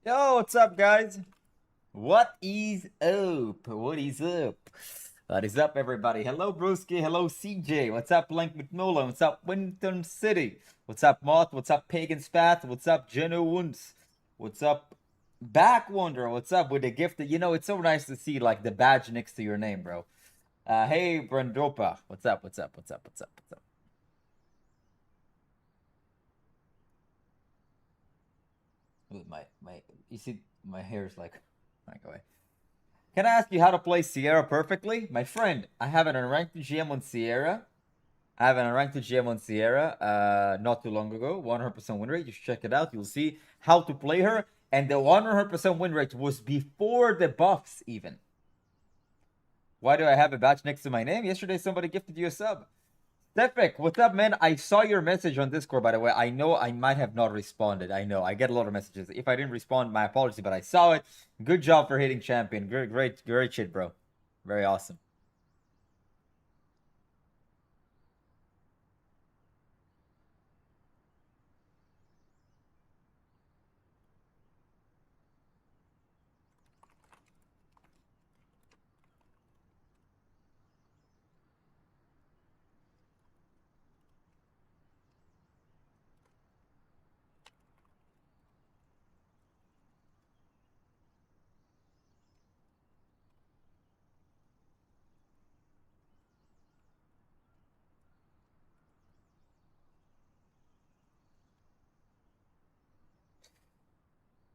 Yo, what's up, guys? What is up? What is up? What is up, everybody? Hello, Brewski. Hello, CJ. What's up, Link McNolan? What's up, Winton City? What's up, Moth? What's up, Pagan Spat? What's up, Jeno Wuns? What's up, Backwonder? What's up with the gift? You know, it's so nice to see like the badge next to your name, bro. Hey, Brandopa. What's up? What's up? What's up? What's up? What's up? Ooh, you see, my hair's like away. Can I ask you how to play Sierra perfectly? My friend, I have an unranked GM on Sierra. I have an unranked GM on Sierra not too long ago. 100% win rate. You should check it out. You'll see how to play her. And the 100% win rate was before the buffs even. Why do I have a badge next to my name? Yesterday somebody gifted you a sub. Stefik, what's up, man? I saw your message on Discord, by the way. I know I might have not responded. I know. I get a lot of messages. If I didn't respond, my apologies, but I saw it. Good job for hitting champion. Great shit, bro. Very awesome.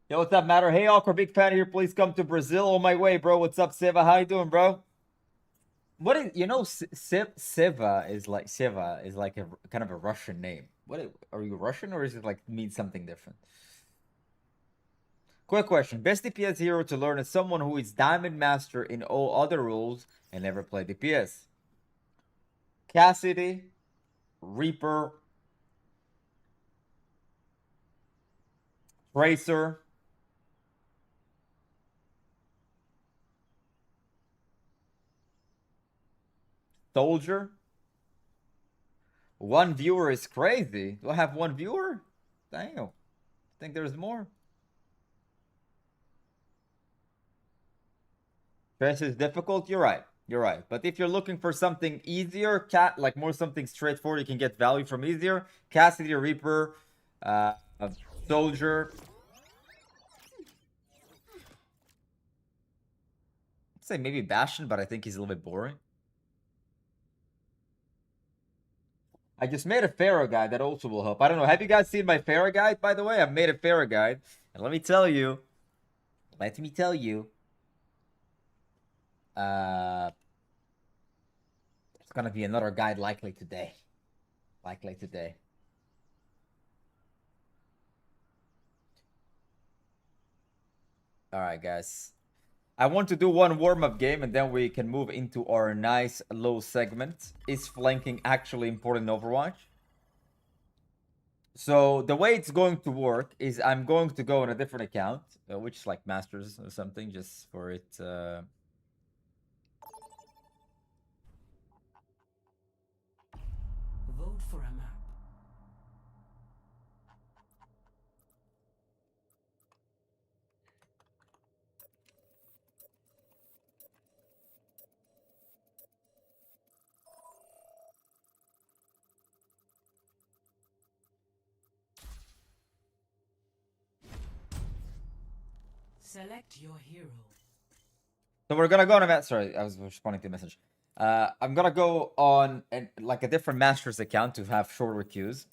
Yo, what's up, Matter? Hey, Awkward, big fan here. Please come to Brazil. On my way, bro. What's up, Seva? How you doing, bro? What is, you know, Seva is like a kind of a Russian name. Are you Russian or is it like mean something different? Quick question. Best DPS hero to learn is someone who is Diamond Master in all other rules and never played DPS. Cassidy, Reaper, Tracer, Soldier. One viewer is crazy. Do I have one viewer? Damn. Think there's more? Tracer is difficult? You're right. You're right. But if you're looking for something easier, like more something straightforward, you can get value from easier. Cassidy, Reaper, uh, Soldier. I'd say maybe Bastion, but I think he's a little bit boring. I just made a Pharaoh guide that also will help. I don't know. Have you guys seen my Pharaoh guide, by the way? I've made a Pharaoh guide. And let me tell you. Uh, it's gonna be another guide likely today. Alright, guys. I want to do one warm-up game and then we can move into our nice low segment. Is flanking actually important in Overwatch? So the way it's going to work is I'm going to go on a different account, which is like Masters or something, just for it. Vote for a map. Select your hero. So we're gonna go on a sorry, I was responding to a message. I'm gonna go on like a different Masters account to have shorter queues.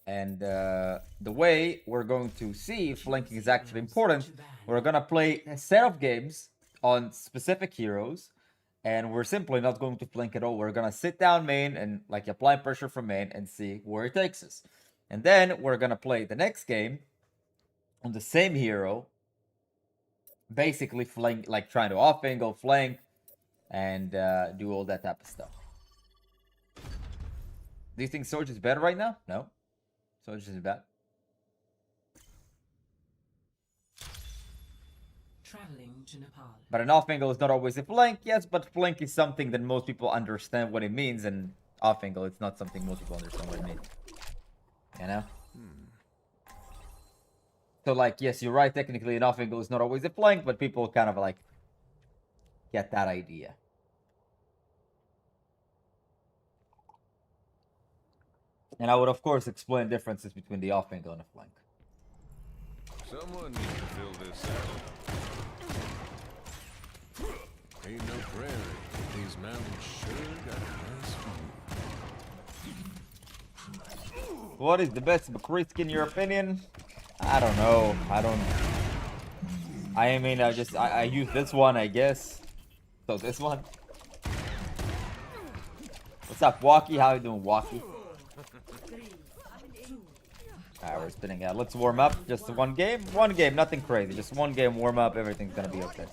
And the way we're going to see if flanking is actually important, we're gonna play a set of games on specific heroes, and we're simply not going to flank at all. We're gonna sit down main and like apply pressure from main and see where it takes us. And then we're gonna play the next game on the same hero, basically flank, like trying to off angle, flank, and do all that type of stuff. Do you think Soji is better right now? No. Soji is bad. Traveling to Nepal. But an off angle is not always a flank, yes, but flank is something that most people understand what it means, and off angle, it's not something most people understand what it means. You know? So like, yes, you're right. Technically, an off angle is not always a flank, but people kind of like get that idea. And I would, of course, explain differences between the off angle and a flank. Someone needs to fill this out. Ain't no prairie. These mountains sure got a nice view. What is the best McCrisk in your opinion? I don't know. I mean, I use this one, I guess. So this one. What's up, Walkie? How you doing, Walkie? Alright, we're spinning out. Let's warm up. Just one game? One game, nothing crazy. Just one game, warm up. Everything's gonna be okay.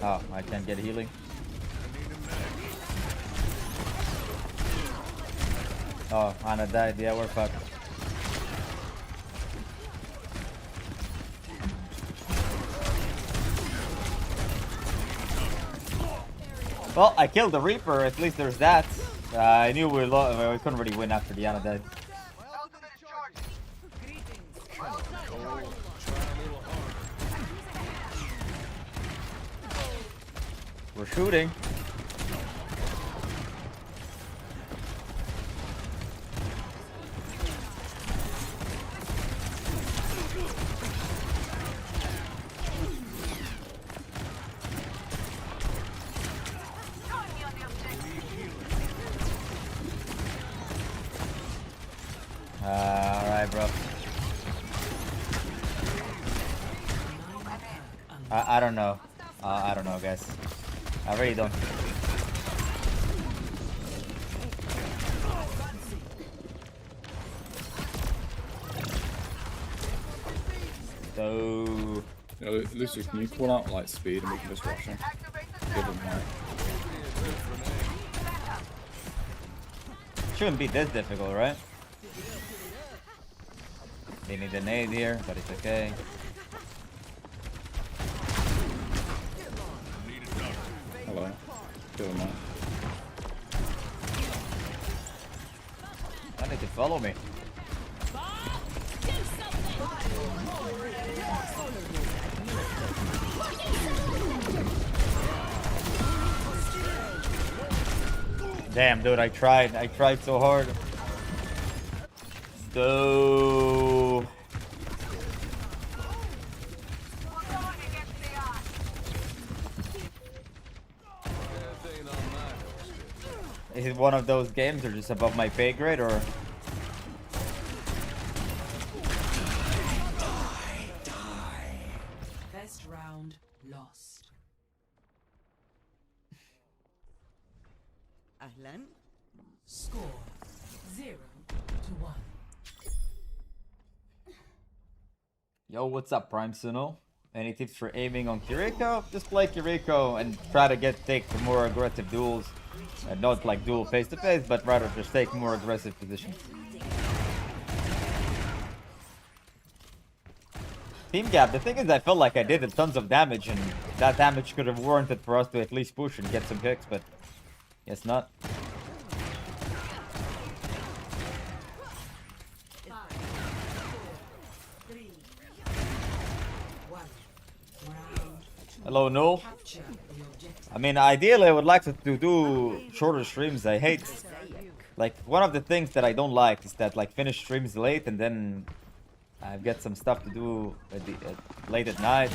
Oh, I can't get healing. Oh, Ana died. Yeah, we're fucked. Well, I killed the Reaper. At least there's that. I knew we couldn't really win after the Ana died. We're shooting. Alright, bro. I don't know. I don't know, guys. I really don't. So... Yeah, Lucy, can you call out light speed and we can just rush him? Give him that. Shouldn't be this difficult, right? They need a nade here, but it's okay. Hello. Kill him out. I need to follow me. Damn, dude, I tried so hard. So... Is it one of those games or just above my pay grade or? Best round lost. Ahlan. Score 0-1. Yo, what's up, Prime Suno? Any tips for aiming on Kiriko? Just play Kiriko and try to take more aggressive duels. Not like duel face to face, but rather just take more aggressive positions. Team gap, the thing is I felt like I did tons of damage and that damage could have warranted for us to at least push and get some picks, but guess not. Hello, Null. I mean, ideally I would like to do shorter streams. I hate, like, one of the things that I don't like is that, like, finish streams late and then I get some stuff to do late at night.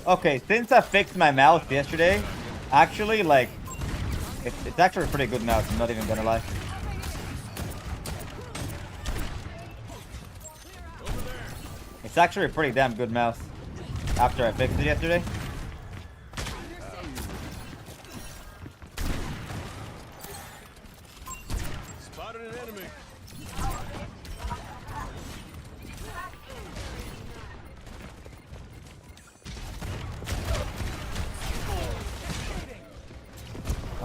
Okay, since I fixed my mouse yesterday, actually, like, it's actually a pretty good mouse. I'm not even gonna lie. It's actually a pretty damn good mouse. After I fixed it yesterday. Spotted an enemy.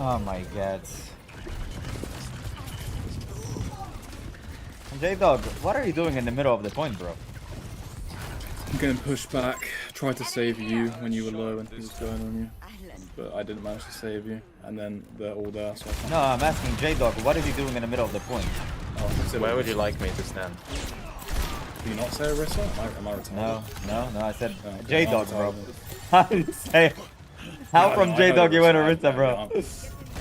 Oh my god. J-Dog, what are you doing in the middle of the point, bro? I'm gonna push back. Tried to save you when you were low and he was going on you. But I didn't manage to save you. And then they're all there, so I can't. No, I'm asking J-Dog, what is he doing in the middle of the point? Oh, Where would you like me to stand? Can you not say Arissa? Am I retarded? No, I said Oh, okay. J-Dog, I'm bro. retarded. How did you say? How Yeah, from no, I J-Dog heard you went to Arissa, Rita, bro?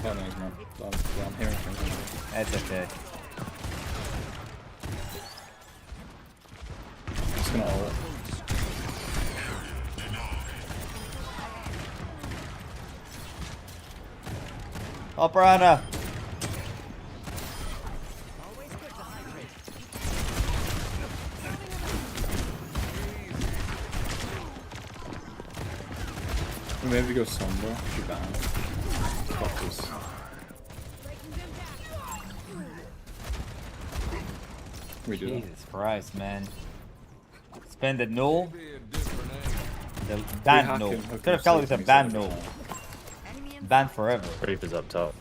God knows, man. I'm hearing things. That's okay. I'm just gonna ult. Oh, Piranha! Maybe go somewhere. Shoot down. Fuck this. We do that. Jesus Christ, man. Spend the null? Be a different angle. The ban hack null. him, hook Could have him, called it a save him, ban save him. null. Ban forever. Reaper's up top.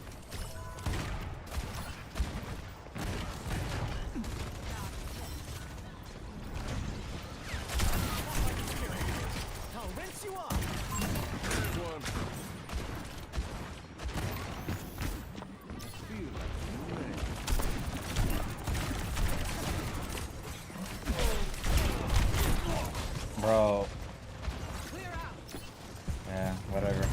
There's one. Bro. Yeah, whatever.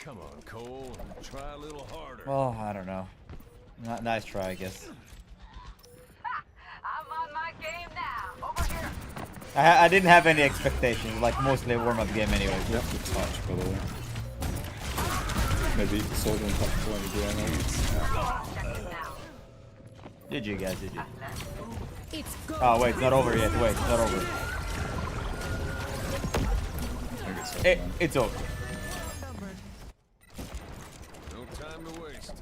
Come on, Cole. Try a little harder. Well, I don't know. Nice try, I guess. I'm on my game now. Over here. I didn't have any expectations, like mostly a warm-up game anyway. You have to touch, by the way. Maybe soldier and touch when you do anything. GG, guys, GG. Oh, wait, it's not over yet. Wait, it's not over. It's over. No time to waste.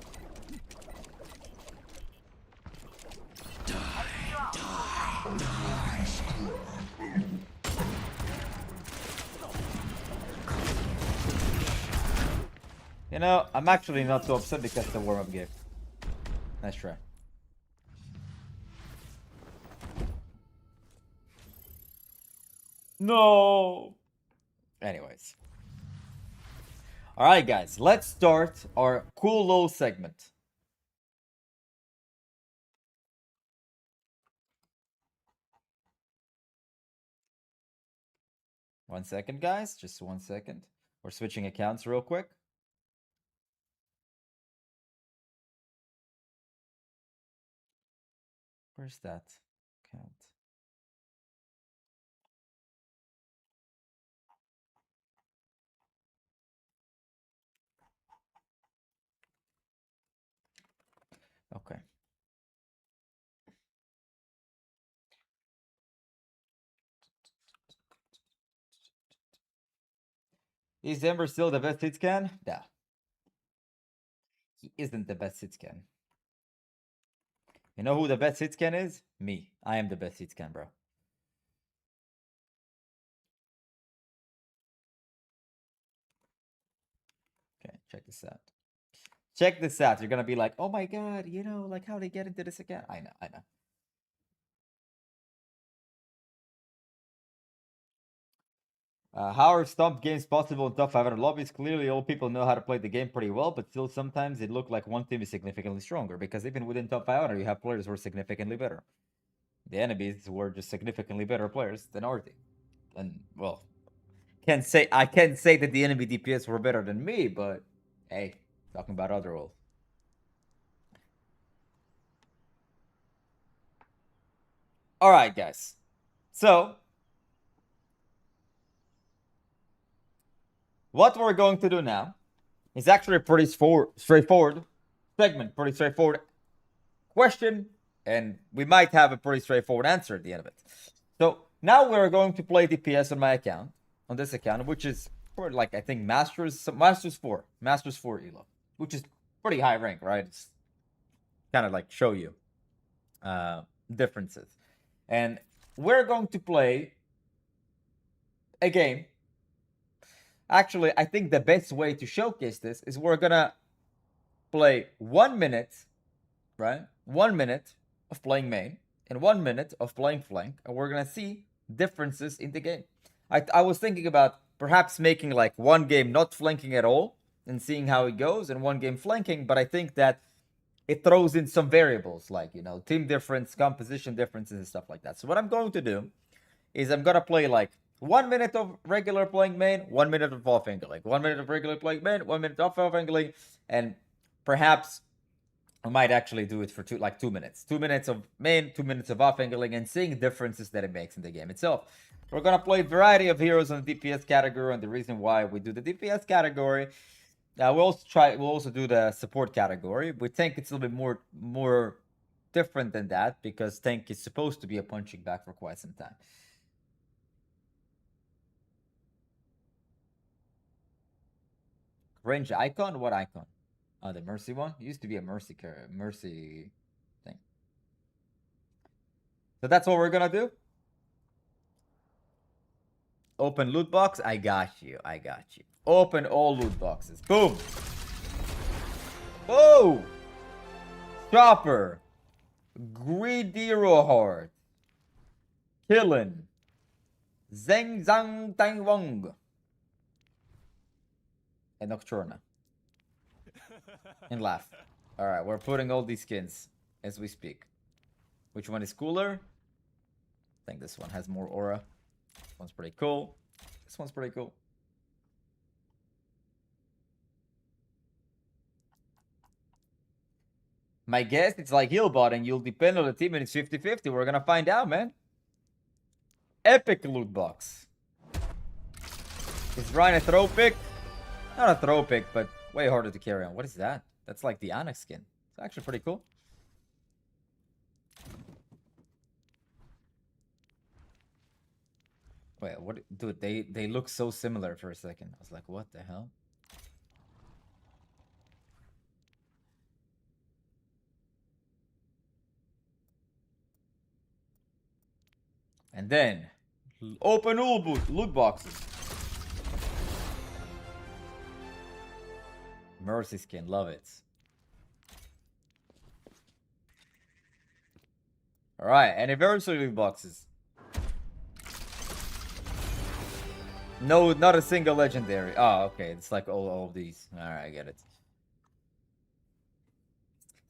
You know, I'm actually not too upset because it's a warm-up game. Nice try. No. Anyways. Alright, guys. Let's start our cool low segment. One second, guys. Just 1 second. We're switching accounts real quick. Where's that account? Okay. Is Ember still the best hit scan? Yeah. He isn't the best hit scan. You know who the best hit scan is? Me. I am the best hit scan, bro. Okay, check this out. Check this out. You're gonna be like, oh my god, you know, like how they get into this again? I know, I know. How are stomp games possible in top 500 lobbies? Clearly, all people know how to play the game pretty well, but still sometimes it look like one team is significantly stronger because even within top 500, you have players who are significantly better. The enemies were just significantly better players than our team. And, well, I can't say that the enemy DPS were better than me, but hey, talking about other world. All right, guys. So what we're going to do now is actually a pretty straightforward segment, pretty straightforward question, and we might have a pretty straightforward answer at the end of it. So now we're going to play DPS on my account, on this account, which is for like I think Masters 4 Elo, which is pretty high rank, right? It's kind of like show you differences. And we're going to play a game. Actually, I think the best way to showcase this is we're gonna play 1 minute, right? 1 minute of playing main and 1 minute of playing flank, and we're gonna see differences in the game. I was thinking about perhaps making like one game not flanking at all and seeing how it goes, and one game flanking, but I think that it throws in some variables like, you know, team difference, composition differences, and stuff like that. So what I'm going to do is I'm gonna play like 1 minute of regular playing main, 1 minute of off angling, 1 minute of regular playing main, 1 minute of off angling, and perhaps I might actually do it for 2 minutes. 2 minutes of main, 2 minutes of off angling, and seeing differences that it makes in the game itself. We're gonna play a variety of heroes on the DPS category, and the reason why we do the DPS category, we'll also do the support category. We think it's a little bit more different than that because tank is supposed to be a punching bag for quite some time. Range icon? What icon? Oh, the Mercy one? It used to be a Mercy thing. So that's what we're gonna do. Open loot box. I got you. Open all loot boxes. Boom. Oh! Chopper. Greedy Rohart. Killing. Zeng Zhang Tang Wong. And Nocturna. And Laugh. Alright, we're putting all these skins as we speak. Which one is cooler? I think this one has more aura. This one's pretty cool. This one's pretty cool. My guess, it's like Healbot, and you'll depend on the team, and it's 50-50. We're gonna find out, man. Epic loot box. Is Ryan a throw pick? Not a throw pick, but way harder to carry on. What is that? That's like the Onyx skin. It's actually pretty cool. Wait, what? Dude, they look so similar for a second. I was like, what the hell? And then, open all loot boxes. Mercy skin, love it. Alright, anniversary loot boxes. No, not a single legendary. Oh, okay. It's like all of these. Alright, I get it.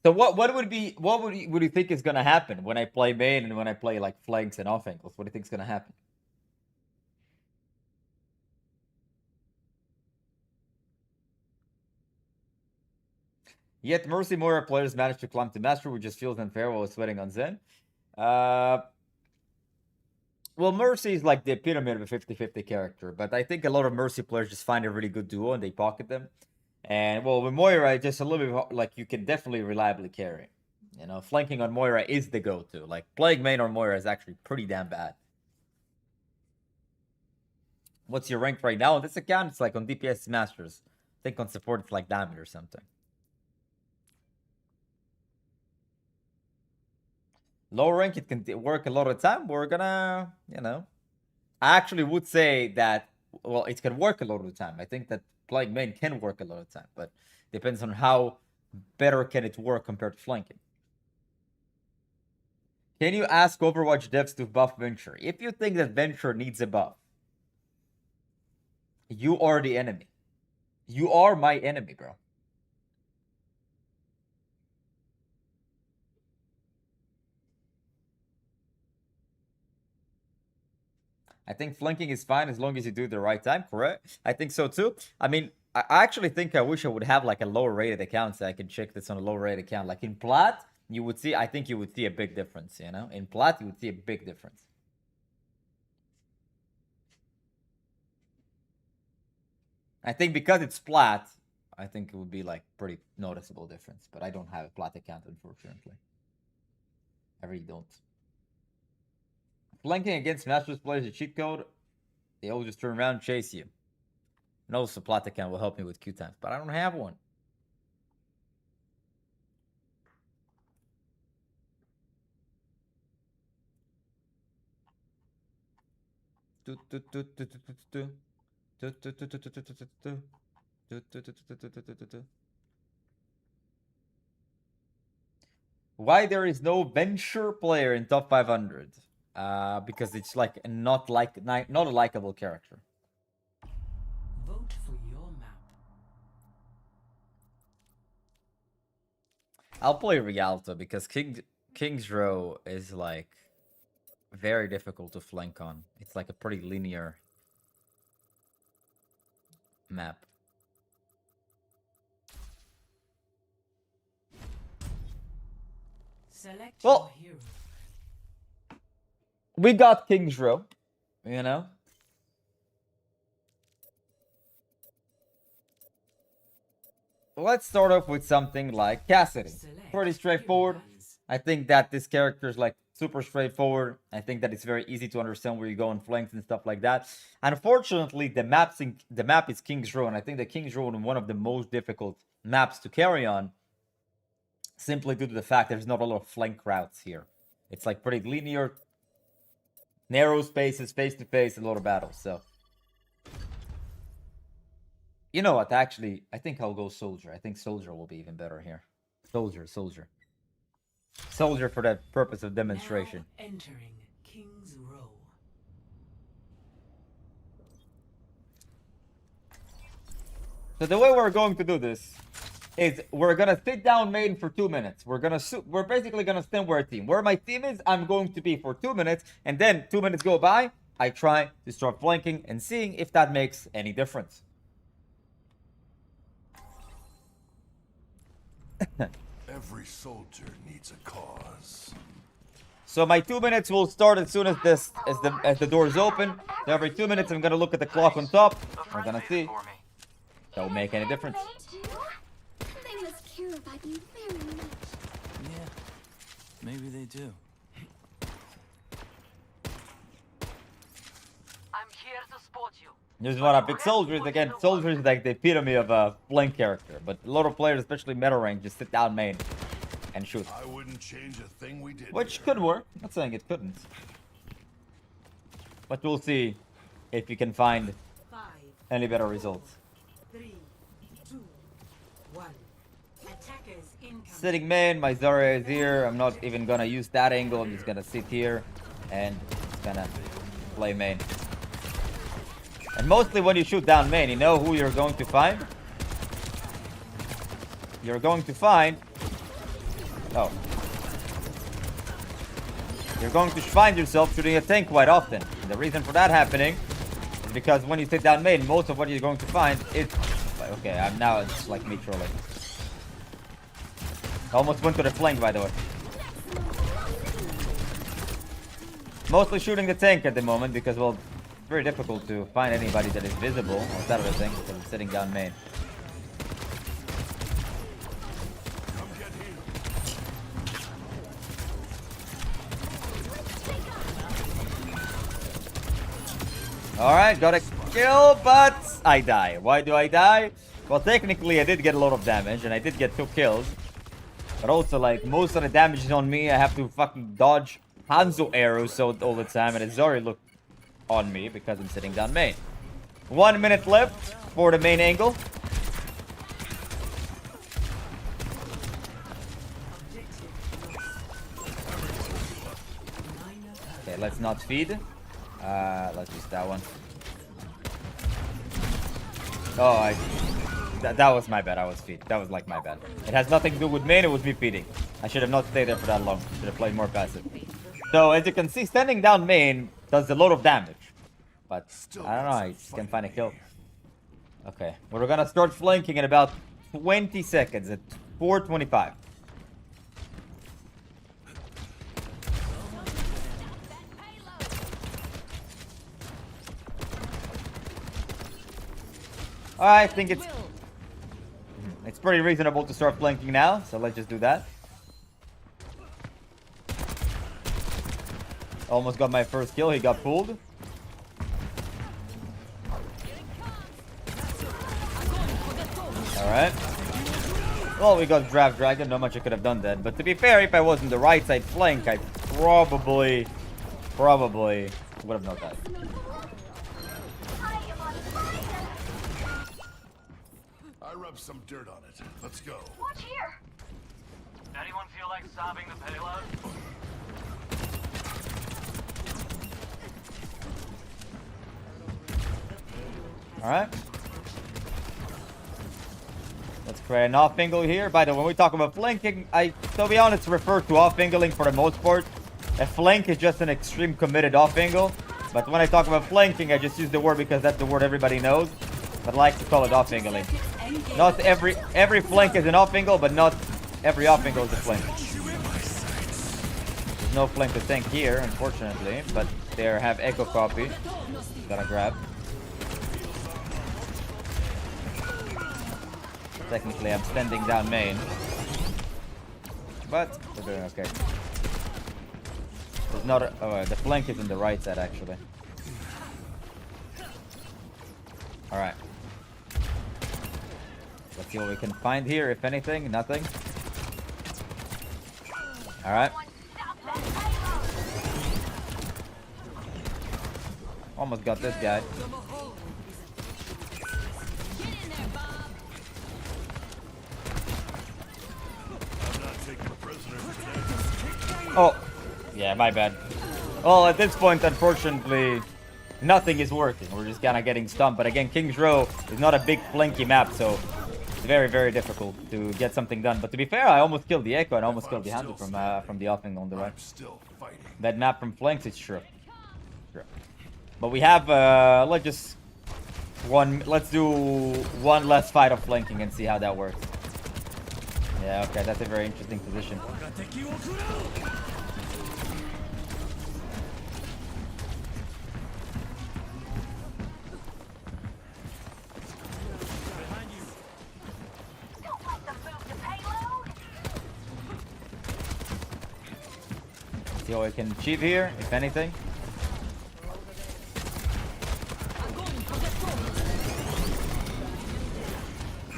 So what would you think is gonna happen when I play main and when I play like flanks and off angles? What do you think is gonna happen? Yet Mercy Moira players managed to climb to Master, which just feels unfair while sweating on Zen. Well, Mercy is like the epitome of a 50-50 character, but I think a lot of Mercy players just find a really good duo and they pocket them. And, well, with Moira, just a little bit, like, you can definitely reliably carry. You know, flanking on Moira is the go-to. Like, playing main on Moira is actually pretty damn bad. What's your rank right now on this account? It's like on DPS Masters. I think on support it's like Diamond or something. Low rank, it can work a lot of time. We're gonna, you know, I actually would say that, well, it can work a lot of the time. I think that playing main can work a lot of time, but depends on how better can it work compared to flanking. Can you ask Overwatch devs to buff Venture? If you think that Venture needs a buff, you are the enemy. You are my enemy, bro. I think flanking is fine as long as you do it the right time, correct? I think so too. I mean, I actually think I wish I would have like a lower rated account so I can check this on a lower rated account. Like in Plat, you would see, I think you would see a big difference, you know? In plat, you would see a big difference. I think because it's plat, I think it would be like pretty noticeable difference, but I don't have a plat account, unfortunately. I really don't. Flanking against Masters players is a cheat code. They all just turn around and chase you. And also, plat account will help me with Q times, but I don't have one. Why there is no venture player in top 500? Because it's like not a likable character. Vote for your map. I'll play Rialto because King's Row is like very difficult to flank on. It's like a pretty linear map. Select Well, your hero. we got King's Row, you know? Let's start off with something like Cassidy. Select Pretty straightforward. hero lines. I think that this character is like super straightforward. I think that it's very easy to understand where you go on flanks and stuff like that. Unfortunately, the map is King's Row, and I think that King's Row is one of the most difficult maps to carry on, simply due to the fact there's not a lot of flank routes here. It's like pretty linear, narrow spaces, face to face, a lot of battles. So, you know what? Actually, I think I'll go Soldier. I think Soldier will be even better here. Soldier for the purpose of demonstration. Now entering King's Row. So the way we're going to do this is we're gonna sit down main for 2 minutes. We're basically gonna stand where a team. Where my team is, I'm going to be for 2 minutes, and then 2 minutes go by. I try to start flanking and seeing if that makes any difference. Every soldier needs a cause. So my 2 minutes will start as soon as the doors open. So every 2 minutes, I'm gonna look at the clock on top. We're gonna see if that will make any difference. They must care about you very much. Yeah, maybe they do. I'm here to support you. Here's what I pick Soldiers. Again, Soldier is like the epitome of a flank character. But a lot of players, especially meta rank, just sit down main and shoot. I wouldn't change a thing we did. Which here. could work. I'm not saying it couldn't. But we'll see if you can find 5, any better results. 3, 2, 1. Attackers incoming. Sitting main, my Zarya is here. I'm not even gonna use that angle. I'm just gonna sit here and just gonna play main. And mostly when you shoot down main, you know who you're going to find? You're going to find... Oh. You're going to find yourself shooting a tank quite often. And the reason for that happening is because when you sit down main, most of what you're going to find is... Okay, I'm now it's like me trolling. I almost went to the flank, by the way. Mostly shooting the tank at the moment because, well, it's very difficult to find anybody that is visible outside of the tank because I'm sitting down main. Come get healed. Alright, got a kill, but I die. Why do I die? Well, technically, I did get a lot of damage, and I did get 2 kills. But also, like, most of the damage is on me. I have to fucking dodge Hanzo arrows all the time, and it's already looked on me because I'm sitting down main. 1 minute left for the main angle. Okay, let's not feed. Let's use that one. Oh, that was my bad. I was feed. That was like my bad. It has nothing to do with main. It was me feeding. I should have not stayed there for that long. Should have played more passive. So as you can see, standing down main does a lot of damage. But I don't know. I just can't find a kill. Okay, we're gonna start flanking in about 20 seconds at 4:25. I think it's pretty reasonable to start flanking now, so let's just do that. Almost got my first kill, he got pulled. Alright. Well, we got Draft Dragon, not much I could have done then. But to be fair, if I was in the right side flank, I probably would have not died. I rubbed some dirt on it. Let's go. Watch here. Anyone feel like solving the payload? Alright. Let's create an off angle here. By the way, when we talk about flanking, to be honest, refer to off angling for the most part. A flank is just an extreme committed off angle. But when I talk about flanking, I just use the word because that's the word everybody knows. But I like to call it off angling. Not every flank is an off angle, but not every off angle is a flank. There's no flank to tank here, unfortunately. But they have echo copy. Gotta grab. Technically, I'm standing down main. But we're doing okay. There's not a, oh, the flank is in the right side, actually. Alright. Let's see what we can find here, if anything. Nothing. Alright. Almost got this guy. Oh, yeah, my bad. Well, at this point, unfortunately, nothing is working. We're just kind of getting stumped. But again, King's Row is not a big flanky map, so it's very, very difficult to get something done. But to be fair, I almost killed the Echo and almost killed the Hunter from the offing on the right. That map from flanks is true. But we have, let's do one less fight of flanking and see how that works. Yeah, okay, that's a very interesting position. See what we can achieve here, if anything.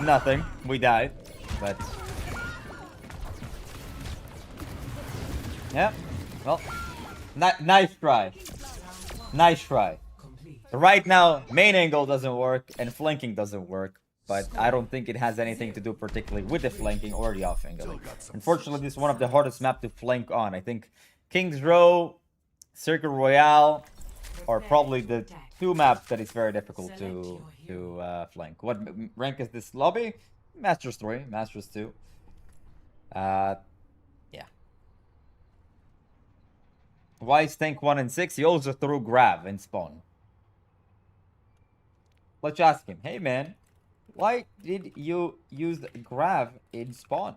Nothing. We died, but yeah. Well, nice try. Nice try. Right now, main angle doesn't work and flanking doesn't work, but I don't think it has anything to do particularly with the flanking or the off angling. Unfortunately, this is one of the hardest maps to flank on. I think King's Row, Circle Royale are probably the two maps that is very difficult to flank. What rank is this lobby? Masters 3, Masters 2. Yeah. Why is tank 1 and 6? He also threw grab in spawn. Let's ask him. Hey man, why did you use grab in spawn?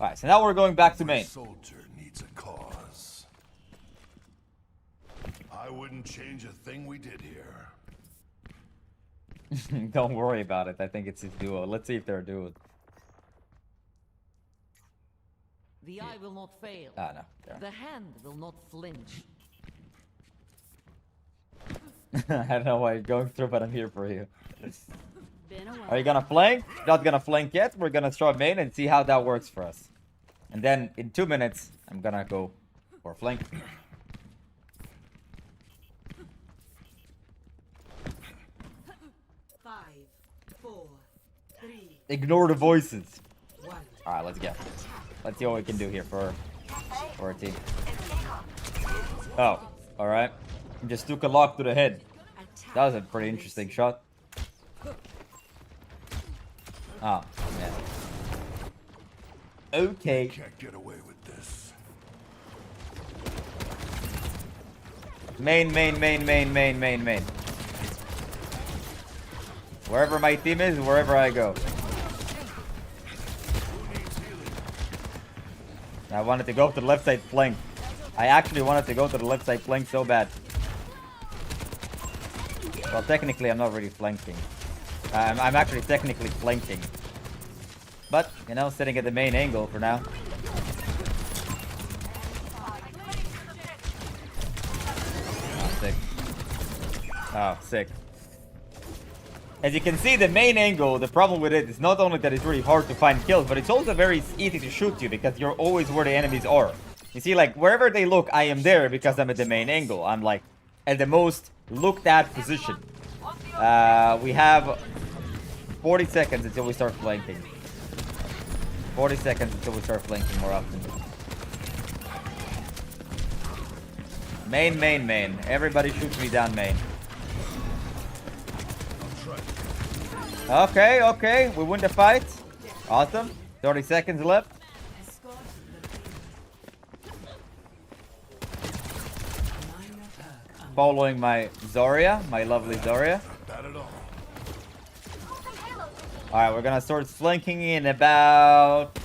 Alright, so now we're going back to main. Soldier needs a cause. I wouldn't change a thing we did here. Don't worry about it. I think it's his duo. Let's see if they're a duo. The eye will not fail. Ah, no. The hand will not flinch. I don't know why you're going through, but I'm here for you. Are you gonna flank? Not gonna flank yet. We're gonna start main and see how that works for us. And then in 2 minutes, I'm gonna go for flank. 5, 4, 3, Ignore the voices. 1. Alright, let's go. Let's see what we can do here for our team. Oh, alright. Just took a lock to the head. That was a pretty interesting shot. Oh, man. Okay. Can't get away with this. Main. Wherever my team is, wherever I go. I wanted to go to the left side flank. I actually wanted to go to the left side flank so bad. Well, technically, I'm not really flanking. I'm actually technically flanking. But, you know, sitting at the main angle for now. Oh, sick. Oh, sick. As you can see, the main angle, the problem with it is not only that it's really hard to find kills, but it's also very easy to shoot you because you're always where the enemies are. You see, like, wherever they look, I am there because I'm at the main angle. I'm, like, at the most looked at position. We have 40 seconds until we start flanking. 40 seconds until we start flanking more often. Main, main, main. Everybody shoots me down main. Okay, okay. We win the fight. Awesome. 30 seconds left. Following my Zarya, my lovely Zarya. Alright, we're gonna start flanking in about,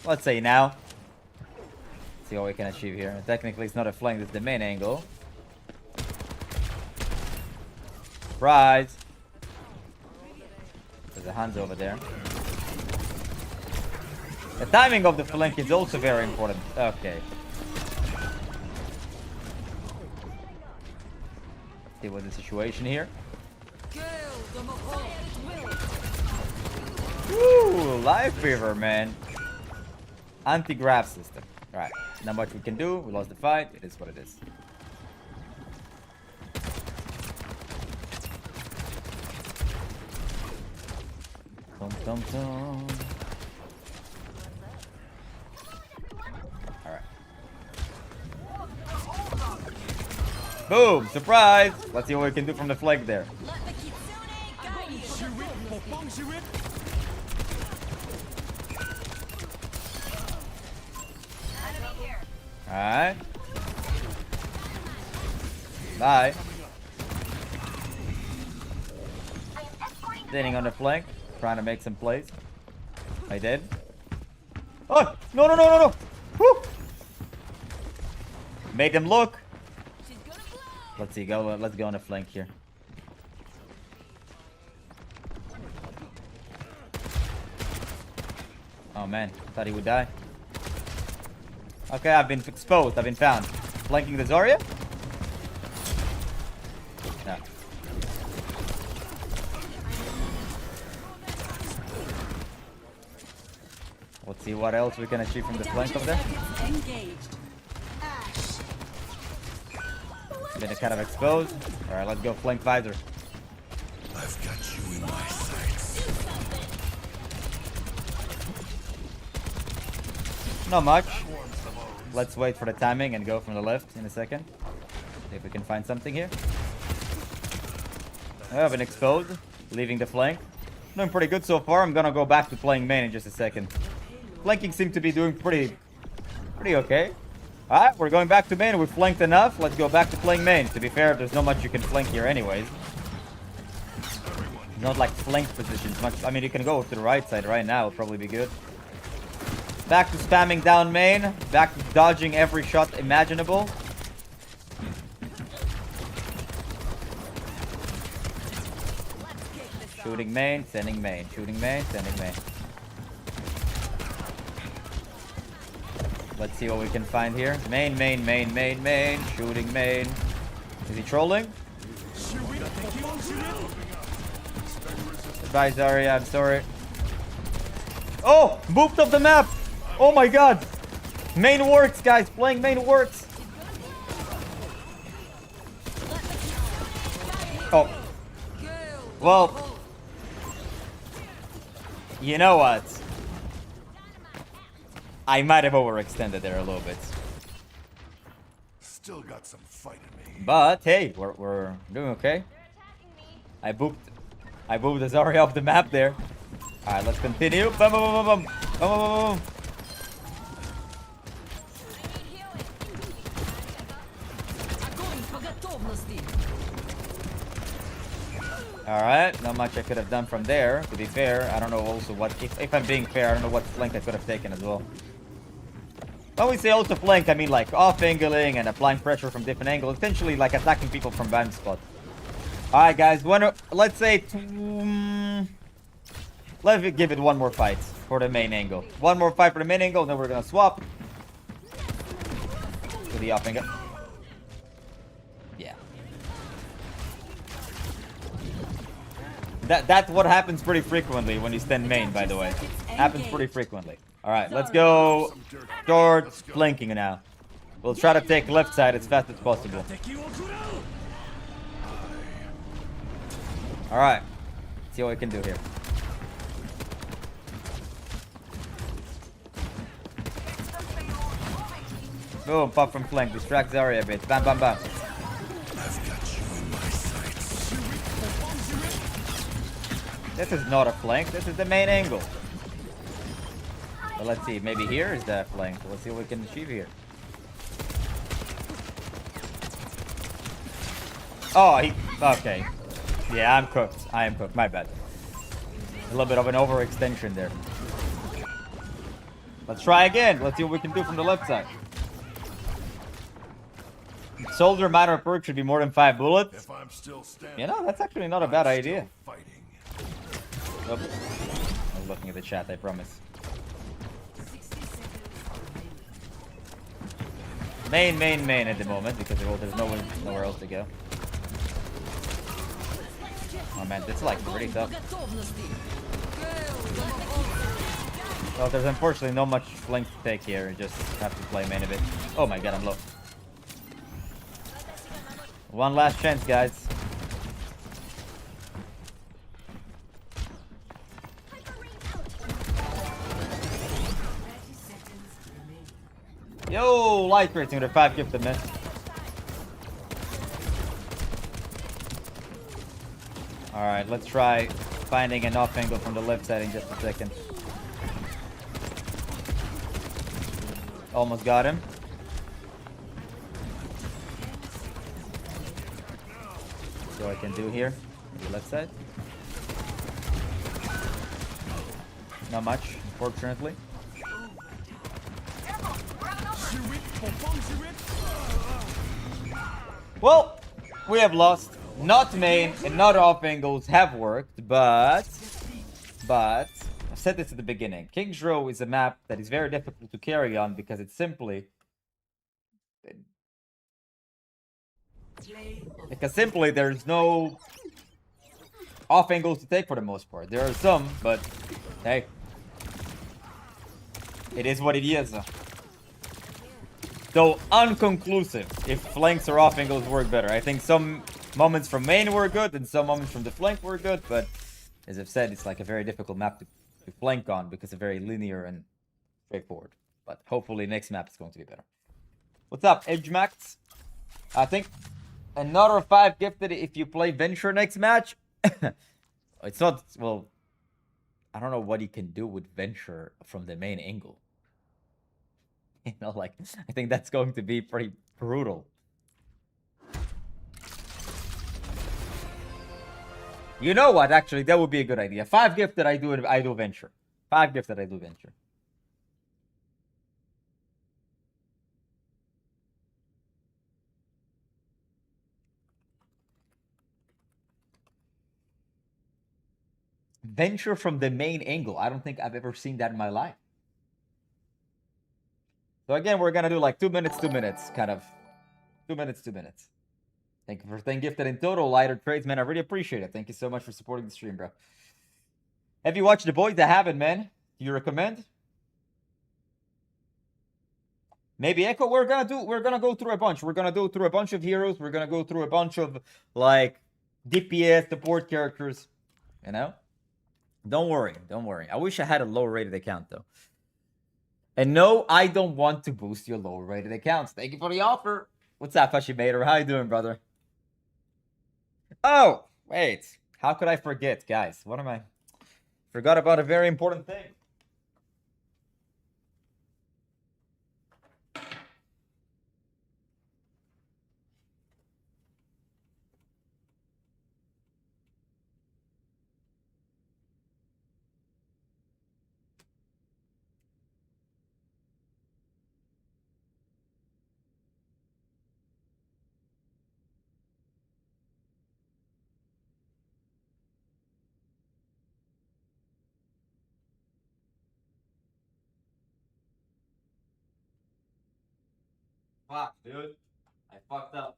let's say now. Let's see what we can achieve here. Technically, it's not a flank, it's the main angle. Surprise! There's a Hanzo over there. The timing of the flank is also very important. Okay. See what's the situation here. Woo! Life fever, man. Anti-grab system. Alright. Not much we can do. We lost the fight. It is what it is. Dum, dum, dum. Alright. Boom! Surprise! Let's see what we can do from the flank there. Alright. Bye. Standing on the flank, trying to make some plays. I did. Oh! No, no, no, no, no! Woo! Made them look. Let's see, let's go on the flank here. Oh man, thought he would die. Okay, I've been exposed. I've been found. Flanking the Zarya? No. Let's see what else we can achieve from the flank over there. Been kind of exposed. Alright, let's go flank visor. I've got you in my sights. Not much. Let's wait for the timing and go from the left in a second. See if we can find something here. I've been exposed. Leaving the flank. Doing pretty good so far. I'm gonna go back to playing main in just a second. Flanking seems to be doing pretty okay. Alright, we're going back to main. We've flanked enough. Let's go back to playing main. To be fair, there's not much you can flank here anyways. Not like flank positions much. I mean, you can go to the right side right now. It'll probably be good. Back to spamming down main. Back to dodging every shot imaginable. Shooting main, sending main. Shooting main, sending main. Let's see what we can find here. Main, main, main, main, main. Shooting main. Is he trolling? Goodbye, Zarya. I'm sorry. Oh! Moved off the map! Oh my god! Main works, guys. Playing main works. Oh. Well. You know what? I might have overextended there a little bit. Still got some fight in me. But hey, we're doing okay. I booped the Zarya off the map there. Alright, let's continue. Boom, boom, boom, boom, boom. Boom, boom, boom, boom. Alright, not much I could have done from there. To be fair, I don't know also what... If I'm being fair, I don't know what flank I could have taken as well. When we say also flank, I mean like off-angling and applying pressure from different angles. Essentially like attacking people from blind spots. Alright guys, let's say... let's give it one more fight for the main angle. One more fight for the main angle, then we're gonna swap. To the off-angle. Yeah. That's what happens pretty frequently when you stand main, by the way. Happens pretty frequently. Alright, let's go short flanking now. We'll try to take left side as fast as possible. Alright. See what we can do here. Boom, pop from flank. Distract Zarya a bit. Bam, bam, bam. This is not a flank. This is the main angle. But let's see. Maybe here is the flank. Let's see what we can achieve here. Oh, okay. Yeah, I'm cooked. I am cooked. My bad. A little bit of an overextension there. Let's try again. Let's see what we can do from the left side. Soldier minor perk should be more than 5 bullets. If I'm still standing, You know, that's actually not a bad idea. fighting. Nope. I was looking at the chat, I promise. Main at the moment because there's nowhere else to go. Oh man, it's like pretty tough. Well, there's unfortunately not much flank to take here. You just have to play main a bit. Oh my god, I'm low. One last chance, guys. Yo, light rating with a 5 gifted, man. Alright, let's try finding an off angle from the left side in just a second. Almost got him. See what I can do here. The left side. Not much, unfortunately. Well, we have lost. Not main and not off angles have worked, but I've said this at the beginning. King's Row is a map that is very difficult to carry on because it's simply there's no off angles to take for the most part. There are some, but hey, it is what it is. Though unconclusive if flanks or off angles work better. I think some moments from main were good and some moments from the flank were good, but as I've said, it's like a very difficult map to flank on because it's very linear and straightforward. But hopefully next map is going to be better. What's up, Edge Max? I think another 5 gifted if you play Venture next match. It's not, well, I don't know what you can do with Venture from the main angle. You know, like, I think that's going to be pretty brutal. You know what? Actually, that would be a good idea. 5 gifted, I do Venture. 5 gifted, I do Venture. Venture from the main angle. I don't think I've ever seen that in my life. So again, we're gonna do like 2 minutes, 2 minutes, kind of. 2 minutes, 2 minutes. Thank you for 10 gifted in total, lighter trades, man. I really appreciate it. Thank you so much for supporting the stream, bro. Have you watched The Boys? I haven't, man. Do you recommend? Maybe Echo. We're gonna go through a bunch. We're gonna go through a bunch of heroes. We're gonna go through a bunch of like DPS support characters. You know? Don't worry, don't worry. I wish I had a low rated account though. And no, I don't want to boost your low rated accounts. Thank you for the offer. What's up, Hashimator? How you doing, brother? Oh, wait. How could I forget, guys? What am I? Forgot about a very important thing. Fuck, dude. I fucked up.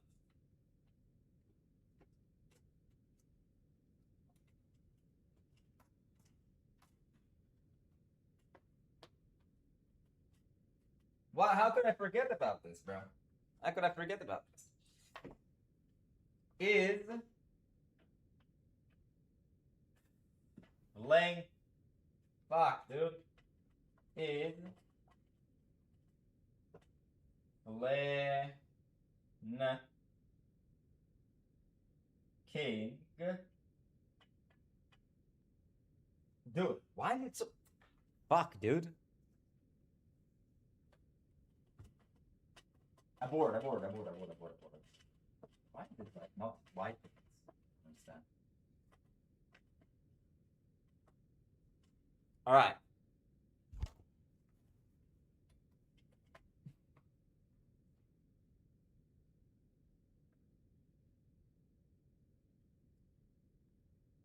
What? How could I forget about this, bro? How could I forget about this? Is laying. Fuck, dude. Is laying. King. Dude, why is it so. Fuck, dude. Abort. Why is it like not white? Understand? All right.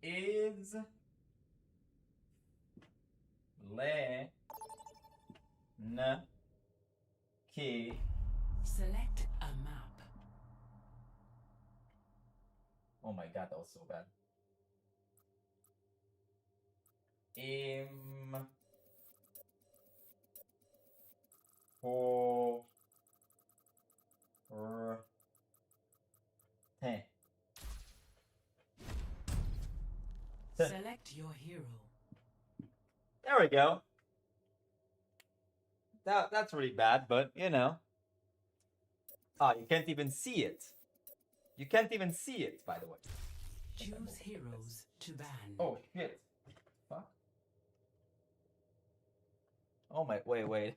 Is le n key. Select a map. Oh my god, that was so bad. Im for ten. Select your hero. There we go. That's really bad, but you know. Ah, you can't even see it. You can't even see it, by the way. Choose heroes to ban. Oh shit. Fuck. Oh my wait. Wait,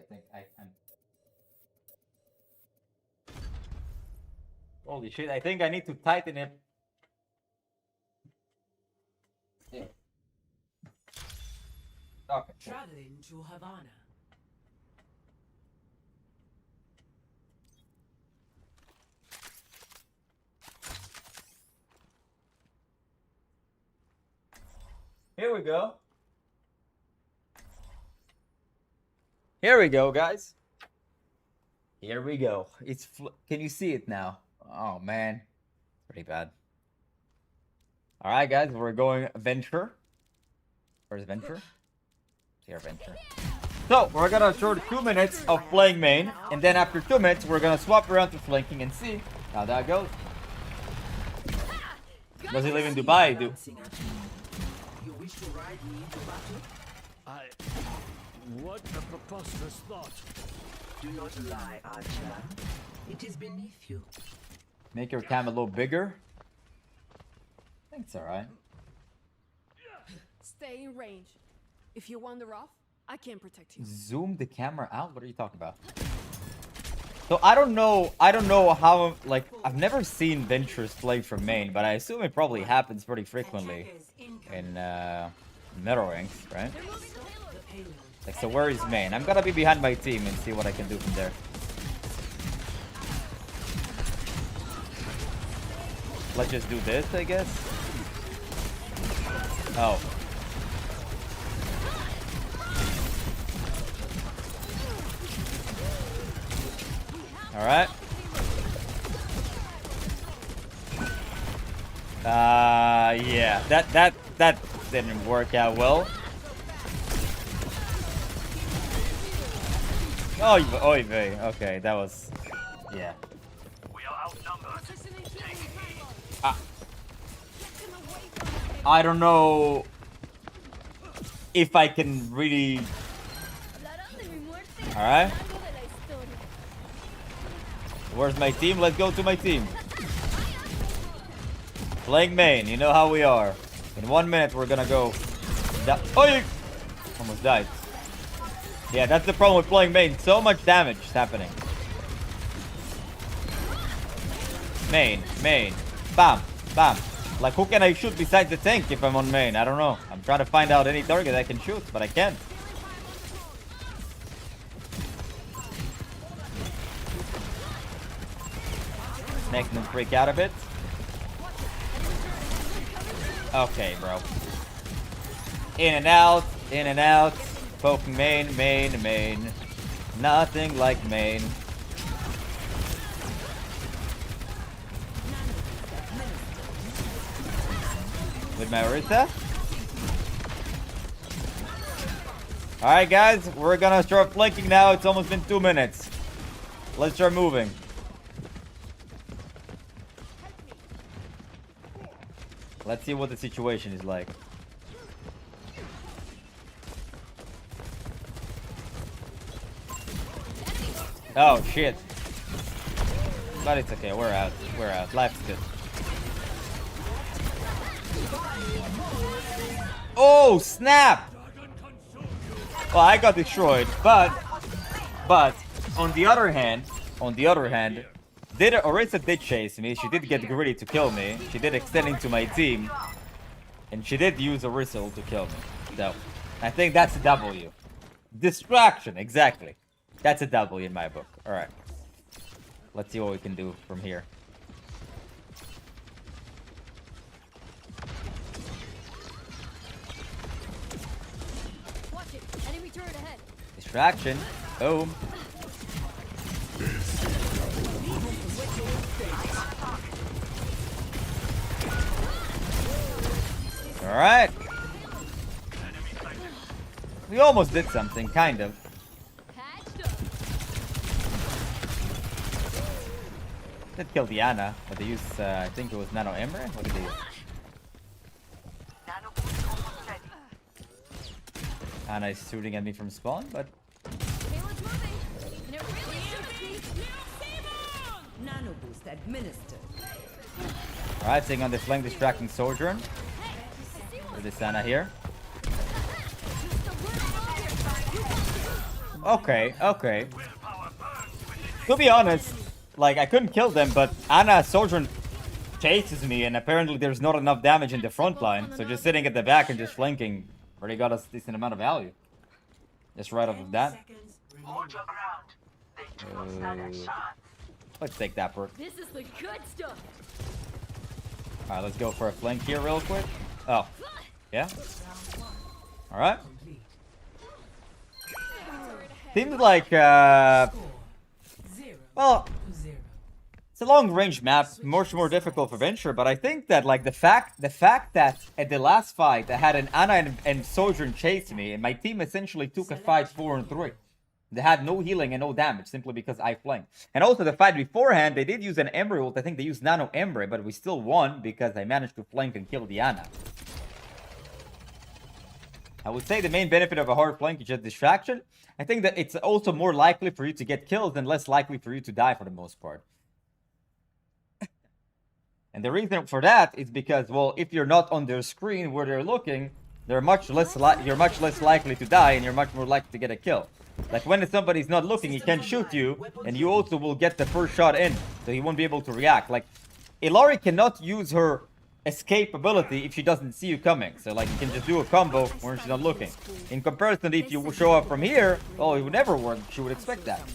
I think I'm holy shit, I think I need to tighten it. Yeah. Okay. Traveling to Havana. Here we go. Here we go, guys. Here we go. It's can you see it now? Oh man, pretty bad. All right, guys, we're going venture. Where's venture? Here, venture. So we're gonna short 2 minutes of playing main, and then after 2 minutes, we're gonna swap around to flanking and see how that goes. Does he live in Dubai? You wish to ride me into battle? What a preposterous thought. Do not lie, Archer. It is beneath you. Make your cam a little bigger. I think it's alright. Stay in range. If you wander off, I can't protect you. Zoom the camera out? What are you talking about? So I don't know how, like, I've never seen Ventures play from main, but I assume it probably happens pretty frequently in Metal Ranks, right? Like, so where is main? I'm gonna be behind my team and see what I can do from there. Let's just do this, I guess. Oh. All right. Yeah, that didn't work out well. Oy vey. Okay, that was, yeah. We are outnumbered. I don't know if I can really. All right. Where's my team? Let's go to my team. Playing main, you know how we are. In 1 minute, we're gonna go. Oh, almost died. Yeah, that's the problem with playing main. So much damage is happening. Main. Bam. Like, who can I shoot besides the tank if I'm on main? I don't know. I'm trying to find out any target I can shoot, but I can't. Making them freak out a bit. Okay, bro. In and out, in and out. Poking main, main, main. Nothing like main. With my Orisa. Alright guys, we're gonna start flanking now. It's almost been 2 minutes. Let's start moving. Let's see what the situation is like. Oh shit. But it's okay, we're out. We're out. Life's good. Oh snap! Well, I got destroyed, but on the other hand, Orisa did chase me. She did get greedy to kill me. She did extend into my team, and she did use Orisa to kill me. So, I think that's a W. Distraction, exactly. That's a W in my book. All right. Let's see what we can do from here. Watch it. Enemy turret ahead. Distraction. Boom. All right. We almost did something, kind of. Did kill Diana, but they used, I think it was Nano Ember. What did they use? Ana is shooting at me from spawn, but Payload's moving. And it really should be. Nano boost administered. alright, taking on the flank, distracting Sojourn. With this Ana here. Okay, okay. To be honest, like, I couldn't kill them, but Ana Sojourn chases me, and apparently there's not enough damage in the front line. So just sitting at the back and just flanking already got us a decent amount of value. Just right off of that. Let's take that perk. This is the good stuff. Alright, let's go for a flank here real quick. Oh. Yeah? Alright. Seems like, well, it's a long range map, much more difficult for Venture, but I think that like the fact that at the last fight I had an Ana and Sojourn chase me, and my team essentially took a fight 4-3. They had no healing and no damage simply because I flanked. And also the fight beforehand, they did use an Ember ult. I think they used Nano Ember, but we still won because I managed to flank and kill Diana. I would say the main benefit of a hard flank is just distraction. I think that it's also more likely for you to get killed and less likely for you to die for the most part. And the reason for that is because, well, if you're not on their screen where they're looking, you're much less likely to die, and you're much more likely to get a kill. Like when somebody's not looking, he can shoot you, and you also will get the first shot in, so he won't be able to react. Like, Illari cannot use her escape ability if she doesn't see you coming. So like, you can just do a combo when she's not looking. In comparison, if you show up from here, oh, it would never work. She would expect that. Like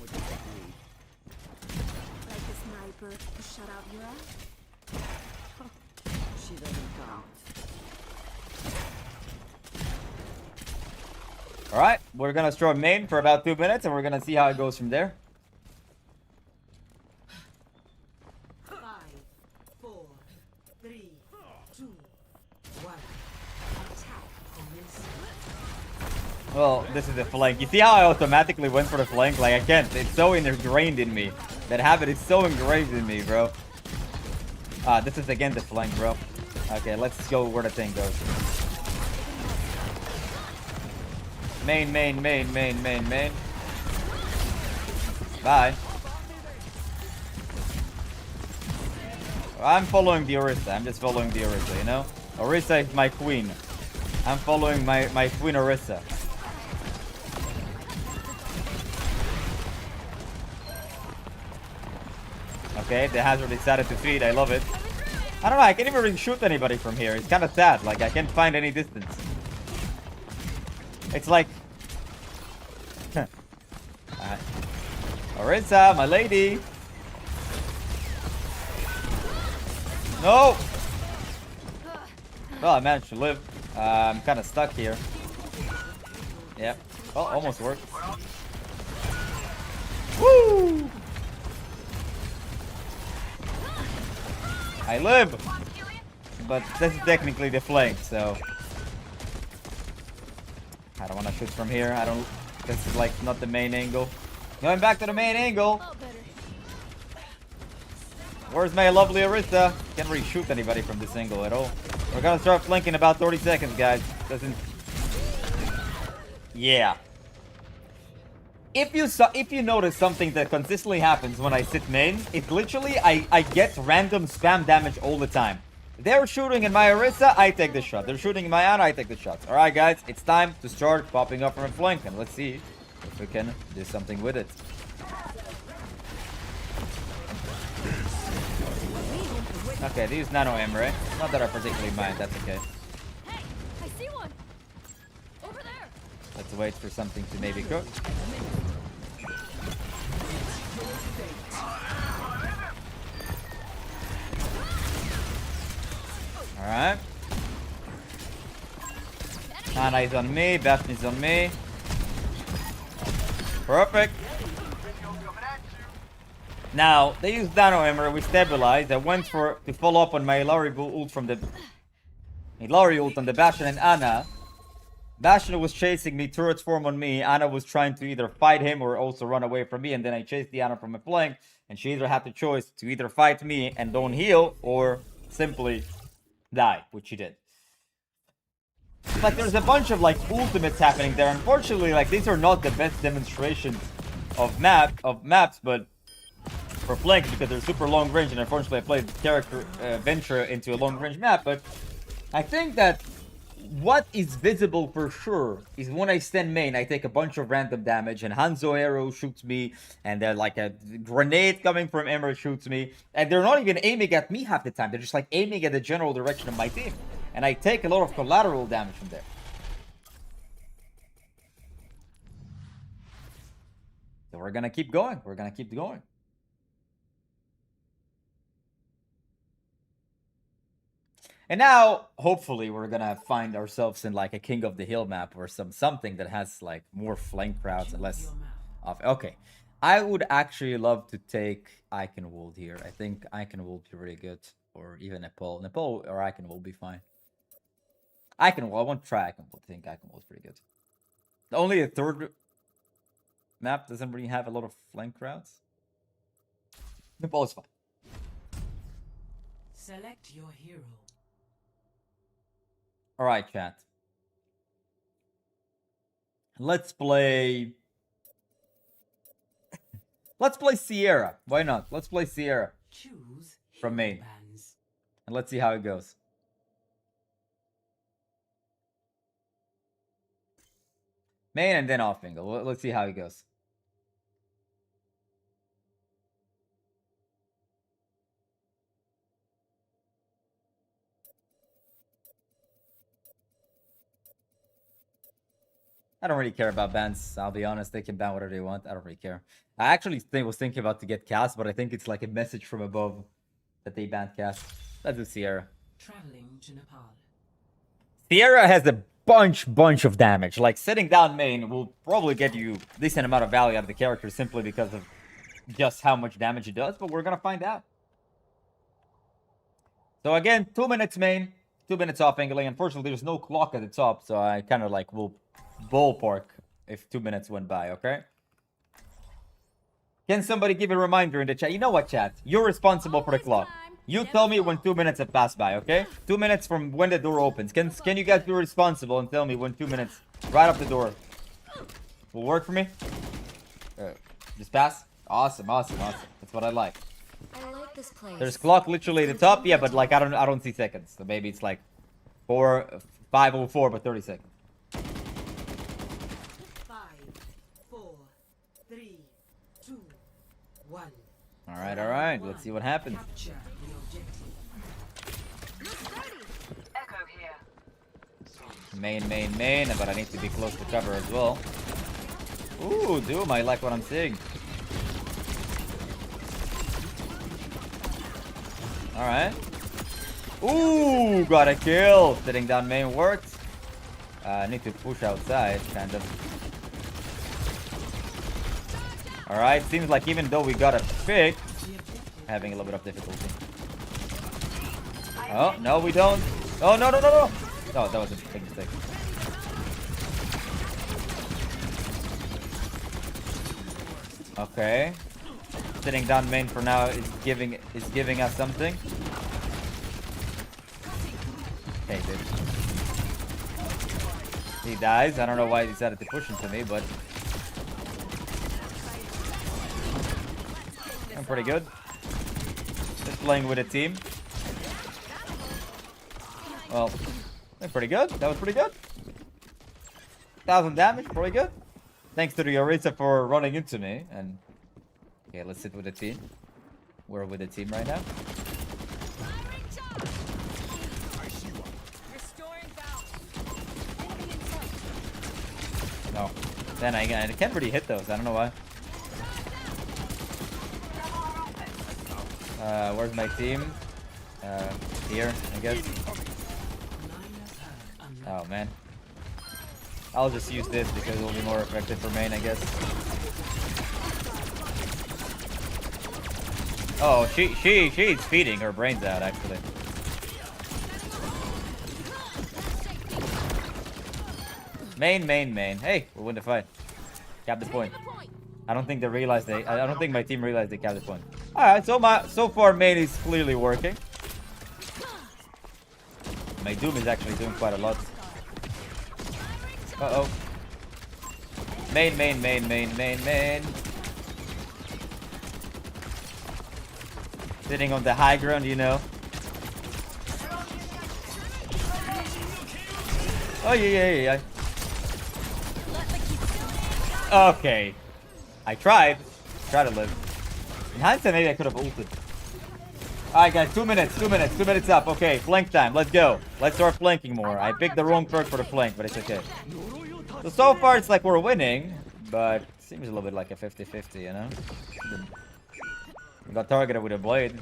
a sniper to shut out RUA? She doesn't count. Alright, we're gonna start main for about 2 minutes, and we're gonna see how it goes from there. 5, 4, 3, 2, 1. Attack commences. Well, this is the flank. You see how I automatically went for the flank? Like, I can't. It's so ingrained in me. That habit is so ingrained in me, bro. This is again the flank, bro. Okay, let's go where the thing goes. Main, main, main, main, main, main. Bye. I'm following the Orisa. I'm just following the Orisa, you know? Orisa is my queen. I'm following my queen Orisa. Okay, the hazard decided to feed. I love it. I don't know. I can't even really shoot anybody from here. It's kind of sad. Like, I can't find any distance. It's like... Orisa, my lady. No! Well, I managed to live. I'm kind of stuck here. Yep. Oh, almost worked. Woo! I live! But this is technically the flank, so... I don't want to shoot from here. I don't... This is like not the main angle. Going back to the main angle. Where's my lovely Arista? Can't really shoot anybody from this angle at all. We're gonna start flanking about 30 seconds, guys. Doesn't... Yeah. If you notice something that consistently happens when I sit main, it's literally I get random spam damage all the time. They're shooting in my Arista, I take the shot. They're shooting in my Ana, I take the shots. Alright guys, it's time to start popping up from a flank, and let's see if we can do something with it. Okay, they use nano aim, right? Not that I particularly mind, that's okay. Hey, I see one. Over there. Let's wait for something to maybe cook. Alright. Ana is on me, Bastion is on me. Perfect. Now, they used Nano Hammer, we stabilized. I went to follow up on my Ilari ult from the... Ilari ult on the Bastion and Ana. Bastion was chasing me, turrets form on me. Ana was trying to either fight him or also run away from me. And then I chased the Ana from a flank. And she either had the choice to either fight me and don't heal or simply die, which she did. Like, there's a bunch of, like, ultimates happening there. Unfortunately, like, these are not the best demonstrations of maps, but... for flanks because they're super long range, and unfortunately I played character Venture into a long range map. But I think that what is visible for sure is when I stand main, I take a bunch of random damage, and Hanzo arrow shoots me, and then like a grenade coming from Emmer shoots me, and they're not even aiming at me half the time. They're just like aiming at the general direction of my team, and I take a lot of collateral damage from there. So we're gonna keep going. We're gonna keep going. And now, hopefully, we're gonna find ourselves in like a King of the Hill map or something that has like more flank routes and less off. Okay, I would actually love to take Eichenwald here. I think Eichenwald be really good, or even Nepal. Nepal or Eichenwald will be fine. Eichenwald, I want to try Eichenwald. I think Eichenwald's pretty good. Only a third map doesn't really have a lot of flank routes. Nepal is fine. Select your hero. All right, chat. Let's play. Let's play Sierra. Why not? Let's play Sierra. Choose from main. bands. And let's see how it goes. Main and then off angle. Let's see how it goes. I don't really care about bans. I'll be honest. They can ban whatever they want. I don't really care. I actually was thinking about to get cast, but I think it's like a message from above that they banned cast. Let's do Sierra. Traveling to Nepal. Sierra has a bunch of damage. Like, sitting down main will probably get you a decent amount of value out of the character simply because of just how much damage it does, but we're gonna find out. So again, 2 minutes main, 2 minutes off angling. Unfortunately, there's no clock at the top, so I kind of like will ballpark if 2 minutes went by, okay? Can somebody give a reminder in the chat? You know what, chat? You're responsible for the clock. You tell me when 2 minutes have passed by, okay? 2 minutes from when the door opens. Can you guys be responsible and tell me when 2 minutes right up the door will work for me? Just pass? Awesome. That's what I like. I like this place. There's clock literally at the top, yeah, but like I don't see seconds. So maybe it's like 5:04, but 30 seconds. 5, 4, 3, 2, 1. All right. Let's see what happens. Capture the objective. Echo here. Main, but I need to be close to cover as well. Ooh, Doom, I like what I'm seeing. Alright. Ooh, got a kill. Sitting down main worked. I need to push outside, kind of. Alright, seems like even though we got a pick, having a little bit of difficulty. Oh, no, we don't. Oh, no, no, no, no. Oh, that was a big mistake. Okay. Sitting down main for now is giving us something. Okay, dude. He dies. I don't know why he decided to push into me, but I'm pretty good. Just playing with a team. Well, I'm pretty good. That was pretty good. 1,000 damage, pretty good. Thanks to the Orisa for running into me. And okay, let's sit with the team. We're with the team right now. No. Then I can't really hit those. I don't know why. Where's my team? Here, I guess. Oh man. I'll just use this because it will be more effective for main, I guess. Oh, she's feeding her brains out actually. Main. Hey, we win the fight. Cap the point. I don't think they realized I don't think my team realized they capped the point. Alright, so far main is clearly working. My Doom is actually doing quite a lot. Uh-oh. Main. Sitting on the high ground, you know. Oh, yeah. Okay. I tried to live. In hindsight, maybe I could have ulted. Alright guys, 2 minutes up. Okay, flank time, let's go. Let's start flanking more. I picked the wrong perk for the flank, but it's okay. So far it's like we're winning, but it seems a little bit like a 50-50, you know? We got targeted with a blade.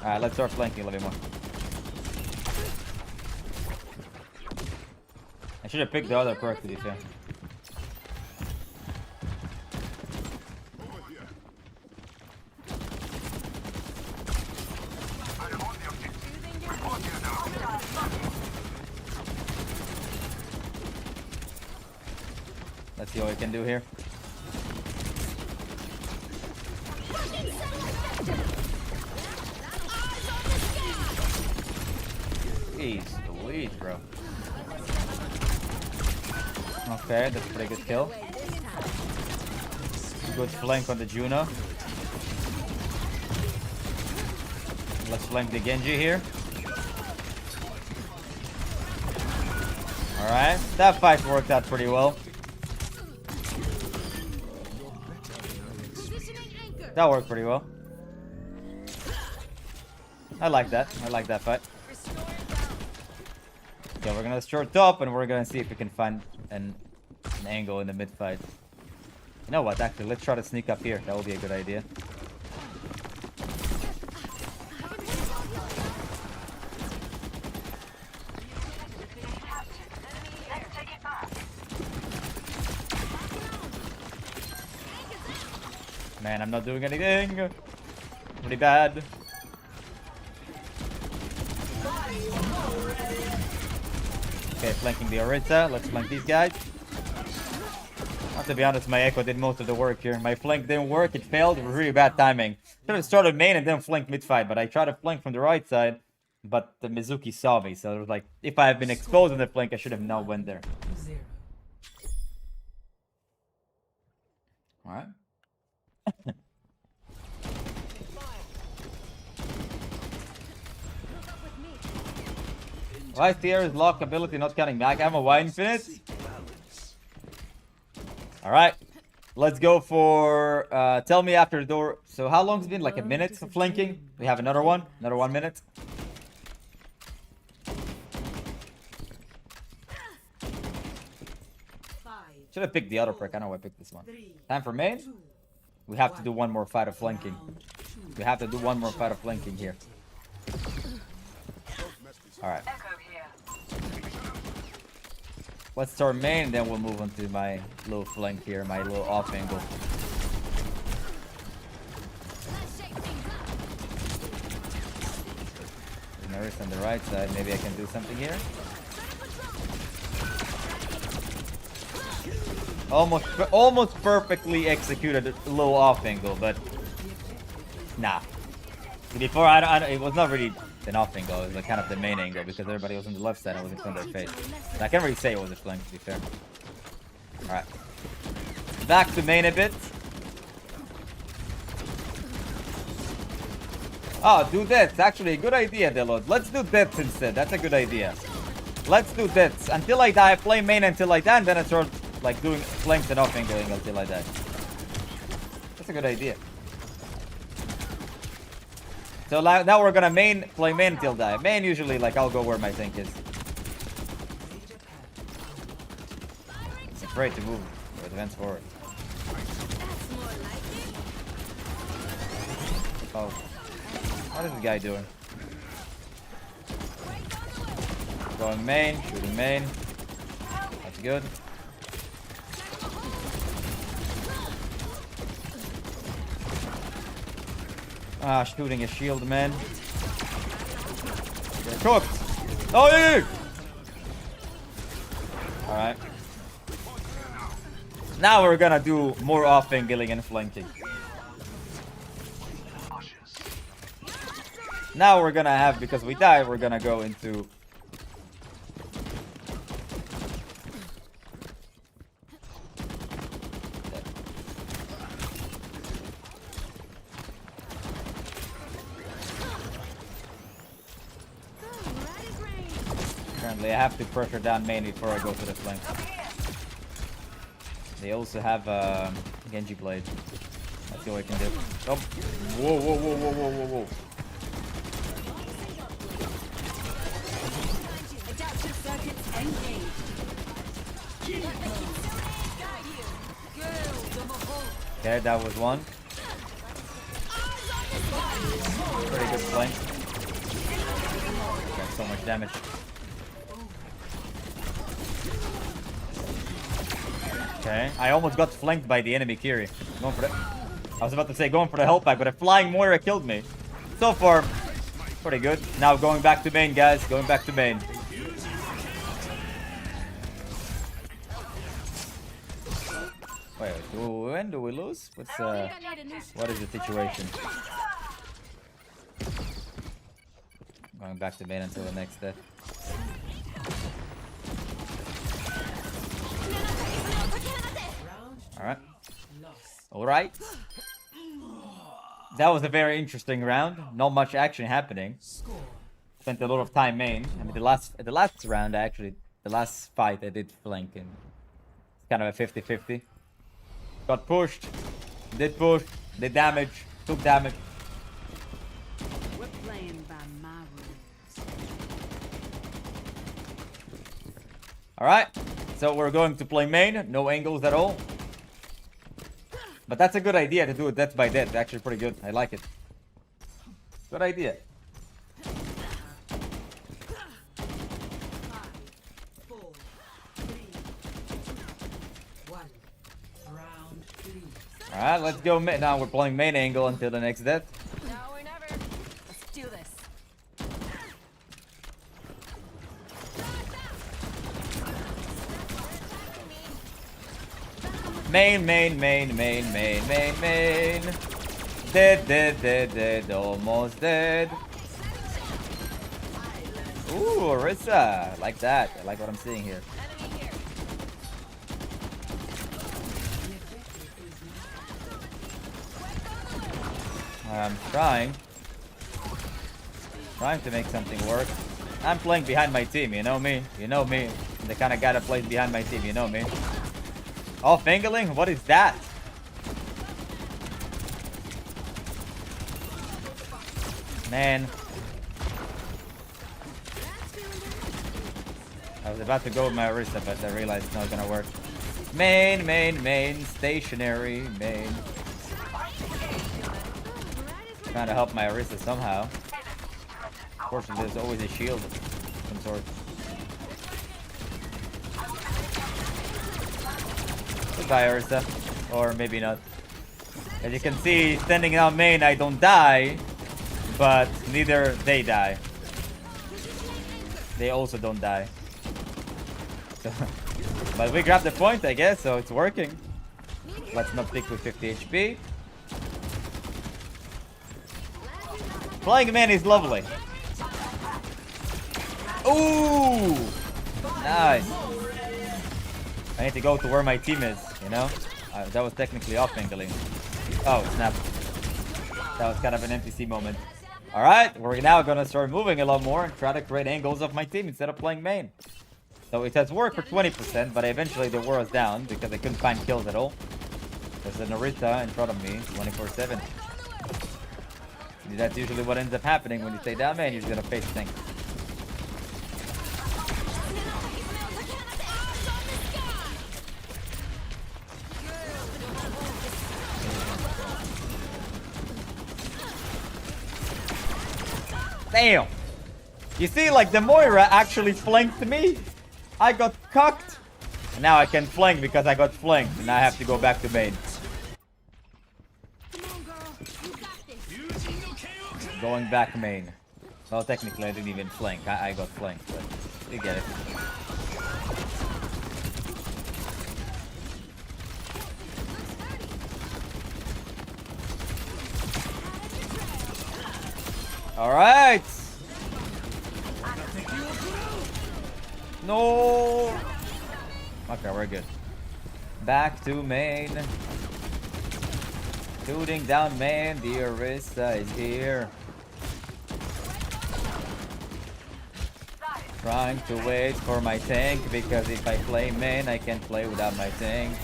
Alright, let's start flanking a little bit more. I should have picked the other perk to be fair. Let's see what we can do here. Jeez Louise, bro. Okay, that's a pretty good kill. Good flank on the Juno. Let's flank the Genji here. Alright, that fight worked out pretty well. That worked pretty well. I like that fight. Okay, we're gonna short top and we're gonna see if we can find an angle in the mid fight. You know what, actually, let's try to sneak up here. That would be a good idea. Man, I'm not doing anything. Pretty bad. Okay, flanking the Orisa. Let's flank these guys. Not to be honest, my Echo did most of the work here. My flank didn't work. It failed. It was really bad timing. Should have started main and then flanked mid fight, but I tried to flank from the right side, but the Mizuki saw me. So it was like, if I had been exposed on the flank, I should have not went there. All right. Why is Sierra's lock ability not counting mag ammo? Why infinite? Alright. Let's go for tell me after the door. So how long has it been? Like a minute of flanking? We have another one. Another 1 minute. Should have picked the other perk. I know I picked this one. Time for main. We have to do one more fight of flanking. We have to do one more fight of flanking here. Alright. Let's start main, and then we'll move on to my little flank here, my little off angle. Nurse on the right side. Maybe I can do something here. Almost perfectly executed a little off angle, but nah. Before it was not really an off angle. It was like kind of the main angle because everybody was on the left side. I was in front of their face. And I can't really say it was a flank, to be fair. All right, back to main a bit. Oh, do this. Actually, a good idea, Delod. Let's do this instead. That's a good idea. Let's do this. Until I die, play main until I die, and then I start like doing flanks and off angling until I die. That's a good idea. So now we're gonna play main until die. Main usually like I'll go where my tank is. I'm afraid to move or advance forward. Oh. What is this guy doing? Going main, shooting main. That's good. Ah, shooting a shield, man. You're cooked. Oh, yeah. Alright. Now we're gonna do more off angling and flanking. Now we're gonna have, because we died, we're gonna go into... Currently, I have to pressure down main before I go to the flank. They also have Genji Blade. Let's see what we can do. Oh. Whoa, whoa, whoa, whoa, whoa, whoa, whoa. Okay, that was one. Pretty good flank. Got so much damage. Okay, I almost got flanked by the enemy Kiri. Going for the... I was about to say going for the health pack, but a flying Moira killed me. So far, pretty good. Now going back to main, guys. Going back to main. Wait, when do we lose? What is the situation? Going back to main until the next step. Alright. Alright. That was a very interesting round. Not much action happening. Spent a lot of time main. I mean, the last round, actually, the last fight I did flank, and it's kind of a 50-50. Got pushed, did push, did damage, took damage. We're playing by my rules. Alright, so we're going to play main, no angles at all. But that's a good idea to do it death by death. Actually pretty good. I like it. Good idea. Alright, let's go main. Now we're playing main angle until the next death. Now or never. Let's do this. Main. Dead. Almost dead. Ooh, Orisa. I like that. I like what I'm seeing here. I'm trying to make something work. I'm playing behind my team, you know me. You know me. I'm the kind of guy that plays behind my team, you know me. Off angling? What is that? Man. I was about to go with my Orisa, but I realized it's not gonna work. Main, stationary, main. Trying to help my Orisa somehow. Unfortunately, there's always a shield. sword. Goodbye, Ursa. Or maybe not. As you can see, standing down main, I don't die. But neither they die. They also don't die. So, but we grabbed the point, I guess, so it's working. Let's not pick with 50 HP. Playing main is lovely. Ooh! Nice. I need to go to where my team is, you know? That was technically off angling. Oh, snap. That was kind of an NPC moment. Alright, we're now gonna start moving a lot more and try to create angles of my team instead of playing main. So it has worked for 20%, but eventually the war was down because I couldn't find kills at all. There's a Narita in front of me, 24/7. That's usually what ends up happening when you stay down main, you're just gonna face tank. Damn! You see, like, the Moira actually flanked me. I got cocked. And now I can flank because I got flanked. And I have to go back to main. Going back main. Well, technically I didn't even flank. I got flanked, but you get it. Alright! No! Okay, we're good. Back to main. Shooting down main. The Orisa is here. Trying to wait for my tank because if I play main, I can't play without my tank.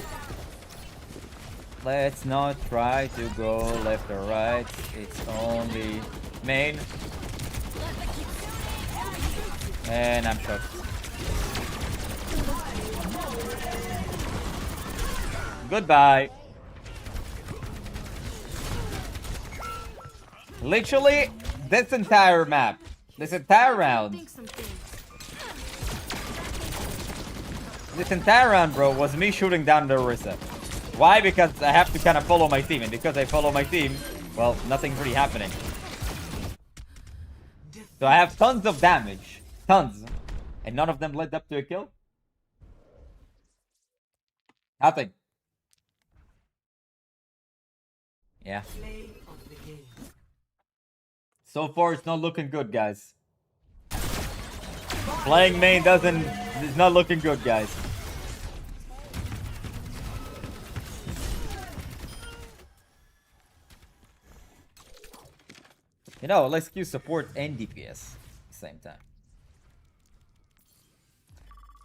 Let's not try to go left or right. It's only main. And I'm shocked. Goodbye. Literally, this entire map, this entire round, bro, was me shooting down the Orisa. Why? Because I have to kind of follow my team, and because I follow my team, well, nothing's really happening. So I have tons of damage, tons, and none of them led up to a kill. Nothing. Yeah. So far, it's not looking good, guys. Playing main is not looking good, guys. You know, let's queue support and DPS at the same time.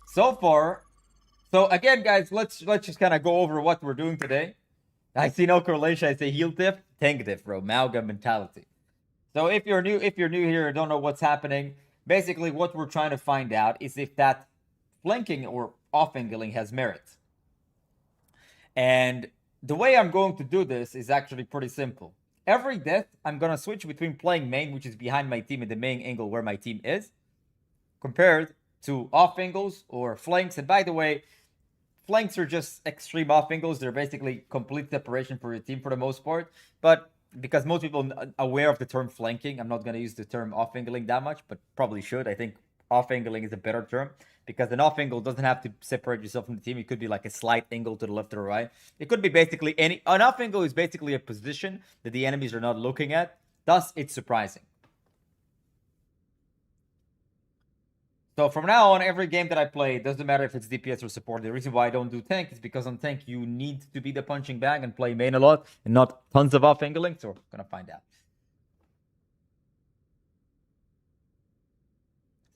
So far, so again, guys, let's just kind of go over what we're doing today. I see no correlation. I say heal diff, tank diff, bro. Malga mentality. So if you're new here and don't know what's happening, basically what we're trying to find out is if that flanking or off angling has merit. And the way I'm going to do this is actually pretty simple. Every death, I'm going to switch between playing main, which is behind my team in the main angle where my team is, compared to off angles or flanks. And by the way, flanks are just extreme off angles. They're basically complete separation for your team for the most part. But because most people are aware of the term flanking, I'm not going to use the term off angling that much, but probably should. I think off angling is a better term because an off angle doesn't have to separate yourself from the team. It could be like a slight angle to the left or right. It could be basically an off angle is basically a position that the enemies are not looking at. Thus, it's surprising. So from now on, every game that I play, it doesn't matter if it's DPS or support. The reason why I don't do tank is because on tank, you need to be the punching bag and play main a lot and not tons of off angling. So we're going to find out.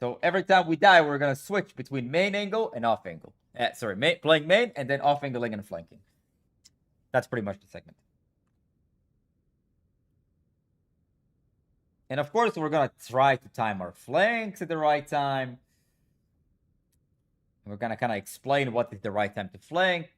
So every time we die, we're going to switch between main angle and off angle. Playing main and then off angling and flanking. That's pretty much the segment. And of course, we're going to try to time our flanks at the right time. We're going to kind of explain what is the right time to flank.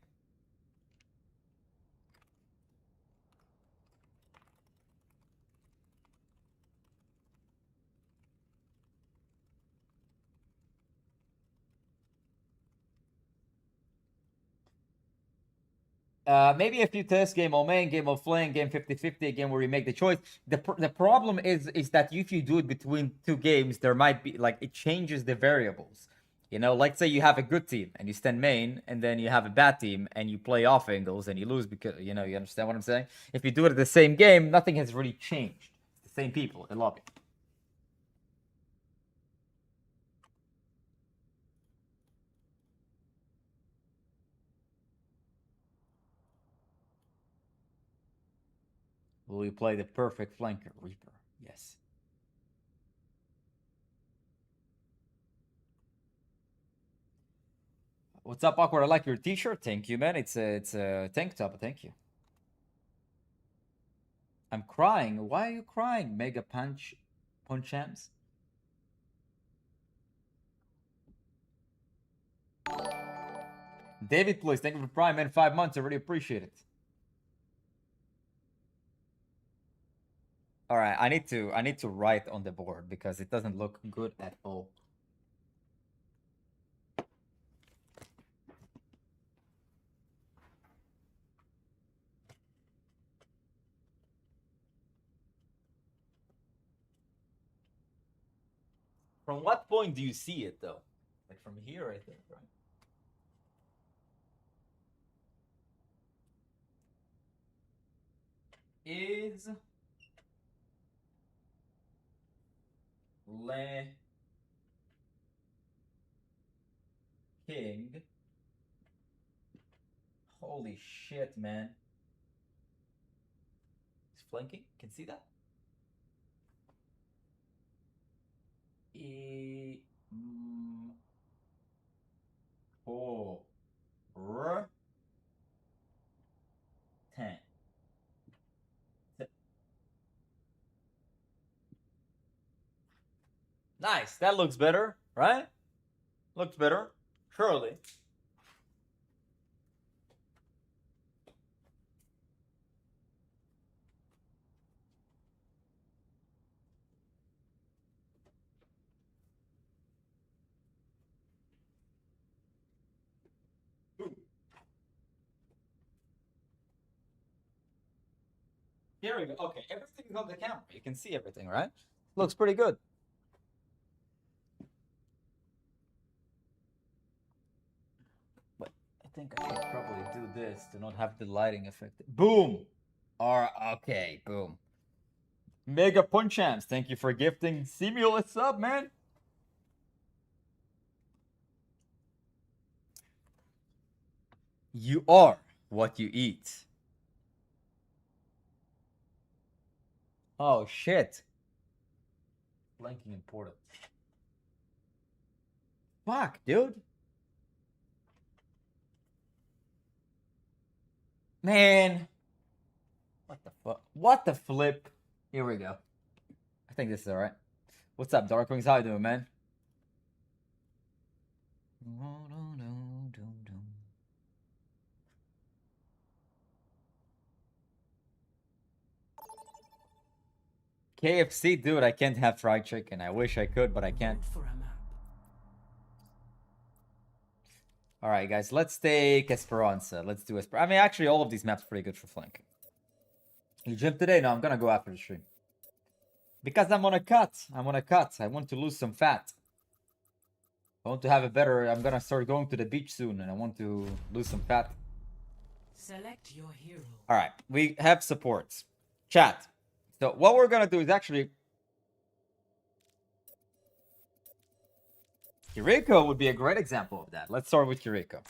Maybe a few test game on main, game of flank, game 50-50, a game where you make the choice. The problem is that if you do it between two games, there might be like it changes the variables. You know, like say you have a good team and you stand main, and then you have a bad team and you play off angles and you lose because you know you understand what I'm saying. If you do it at the same game, nothing has really changed. It's the same people in lobby. Will you play the perfect flanker, Reaper? Yes. What's up, Awkward? I like your t-shirt. Thank you, man. It's a tank top. Thank you. I'm crying. Why are you crying? Mega punch champs. David, please. Thank you for Prime in 5 months. I really appreciate it. All right, I need to write on the board because it doesn't look good at all. From what point do you see it though? Like from here, I think, right? Is Le King. Holy shit, man. He's flanking. Can see that? Four. 10. Nice. That looks better, right? Looks better. Surely. Here we go. Okay, everything is on the camera. You can see everything, right? Looks pretty good. But I think I should probably do this to not have the lighting effect. Boom! Okay, boom. Mega Punch Champs, thank you for gifting Simulus sub, man. You are what you eat. Oh shit. Blanking important. Fuck, dude. Man. What the fuck? What the flip? Here we go. I think this is alright. What's up, Darkwings? How you doing, man? KFC, dude, I can't have fried chicken. I wish I could, but I can't. Alright, guys, let's take Esperanza. Let's do Esperanza. I mean, actually, all of these maps are pretty good for flank. You gym today? No, I'm gonna go after the stream. Because I'm on a cut. I'm on a cut. I want to lose some fat. I want to have a better... I'm gonna start going to the beach soon, and I want to lose some fat. Select your hero. Alright, we have supports. Chat. So what we're gonna do is actually... Kiriko would be a great example of that. Let's start with Kiriko.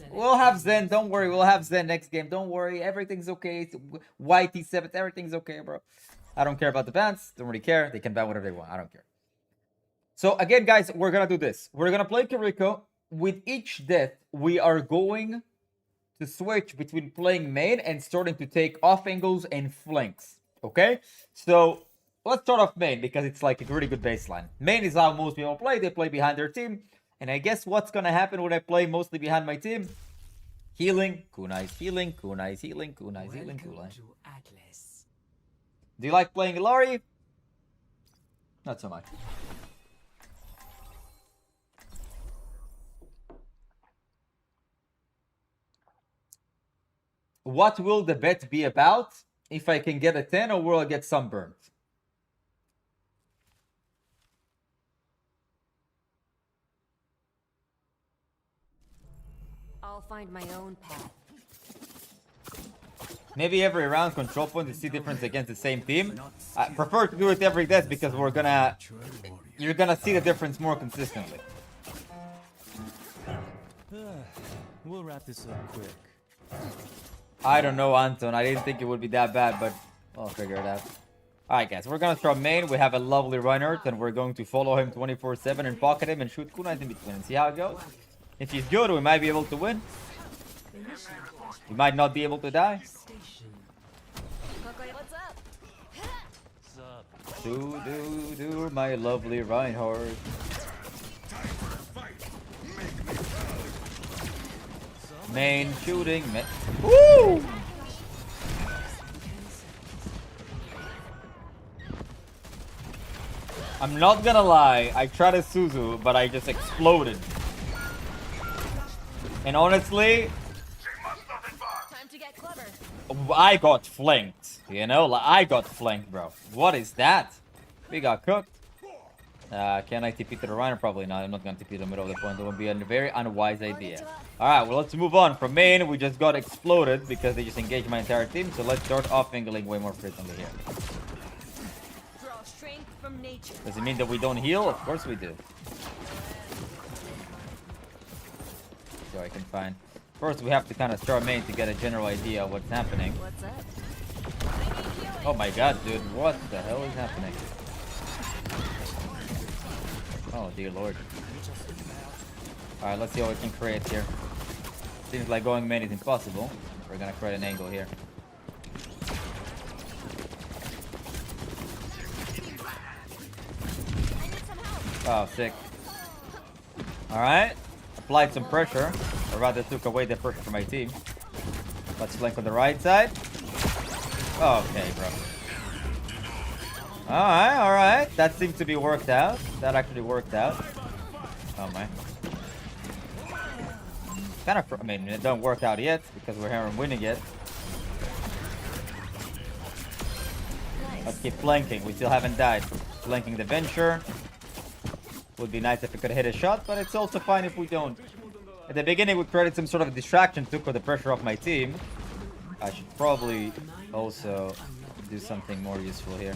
We'll have Zen, don't worry. We'll have Zen next game. Don't worry. Everything's okay. It's YT7, everything's okay, bro. I don't care about the bans. Don't really care. They can ban whatever they want. I don't care. So again, guys, we're gonna do this. We're gonna play Kiriko. With each death, we are going to switch between playing main and starting to take off angles and flanks. Okay? So let's start off main because it's like a really good baseline. Main is how most people play. They play behind their team. And I guess what's gonna happen when I play mostly behind my team? Healing, kunai's healing, kunai's healing, kunai's healing, kunai. Do you like playing Ilari? Not so much. What will the bet be about? If I can get a 10 or will I get sunburned? I'll find my own path. Maybe every round control point to see difference against the same team. I prefer to do it every death because you're gonna see the difference more consistently. We'll wrap this up quick. I don't know, Anton. I didn't think it would be that bad, but I'll figure it out. Alright, guys. We're gonna start main. We have a lovely Reinhardt, and we're going to follow him 24/7 and pocket him and shoot kunais in between and see how it goes. If he's good, we might be able to win. We might not be able to die. What's up? Do, my lovely Reinhardt. Main shooting. Woo! I'm not gonna lie, I tried a Suzu, but I just exploded. And honestly, Time to get clever. I got flanked. You know, like, I got flanked, bro. What is that? We got cooked. Can I TP to the Rhino? Probably not. I'm not gonna TP to the middle of the point. That would be a very unwise idea. Alright, well, let's move on. From main, we just got exploded because they just engaged my entire team. So let's start off angling way more frequently here. Draw strength from nature. Does it mean that we don't heal? Of course we do. So I can find. First, we have to kind of start main to get a general idea of what's happening. What's up? Oh my god, dude. What the hell is happening? Oh, dear lord. Alright, let's see what we can create here. Seems like going main is impossible. We're gonna create an angle here. Oh, sick. Alright. Applied some pressure. Or rather took away the pressure from my team. Let's flank on the right side. Okay, bro. Alright. That seems to be worked out. That actually worked out. Oh my. Kind of, I mean, it don't work out yet because we're here and winning it. Let's keep flanking. We still haven't died. Flanking the Venture. Would be nice if we could hit a shot, but it's also fine if we don't. At the beginning, we created some sort of a distraction, took the pressure off my team. I should probably also do something more useful here.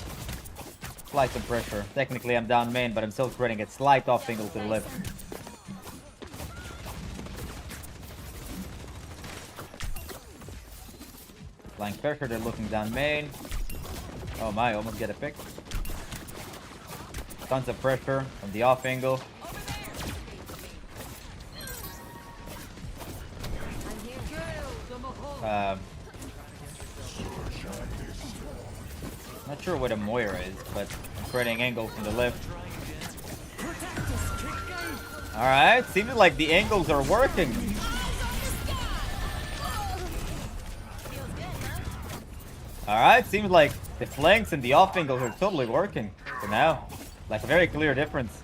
Apply some pressure. Technically, I'm down main, but I'm still creating a slight off angle to the left. Applying pressure, they're looking down main. Oh my, almost get a pick. Tons of pressure from the off angle. Not sure what a Moira is, but I'm creating angles from the left. Alright, seems like the angles are working. Alright, seems like the flanks and the off angles are totally working for now. Like a very clear difference.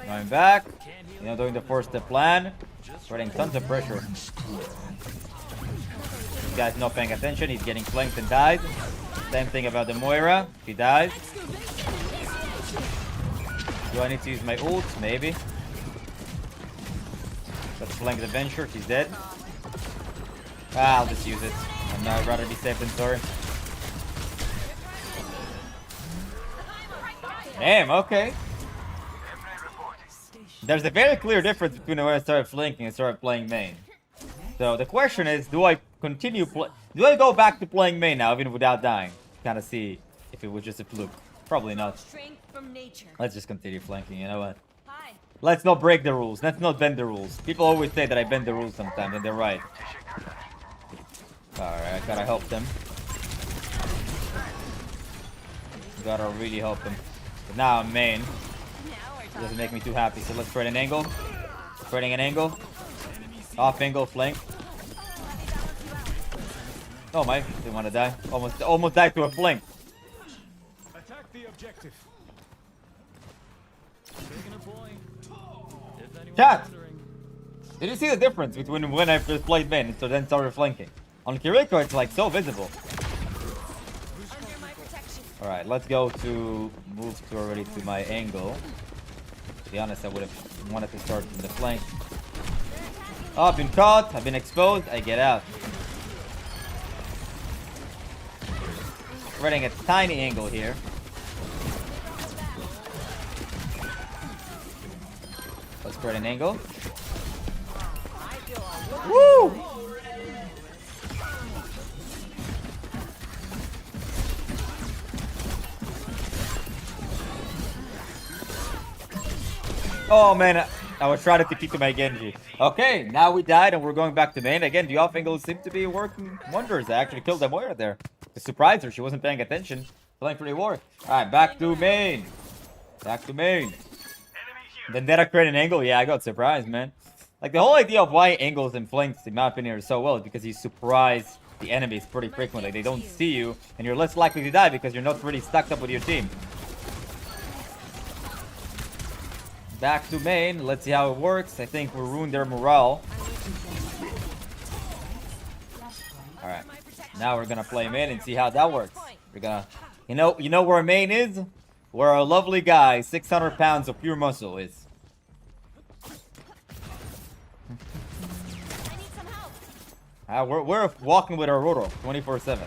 Going back. You know, doing the first step plan. Spreading tons of pressure. This guy's not paying attention. He's getting flanked and died. Same thing about the Moira. He dies. Do I need to use my ult? Maybe. Let's flank the Venture. She's dead. I'll just use it. I'd rather be safe than sorry. Damn, okay. There's a very clear difference between when I started flanking and started playing main. So the question is, do I continue do I go back to playing main now, even without dying? Kind of see if it was just a fluke. Probably not. Let's just continue flanking, you know what? Let's not break the rules. Let's not bend the rules. People always say that I bend the rules sometimes, and they're right. Alright, I gotta help them. Gotta really help them. But now I'm main. It doesn't make me too happy, so let's create an angle. Creating an angle. Off angle, flank. Oh my, didn't want to die. Almost died to a flank. Attack the objective. Chat! Did you see the difference between when I first played main and so then started flanking? On Kiriko, it's like so visible. Alright, let's go to move to already to my angle. To be honest, I would have wanted to start from the flank. Oh, I've been caught, I've been exposed, I get out. Running a tiny angle here. Let's spread an angle. Woo! Oh man, I was trying to TP to my Genji. Okay, now we died and we're going back to main. Again, the off angles seem to be working wonders. I actually killed the Moira there. To surprise her, she wasn't paying attention. Playing pretty war. Alright, back to main. Back to main. Then did I create an angle? Yeah, I got surprised, man. Like the whole idea of why angles and flanks, in my opinion, are so well is because you surprise the enemies pretty frequently. They don't see you, and you're less likely to die because you're not really stacked up with your team. Back to main. Let's see how it works. I think we ruined their morale. Alright. Now we're gonna play main and see how that works. We're gonna... You know where main is? Where our lovely guy, 600 pounds of pure muscle is. We're walking with our Roro 24/7.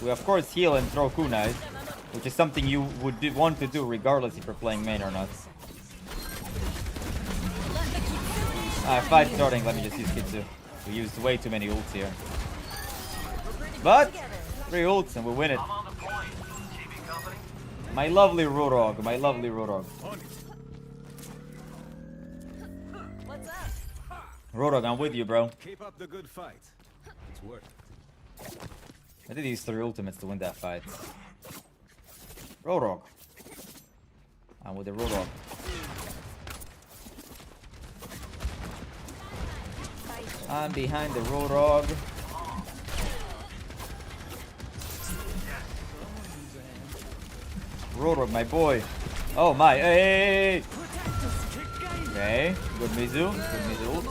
We of course heal and throw kunais, which is something you would want to do regardless if you're playing main or not. Fight starting, let me just use Kitsu. We used way too many ults here. But 3 ults and we win it. My lovely Rodog, my lovely Rodog. Rodog, I'm with you, bro. Keep up the good fight. It's worth it. I did use 3 ultimates to win that fight. Rodog. I'm with the Rodog. I'm behind the Rodog. Rodog, my boy. Oh my, hey! Okay, good Mizu. Good Mizu.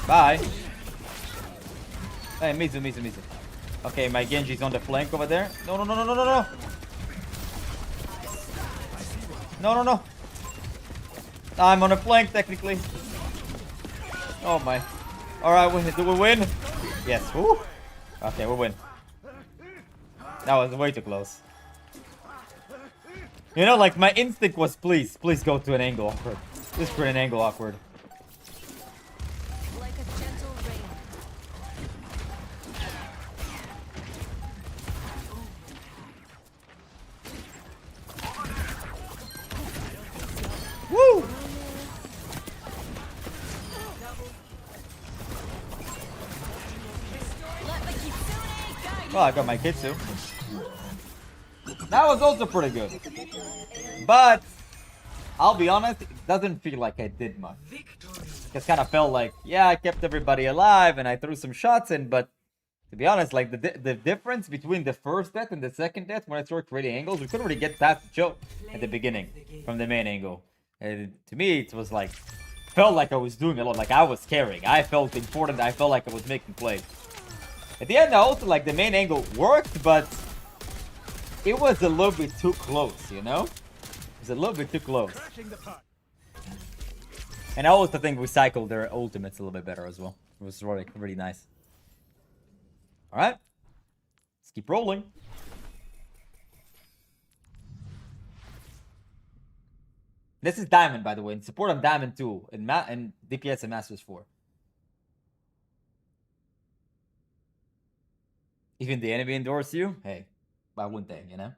Bye. Hey, Mizu. Okay, my Genji's on the flank over there. No. No. I'm on a flank, technically. Oh my. Alright, do we win? Yes. Woo. Okay, we win. That was way too close. You know, like, my instinct was please go to an angle awkward. Just for an angle awkward. Like a gentle rain. Woo! Well, I got my Kitsu. That was also pretty good. But, I'll be honest, it doesn't feel like I did much. Just kind of felt like, yeah, I kept everybody alive and I threw some shots in, but to be honest, like the difference between the first death and the second death when I started creating angles, we couldn't really get past the choke at the beginning from the main angle. And to me, it was like, felt like I was doing a lot, like I was carrying. I felt important, I felt like I was making plays. At the end, I also like the main angle worked, but it was a little bit too close, you know? It was a little bit too close. And I also think we cycled their ultimates a little bit better as well. It was really, really nice. Alright. Let's keep rolling. This is Diamond, by the way. In support of Diamond 2 and DPS and Masters 4. Even the enemy endorse you? Hey, why wouldn't they, you know?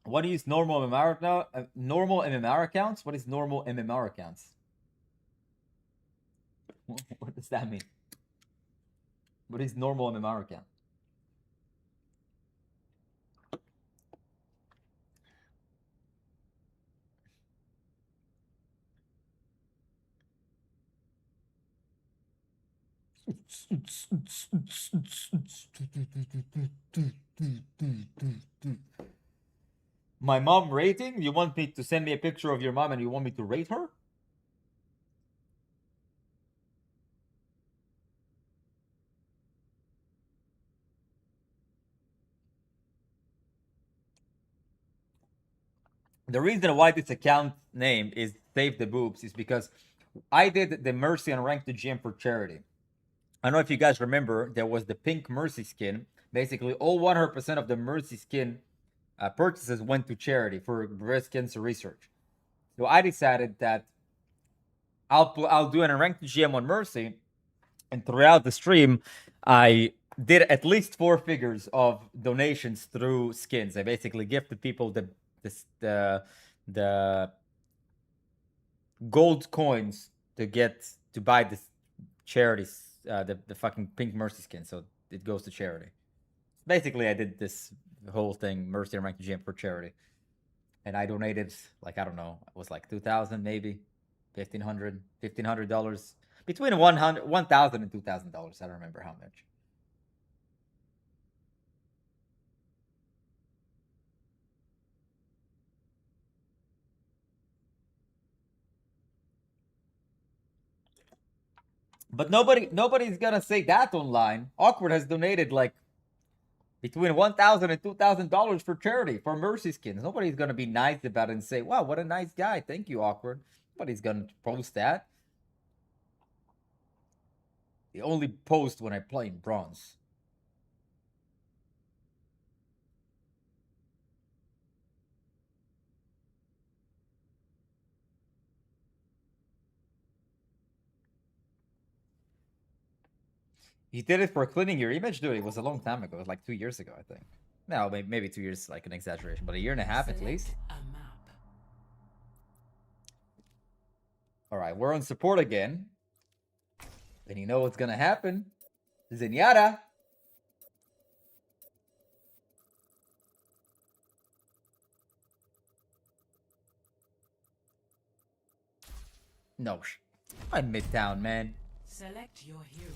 What do you use normal MMR now? Normal MMR accounts? What is normal MMR accounts? What does that mean? What is normal MMR account? My mom rating? You want me to send me a picture of your mom and you want me to rate her? The reason why this account name is Save the Boobs is because I did the Mercy and Ranked GM for charity. I don't know if you guys remember, there was the pink Mercy skin. Basically, all 100% of the Mercy skin purchases went to charity for breast cancer research. So I decided that I'll do an Ranked GM on Mercy, and throughout the stream, I did at least 4 figures of donations through skins. I basically gifted people the gold coins to buy this charities, the fucking pink Mercy skin, so it goes to charity. Basically, I did this whole thing, Mercy and Ranked GM for charity, and I donated, like, I don't know, it was like 2,000 maybe, $1,500 between $1,000 and $2,000. I don't remember how much. But nobody's gonna say that online. Awkward has donated like between $1,000 and $2,000 for charity for Mercy skins. Nobody's gonna be nice about it and say, "Wow, what a nice guy! Thank you, Awkward." Nobody's gonna post that. They only post when I play in bronze. You did it for cleaning your image, dude. It was a long time ago. It was like 2 years ago, I think. No, maybe 2 years, like an exaggeration, but a year and a half at least. All right, we're on support again. And you know what's gonna happen? Zenyatta. No, I'm Midtown, man. Select your hero.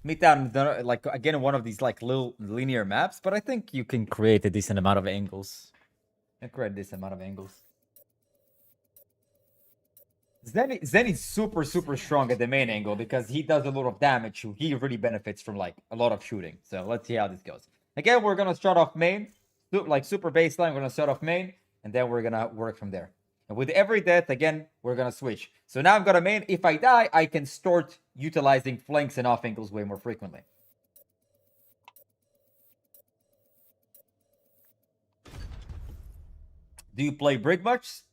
Midtown, like, again, one of these like little linear maps, but I think you can create a decent amount of angles. Zen is super strong at the main angle because he does a lot of damage. He really benefits from like a lot of shooting. So let's see how this goes. Again, we're gonna start off main, like super baseline. We're gonna start off main, and then we're gonna work from there. And with every death, again, we're gonna switch. So now I'm gonna main. If I die, I can start utilizing flanks and off angles way more frequently. Do you play Brig much?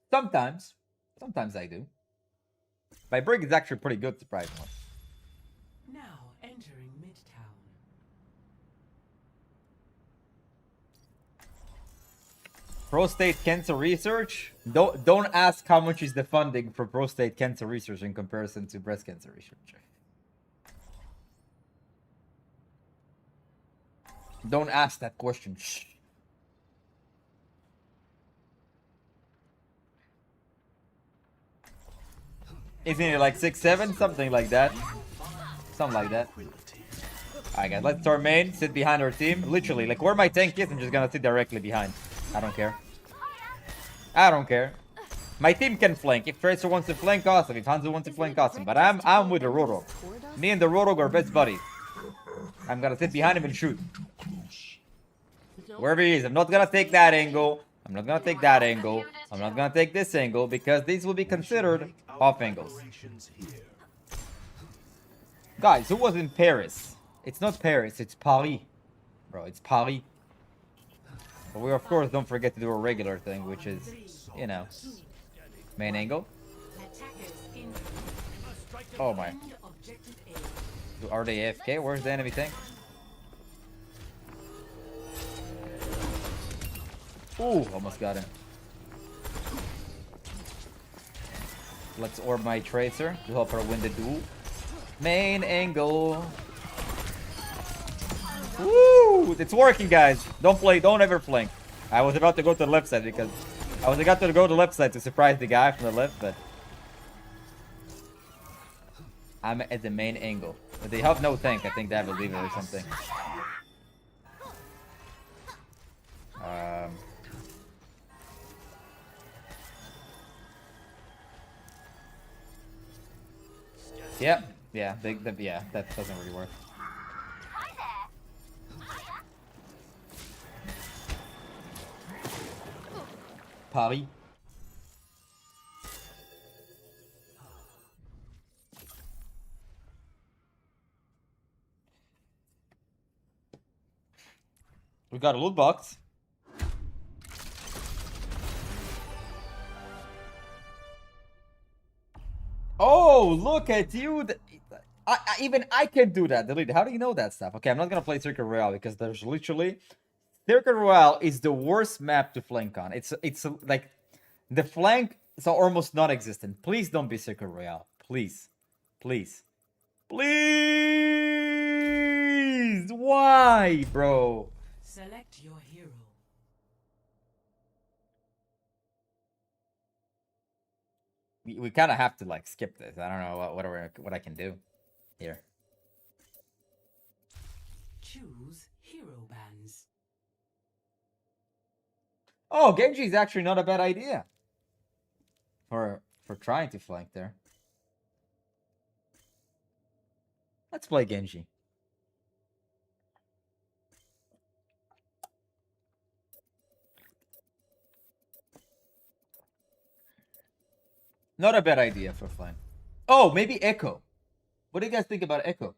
Sometimes. Sometimes I do. My Brig is actually pretty good, surprisingly. Now entering Midtown. Prostate cancer research? Don't ask how much is the funding for prostate cancer research in comparison to breast cancer research. Don't ask that question. Shh. Isn't it like 6-7? Something like that. Something like that. Alright guys, let's start main, sit behind our team. Literally, like where my tank is, I'm just gonna sit directly behind. I don't care. I don't care. My team can flank. If Tracer wants to flank, awesome. If Hanzo wants to flank, awesome. But I'm with the Rorog. Me and the Rorog are best buddies. I'm gonna sit behind him and shoot. Wherever he is. I'm not gonna take that angle. I'm not gonna take that angle. I'm not gonna take this angle because these will be considered off angles. Guys, who was in Paris? It's not Paris, it's Paris. Bro, it's Paris. But we, of course, don't forget to do a regular thing, which is, you know, main angle. Oh my. Are they AFK? Where's the enemy tank? Ooh, almost got him. Let's orb my Tracer to help her win the duel. Main angle. Woo! It's working, guys. Don't ever flank. I was about to go to the left side because I was about to go to the left side to surprise the guy from the left, but I'm at the main angle. But they have no tank. I think they have a lever or something. Yeah, yeah, yeah, that doesn't really work. Paris. We got a loot box. Oh, look at you. Even I can do that. Delete. How do you know that stuff? Okay, I'm not gonna play Circuit Royale because there's literally Circuit Royale is the worst map to flank on. It's like the flank is almost non-existent. Please don't be Circuit Royale. Please. Please. Please. Why, bro? Select your hero. We kind of have to like skip this. I don't know what I can do here. Choose hero bands. Oh, Genji is actually not a bad idea for trying to flank there. Let's play Genji. Not a bad idea for flank. Oh, maybe Echo. What do you guys think about Echo?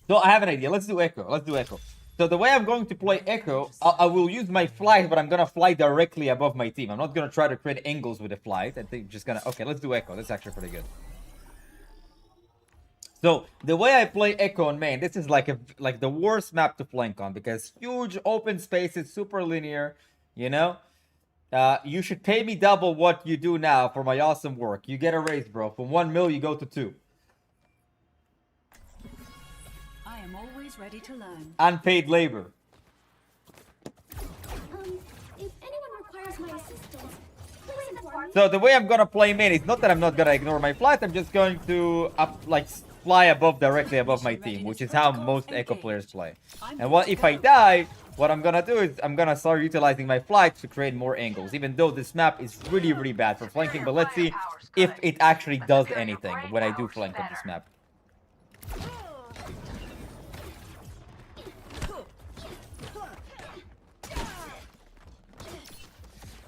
No, I have an idea. Let's do Echo. Let's do Echo. So the way I'm going to play Echo, I will use my flight, but I'm going to fly directly above my team. I'm not going to try to create angles with the flight. I think just going to... Okay, let's do Echo. That's actually pretty good. So the way I play Echo on main, this is like the worst map to flank on because huge open spaces, super linear, you know? You should pay me double what you do now for my awesome work. You get a raise, bro. From 1 mil, you go to 2. I am always ready to learn. Unpaid labor. If anyone requires my assistance, please inform me. So the way I'm gonna play main is not that I'm not gonna ignore my flight. I'm just going to fly directly above my team, which is how most Echo players play. And what if I die? What I'm gonna do is I'm gonna start utilizing my flight to create more angles, even though this map is really, really bad for flanking. But let's see if it actually does anything when I do flank on this map.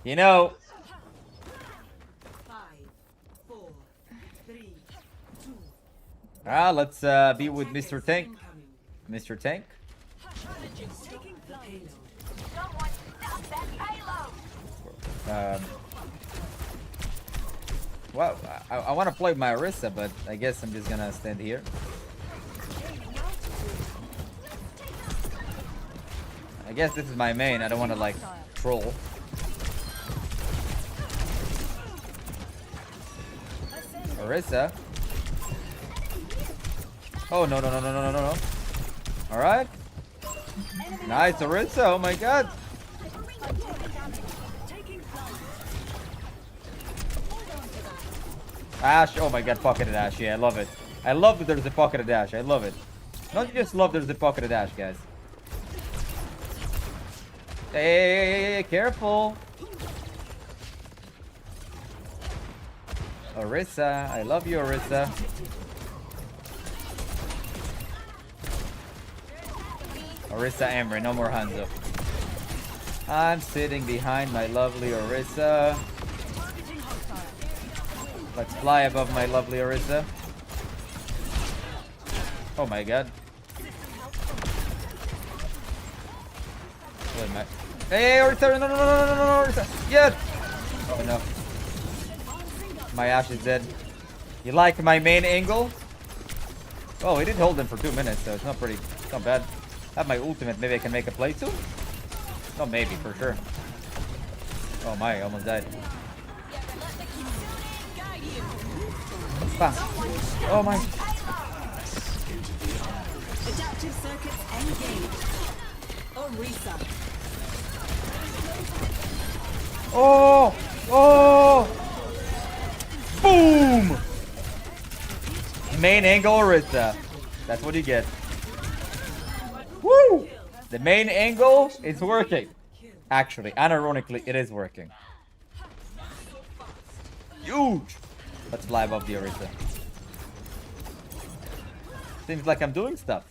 You know... 5, 4, 3, 2. let's be with Mr. Tank. Mr. Tank. Well, I want to play my Orisa, but I guess I'm just gonna stand here. I guess this is my main. I don't want to like troll. Orisa. Oh no no no no no no no! All right. Nice Orisa. Oh my god. Ashe, oh my god, pocketed Ashe, yeah, I love it. I love that there's a pocketed Ashe, I love it. Don't you just love there's a pocketed Ashe, guys? Hey, careful. Orisa, I love you, Orisa. Orisa Emery, no more Hanzo. I'm sitting behind my lovely Orisa. Let's fly above my lovely Orisa. Oh my god. Wait, hey, Orisa! No, no, no, no, no, no, Orisa! Yes! Oh no. My Ashe is dead. You like my main angle? Oh, he did hold him for 2 minutes, so it's not bad. I have my ultimate, maybe I can make a play too? Oh, maybe, for sure. Oh my, I almost died. Oh my. Adaptive circuits engaged. Orisa. Oh! Oh! Boom! main angle Orisa. That's what you get. Woo! The main angle is working. Actually, unironically, it is working. Huge! Let's fly above the Orisa. Seems like I'm doing stuff.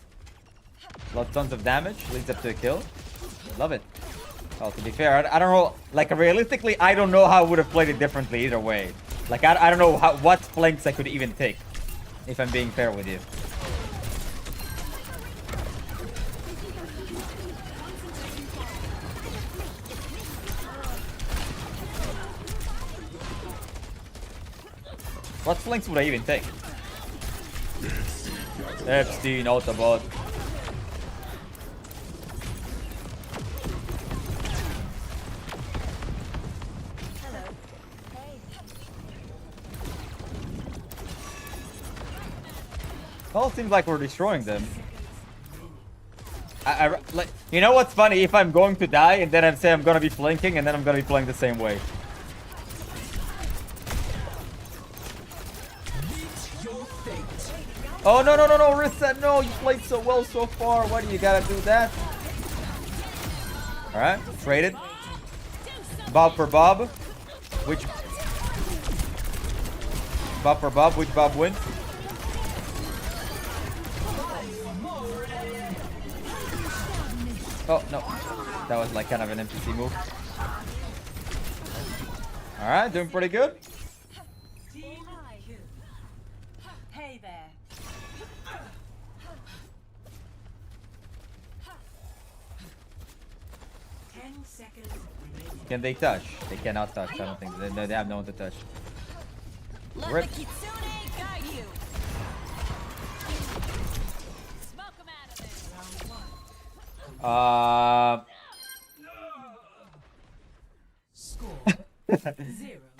Tons of damage, leads up to a kill. Love it. Well, to be fair, I don't know. Like, realistically, I don't know how I would have played it differently either way. Like, I don't know what flanks I could even take. If I'm being fair with you. What flanks would I even take? Epstein, Autobot. Well, it seems like we're destroying them. Like, you know what's funny? If I'm going to die and then I say I'm gonna be flanking and then I'm gonna be playing the same way. Oh no, Rissa, no, you played so well so far. Why do you gotta do that? Alright, traded. Bob for Bob. Which Bob wins? Oh, no. That was like kind of an NPC move. Alright, doing pretty good. Hey there. Can they touch? They cannot touch, I don't think. They have no one to touch. Rip.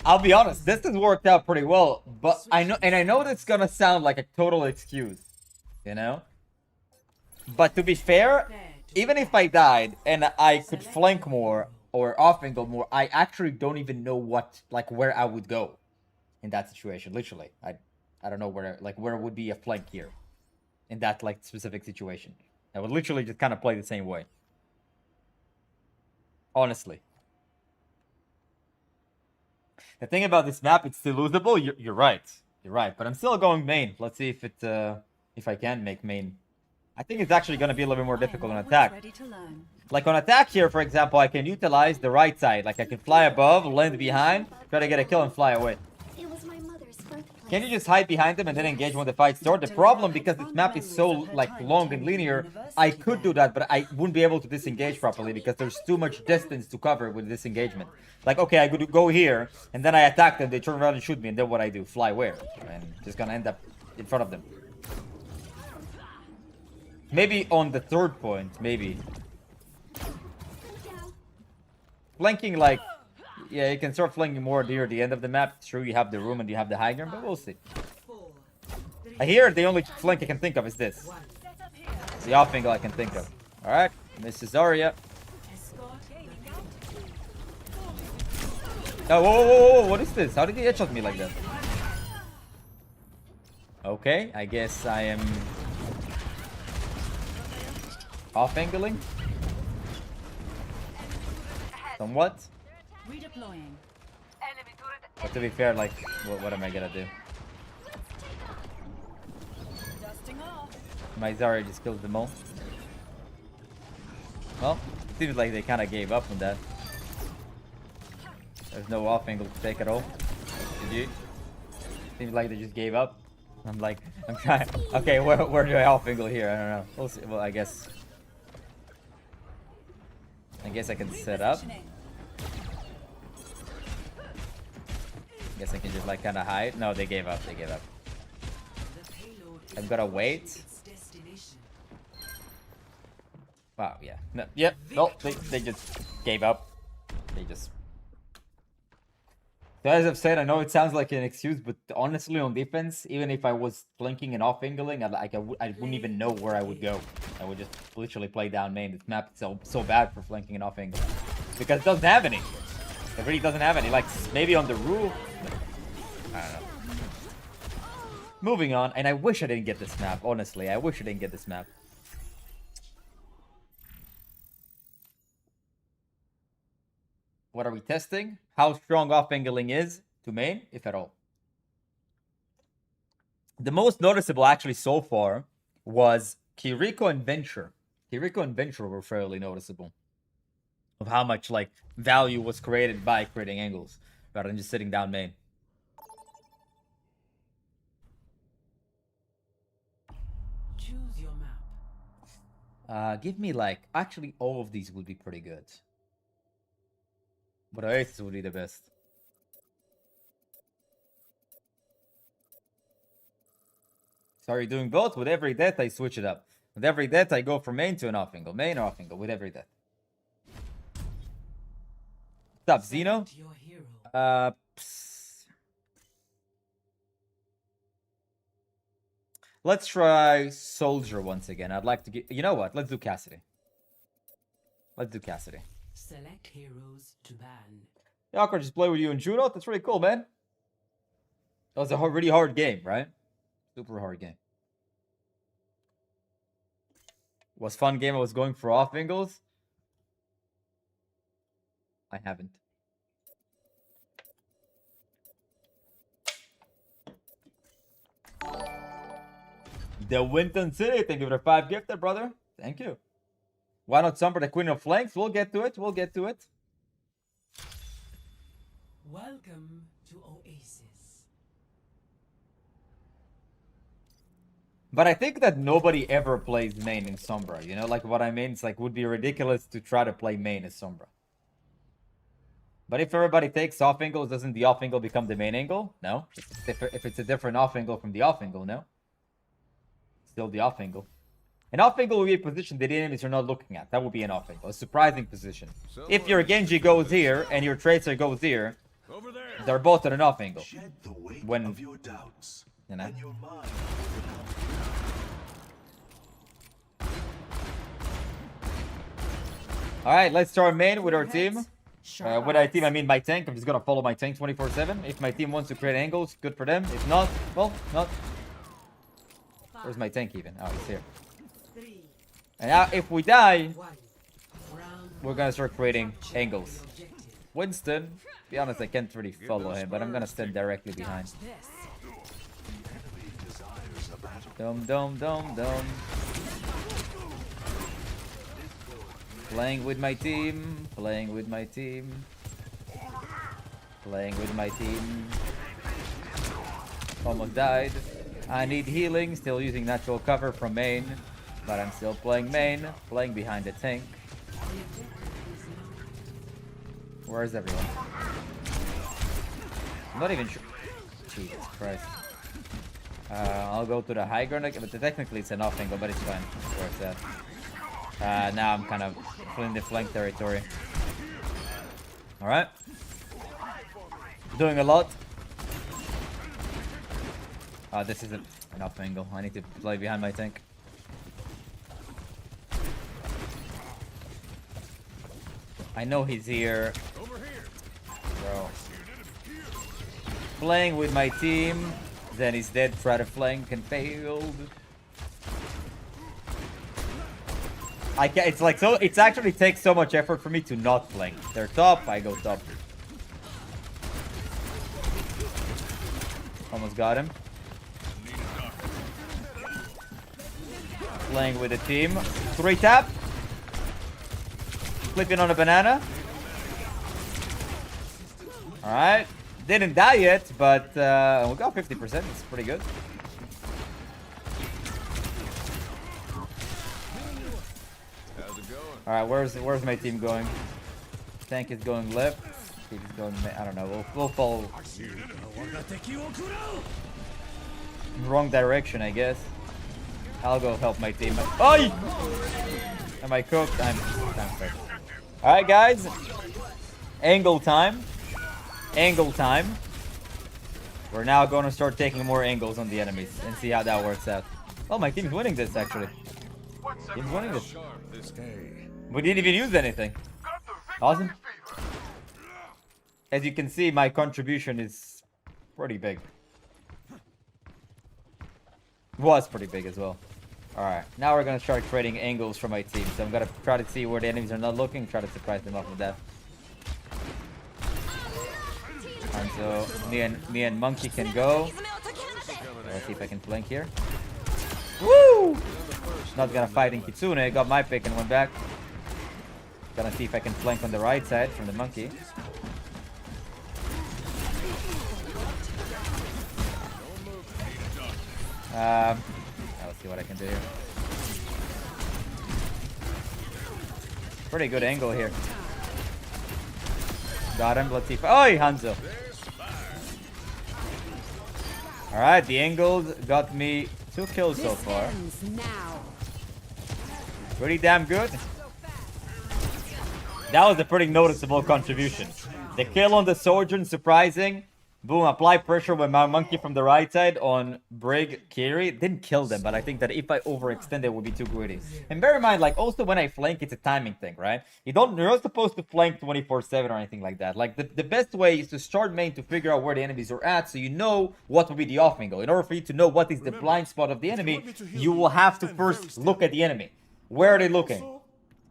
I'll be honest, this has worked out pretty well, but I know that's gonna sound like a total excuse, you know? But to be fair, even if I died and I could flank more or off angle more, I actually don't even know where I would go in that situation. Literally, I don't know where would be a flank here in that like specific situation. I would literally just kind of play the same way. Honestly. The thing about this map, it's still losable. You're right. You're right. But I'm still going main. Let's see if I can make main. I think it's actually going to be a little bit more difficult on attack. Like on attack here, for example, I can utilize the right side. Like I can fly above, land behind, try to get a kill and fly away. It was my mother's birthplace. Can you just hide behind them and then engage when the fight starts? The problem, because this map is so like long and linear, I could do that, but I wouldn't be able to disengage properly because there's too much distance to cover with disengagement. Like, okay, I could go here, and then I attack them, they turn around and shoot me, and then what I do? Fly where? And just gonna end up in front of them. Maybe on the third point, maybe. Flanking, like, yeah, you can start flanking more near the end of the map. Sure, you have the room and you have the high ground, but we'll see. I hear the only flank I can think of is this. It's the off angle I can think of. Alright, Mrs. Zarya. Oh, whoa, what is this? How did he headshot me like that? Okay, I guess I am off-angling. Somewhat. Redeploying. But to be fair, like, what am I gonna do? Dusting off. My Zarya just killed them all. Well, it seems like they kind of gave up on that. There's no off angle to take at all. GG. Seems like they just gave up. I'm trying. Okay, where do I off angle here? I don't know. We'll see. Well, I guess I can set up. Guess I can just like kind of hide. No, they gave up. They gave up. I'm gonna wait. Wow. Yeah. No, yep. No. They just gave up. They just. So as I've said, I know it sounds like an excuse, but honestly, on defense, even if I was flanking and off-angling, I wouldn't even know where I would go. I would just literally play down main. This map is so bad for flanking and off-angling. Because it doesn't have any. It really doesn't have any. Like, maybe on the roof. I don't know. Moving on, and I wish I didn't get this map, honestly. I wish I didn't get this map. What are we testing? How strong off-angling is to main, if at all. The most noticeable, actually, so far was Kiriko and Venture. Kiriko and Venture were fairly noticeable. Of how much, like, value was created by creating angles, rather than just sitting down main. Choose your map. Give me, like, actually, all of these would be pretty good. But Oasis would be the best. So are you doing both? With every death, I switch it up. With every death, I go from main to an off-angle. Main or off-angle with every death. What's up, Zeno? Select your hero. Let's try Soldier once again. I'd like to get... You know what? Let's do Cassidy. Let's do Cassidy. Select heroes to ban. Yeah, I could just play with you and Juno. That's really cool, man. That was a really hard game, right? Super hard game. Was fun game I was going for off angles? I haven't. The Winton City, thank you for the 5 gifted, brother. Thank you. Why not Summer the Queen of Flanks? We'll get to it. We'll get to it. Welcome to Oasis. But I think that nobody ever plays main in Sombra. You know, like what I mean? It's like, would be ridiculous to try to play main as Sombra. But if everybody takes off angles, doesn't the off angle become the main angle? No. If it's a different off angle from the off angle, no. Still the off angle. An off angle will be a position that the enemies are not looking at. That would be an off angle. A surprising position. If your Genji goes here and your Tracer goes here, they're both at an off angle. When, you know. Alright, let's start main with our team. With our team, I mean my tank. I'm just gonna follow my tank 24/7. If my team wants to create angles, good for them. If not, well, not. Where's my tank even? Oh, he's here. And now, if we die, we're gonna start creating angles. Winston, to be honest, I can't really follow him, but I'm gonna stand directly behind. Dum dum dum dum. Playing with my team, playing with my team, playing with my team. Almost died. I need healing, still using natural cover from main, but I'm still playing main, playing behind the tank. Where is everyone? I'm not even sure. Jesus Christ. I'll go to the high ground, but technically it's an off angle, but it's fine. Where it's at. Now I'm kind of in the flank territory. Alright. Doing a lot. This isn't an off angle. I need to play behind my tank. I know he's here. Bro. Playing with my team. Then he's dead. Try to flank and failed. I can't, it's like so. It's actually takes so much effort for me to not flank. They're top. I go top. Almost got him. Playing with the team. 3 tap. Flipping on a banana. Alright. Didn't die yet, but we got 50%. It's pretty good. Alright, where's my team going? Tank is going left. He's going, I don't know. We'll follow. Wrong direction, I guess. I'll go help my team. Oh! Am I cooked? I'm cooked. Alright, guys. Angle time. Angle time. We're now going to start taking more angles on the enemies and see how that works out. Oh, my team's winning this, actually. Team's winning this. We didn't even use anything. Awesome. As you can see, my contribution is pretty big. Was pretty big as well. Alright, now we're gonna start creating angles for my team. So I'm gonna try to see where the enemies are not looking, try to surprise them off with that. And so me and Monkey can go. Let's see if I can flank here. Woo! Not gonna fight in Kitsune. Got my pick and went back. Gonna see if I can flank on the right side from the Monkey. Let's see what I can do here. Pretty good angle here. Got him. Let's see if... Oh, Hanzo. Alright, the angles got me 2 kills so far. Pretty damn good. That was a pretty noticeable contribution. The kill on the Sojourn, surprising. Boom, apply pressure with my Monkey from the right side on Brig Kiri. Didn't kill them, but I think that if I overextend, it would be too greedy. And bear in mind, like, also when I flank, it's a timing thing, right? You're not supposed to flank 24/7 or anything like that. Like, the best way is to start main to figure out where the enemies are at, so you know what will be the off angle. In order for you to know what is the blind spot of the enemy, you will have to first look at the enemy. Where are they looking?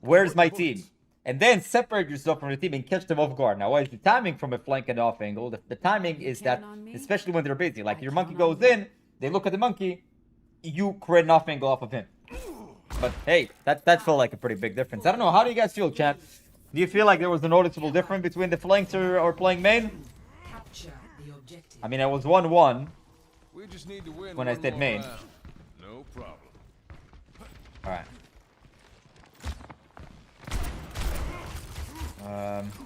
Where's my team? And then separate yourself from the team and catch them off guard. Now, what is the timing from a flank and off angle? The timing is that, especially when they're busy, like your Monkey goes in, they look at the Monkey, you create an off angle off of him. But hey, that felt like a pretty big difference. I don't know, how do you guys feel, chat? Do you feel like there was a noticeable difference between the flanks or playing main? I mean, I was 1-1 when I did main. No problem. Alright.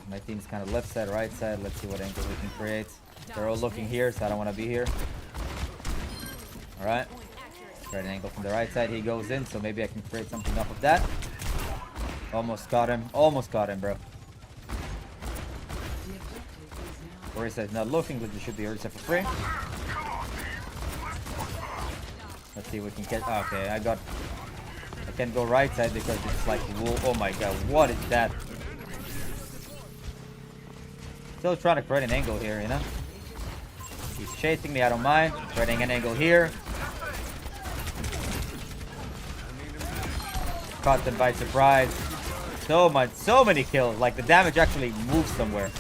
My team's kind of left side, right side. Let's see what angle we can create. They're all looking here, so I don't want to be here. Alright. Create an angle from the right side. He goes in, so maybe I can create something off of that. Almost got him. Almost got him, bro. Orisa is not looking, but you should be Orisa for free. Let's see if we can get... Okay, I can't go right side because it's like... Oh my god, what is that? Still trying to create an angle here, you know? He's chasing me, I don't mind. Creating an angle here. Caught them by surprise. So many kills. Like the damage actually moves somewhere.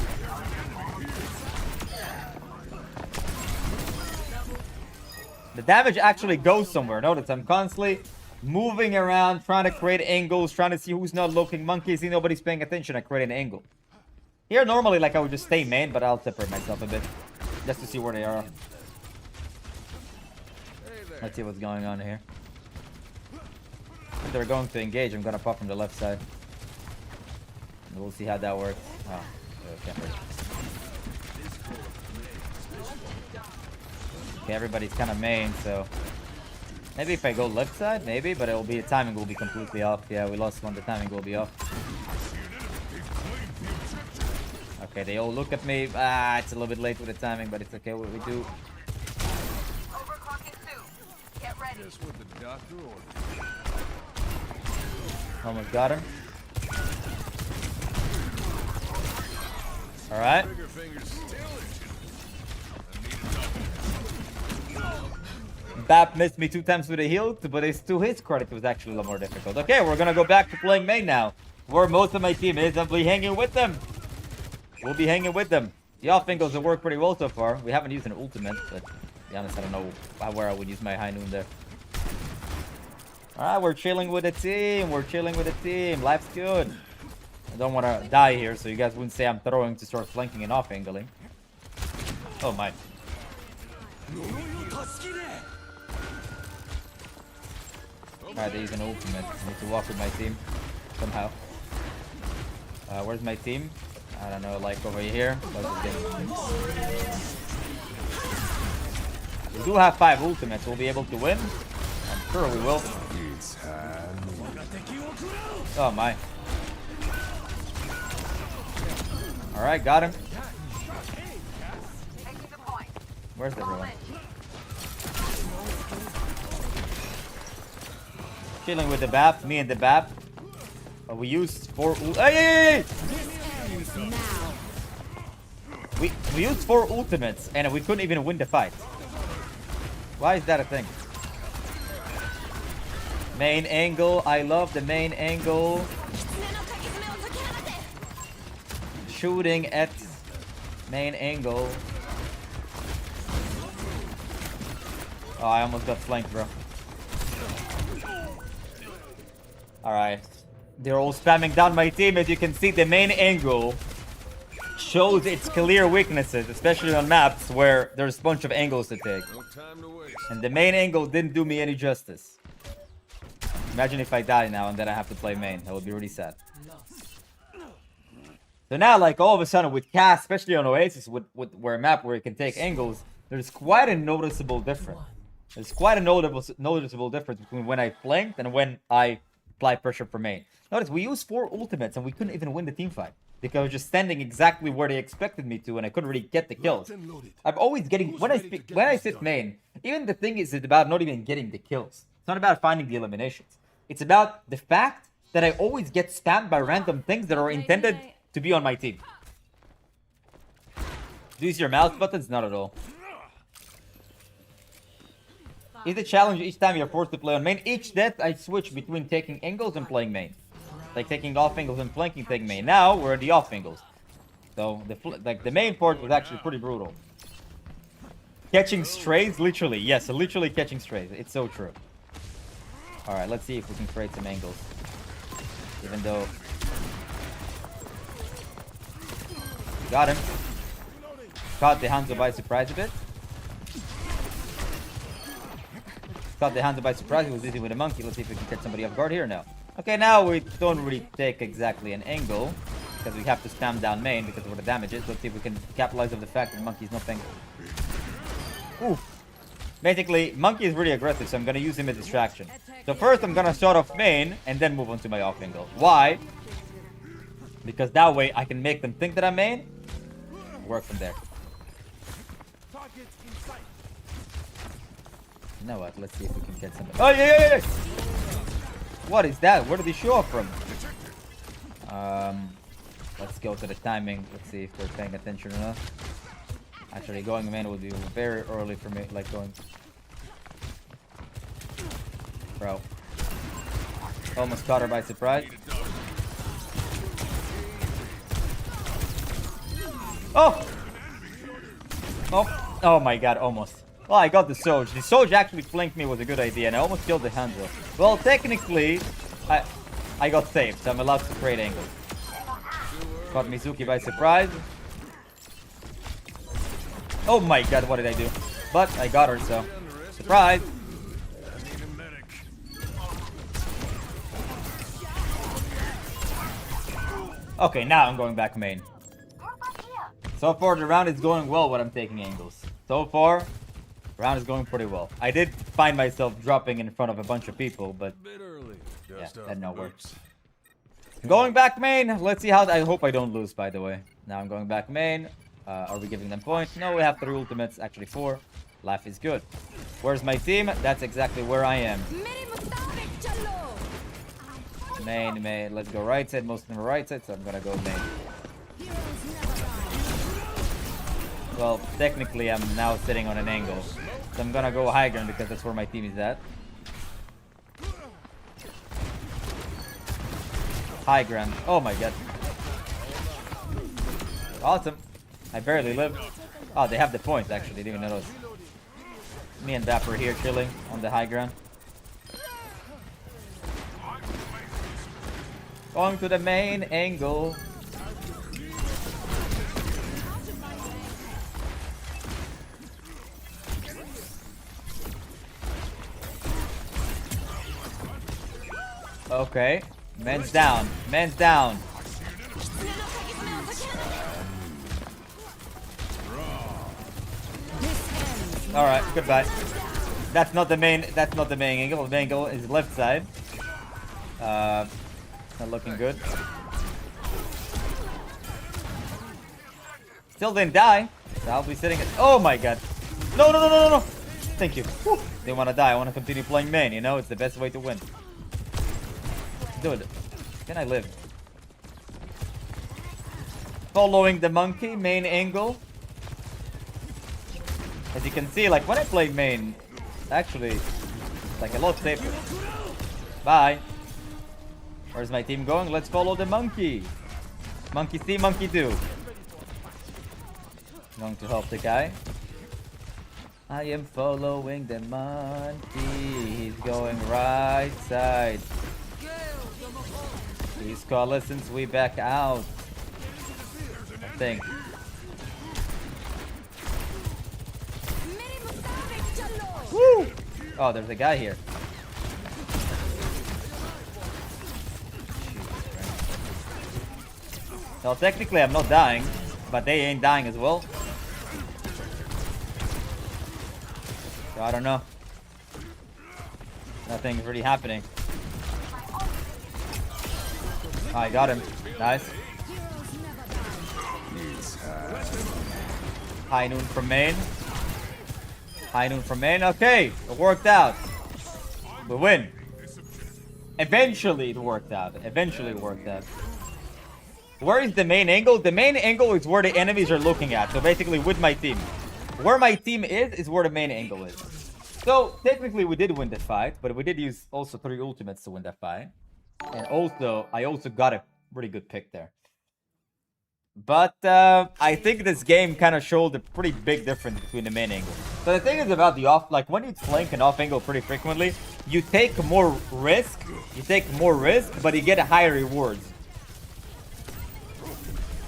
The damage actually goes somewhere. Notice I'm constantly moving around, trying to create angles, trying to see who's not looking. Monkey, see nobody's paying attention. I create an angle. Here, normally, like, I would just stay main, but I'll separate myself a bit. Just to see where they are. Let's see what's going on here. If they're going to engage, I'm gonna pop from the left side. And we'll see how that works. Oh, can't work. Okay, everybody's kind of main, so... Maybe if I go left side, maybe, but the timing will be completely off. Yeah, we lost one, the timing will be off. Okay, they all look at me. It's a little bit late with the timing, but it's okay what we do. Get ready. Almost got him. Alright. Bap missed me 2 times with a heal, but it's to his credit it was actually a lot more difficult. Okay, we're gonna go back to playing main now. Where most of my team is, I'll be hanging with them. We'll be hanging with them. The off angles have worked pretty well so far. We haven't used an ultimate, but to be honest, I don't know where I would use my high noon there. Alright, we're chilling with the team. We're chilling with the team. Life's good. I don't want to die here, so you guys wouldn't say I'm throwing to start flanking and off angling. Oh my. Alright, they use an ultimate. I need to walk with my team somehow. Where's my team? I don't know, like over here. We do have 5 ultimates. We'll be able to win. I'm sure we will. Oh my. Alright, got him. Where's everyone? Chilling with the BAP, me and the BAP. We used 4 hey! We used 4 ultimates and we couldn't even win the fight. Why is that a thing? Main angle. I love the main angle. Shooting at main angle. Oh, I almost got flanked, bro. Alright. They're all spamming down my team. As you can see, the main angle shows its clear weaknesses, especially on maps where there's a bunch of angles to take. No time to waste. And the main angle didn't do me any justice. Imagine if I die now and then I have to play main. That would be really sad. So now, like, all of a sudden with Cass, especially on Oasis, with where a map where it can take angles, there's quite a noticeable difference. There's quite a noticeable difference between when I flanked and when I apply pressure for main. Notice, we used 4 ultimates and we couldn't even win the team fight. Because I was just standing exactly where they expected me to and I couldn't really get the kills. I'm always getting, when I sit main, even the thing is about not even getting the kills. It's not about finding the eliminations. It's about the fact that I always get spammed by random things that are intended to be on my team. Do you use your mouse buttons? Not at all. Is the challenge each time you're forced to play on main? Each death I switch between taking angles and playing main. Like taking off angles and flanking, taking main. Now we're in the off angles. So the main part was actually pretty brutal. Catching strays, literally. Yes, literally catching strays. It's so true. Alright, let's see if we can create some angles. Even though... Got him. Caught the Hanzo by surprise a bit. Caught the Hanzo by surprise. He was busy with a monkey. Let's see if we can get somebody off guard here now. Okay, now we don't really take exactly an angle. Because we have to spam down main because of what the damage is. Let's see if we can capitalize on the fact that monkey's nothing. Ooh. Basically, monkey is really aggressive, so I'm going to use him as a distraction. So first I'm going to start off main and then move on to my off angle. Why? Because that way I can make them think that I'm main. Work from there. You know what? Let's see if we can get somebody. Oh, yeah. What is that? Where did he show up from? Let's go to the timing. Let's see if they're paying attention or not. Actually, going main would be very early for me. Like going... Bro. Almost caught her by surprise. Oh! Oh! Oh my god, almost. Oh, I got the Soj. The Soj actually flanked me was a good idea, and I almost killed the Hanzo. Well, technically, I got saved, so I'm allowed to create angles. Caught Mizuki by surprise. Oh my god, what did I do? But I got her, so... Surprise! Okay, now I'm going back main. So far, the round is going well when I'm taking angles. So far, the round is going pretty well. I did find myself dropping in front of a bunch of people, but... Yeah, that no works. Going back main. Let's see how... I hope I don't lose, by the way. Now I'm going back main. Are we giving them points? No, we have 3 ultimates. Actually 4. Life is good. Where's my team? That's exactly where I am. Main. Let's go right side. Most of them are right side, so I'm gonna go main. Well, technically I'm now sitting on an angle. So I'm gonna go high ground because that's where my team is at. High ground. Oh my god. Awesome. I barely live. Oh, they have the points actually. Didn't even notice. Me and Dapper here chilling on the high ground. Going to the main angle. Okay. Man's down. Man's down. Alright, goodbye. That's not the main angle. The main angle is left side. Not looking good. Still didn't die. So I'll be sitting at... Oh my god. No. Thank you. Whew. Didn't want to die. I want to continue playing main, you know? It's the best way to win. Dude, can I live? Following the monkey, main angle. As you can see, like when I play main, actually, it's like a lot safer. Bye. Where's my team going? Let's follow the monkey. Monkey see, monkey do. Going to help the guy. I am following the monkey. He's going right side. He's calling since we back out. I think. Woo! Oh, there's a guy here. Well, technically I'm not dying, but they ain't dying as well. So I don't know. Nothing's really happening. Oh, I got him. Nice. High noon from main. High noon from main. Okay, it worked out. We win. Eventually it worked out. Eventually it worked out. Where is the main angle? The main angle is where the enemies are looking at. So basically with my team. Where my team is where the main angle is. So technically we did win that fight, but we did use also 3 ultimates to win that fight. And also, I also got a pretty good pick there. But I think this game kind of showed a pretty big difference between the main angle. So the thing is about the off, like when you flank an off angle pretty frequently, you take more risk. You take more risk, but you get a higher rewards.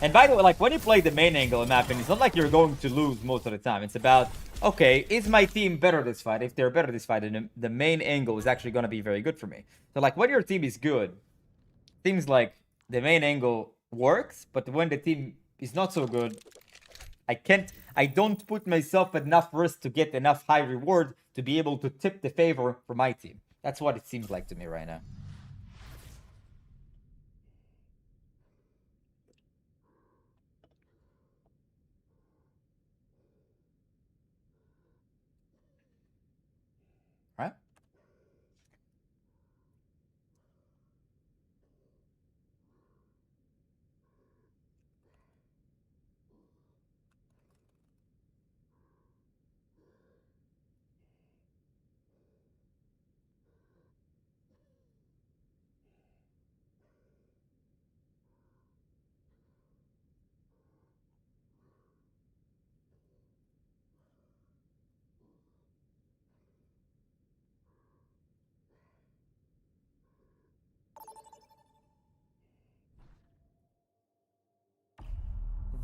And by the way, like when you play the main angle in my opinion, it's not like you're going to lose most of the time. It's about, okay, is my team better this fight? If they're better this fight, then the main angle is actually going to be very good for me. So like when your team is good, seems like the main angle works, but when the team is not so good, I don't put myself at enough risk to get enough high reward to be able to tip the favor for my team. That's what it seems like to me right now. Right?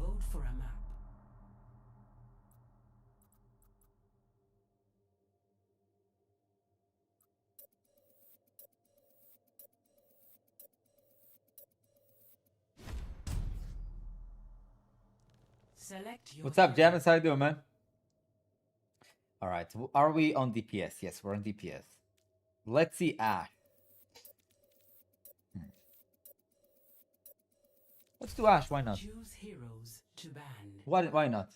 Vote for a map. Select your What's up, Janice? How you doing, man? All right. Are we on DPS? Yes, we're on DPS. Let's see Ash. Let's do Ash. Why not? Choose heroes to ban. Why not?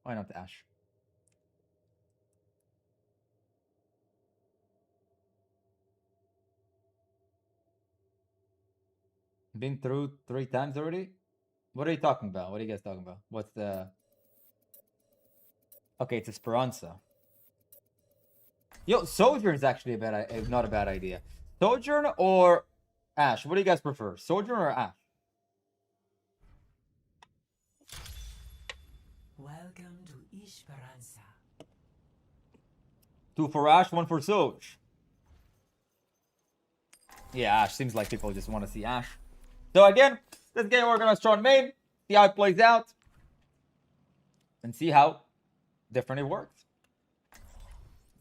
Why not Ash? Been through 3 times already? What are you talking about? What are you guys talking about? What's the... Okay, it's Esperanza. Yo, Sojourn is actually not a bad idea. Sojourn or Ash? What do you guys prefer? Sojourn or Ash? Welcome to Esperanza. 2 for Ash, 1 for Soj. Yeah, Ash. Seems like people just want to see Ash. So again, this game we're gonna start main, see how it plays out, and see how different it works.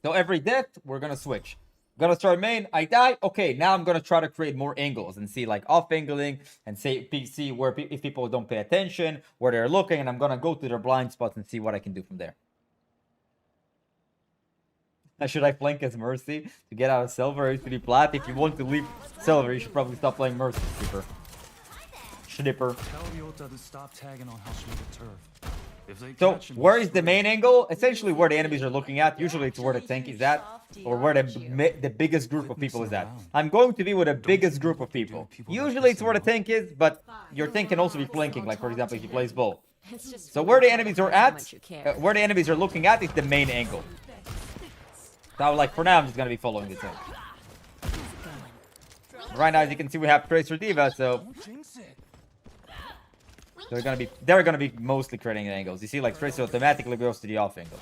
So every death, we're gonna switch. Gonna start main, I die. Okay, now I'm gonna try to create more angles and see like off angling and see where if people don't pay attention, where they're looking, and I'm gonna go to their blind spots and see what I can do from there. Should I flank as Mercy to get out of Silver or to plat? If you want to leave Silver, you should probably stop playing Mercy, Snipper. Snipper. Tell Ryota to stop tagging on Hashimoto turf. If they So catch him, where is the main angle? Essentially where the enemies are looking at. Usually it's where the tank is at, or where the biggest group of people is at. I'm going to be with the biggest group of people. Usually it's where the tank is, but your tank can also be flanking, like for example if he plays Bull. So where the enemies are at, where the enemies are looking at is the main angle. So like for now I'm just gonna be following the tank. right now, as you can see, we have Tracer Diva, so Don't jinx it. they're gonna be mostly creating angles. You see, like Tracer automatically goes to the off angle.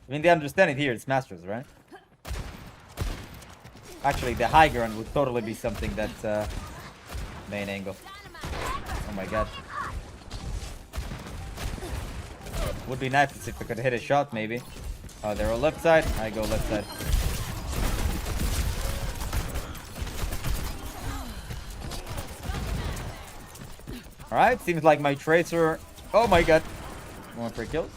I mean, they understand it here. It's Masters, right? Actually, the high ground would totally be something that's main angle. Oh my god. Would be nice if we could hit a shot, maybe. Oh, they're on left side. I go left side. Alright, seems like my Tracer... Oh my god. 1 free kills.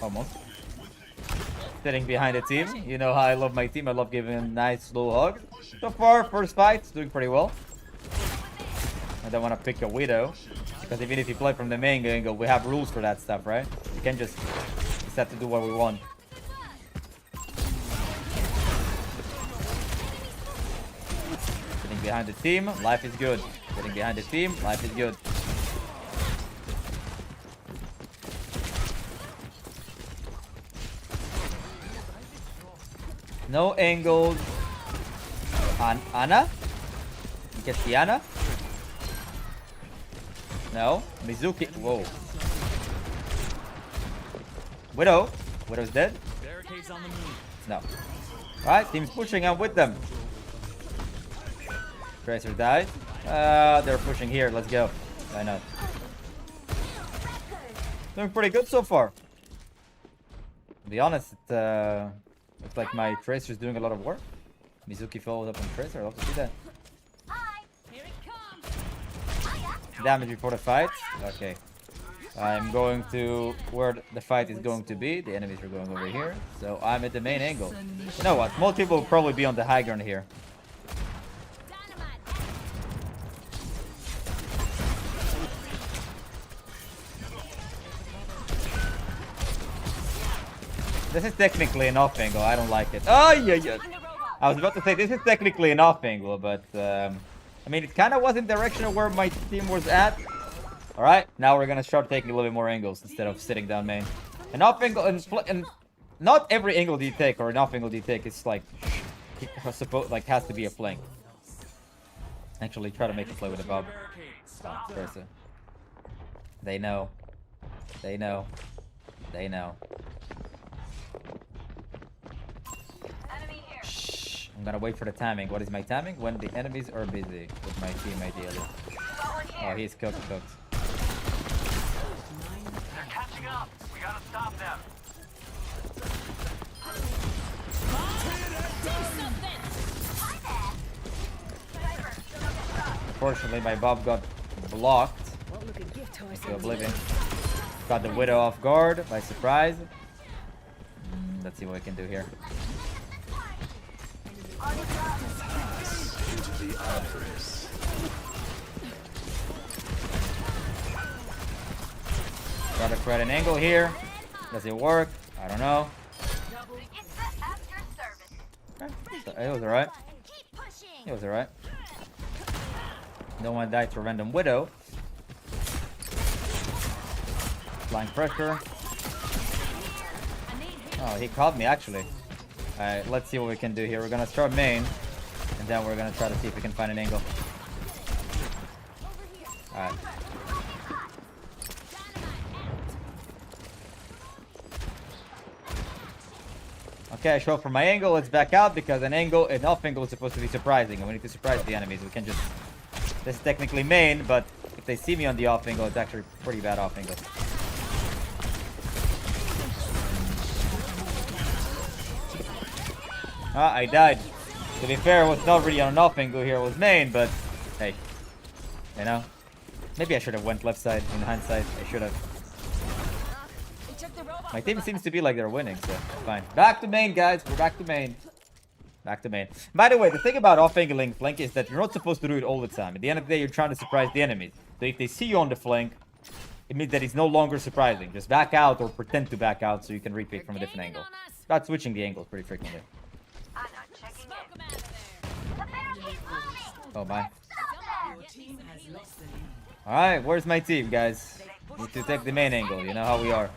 Almost. Sitting behind the team. You know how I love my team. I love giving them nice slow hugs. So far, first fight, it's doing pretty well. I don't want to pick a Widow. Because even if you play from the main angle, we have rules for that stuff, right? You can't just have to do what we want. Sitting behind the team, life is good. Sitting behind the team, life is good. No angles on Ana. You get the Ana. No. Mizuki. Whoa. Widow. Widow's dead. Barricades on the move. No. Alright, team's pushing. I'm with them. Tracer died. They're pushing here. Let's go. Why not? Doing pretty good so far. To be honest, looks like my Tracer's doing a lot of work. Mizuki follows up on Tracer. I'd love to see that. Damage before the fight. Okay. I'm going to where the fight is going to be. The enemies are going over here. So I'm at the main angle. You know what? Most people will probably be on the high ground here. This is technically an off angle. I don't like it. Oh, yeah. I was about to say this is technically an off angle, but I mean, it kind of was in the direction of where my team was at. All right, now we're gonna start taking a little bit more angles instead of sitting down main. An off angle and not every angle you take or an off angle you take is like has to be a flank. Actually, try to make a play with a bob. Versa. They know. They know. They know. Shh. I'm gonna wait for the timing. What is my timing? When the enemies are busy with my team, ideally. Oh, he's cooked. They're catching up. We gotta stop them. Unfortunately, my bob got blocked. To oblivion. Got the Widow off guard by surprise. Let's see what we can do here. Try to create an angle here. Does it work? I don't know. Okay. So it was alright. It was alright. No one died to a random Widow. Flying pressure. Oh, he caught me actually. Alright, let's see what we can do here. We're gonna start main, and then we're gonna try to see if we can find an angle. Alright. Okay, I show up from my angle. Let's back out because an off angle is supposed to be surprising, and we need to surprise the enemies. We can just... This is technically main, but if they see me on the off angle, it's actually pretty bad off angle. I died. To be fair, it was not really on an off angle here, it was main, but hey, you know, maybe I should have went left side in hindsight. I should have. My team seems to be like they're winning, so fine. Back to main, guys. We're back to main. Back to main. By the way, the thing about off-angling flank is that you're not supposed to do it all the time. At the end of the day, you're trying to surprise the enemies. So if they see you on the flank, it means that it's no longer surprising. Just back out or pretend to back out so you can repeat from a different angle. Start switching the angles pretty frequently. Oh my. Alright, where's my team, guys? Need to take the main angle. You know how we are.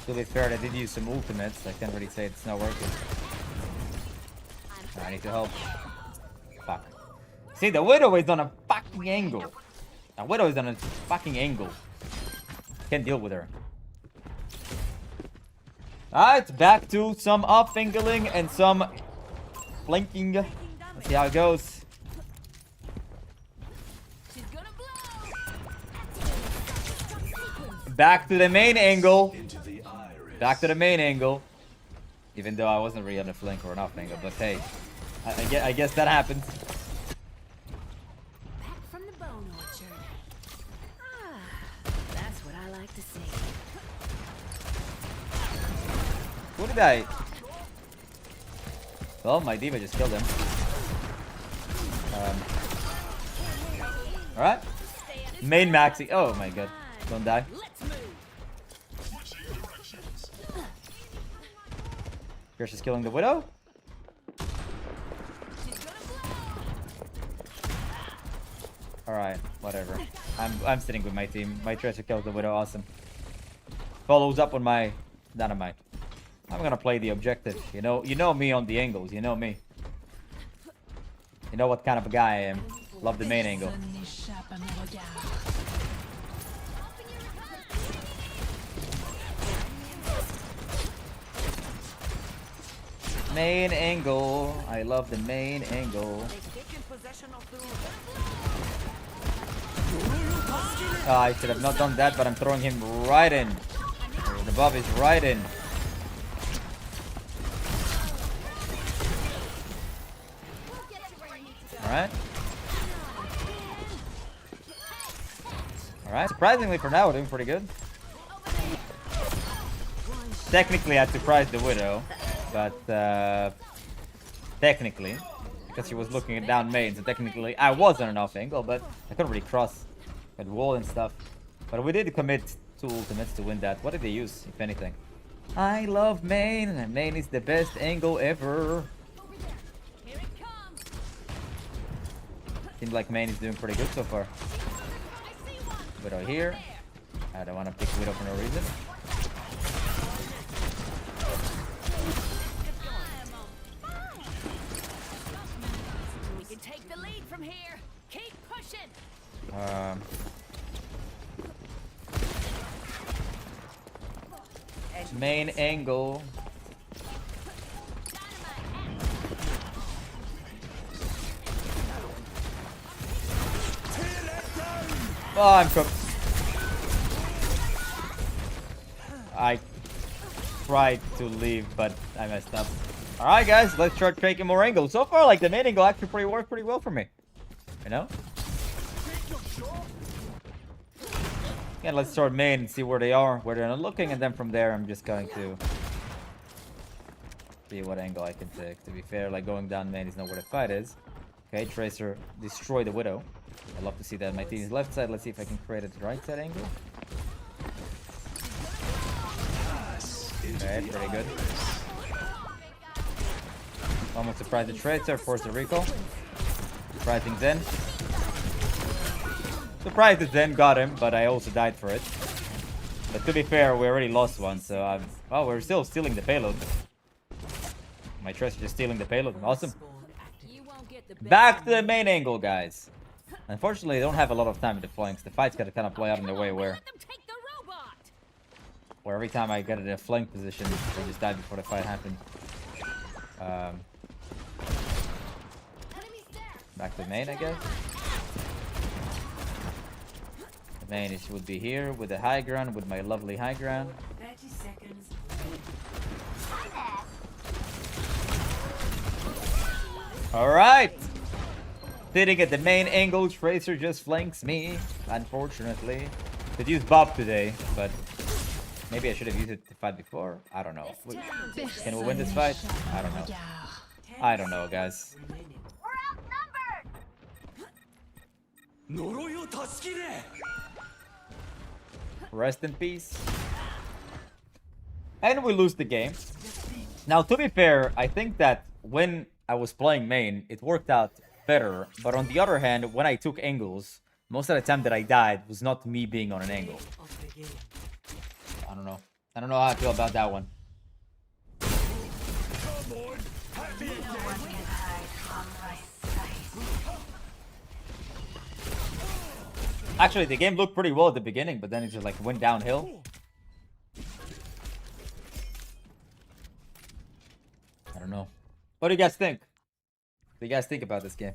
To be fair, I did use some ultimates. I can't really say it's not working. I need to help. Fuck. See, the Widow is on a fucking angle. The Widow is on a fucking angle. Can't deal with her. Alright, back to some up-angling and some flanking. Let's see how it goes. Back to the main angle. Back to the main angle. Even though I wasn't really on the flank or an off angle, but hey, I guess that happens. Back from the bone orchard. Ah, that's what I like to see. Who did I? Well, my diva just killed him. Alright. Main maxi. Oh my god. Don't die. Gersh is killing the Widow. Alright, whatever. I'm sitting with my team. My Tracer kills the Widow, awesome. Follows up on my dynamite. I'm gonna play the objective. You know me on the angles, you know me. You know what kind of a guy I am. Love the main angle. Main angle. I love the main angle. I should have not done that, but I'm throwing him right in. The buff is right in. Alright. Alright, surprisingly for now we're doing pretty good. Technically I surprised the Widow, but technically, because she was looking at down main, so technically I was on an off angle, but I couldn't really cross that wall and stuff. But we did commit 2 ultimates to win that. What did they use, if anything? I love main, and main is the best angle ever. Seems like main is doing pretty good so far. Widow here. I don't want to pick Widow for no reason. We can take the lead from here. Keep pushing. Main angle. Oh, I'm cooked. I tried to leave, but I messed up. Alright guys, let's start taking more angles. So far, like, the main angle actually worked pretty well for me. You know? Yeah, let's start main and see where they are, where they're not looking, and then from there I'm just going to see what angle I can take. To be fair, like, going down main is not where the fight is. Okay, Tracer destroy the Widow. I'd love to see that. My team is left side. Let's see if I can create a right side angle. Okay, pretty good. Almost surprised the Tracer, forced the recall. Surprising Zen. Surprised that Zen got him, but I also died for it. But to be fair, we already lost one, so I'm... Oh, we're still stealing the payload. My Tracer just stealing the payload. Awesome. Back to the main angle, guys. Unfortunately, they don't have a lot of time in the flanks. The fight's gotta kind of play out in a way where every time I get in a flank position, they just die before the fight happened. Back to main, I guess. The main would be here with the high ground, with my lovely high ground. 30 seconds. Alright! Sitting at the main angle, Tracer just flanks me, unfortunately. Could use Bob today, but maybe I should have used it to fight before. I don't know. Can we win this fight? I don't know. I don't know, guys. Rest in peace. And we lose the game. Now, to be fair, I think that when I was playing main, it worked out better. But on the other hand, when I took angles, most of the time that I died was not me being on an angle. I don't know. I don't know how I feel about that one. Actually, the game looked pretty well at the beginning, but then it just like went downhill. I don't know. What do you guys think? What do you guys think about this game?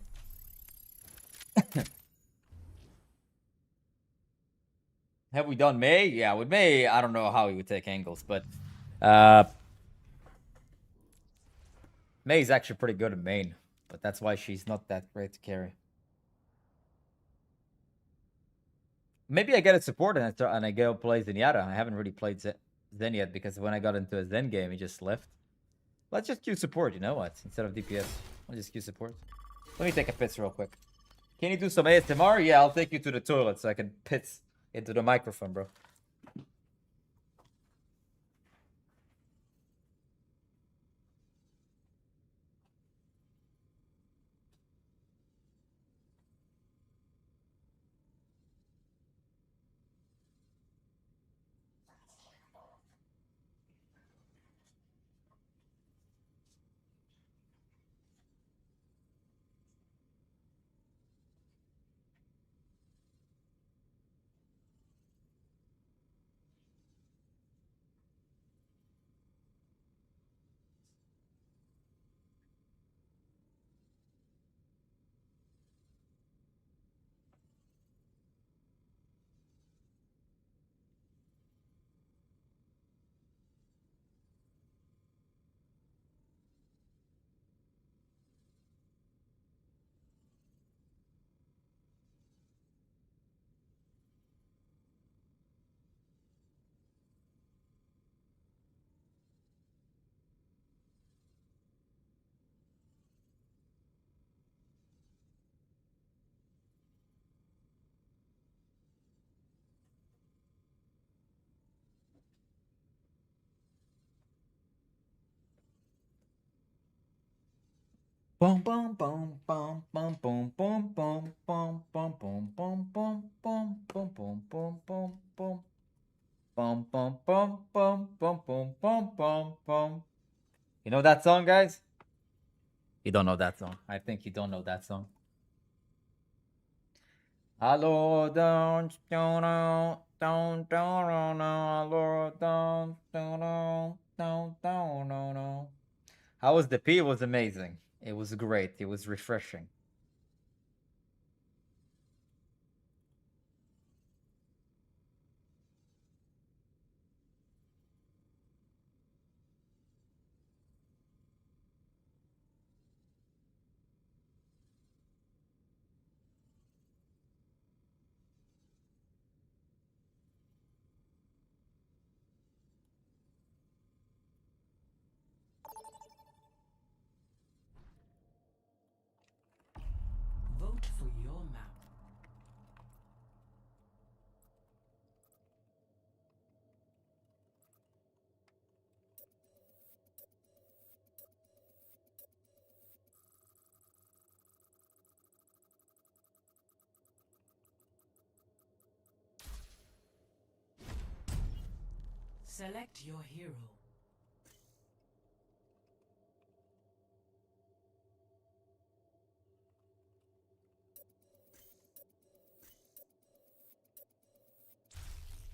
Have we done May? Yeah, with May, I don't know how he would take angles, but May's actually pretty good at main, but that's why she's not that great to carry. Maybe I get a support and I go play Zenyatta. I haven't really played Zen yet because when I got into a Zen game, he just left. Let's just queue support, you know what? Instead of DPS. I'll just queue support. Let me take a piss real quick. Can you do some ASMR? Yeah, I'll take you to the toilet so I can piss into the microphone, bro. Boom boom boom boom boom boom boom boom boom boom boom boom boom boom boom boom boom boom boom. Bum bum bum bum bum bum bum bum bum. You know that song, guys? You don't know that song. I think you don't know that song. Hello, don't know, don't know, hello, don't know. How was the P? It was amazing. It was great. It was refreshing. Vote for your map. Select your hero.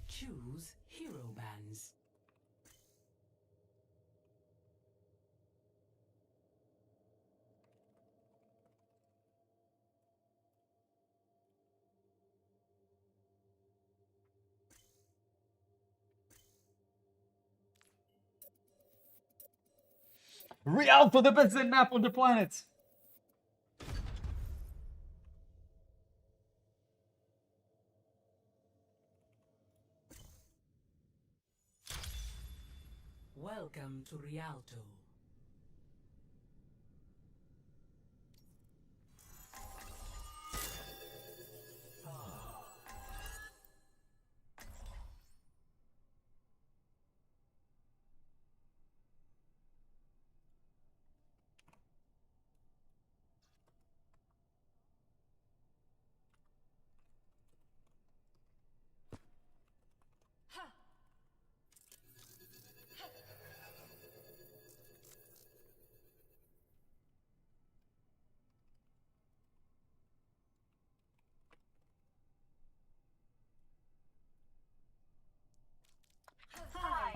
Choose hero bands. Real for the best map on the planet. Welcome to Rialto.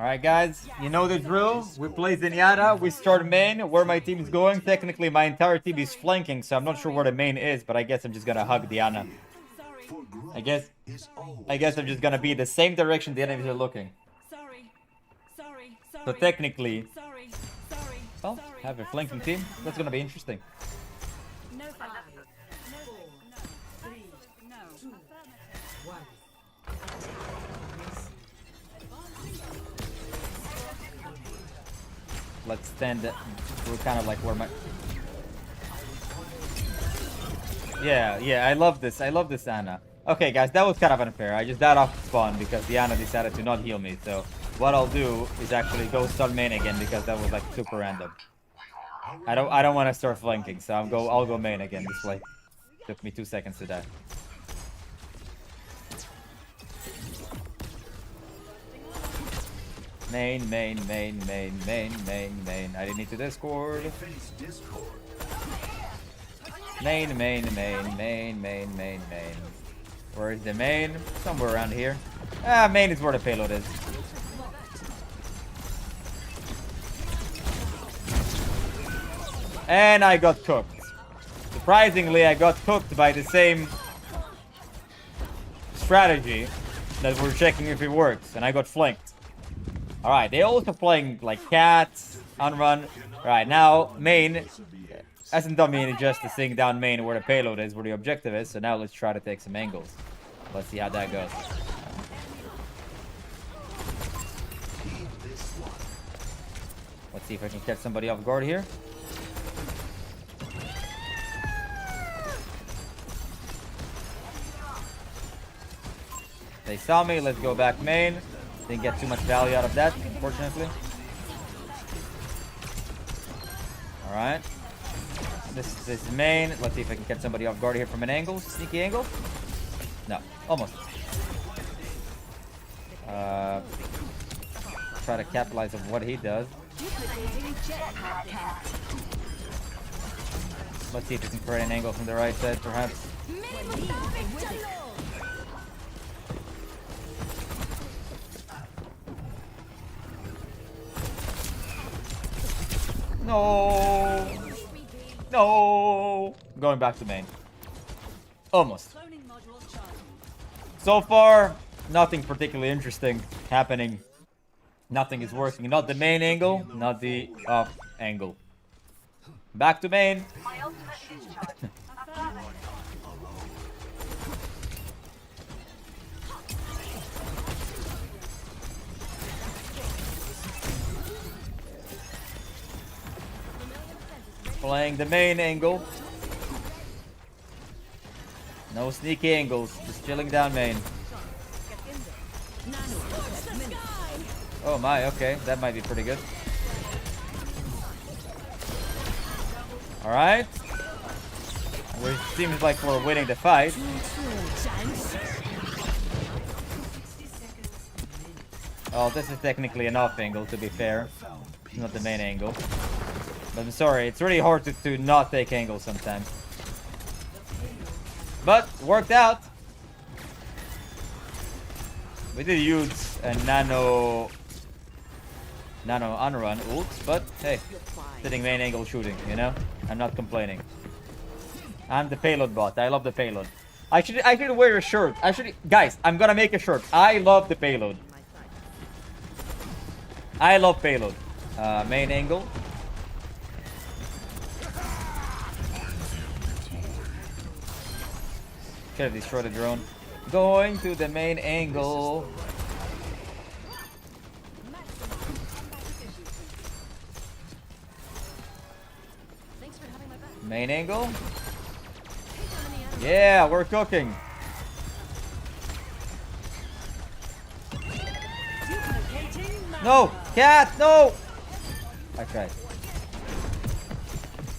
Alright guys, you know the drill. We play Zenyatta, we start main, where my team is going. Technically my entire team is flanking, so I'm not sure where the main is, but I guess I'm just gonna hug Diana. I guess I'm just gonna be the same direction the enemies are looking. So technically, well, have a flanking team. That's gonna be interesting. No fire. Let's stand. We're kind of like where my. Yeah, I love this. I love this Ana. Okay, guys, that was kind of unfair. I just died off spawn because Diana decided to not heal me. So what I'll do is actually go start main again because that was like super random. I don't want to start flanking, so I'll go main again. This play took me 2 seconds to die. Main. I didn't need to Discord. Main. Where is the main? Somewhere around here. Ah, main is where the payload is. And I got cooked. Surprisingly, I got cooked by the same strategy that we're checking if it works, and I got flanked. Alright, they also playing like cats, unrun. Alright, now main hasn't done me any justice seeing down main where the payload is, where the objective is, so now let's try to take some angles. Let's see how that goes. Let's see if I can catch somebody off guard here. They saw me, let's go back main. Didn't get too much value out of that, unfortunately. Alright. This is main. Let's see if I can catch somebody off guard here from an angle. Sneaky angle. No, almost. Try to capitalize on what he does. Let's see if we can create an angle from the right side, perhaps. No. Going back to main. Almost. So far, nothing particularly interesting happening. Nothing is working. Not the main angle, not the off angle. Back to main. Playing the main angle. No sneaky angles, just chilling down main. Oh my, okay, that might be pretty good. Alright. It seems like we're winning the fight. Oh, this is technically an off angle, to be fair. It's not the main angle. But I'm sorry, it's really hard to not take angles sometimes. But, worked out. We did use a nano unrun ult, but hey, sitting main angle shooting, you know? I'm not complaining. I'm the payload bot. I love the payload. I should wear a shirt. Guys, I'm gonna make a shirt. I love the payload. I love payload. Main angle. Should have destroyed the drone. Going to the main angle. Main angle. Yeah, we're cooking. No, cat, no. Okay.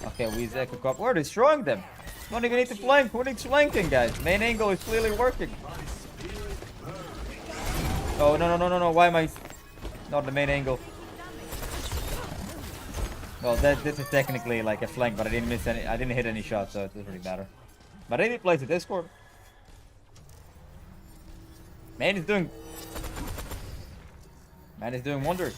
Okay, we Echo Cup. We're destroying them. Don't even need to flank. Who needs flanking, guys? Main angle is clearly working. Oh no! Why am I not the main angle? Well, this is technically like a flank, but I didn't miss any. I didn't hit any shots, so it doesn't really matter. But I did play the Discord. Main is doing Man is doing wonders.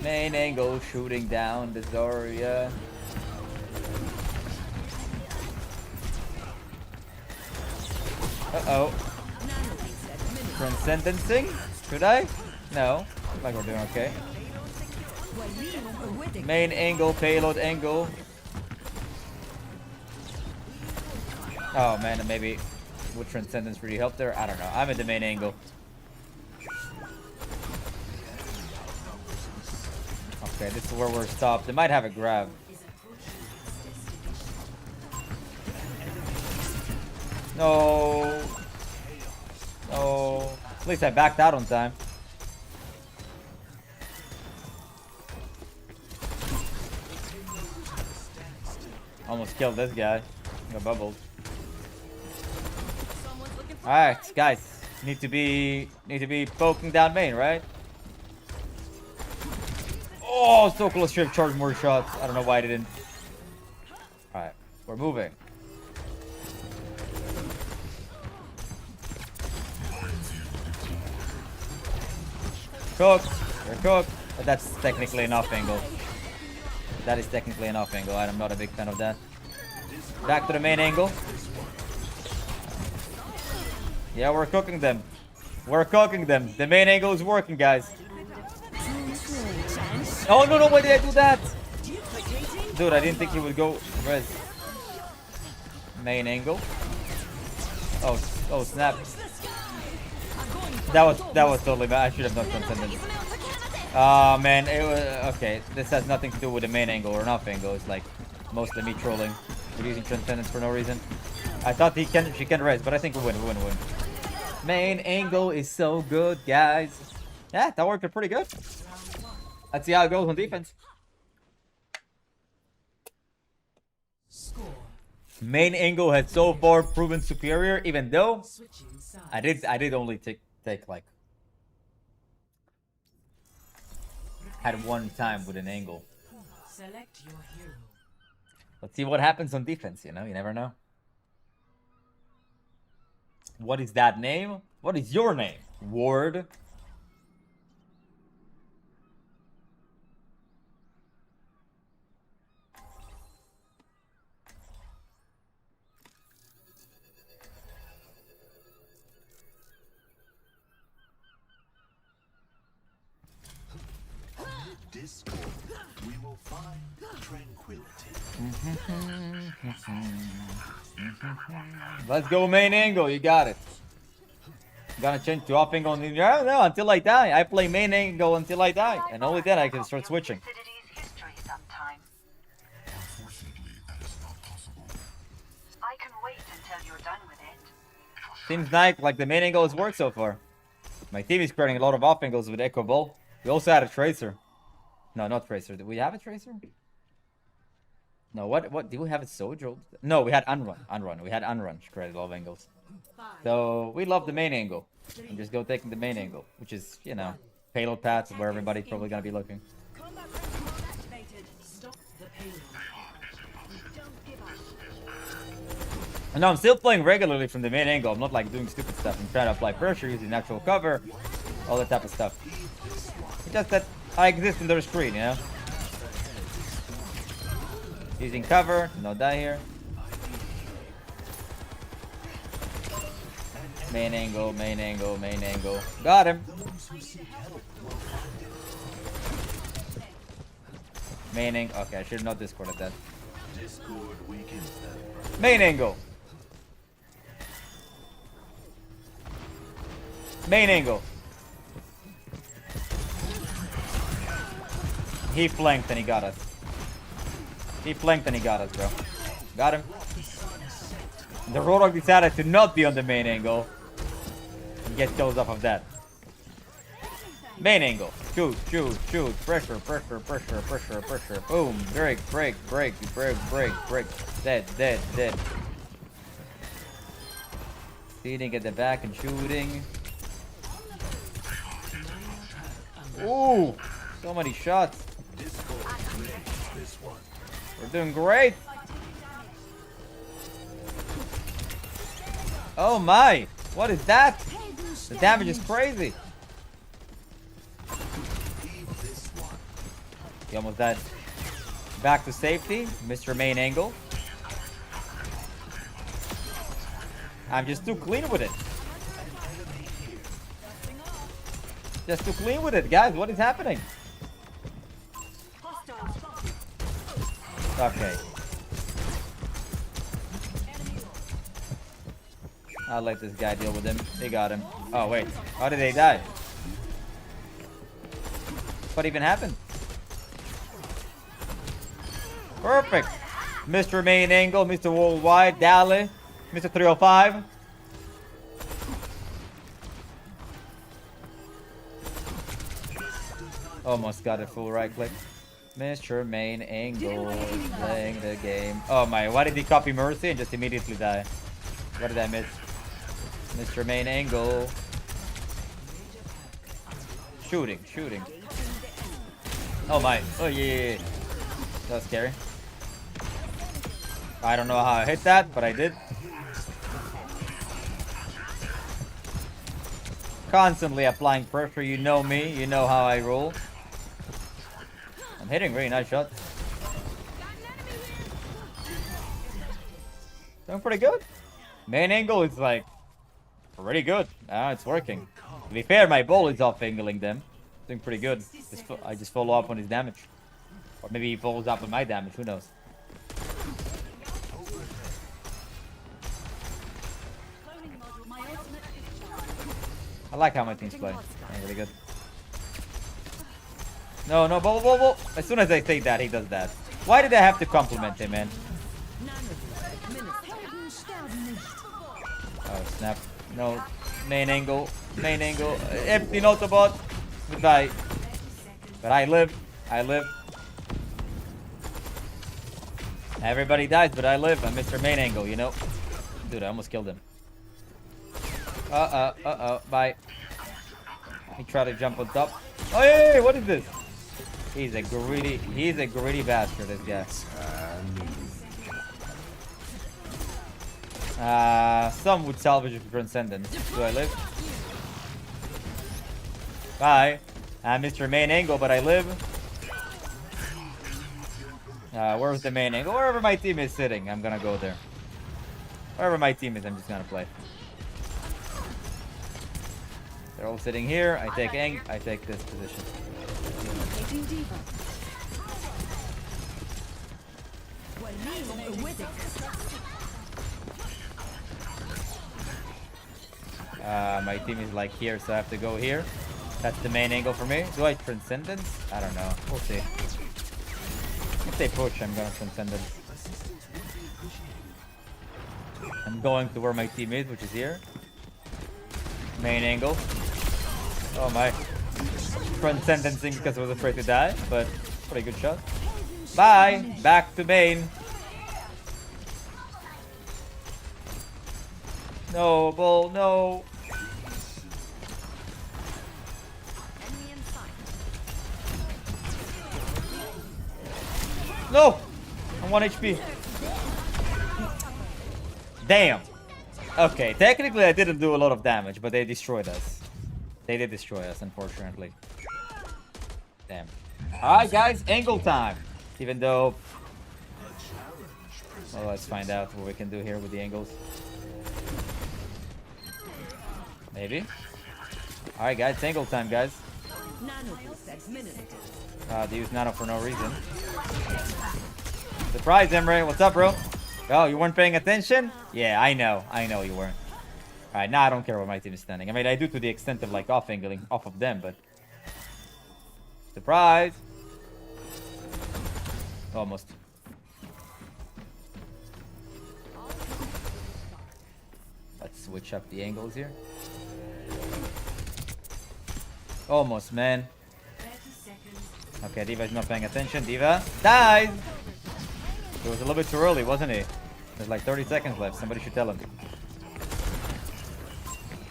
Main angle shooting down the Zarya. Uh-oh. Transcendencing? Should I? No. Looks like we're doing okay. Main angle, payload angle. Oh man, maybe would Transcendence really help there? I don't know. I'm at the main angle. Okay, this is where we're stopped. They might have a grab. No. No. At least I backed out on time. Almost killed this guy. Got bubbled. Alright, guys. Need to be poking down main, right? Oh, so close. Should have charged more shots. I don't know why I didn't. Alright, we're moving. Cooked. You're cooked. But that's technically an off angle. That is technically an off angle. I'm not a big fan of that. Back to the main angle. Yeah, we're cooking them. We're cooking them. The main angle is working, guys. Oh, no, why did I do that? Dude, I didn't think he would go res. Main angle. Oh, snap. That was totally bad. I should have done Transcendence. Oh, man. It was, okay, this has nothing to do with the main angle or an off angle. It's like mostly me trolling. We're using Transcendence for no reason. I thought she can res, but I think we win. Main angle is so good, guys. Yeah, that worked pretty good. Let's see how it goes on defense. Main angle has so far proven superior, even though I did only take like had one time with an angle. Select your hero. Let's see what happens on defense, you know, you never know. What is that name? What is your name? Ward. Discord, we will find tranquility. Let's go main angle, you got it. Gonna change to off angle. No, until I die. I play main angle until I die. And only then I can start switching. Unfortunately, that is not possible. I can wait until you're done with it. Seems like the main angle has worked so far. My team is creating a lot of off angles with Echo Ball. We also had a Tracer. No, not Tracer. Did we have a Tracer? No, what? Did we have a Sojo? No, we had Unrun. We had Unrun. She created a lot of angles. So, we love the main angle. And just go taking the main angle. Which is, you know, payload paths where everybody's probably gonna be looking. No, I'm still playing regularly from the main angle. I'm not like doing stupid stuff. I'm trying to apply pressure, using natural cover, all that type of stuff. It's just that I exist in their screen, you know? Using cover, no die here. Main angle. Got him. Main angle. Okay, I should have not discorded that. Main angle. Main angle. He flanked and he got us. Bro. Got him. The Roadhog decided to not be on the main angle. And get kills off of that. Main angle. Shoot. Pressure. Boom. Break. Dead. Feeding at the back and shooting. Ooh. So many shots. this one. We're doing great. Oh my! What is that? The damage is crazy. He almost died. Back to safety, Mr. Main Angle. I'm just too clean with it. Just too clean with it, guys. What is happening? Okay. I'll let this guy deal with him. He got him. Oh, wait. How did they die? What even happened? Perfect. Mr. Main Angle, Mr. Worldwide, Dally, Mr. 305. Almost got it full right click. Mr. Main Angle is playing the game. Oh my, why did he copy Mercy and just immediately die? What did I miss? Mr. Main Angle. Shooting. Oh my. Oh yeah. That was scary. I don't know how I hit that, but I did. Constantly applying pressure. You know me. You know how I roll. I'm hitting really nice shots. Doing pretty good. Main Angle is like pretty good. It's working. To be fair, my ball is off angling them. Doing pretty good. I just follow up on his damage. Or maybe he follows up on my damage. Who knows? I like how my teams play. They're really good. No, ball. As soon as I say that, he does that. Why did I have to compliment him, man? Oh, snap. No. Main angle. Empty Notobot. Goodbye. But I live. Everybody dies, but I live. I'm Mr. Main Angle, you know? Dude, I almost killed him. Bye. He tried to jump on top. Oh, hey, what is this? He's a greedy bastard, this guy. Some would salvage with Transcendence. Do I live? Bye. I'm Mr. Main Angle, but I live. Where's the main angle? Wherever my team is sitting, I'm gonna go there. Wherever my team is, I'm just gonna play. They're all sitting here. I take this position. My team is like here, so I have to go here. That's the main angle for me. Do I Transcendence? I don't know. We'll see. If they push, I'm gonna Transcendence. I'm going to where my team is, which is here. Main angle. Oh my. Transcendencing because I was afraid to die, but pretty good shot. Bye! Back to main. No, ball, no. No! I'm 1 HP. Damn. Okay, technically I didn't do a lot of damage, but they destroyed us. They did destroy us, unfortunately. Damn. Alright, guys, angle time. Even though... Well, let's find out what we can do here with the angles. Maybe. Alright, guys, angle time, guys. They use nano for no reason. Surprise, Emre. What's up, bro? Oh, you weren't paying attention? Yeah, I know you weren't. Alright, now I don't care where my team is standing. I mean, I do to the extent of like off-angling off of them, but... Surprise! Almost. Let's switch up the angles here. Almost, man. Okay, Diva's not paying attention. Diva dies! It was a little bit too early, wasn't it? There's like 30 seconds left. Somebody should tell him.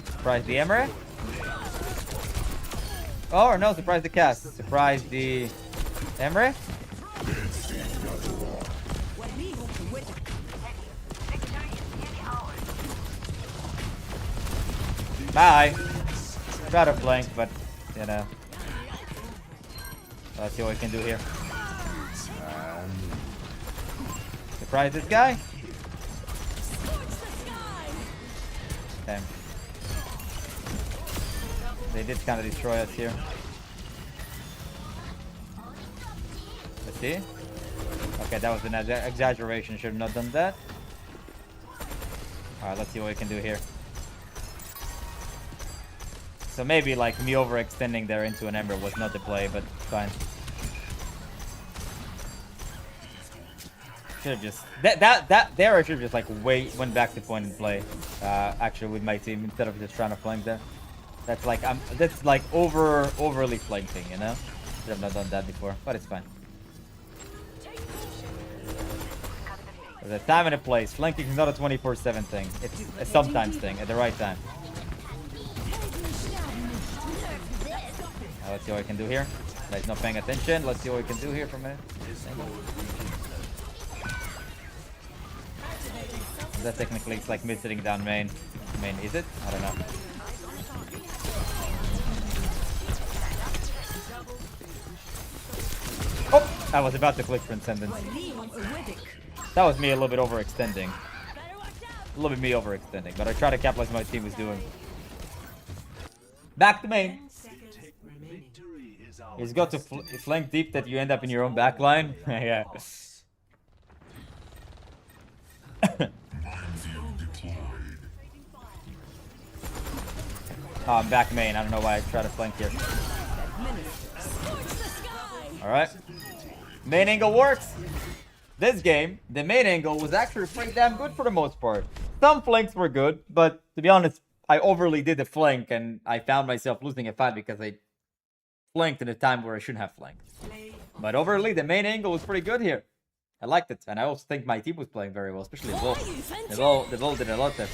Surprise the Emre? Oh, or no, surprise the cast. Surprise the Emre? Bye. Try to flank, but you know. Let's see what we can do here. Surprise this guy. Okay. They did kind of destroy us here. Let's see. Okay, that was an exaggeration. Should have not done that. Alright, let's see what we can do here. So maybe like me overextending there into an Ember was not the play, but fine. Should have just there I should have just like went back to point and play. Actually with my team instead of just trying to flank there. That's like overly flanking, you know? Should have not done that before, but it's fine. There's a time and a place. Flanking is not a 24/7 thing. It's a sometimes thing at the right time. Let's see what we can do here. Guys not paying attention. Let's see what we can do here for a minute. That technically it's like mid sitting down main. Main, is it? I don't know. Oh! I was about to click transcendence. That was me a little bit overextending. A little bit me overextending, but I try to capitalize what my team was doing. Back to main. He's got to flank deep that you end up in your own backline. Yeah. Oh, I'm back main. I don't know why I try to flank here. Alright. Main angle works. This game, the main angle was actually pretty damn good for the most part. Some flanks were good, but to be honest, I overly did the flank and I found myself losing a fight because I flanked in a time where I shouldn't have flanked. But overly, the main angle was pretty good here. I liked it, and I also think my team was playing very well, especially Vol. The Vol did a lot there.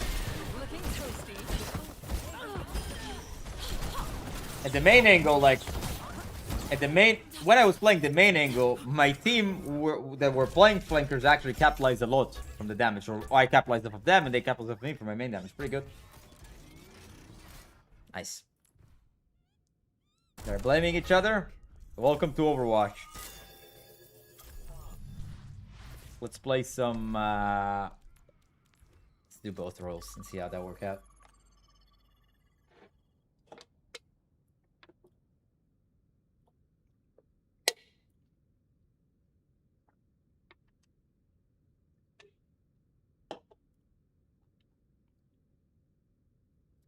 At the main angle, like when I was playing the main angle, my team that were playing flankers actually capitalized a lot from the damage, or I capitalized off of them and they capitalized off of me for my main damage. Pretty good. Nice. They're blaming each other. Welcome to Overwatch. Let's play some. Let's do both roles and see how that works out.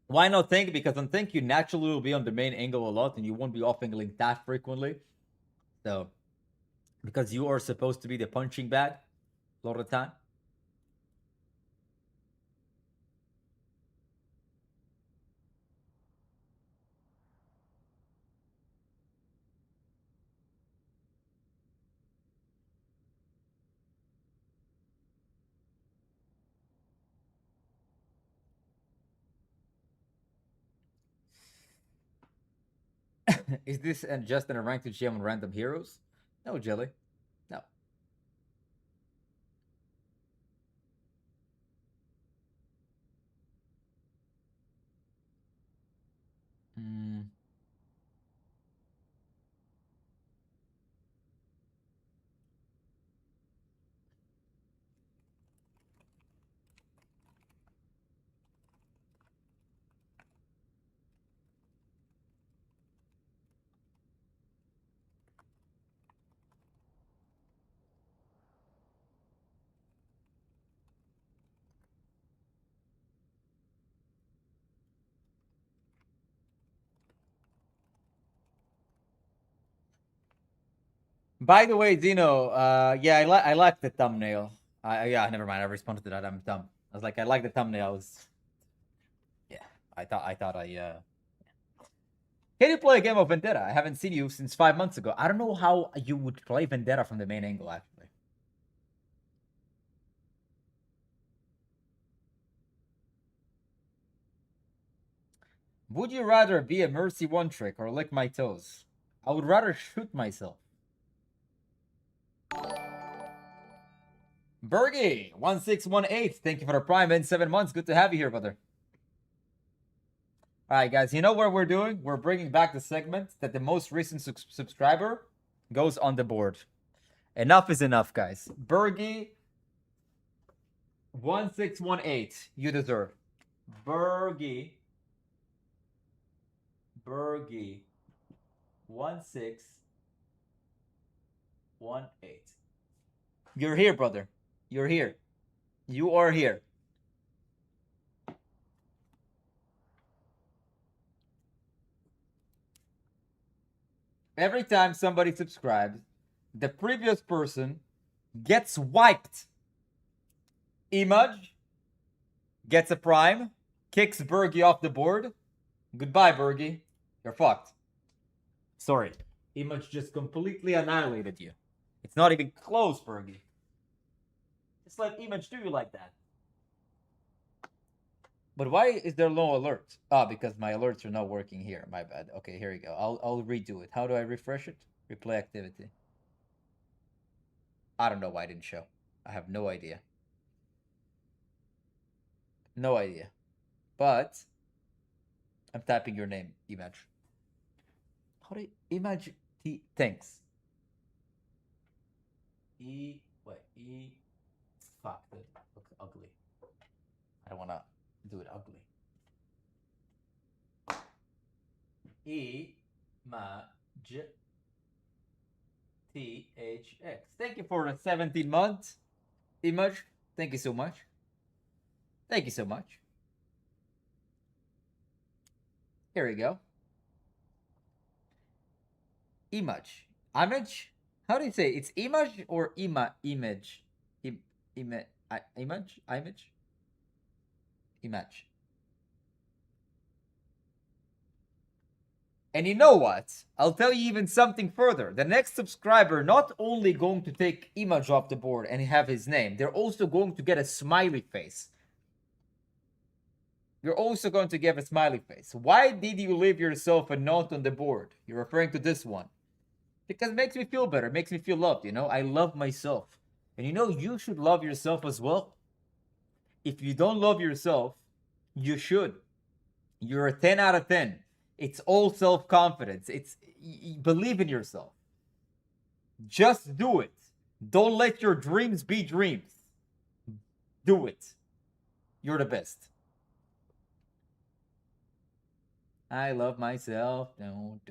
Why not Think? Because on Think you naturally will be on the main angle a lot and you won't be off angling that frequently. So, because you are supposed to be the punching bag a lot of the time. Is this just an ranked GM on random heroes? No, Jelly. No. By the way, Dino, yeah, I like the thumbnail. Yeah, never mind. I responded to that. I'm dumb. I was like, I like the thumbnails. Yeah, I thought I. Can you play a game of Vendetta? I haven't seen you since 5 months ago. I don't know how you would play Vendetta from the main angle, actually. Would you rather be a Mercy one trick or lick my toes? I would rather shoot myself. Bergie 1618, thank you for the prime in 7 months. Good to have you here, brother. All right, guys. You know what we're doing? We're bringing back the segment that the most recent subscriber goes on the board. Enough is enough, guys. Bergie 1618. You deserve. Bergie 1618. You're here, brother. You're here. You are here. Every time somebody subscribes, the previous person gets wiped. Image gets a prime, kicks Bergie off the board. Goodbye, Bergie. You're fucked. Sorry. Image just completely annihilated you. It's not even close, Bergie. Just let Image do you like that. But why is there no alert? Ah, because my alerts are not working here. My bad. Okay, here we go. I'll redo it. How do I refresh it? Replay activity. I don't know why it didn't show. I have no idea. No idea. But I'm typing your name, Image. How do you Image T thanks. Fuck, that looks ugly. I don't wanna do it ugly. THX. Thank you for the 17 months. Image. Thank you so much. Thank you so much. Here we go. Image. Image? How do you say it? It's image or image? Image? Image? Image. And you know what? I'll tell you even something further. The next subscriber not only going to take Image off the board and have his name, they're also going to get a smiley face. You're also going to give a smiley face. Why did you leave yourself a note on the board? You're referring to this one. Because it makes me feel better. It makes me feel loved, you know? I love myself. And you know, you should love yourself as well. If you don't love yourself, you should. You're a 10 out of 10. It's all self-confidence. It's believe in yourself. Just do it. Don't let your dreams be dreams. Do it. You're the best. I love myself. Don't.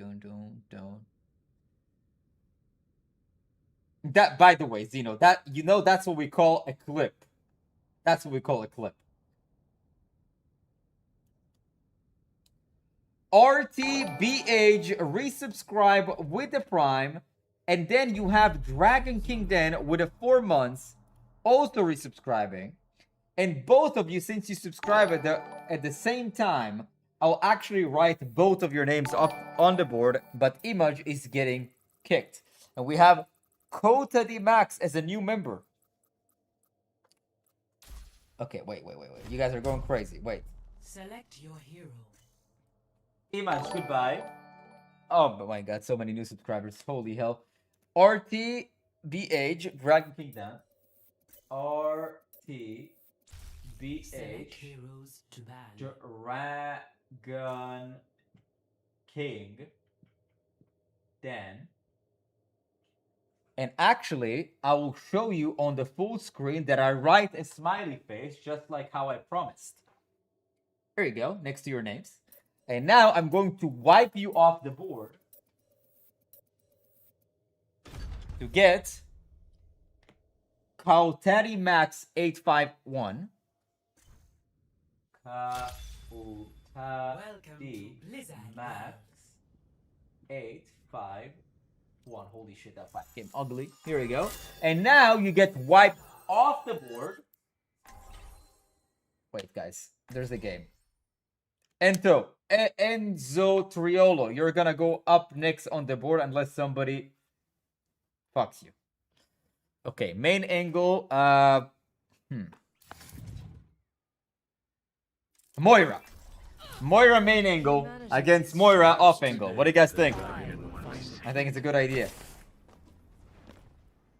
That, by the way, Zeno, that you know that's what we call a clip. That's what we call a clip. RTBH resubscribe with the Prime, and then you have Dragon King Den with a 4 months also resubscribing, and both of you, since you subscribe at the same time, I'll actually write both of your names up on the board, but Image is getting kicked, and we have Kota D Max as a new member. Okay, wait. You guys are going crazy. Wait. Select your hero. Image, goodbye. Oh my god, so many new subscribers. Holy hell. RTBH, Dragon King down. RTBH, Heroes to ban. Dragon King Dan. And actually, I will show you on the full screen that I write a smiley face just like how I promised. Here you go, next to your names. And now I'm going to wipe you off the board to get Kautari Max 851. Kautari Max 851. Holy shit, that fight came ugly. Here we go. And now you get wiped off the board. Wait, guys, there's the game. Enzo Triolo, you're gonna go up next on the board unless somebody fucks you. Okay, main angle. Moira main angle against Moira off angle. What do you guys think? I think it's a good idea.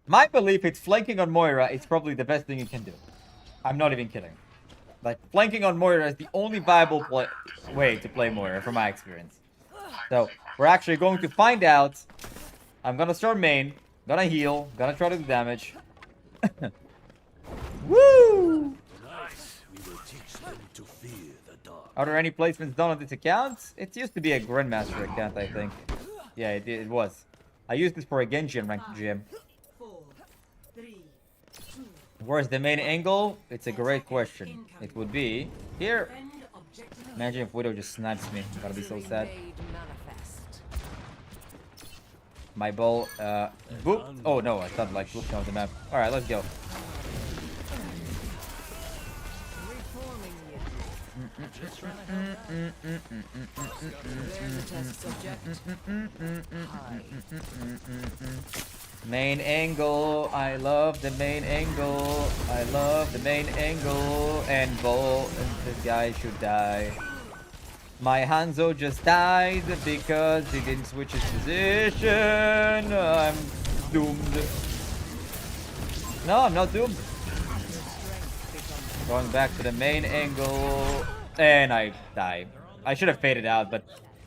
My belief, it's flanking on Moira. It's probably the best thing you can do. I'm not even kidding. Like, flanking on Moira is the only viable way to play Moira, from my experience. So, we're actually going to find out. I'm gonna start main, gonna heal, gonna try to do damage. Woo! Are there any placements done on this account? It used to be a Grandmaster account, I think. Yeah, it was. I used this for a Genji and ranked GM. Where's the main angle? It's a great question. It would be here. Imagine if Widow just snipes me. I'm gonna be so sad. My ball, boop. Oh no, I thought like booped on the map. Alright, let's go. Main angle, I love the main angle. I love the main angle. And ball, and this guy should die. My Hanzo just died because he didn't switch his position. I'm doomed. No, I'm not doomed. Going back to the main angle. And I die. I should have faded out, but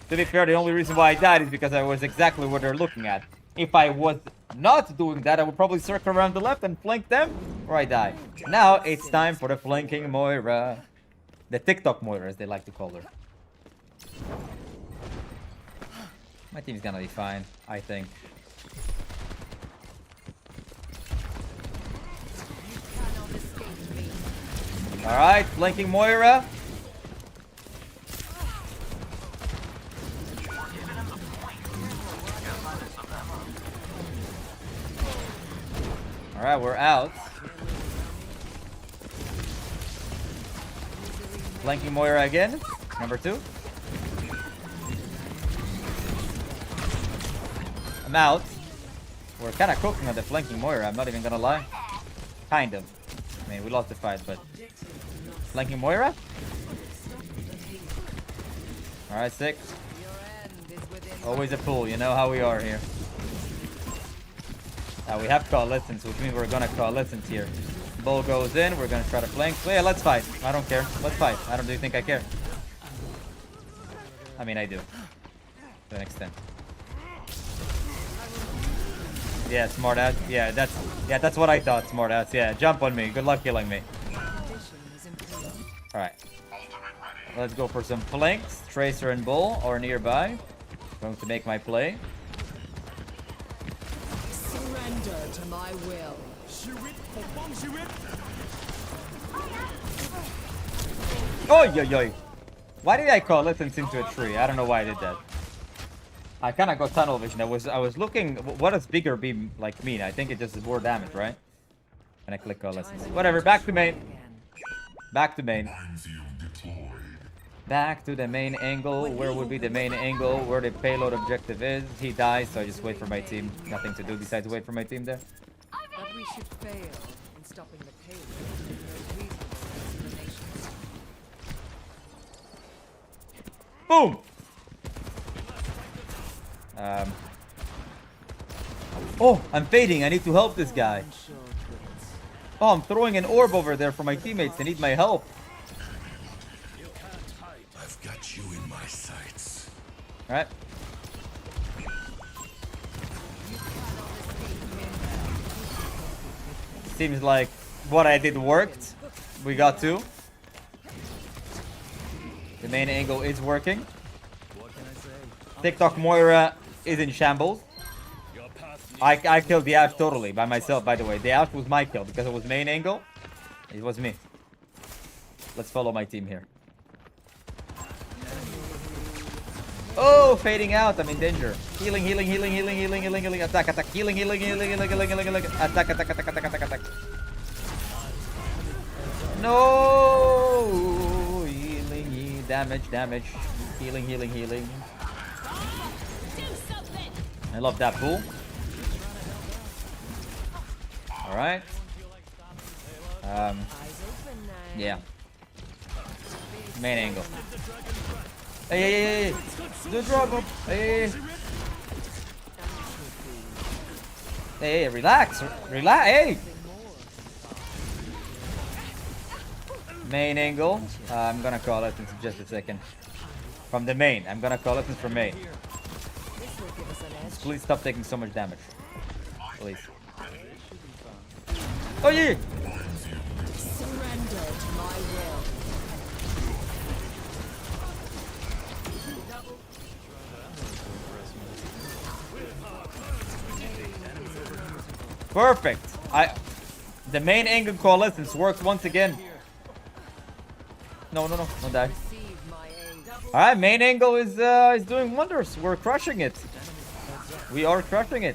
to be fair, the only reason why I died is because I was exactly what they're looking at. If I was not doing that, I would probably circle around the left and flank them, or I die. Now it's time for the flanking Moira. The TikTok Moira, as they like to call her. My team's gonna be fine, I think. Alright, flanking Moira. Alright, we're out. Flanking Moira again. Number 2. I'm out. We're kind of cooking on the flanking Moira, I'm not even gonna lie. Kind of. I mean, we lost the fight, but... Flanking Moira? Alright, 6. Always a pull, you know how we are here. Now we have coalescence, which means we're gonna coalescence here. Bull goes in, we're gonna try to flank. So yeah, let's fight. I don't care. Let's fight. I don't do you think I care. I mean, I do. To an extent. Yeah, smart ass. Yeah, that's what I thought, smart ass. Yeah, jump on me. Good luck killing me. Alright. Let's go for some flanks. Tracer and Bull are nearby. Going to make my play. Surrender to my will. Oh, yo, yo. Why did I coalescence into a tree? I don't know why I did that. I kind of got tunnel vision. I was looking. What does bigger beam like mean? I think it just is more damage, right? And I click coalescence. Whatever. Back to main. Back to main. Back to the main angle. Where would be the main angle? Where the payload objective is. He dies, so I just wait for my team. Nothing to do besides wait for my team there. But we should fail in stopping the payload. No reasonable explanations. Boom! Oh, I'm fading. I need to help this guy. Oh, I'm throwing an orb over there for my teammates. They need my help. I've got you in my sights. Alright. Seems like what I did worked. We got 2. The main angle is working. TikTok Moira is in shambles. I killed the Ash totally by myself, by the way. The Ash was my kill because it was main angle. It was me. Let's follow my team here. Oh, fading out. I'm in danger. Healing, healing, healing, healing, healing, healing, healing. Attack, attack. Healing, healing, healing, healing, healing, healing, healing. Attack, attack, attack, attack, attack, attack. No! Healing, damage, damage. Healing, healing, healing. I love that pool. Alright. Yeah. Main angle. Hey, hey, hey, hey. The dragon. Hey. Hey, relax. Relax. Hey. Main angle. I'm gonna call it in just a second. From the main. I'm gonna call it from main. This will give us an edge. Please stop taking so much damage. Please. Oh yeah! Surrender to my will. Perfect. The main angle coalescence works once again. No, don't die. Receive my aid. All right, main angle is doing wonders. We're crushing it. We are crushing it.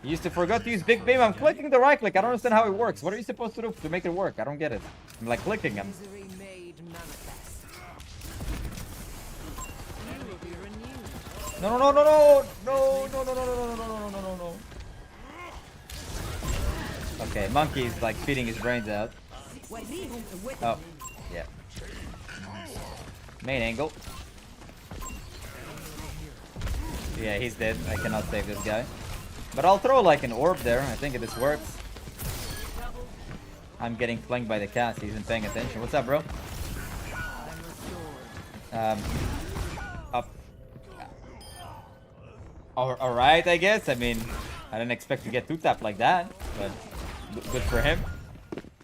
You used to forget to use big beam. I'm clicking the right click. I don't understand how it works. What are you supposed to do to make it work? I don't get it. I'm like clicking them. Misery made manifest. You will be renewed. No. Okay, monkey's like feeding his brains out. Oh, yeah. Main angle. Yeah, he's dead. I cannot save this guy. But I'll throw like an orb there. I think this works. I'm getting flanked by the cast. He isn't paying attention. What's up, bro? Up. Alright, I guess. I mean, I didn't expect to get 2-tapped like that. But good for him.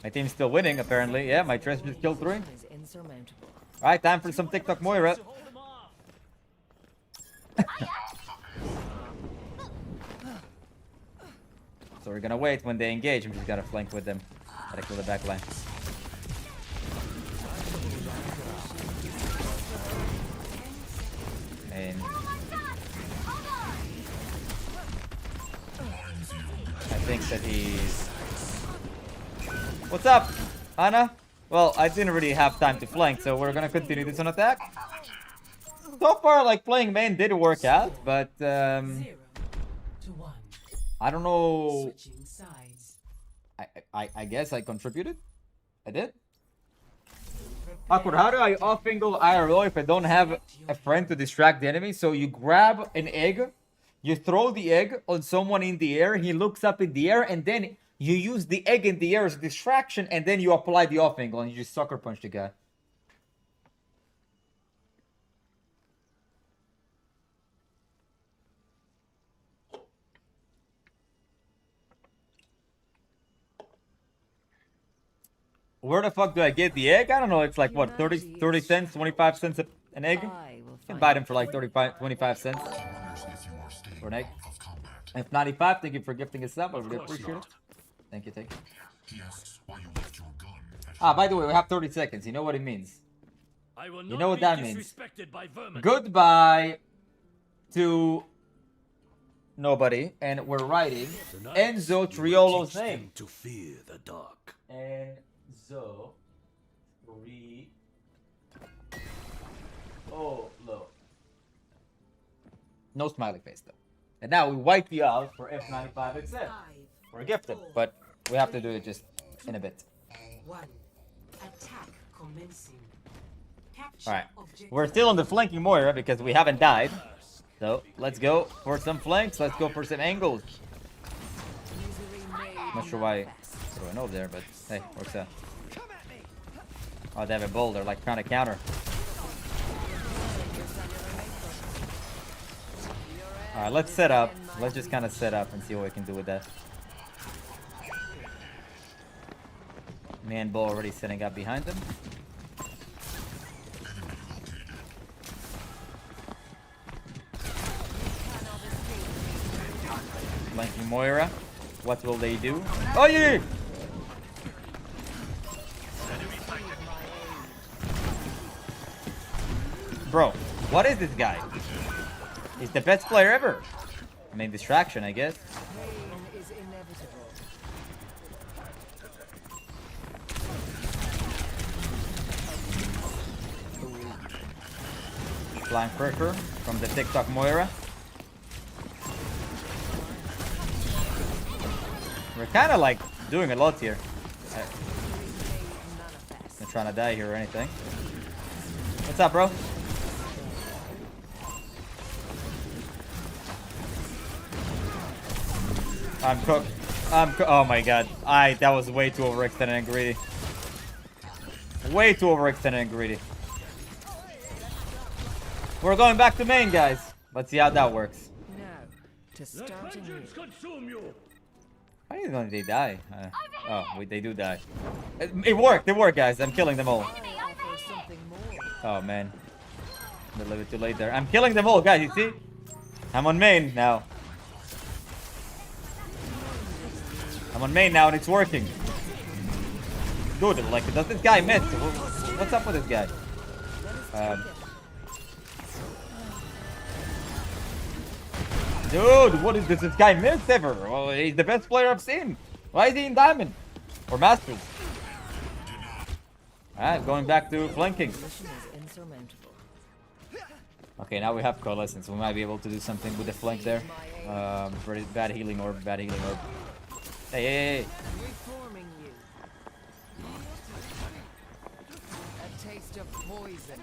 My team's still winning, apparently. Yeah, my Tracer just killed 3. Is insurmountable. Alright, time for some TikTok Moira. So we're gonna wait when they engage. I'm just gonna flank with them. Gotta kill the back line. And I think that he's... What's up, Anna? Well, I didn't really have time to flank, so we're gonna continue this on attack. So far, like, playing main did work out, but I don't know. I guess I contributed. I did. Awkward. How do I off-angle IRO if I don't have a friend to distract the enemy? So you grab an egg, you throw the egg on someone in the air, he looks up in the air, and then you use the egg in the air as a distraction, and then you apply the off-angle, and you just sucker punch the guy. Where the fuck do I get the egg? I don't know. It's like, what, 30 cents, 25 cents an egg? You can buy them for like 25 cents for an egg. F95, thank you for gifting us up. I really appreciate it. Thank you. Ah, by the way, we have 30 seconds. You know what it means. You know what that means. Goodbye to nobody. And we're writing Enzo Triolo's name. To fear the dark. Enzo Triolo. No smiley face though. And now we wipe you out for F95 except. We're gifted, but we have to do it just in a bit. Alright, we're still on the flanking Moira because we haven't died. So let's go for some flanks, let's go for some angles. Not sure why I went over there, but hey, works out. Oh, they have a bull, they're like trying to counter. Alright, let's set up. Let's just kind of set up and see what we can do with that. Man bull already setting up behind them. Flanking Moira. What will they do? Oh yeah! Bro, what is this guy? He's the best player ever. I mean, distraction, I guess. Is inevitable. Flying pressure from the TikTok Moira. We're kind of like doing a lot here. I'm not trying to die here or anything. What's up, bro? I'm cooked. Oh my god. That was way too overextended and greedy. Way too overextended and greedy. We're going back to main, guys. Let's see how that works. Now, to start anew. Why didn't they die? Oh, wait, they do die. It worked, guys. I'm killing them all. Offer something more. Oh, man. A little bit too late there. I'm killing them all, guys, you see? I'm on main now. I'm on main now and it's working. Dude, like, does this guy miss? What's up with this guy? Dude, what is this? This guy miss ever? Well, he's the best player I've seen. Why is he in Diamond? Or Masters? Alright, going back to flanking. Mission is insurmountable. Okay, now we have Coalescence. We might be able to do something with the flank there. Very bad healing orb, bad healing orb. Hey, hey, hey. Reforming you. A taste of poison.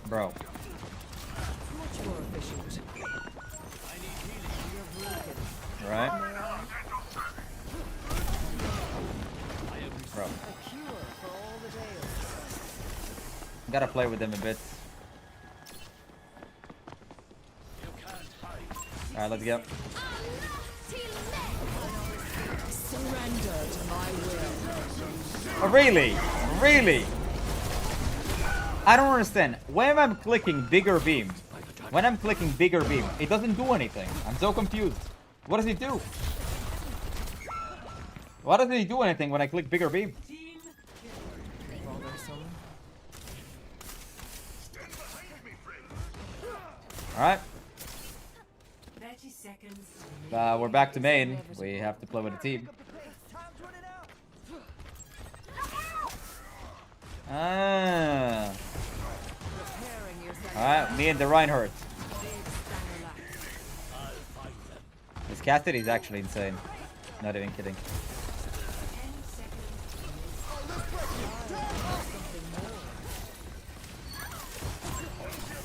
Bro. Much more efficient. You're broken. Right? Bro. A cure for all the tales. Gotta play with them a bit. Alright, let's go. Surrender to my will. Oh, really? Really? I don't understand. When I'm clicking bigger beam, it doesn't do anything. I'm so confused. What does it do? Why doesn't he do anything when I click bigger beam? Alright. 30 seconds. We're back to main. We have to play with a team. Ah. Alright, me and the Reinhardt. This Cassidy is actually insane. Not even kidding.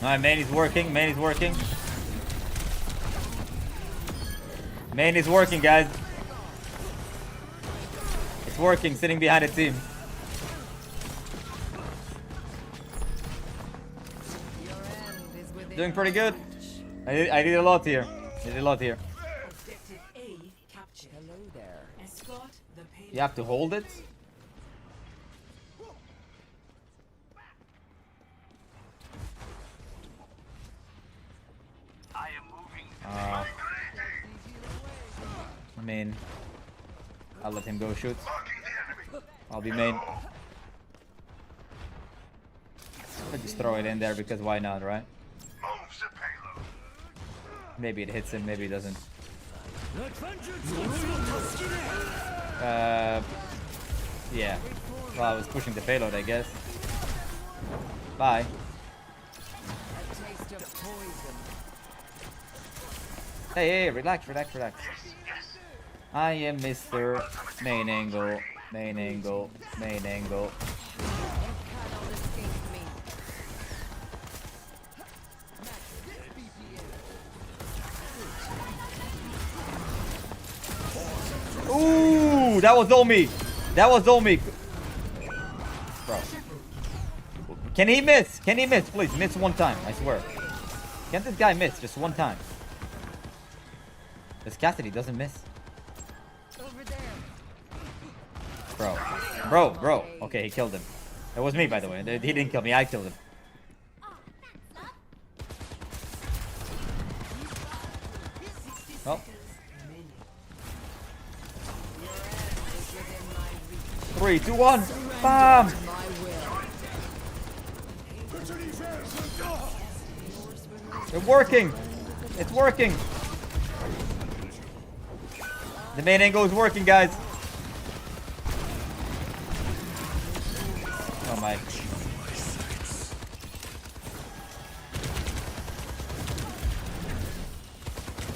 Alright, main is working, main is working. Main is working, guys. It's working, sitting behind a team. Doing pretty good. I did a lot here. I did a lot here. Objective A captured. Hello there. Escort the payload. You have to hold it. I am moving. I mean, I'll let him go shoot. I'll be main. I'll just throw it in there because why not, right? Maybe it hits him, maybe it doesn't. Yeah. Well, I was pushing the payload, I guess. Bye. A taste of poison. Hey, hey, relax, relax, relax. I am Mr. Main Angle, main angle, main angle. You cannot escape me. Ooh, that was all me. That was all me. Bro. Can he miss? Can he miss? Please, miss one time. I swear. Can't this guy miss just one time? This Cassidy doesn't miss. Over there. Bro. Okay, he killed him. It was me, by the way. He didn't kill me. I killed him. Oh. 3, 2, 1. Bam! It's working. It's working. The main angle is working, guys. Oh my.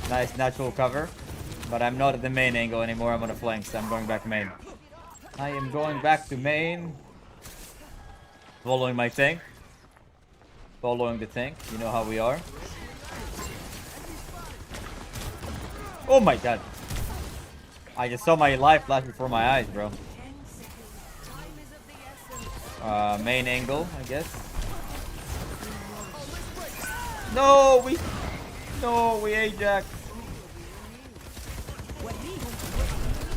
Nice natural cover. But I'm not at the main angle anymore. I'm on the flanks. I'm going back to main. I am going back to main. Following my tank. Following the tank. You know how we are. Oh my god. I just saw my life flash before my eyes, bro. Main angle, I guess. No, we Ajax.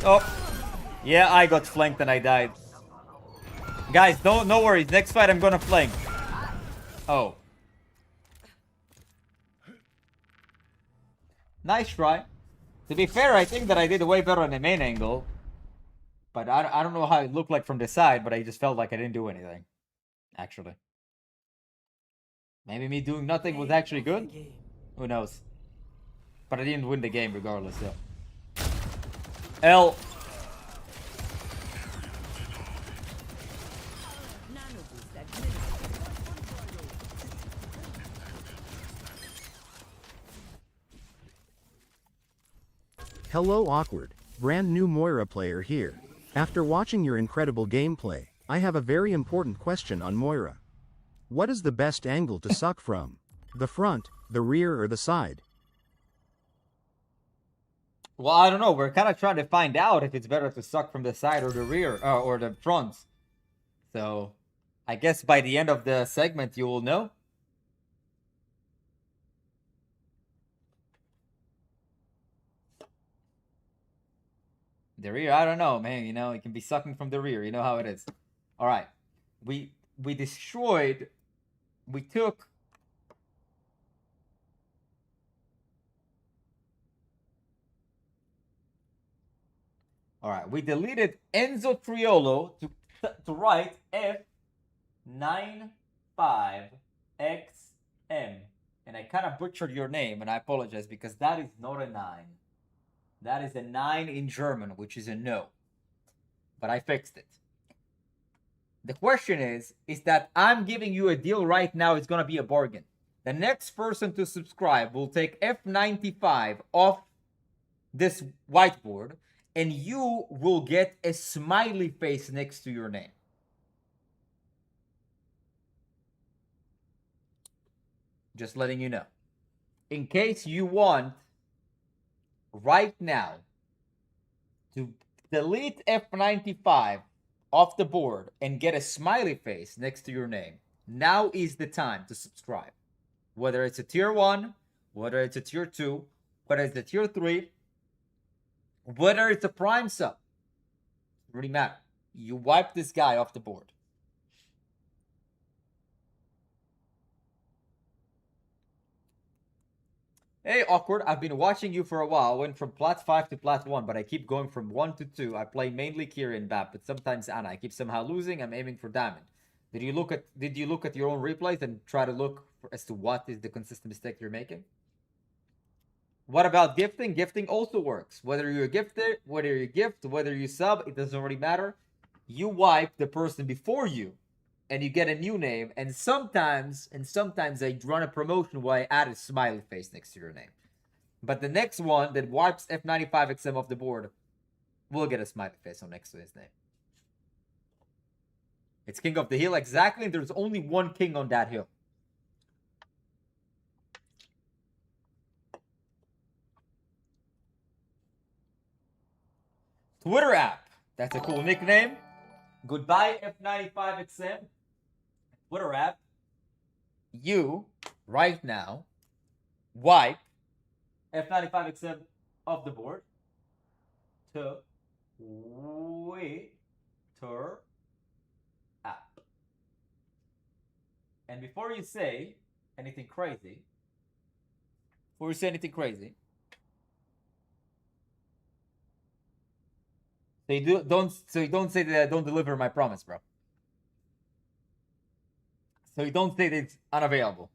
Oh, yeah, I got flanked and I died. Guys, no worries. Next fight, I'm gonna flank. Oh, nice try. To be fair, I think that I did way better on the main angle. But I don't know how it looked like from the side, but I just felt like I didn't do anything. Actually. Maybe me doing nothing was actually good? Who knows? But I didn't win the game regardless, so. L. Hello Awkward, brand new Moira player here. After watching your incredible gameplay, I have a very important question on Moira. What is the best angle to suck from? The front, the rear, or the side? Well, I don't know. We're kind of trying to find out if it's better to suck from the side or the rear, or the front. So, I guess by the end of the segment, you will know. The rear, I don't know, man. You know, it can be sucking from the rear. You know how it is. All right. We destroyed. We took. All right. We deleted Enzo Triolo to write F95XM. And I kind of butchered your name, and I apologize because that is not a 9. That is a 9 in German, which is a no. But I fixed it. The question is that I'm giving you a deal right now. It's going to be a bargain. The next person to subscribe will take F95 off this whiteboard, and you will get a smiley face next to your name. Just letting you know. In case you want right now to delete F95 off the board and get a smiley face next to your name, now is the time to subscribe. Whether it's a tier 1, whether it's a tier 2, whether it's a tier 3, whether it's a prime sub, doesn't really matter. You wipe this guy off the board. Hey, Awkward, I've been watching you for a while. I went from plat 5 to plat 1, but I keep going from 1 to 2. I play mainly Kira and Bap, but sometimes Ana. I keep somehow losing. I'm aiming for diamond. Did you look at your own replays and try to look as to what is the consistent mistake you're making? What about gifting? Gifting also works. Whether you're gifted, whether you gift, whether you sub, it doesn't really matter. You wipe the person before you, and you get a new name, and sometimes I run a promotion where I add a smiley face next to your name. But the next one that wipes F95XM off the board will get a smiley face on next to his name. It's King of the Hill, exactly. There's only one king on that hill. Twitter app. That's a cool nickname. Goodbye, F95XM. Twitter app. You, right now, wipe F95XM off the board. Twitter app. And before you say anything crazy, so you don't say that I don't deliver my promise, bro. So you don't say that it's unavailable.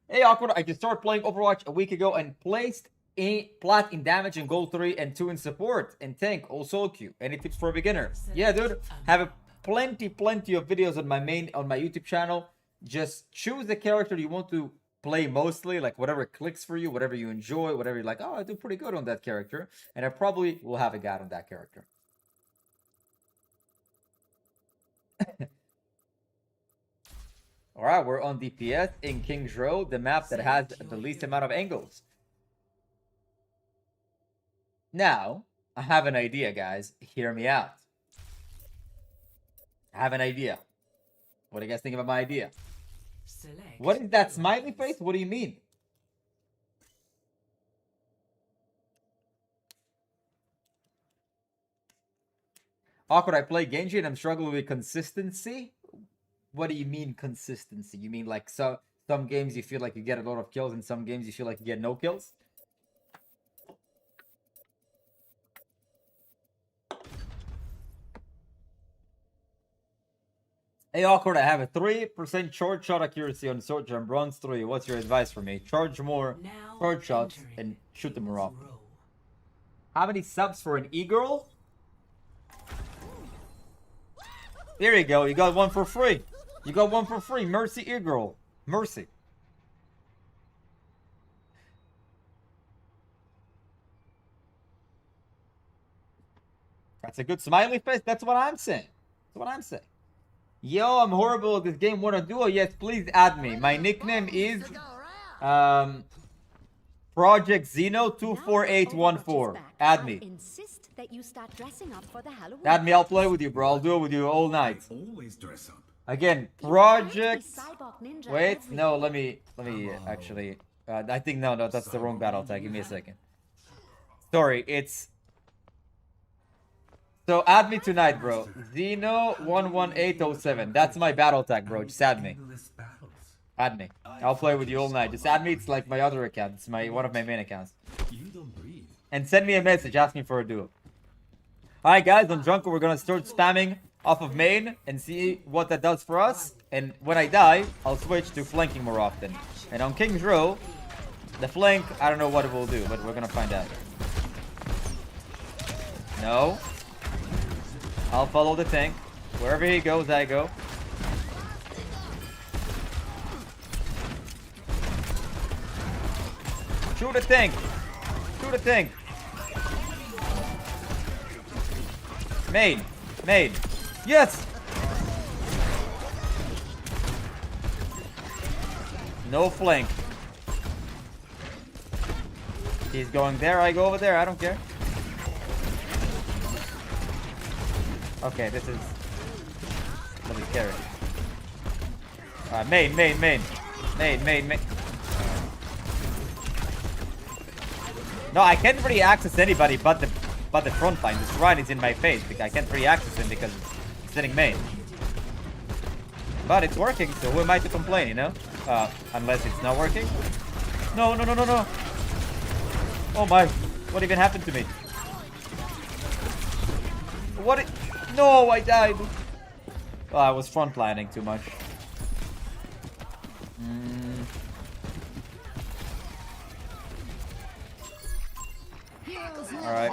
Hey, Awkward, I just started playing Overwatch a week ago and placed a plat in damage and gold 3 and 2 in support and tank, all solo queue. Any tips for a beginner? Yeah, dude. Have plenty of videos on my YouTube channel. Just choose the character you want to play mostly, like whatever clicks for you, whatever you enjoy, whatever you're like, oh, I do pretty good on that character. And I probably will have a guide on that character. Alright, we're on DPS in King's Row, the map that has the least amount of angles. Now, I have an idea, guys. Hear me out. I have an idea. What do you guys think about my idea? Select What is that your smiley weapons. face? What do you mean? Awkward, I play Genji and I'm struggling with consistency. What do you mean consistency? You mean like some games you feel like you get a lot of kills and some games you feel like you get no kills? Hey Awkward, I have a 3% short shot accuracy on short jump, bronze 3. What's your advice for me? Charge more Now short shots entering and shoot them more often. row. How many subs for an e-girl? There you go. You got one for free. You got one for free. Mercy e-girl. Mercy. That's a good smiley face. That's what I'm saying. That's what I'm saying. Yo, I'm horrible at this game. Want a duo? Yes, please add me. My nickname is Project Zeno 24814. Add me. Insist that you start dressing up for the Halloween. Add me. I'll play with you, bro. I'll do it with you all night. Always dress up. Again, You Project. can't be Cyborg Ninja Wait, every no. day. Let me actually. I think no, that's the wrong battle tag. Give me a second. Sorry, it's. So add me tonight, bro. Zeno11807. That's my battle tag, bro. Just add me. Add me. I'll play with you all night. Just add me. It's like my other account. It's one of my main accounts. And send me a message asking for a duo. Alright, guys. On Junker, we're gonna start spamming off of main and see what that does for us. And when I die, I'll switch to flanking more often. And on King's Row, the flank, I don't know what it will do, but we're gonna find out. No. I'll follow the tank. Wherever he goes, I go. Shoot the tank. Shoot the tank. Main. Main. Yes! No flank. He's going there, I go over there. I don't care. Okay, this is a little scary. Main. No, I can't really access anybody but the front line. This Ryan is in my face. I can't really access him because it's sitting main. But it's working, so who am I to complain, you know? Unless it's not working. No. Oh my, what even happened to me? No, I died. Well, I was frontlining too much. Alright.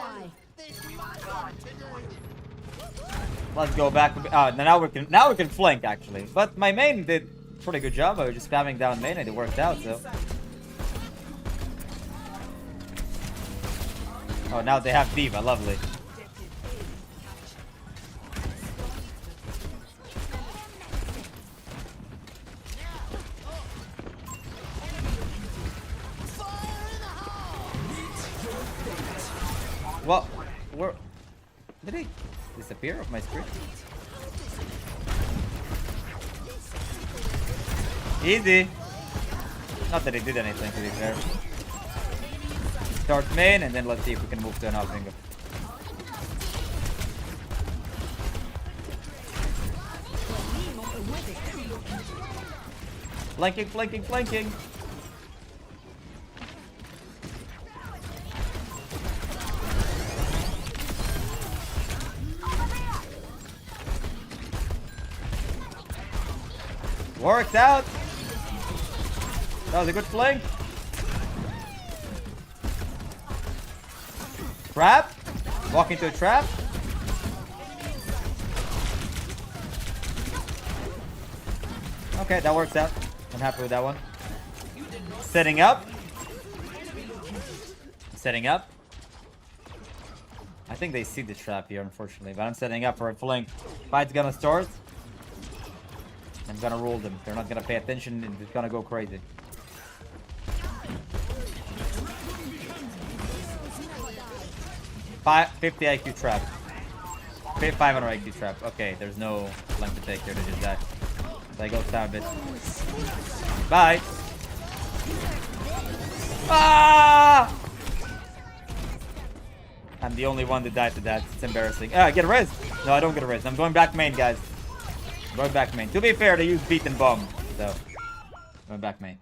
Let's go back. Now we can flank actually. But my main did a pretty good job. I was just spamming down main and it worked out, so. Oh, now they have Diva, lovely. Well, where did he disappear off my screen? Easy. Not that he did anything, to be fair. Start main, and then let's see if we can move to an out finger. Flanking. Worked out. That was a good flank. Trap. Walk into a trap. Okay, that works out. I'm happy with that one. Setting up. I think they see the trap here, unfortunately, but I'm setting up for a flank. Fight's gonna start. I'm gonna roll them. They're not gonna pay attention and it's gonna go crazy. 50 IQ trap. 500 IQ trap. Okay, there's no length to take here to just that. So I go down a bit. Bye. Ah! I'm the only one that died to that. It's embarrassing. Ah, get a res. No, I don't get a res. I'm going back main, guys. I'm going back main. To be fair, they use beat and bomb. So, going back main.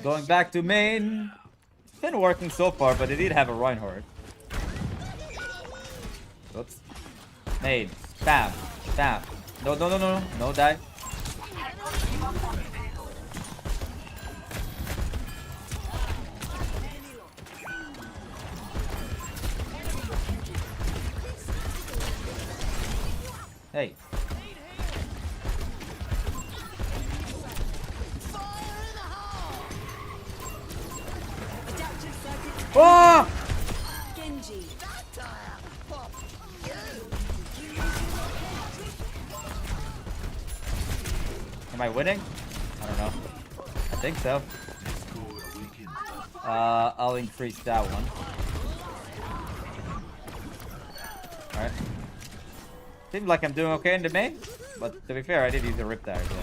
Going back to main. It's been working so far, but they did have a Reinhardt. Oops. Main. Bam. Bam. No, no, no, no, no. No, die. Hey. Oh! Genji. Am I winning? I don't know. I think so. I'll increase that one. Alright. Seems like I'm doing okay in the main, but to be fair, I did use a rip there, so.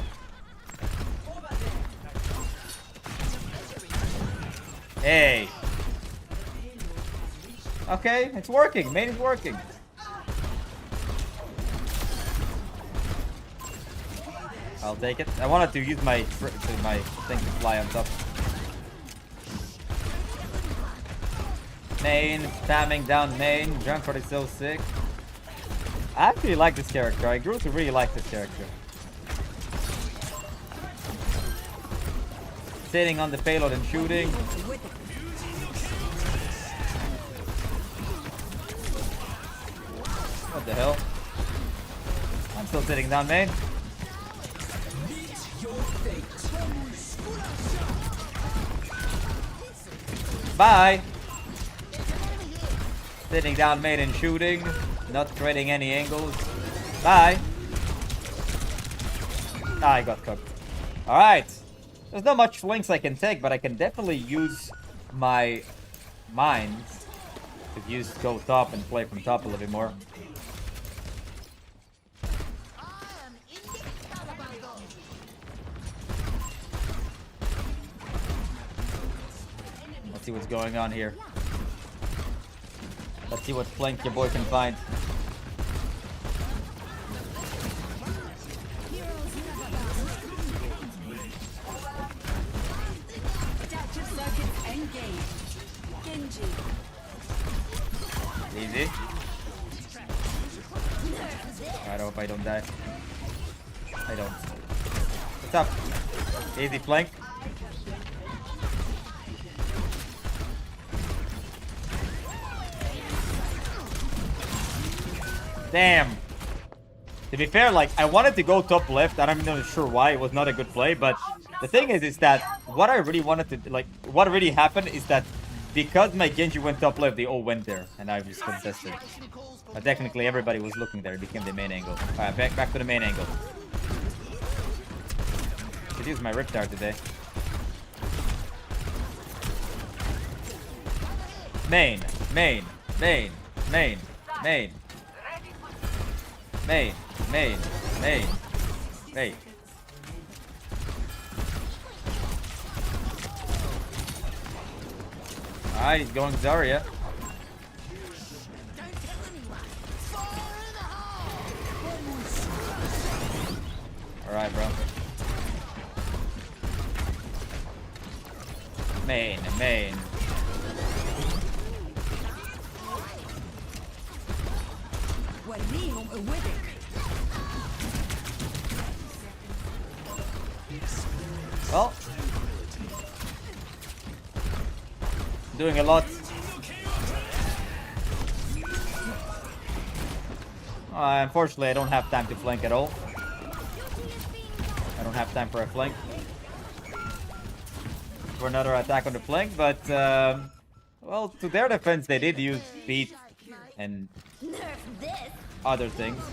Hey! Okay, it's working. Main is working. I'll take it. I wanted to use my thing to fly on top. Main, spamming down main. Junkrat is so sick. I actually like this character. I grew to really like this character. Sitting on the payload and shooting. What the hell? I'm still sitting down main. Bye. Sitting down main and shooting. Not creating any angles. Bye. Ah, I got cooked. Alright. There's not much flanks I can take, but I can definitely use my mines to use go top and play from top a little bit more. Let's see what's going on here. Let's see what flank your boy can find. Easy. I hope I don't die. I don't. What's up? Easy flank. Damn. To be fair, like, I wanted to go top left. I'm not sure why. It was not a good play, but the thing is that what I really wanted to, like, what really happened is that because my Genji went top left, they all went there, and I was contested. But technically, everybody was looking there. It became the main angle. Alright, back to the main angle. Could use my Riptide today. Main, main, main, main, main. Main, main, main, main. Alright, he's going Zarya. Alright, bro. Main, main. Well, doing a lot. Unfortunately, I don't have time to flank at all. I don't have time for a flank. For another attack on the flank, but well, to their defense, they did use beat and other things.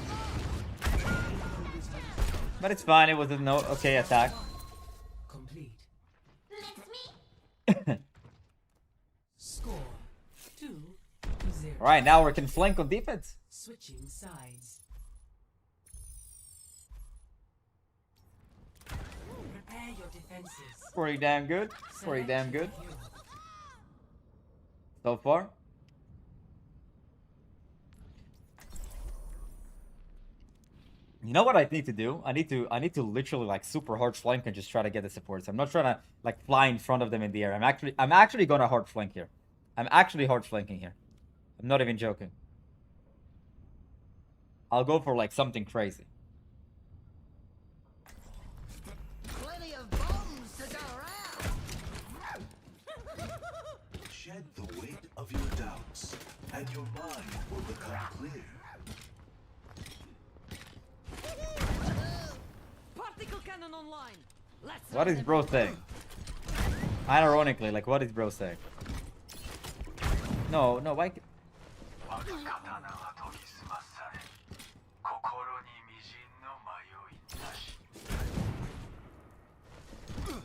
But it's fine. It was a no okay attack. Complete. Score Alright, now we can flank on defense. Switching sides. Prepare your defenses. Pretty damn good. Pretty damn good. So far. You know what I need to do? I need to literally like super hard flank and just try to get the supports. I'm not trying to like fly in front of them in the air. I'm actually gonna hard flank here. I'm actually hard flanking here. I'm not even joking. I'll go for like something crazy. Plenty of bombs to go around. Shed the weight of your doubts, and your mind will become clear. Particle cannon online. Let's What is bro saying? Ironically, like what is bro saying? No, why?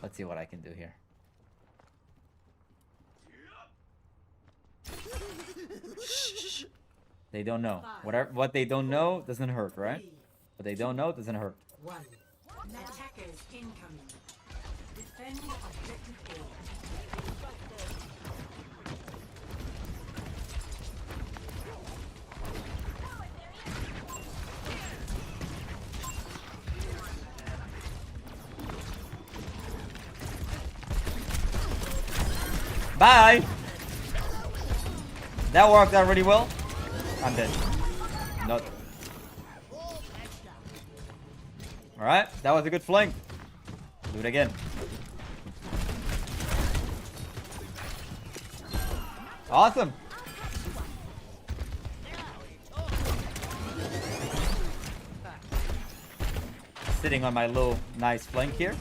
Let's see what I can do here. They don't know. What they don't know doesn't hurt, right? What they don't know doesn't hurt. One. Attackers incoming. Defend objective A. Bye! That worked out really well. I'm dead. Not. Alright, that was a good flank. Do it again. Awesome. Sitting on my little nice flank here.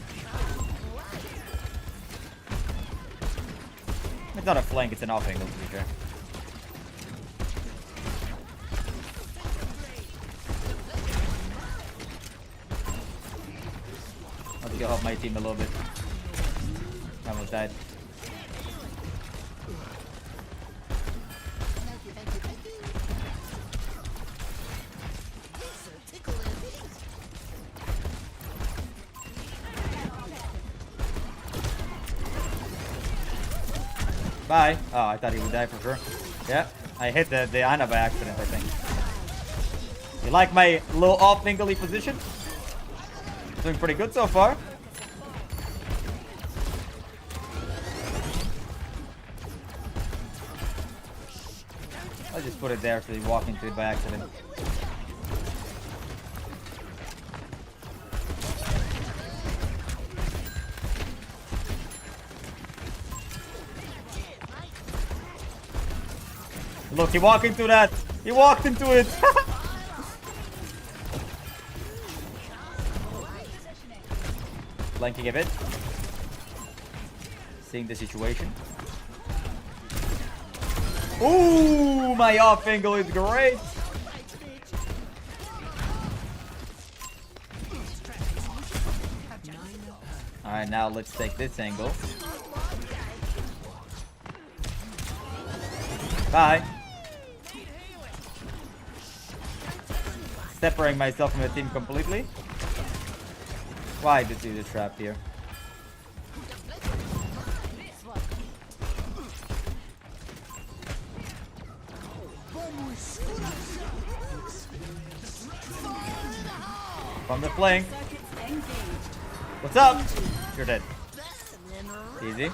It's not a flank, it's an off angle to be fair. Let's go help my team a little bit. I almost died. Bye. Oh, I thought he would die for sure. Yeah, I hit the Ana by accident, I think. You like my little off angle position? Doing pretty good so far. I'll just put it there so you walk into it by accident. Look, he walked into that. He walked into it. Flanking a bit. Seeing the situation. Ooh, my off angle is great. Alright, now let's take this angle. Bye. Separating myself from the team completely. Why did you do the trap here? From the flank. What's up? You're dead. Easy.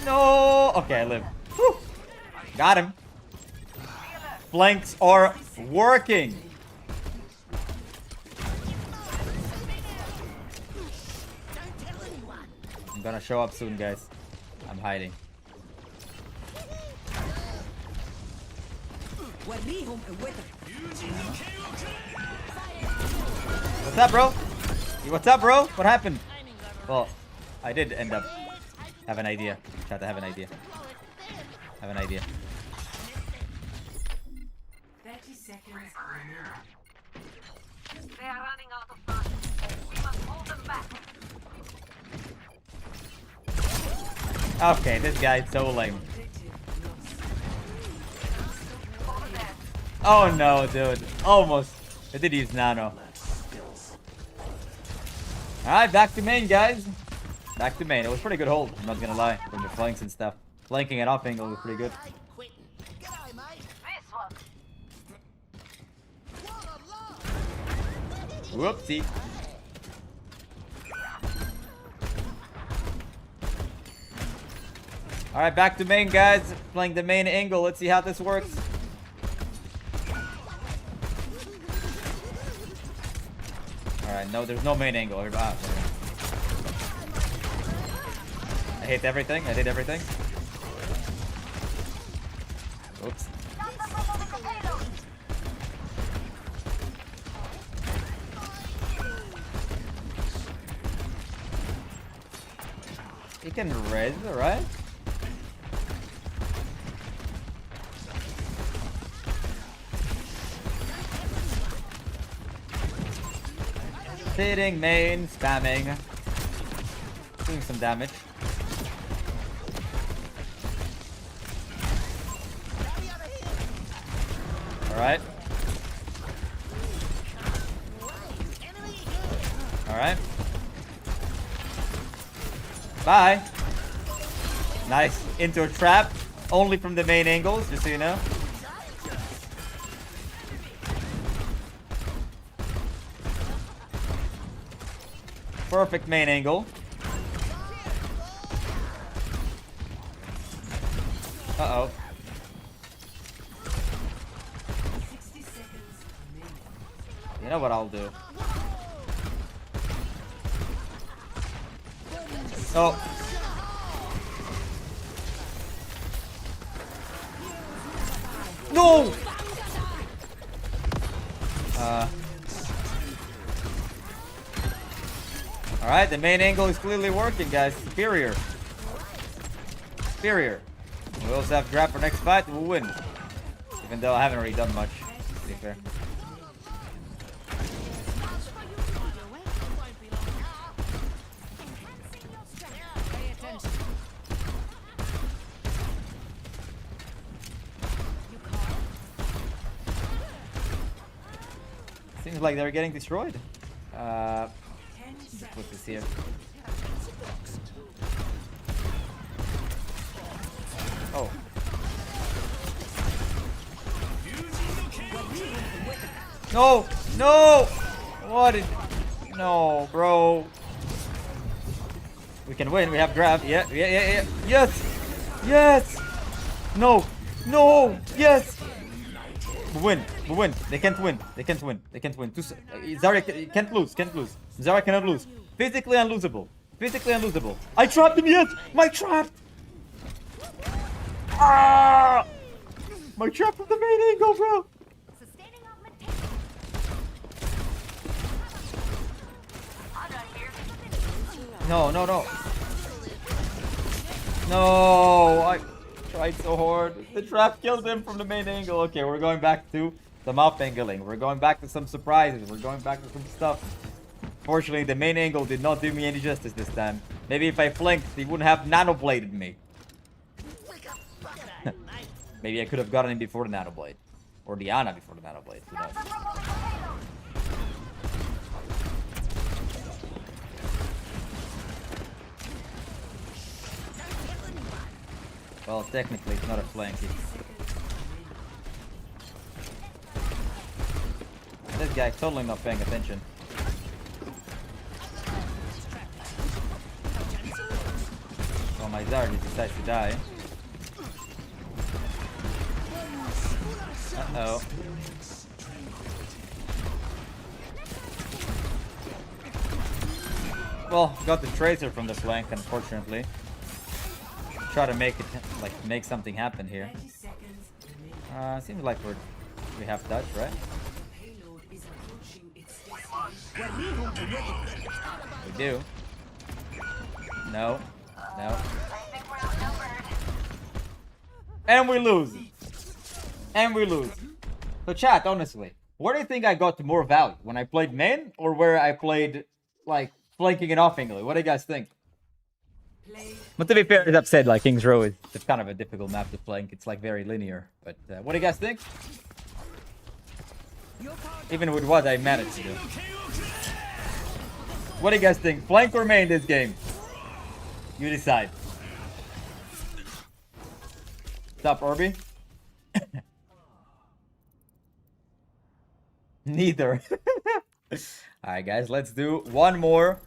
No. Okay, I live. Whew. Got him. Flanks are working. I'm gonna show up soon, guys. I'm hiding. What's up, bro? What's up, bro? What happened? Well, I did end up have an idea. Try to have an idea. Have an idea. 30 seconds remaining. They are running out of funds. We must hold them back. Okay, this guy's so lame. Oh no, dude. Almost. I did use nano. Alright, back to main, guys. Back to main. It was pretty good hold, I'm not gonna lie, from the flanks and stuff. Flanking and off angle was pretty good. Whoopsie. Alright, back to main, guys. Playing the main angle. Let's see how this works. Alright, no, there's no main angle. Ah, I hit everything. I hit everything. Oops. He can res, right? Hitting main, spamming, doing some damage. Alright. Alright. Bye. Nice. Into a trap. Only from the main angles, just so you know. Perfect main angle. Uh-oh. You know what I'll do? Oh. No! Alright, the main angle is clearly working, guys. Superior. Superior. We also have grab for next fight, we'll win. Even though I haven't really done much, to be fair. Seems like they're getting destroyed. Let's put this here. Oh. No! No! What is... No, bro. We can win. We have grab. Yeah. Yes! Yes! No! No! Yes! We win. We win. They can't win. They can't win. They can't win. Zarya can't lose. Can't lose. Zarya cannot lose. Physically unlosable. Physically unlosable. I trapped him yet! My trap! Ah! My trap from the main angle, bro! No, no, no. No, I tried so hard. The trap killed him from the main angle. Okay, we're going back to some up angling. We're going back to some surprises. We're going back to some stuff. Fortunately, the main angle did not do me any justice this time. Maybe if I flanked, he wouldn't have nanobladed me. Maybe I could have gotten him before the nanoblade. Or Diana before the nanoblade. Who knows? Well, technically, it's not a flank. This guy totally not paying attention. Well, my Zard decides to die. Uh-oh. Well, got the Tracer from the flank, unfortunately. Try to make it, like, make something happen here. Seems like we have touch, right? We do. No. No. And we lose. And we lose. So chat, honestly, where do you think I got more value? When I played main or where I played, like, flanking and off angling? What do you guys think? But to be fair, as I've said, like King's Row is it's kind of a difficult map to flank. It's like very linear. But what do you guys think? Even with what I managed to do. What do you guys think? Flank or main this game? You decide. Stop, Orby. Neither. Alright, guys, let's do one more.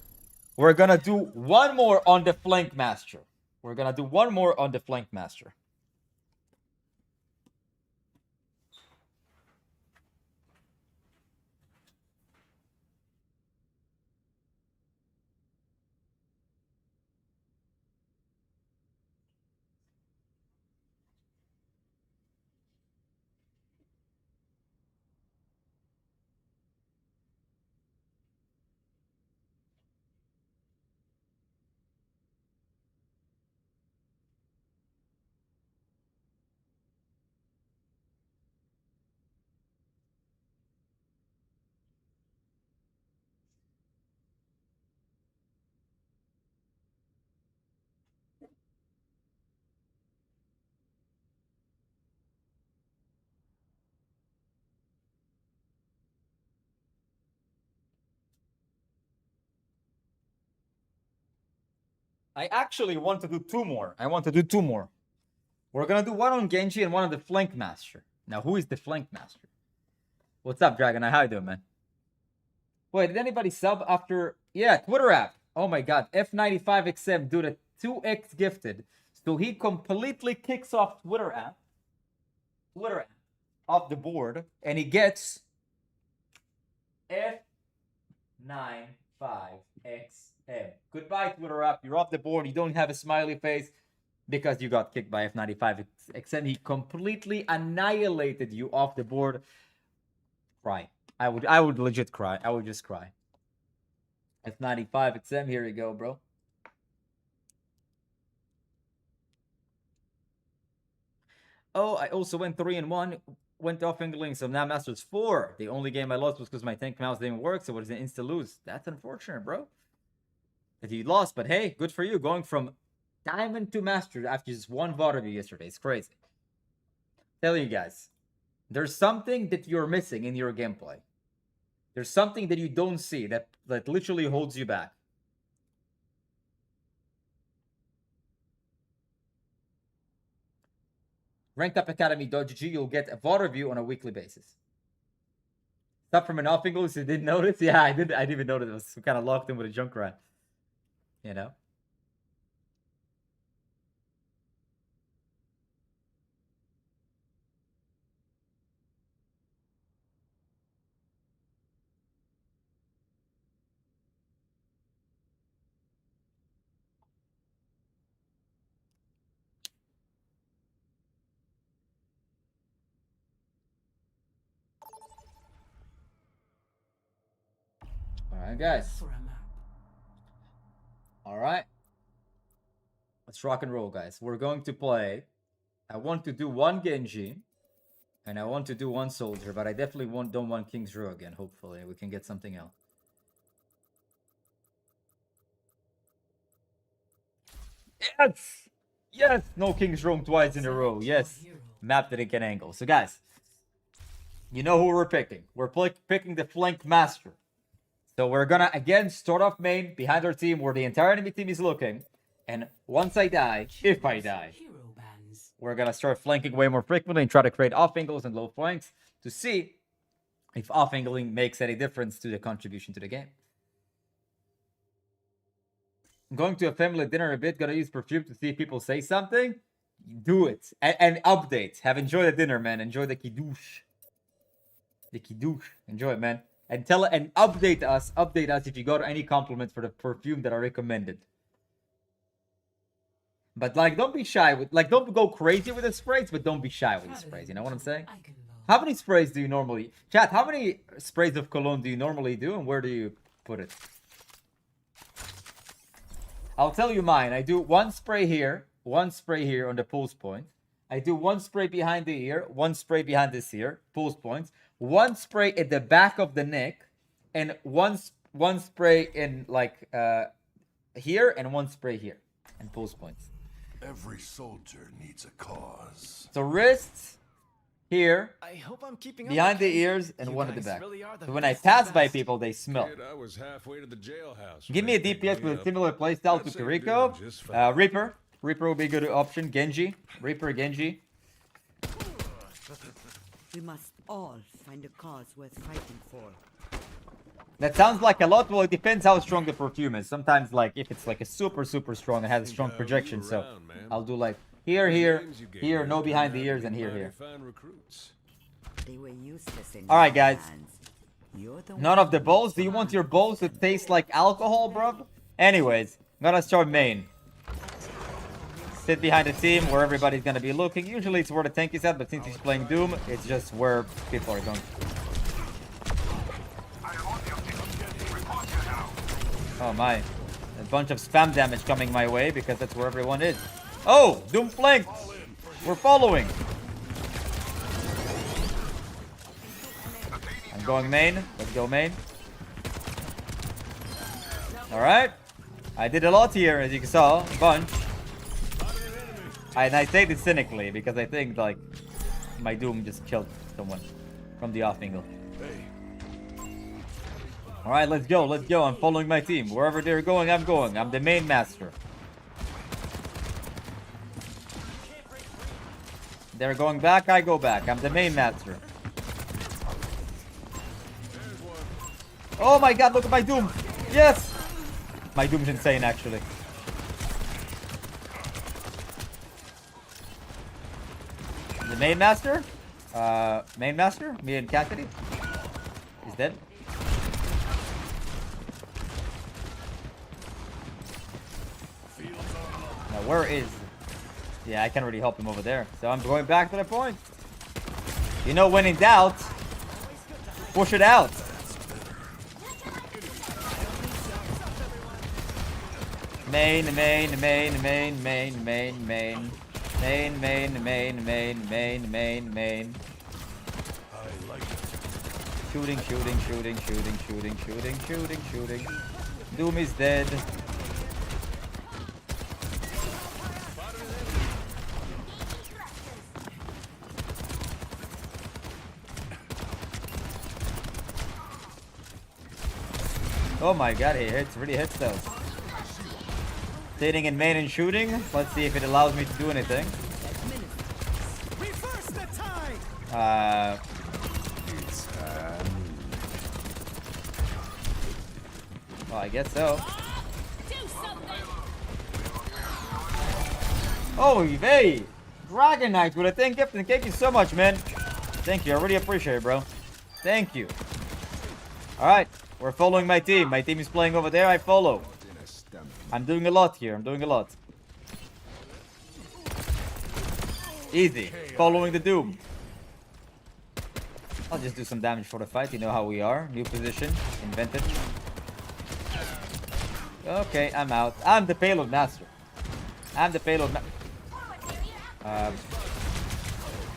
We're gonna do one more on the Flank Master. We're gonna do one more on the Flank Master. I actually want to do two more. I want to do two more. We're gonna do one on Genji and one on the Flank Master. Now, who is the Flank Master? What's up, Dragon? How you doing, man? Wait, did anybody sub after... Yeah, Twitter app. Oh my god. F95XM, dude, a 2x gifted. So he completely kicks off Twitter app off the board, and he gets F95XM. Goodbye, Twitter app. You're off the board. You don't have a smiley face because you got kicked by F95XM. He completely annihilated you off the board. Cry. I would legit cry. I would just cry. F95XM, here you go, bro. Oh, I also went 3-1. Went off England, so now Masters 4. The only game I lost was because my tank mouse didn't work, so it was an insta lose. That's unfortunate, bro. That you lost, but hey, good for you. Going from Diamond to Master after just one VOD of you yesterday. It's crazy. Tell you guys, there's something that you're missing in your gameplay. There's something that you don't see that literally holds you back. RankedUpAcademy.gg, you'll get a VOD review on a weekly basis. Stuff from an off English you didn't notice? Yeah, I didn't even notice. It was kind of locked in with a Junkrat. You know? Alright, guys. Alright. Let's rock and roll, guys. We're going to play. I want to do one Genji. And I want to do one Soldier. But I definitely don't want King's Row again. Hopefully, we can get something else. Yes! Yes! No King's Row twice in a row. Yes. Map that it can angle. So, guys. You know who we're picking. We're picking the Flank Master. So we're gonna, again, start off main, behind our team, where the entire enemy team is looking. And once I die, if I die, we're gonna start flanking way more frequently and try to create off angles and low flanks to see if off angling makes any difference to the contribution to the game. I'm going to a family dinner in a bit, gonna use perfume to see if people say something. Do it. And update. Have enjoyed the dinner, man. Enjoy the kiddush. The kiddush. Enjoy it, man. And update us if you got any compliments for the perfume that I recommended. But like, don't be shy with, like, don't go crazy with the sprays, but don't be shy with the sprays. You know what I'm saying? How many sprays do you normally, chat? How many sprays of cologne do you normally do, and where do you put it? I'll tell you mine. I do one spray here on the pulse point. I do one spray behind the ear, one spray behind this ear, pulse points. One spray at the back of the neck, and one spray in like here, and one spray here. and boost points. Every soldier needs a cause. So wrists here, I hope I'm keeping behind up the okay. ears, and You one at the guys back. really are the So when I best of pass the by best. people, they smell. Kid, I was halfway to the jailhouse. Give me a DPS with a similar playstyle to Kiriko. Reaper. Reaper will be a good option. Genji. Reaper, Genji. We must all find a cause worth fighting for. That sounds like a lot. Well, it depends how strong the perfume is. Sometimes, like, if it's like a super strong, it has a strong projection. So I'll do like here, no behind the ears, and here. They were useless in All right, guys. hands. You're the None one of the bowls. Do you want your bowls to taste like alcohol, bro? Anyways, I'm gonna start main. Sit behind the team where everybody's gonna be looking. Usually it's where the tank is at, but since he's playing Doom, it's just where people are going. Oh my. A bunch of spam damage coming my way because that's where everyone is. Oh! Doom flanked! We're following! I'm going main. Let's go main. Alright. I did a lot here, as you saw. A bunch. And I say this cynically because I think, like, my Doom just killed someone from the off angle. Alright, let's go. Let's go. I'm following my team. Wherever they're going, I'm going. I'm the main master. They're going back, I go back. I'm the main master. Oh my god, look at my Doom. Yes! My Doom's insane, actually. The main master? Main master? Me and Cassidy? He's dead. Now, where is... Yeah, I can't really help him over there. So I'm going back to the point. You know, when in doubt, push it out. Main. Shooting. Doom is dead. Oh my god, he really hits those. Sitting in main and shooting. Let's see if it allows me to do anything. Well, I guess so. Oh, hey! Dragon Knight with a 10 gift, and thank you so much, man. Thank you, I really appreciate it, bro. Thank you. Alright, we're following my team. My team is playing over there, I follow. I'm doing a lot here, Easy. Following the Doom. I'll just do some damage for the fight, you know how we are. New position, invented. Okay, I'm out. I'm the payload master.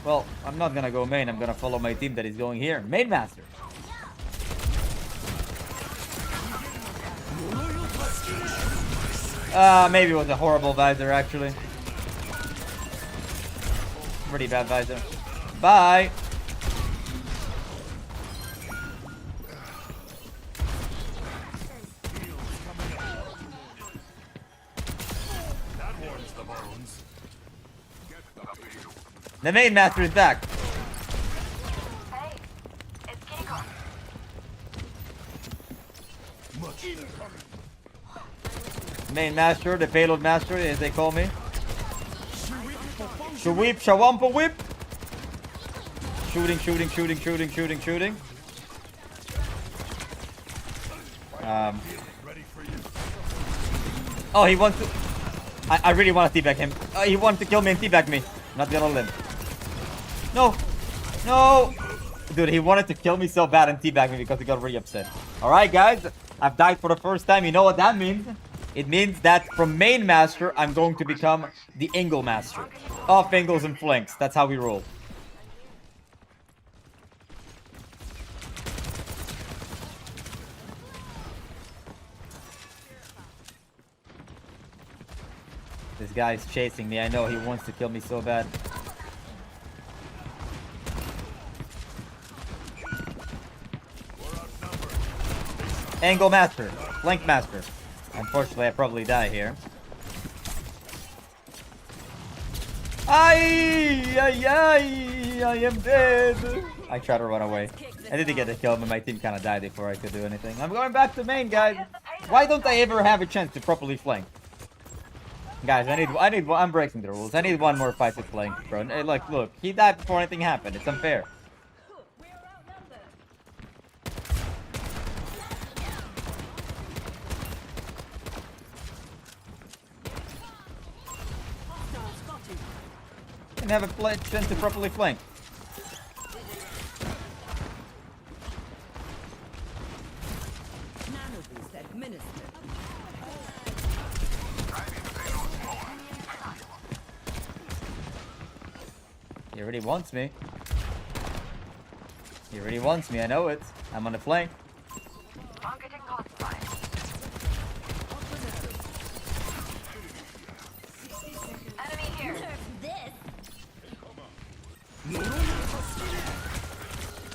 Well, I'm not gonna go main. I'm gonna follow my team that is going here. Main master. Maybe it was a horrible visor, actually. Pretty bad visor. Bye. The main master is back. Hey, it's Kinko. Main master, the payload master, as they call me. Shweep, Shawampa whip. Shooting. Oh, he wants to... I really want to teabag him. He wanted to kill me and teabag me. Not gonna live. No. Dude, he wanted to kill me so bad and teabag me because he got really upset. Alright, guys. I've died for the first time. You know what that means? It means that from main master, I'm going to become the angle master. Off angles and flanks. That's how we roll. This guy's chasing me. I know he wants to kill me so bad. Angle master. Flank master. Unfortunately, I probably die here. I am dead. I tried to run away. I didn't get the kill, but my team kind of died before I could do anything. I'm going back to main, guys. Why don't I ever have a chance to properly flank? Guys, I'm breaking the rules. I need one more fight to flank, bro. Hey, look, he died before anything happened. It's unfair. And have a chance to properly flank. He already wants me. He already wants me, I know it. I'm on the flank.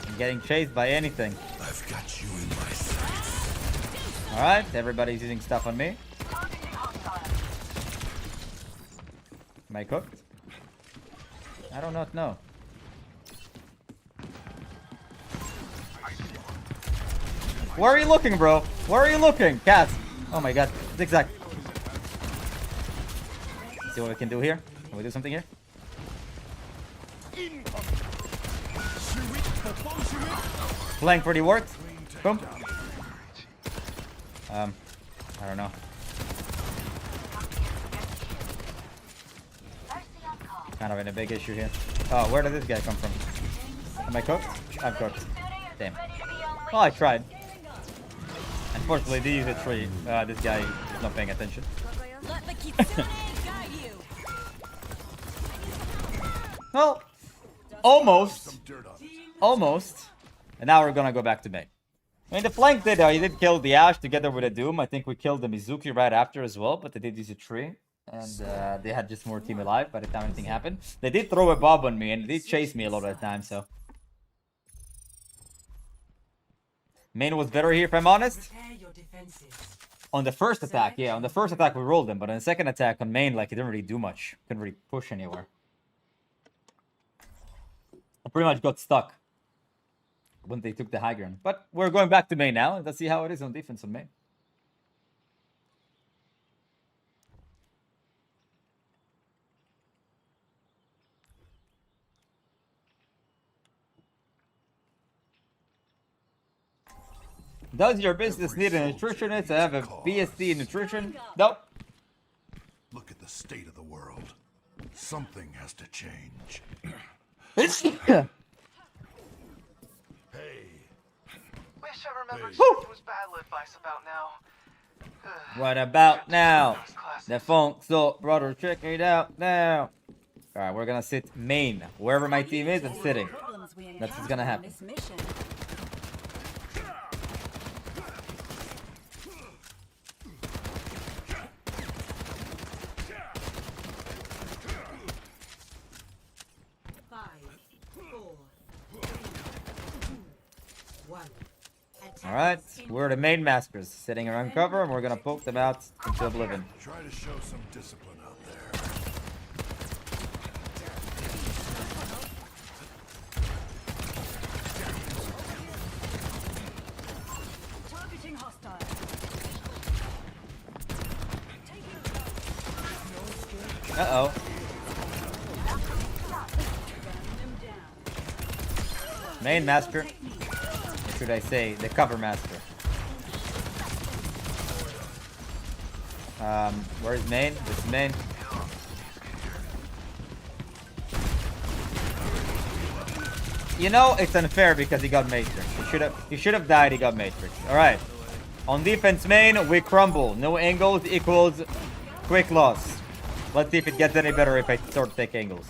I'm getting chased by anything. I've got you in my sights. Alright, everybody's using stuff on me. Am I cooked? I do not know. Where are you looking, bro? Where are you looking? Cats. Oh my god. Zigzag. Let's see what we can do here. Can we do something here? Flank pretty worked. Boom. I don't know. Kind of in a big issue here. Oh, where did this guy come from? Am I cooked? I'm cooked. Damn. Well, I tried. Unfortunately, they use a tree. This guy is not paying attention. Well, almost. Almost. And now we're gonna go back to main. I mean, the flank did, he did kill the Ashe together with a Doom. I think we killed the Mizuki right after as well, but they did use a tree. And they had just more team alive by the time anything happened. They did throw a bob on me and they did chase me a lot of the time, so. Main was better here, if I'm honest. On the first attack, yeah, on the first attack we rolled him, but on the second attack on main, like, it didn't really do much. Couldn't really push anywhere. I pretty much got stuck when they took the high ground. But we're going back to main now. Let's see how it is on defense on main. Does your business need a nutritionist to have a BSc in nutrition? Nope. Look at the state of the world. Something has to change. Hey. Wish I remembered what was battle advice about now. What about now? The funk so brother, check it out now. Alright, we're gonna sit main. Wherever my team is, I'm sitting. That's what's gonna happen. Alright, we're the main masters, sitting around cover, and we're gonna poke them out into oblivion. Try to show some discipline out there. Targeting hostile. Uh-oh. Main master. What should I say? The cover master. Where's main? This is main. You know, it's unfair because he got Matrix. He should have died, he got Matrix. Alright. On defense main, we crumble. No angles equals quick loss. Let's see if it gets any better if I sort of take angles.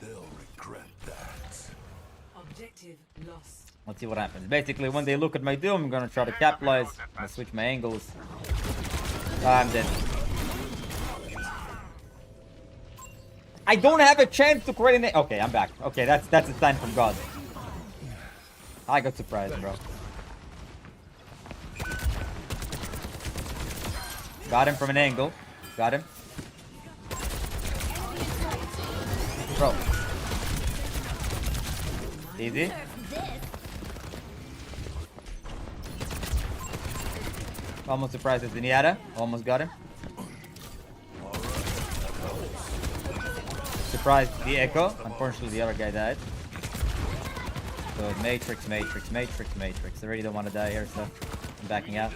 They'll regret that. Objective lost. Let's see what happens. Basically, when they look at my Doom, I'm gonna try to capitalize. I'm gonna switch my angles. I'm dead. I don't have a chance to create an. Okay, I'm back. Okay, that's a sign from God. I got surprised, bro. Got him from an angle. Got him. Bro. Easy. Almost surprised at Zenyatta. Almost got him. Surprised the Echo. Unfortunately, the other guy died. So Matrix. I really don't want to die here, so I'm backing out.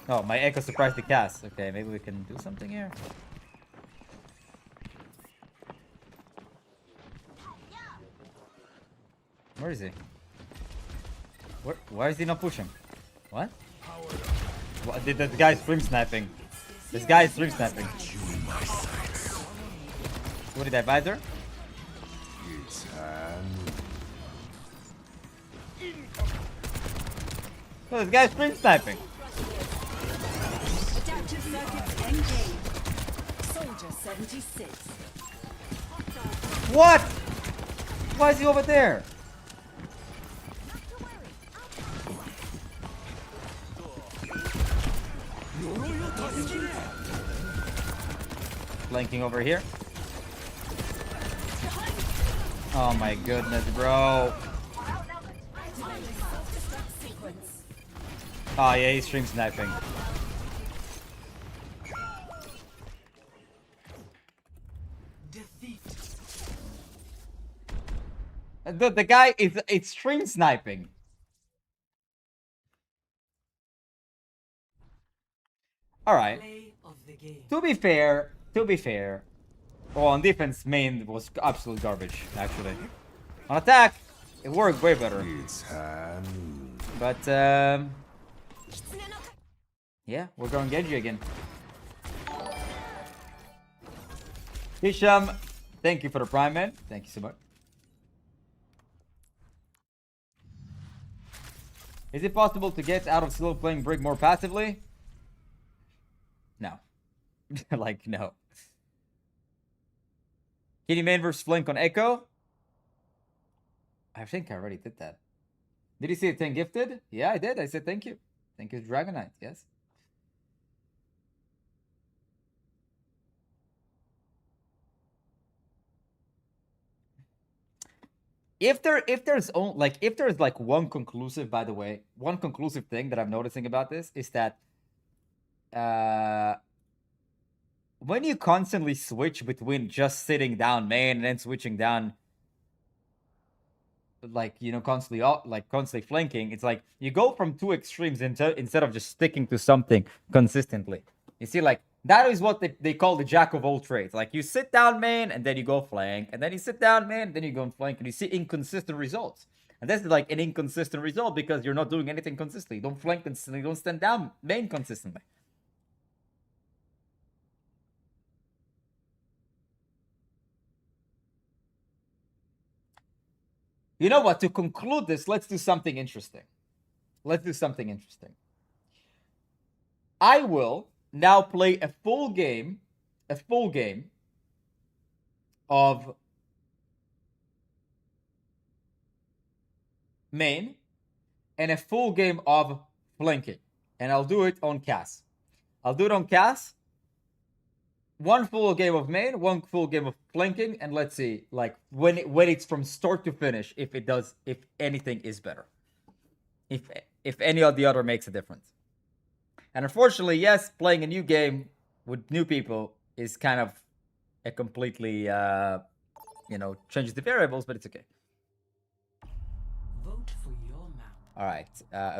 Oh, my Echo surprised the cast. Okay, maybe we can do something here. Where is he? Why is he not pushing? What? What did this guy stream sniping? This guy is stream sniping. What did I visor? Oh, this guy's stream sniping. Adaptive circuits engaged. Soldier 76. What? Why is he over there? Flanking over here. Oh my goodness, bro. Oh yeah, he's stream sniping. The guy is it's stream sniping. All right. To be fair. Well, on defense, main was absolute garbage, actually. On attack, it worked way better. But yeah, we're going Genji again. Hisham, thank you for the prime, man. Thank you so much. Is it possible to get out of slow playing Brig more passively? No. Like, no. Kitty main versus flank on Echo? I think I already did that. Did you see it 10 gifted? Yeah, I did. I said thank you. Thank you, Dragonite. Yes. If there's like one conclusive, by the way, one conclusive thing that I'm noticing about this is that when you constantly switch between just sitting down main and then switching down, like, you know, constantly flanking, it's like you go from two extremes instead of just sticking to something consistently. You see, like, that is what they call the jack of all trades. Like, you sit down main and then you go flank, and then you sit down main and then you go and flank, and you see inconsistent results. And that's like an inconsistent result because you're not doing anything consistently. You don't flank consistently, you don't stand down main consistently. You know what? To conclude this, let's do something interesting. I will now play a full game of main and a full game of flanking. And I'll do it on CAS. One full game of main, one full game of flanking, and let's see, like, when it's from start to finish, if anything is better. If any of the other makes a difference. And unfortunately, yes, playing a new game with new people is kind of a completely, changes the variables, but it's okay. Vote for your map. All right,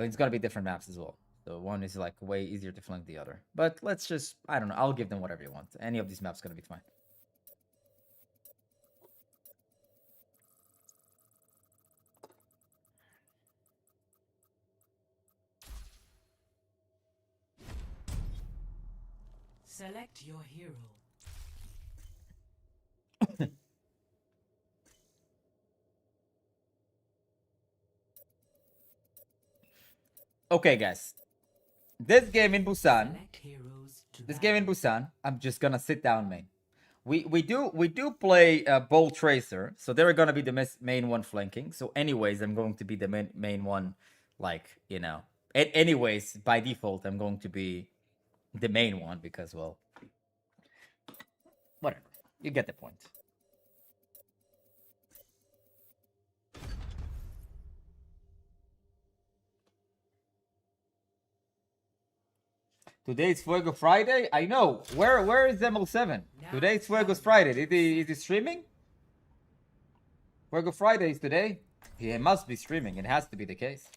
it's gonna be different maps as well. So one is like way easier to flank the other. But let's just, I don't know, I'll give them whatever you want. Any of these maps gonna be fine. Select your hero. Okay, guys. This game in Busan, I'm just gonna sit down main. We do play Ball Tracer, so they're gonna be the main one flanking. So anyways, I'm going to be the main one, like, you know. Anyways, by default, I'm going to be the main one because, well, whatever. You get the point. Today's Fuego Friday. I know. Where is ML7? Today's Fuego's Friday. Is he streaming? Fuego Friday is today. He must be streaming. It has to be the case.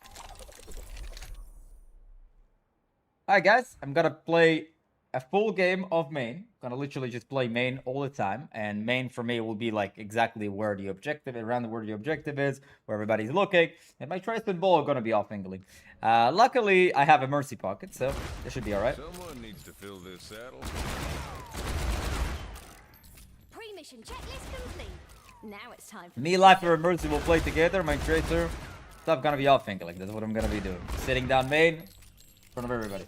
Alright, guys. I'm gonna play a full game of main. Gonna literally just play main all the time. And main for me will be like exactly where the objective, around where the objective is, where everybody's looking. And my trace and ball are gonna be off angling. Luckily, I have a mercy pocket, so this should be alright. Someone needs to fill this saddle. Pre-mission checklist complete. Now it's time for Me, Life, and Mercy will play together. My tracer stuff gonna be off angling. That's what I'm gonna be doing. Sitting down main in front of everybody.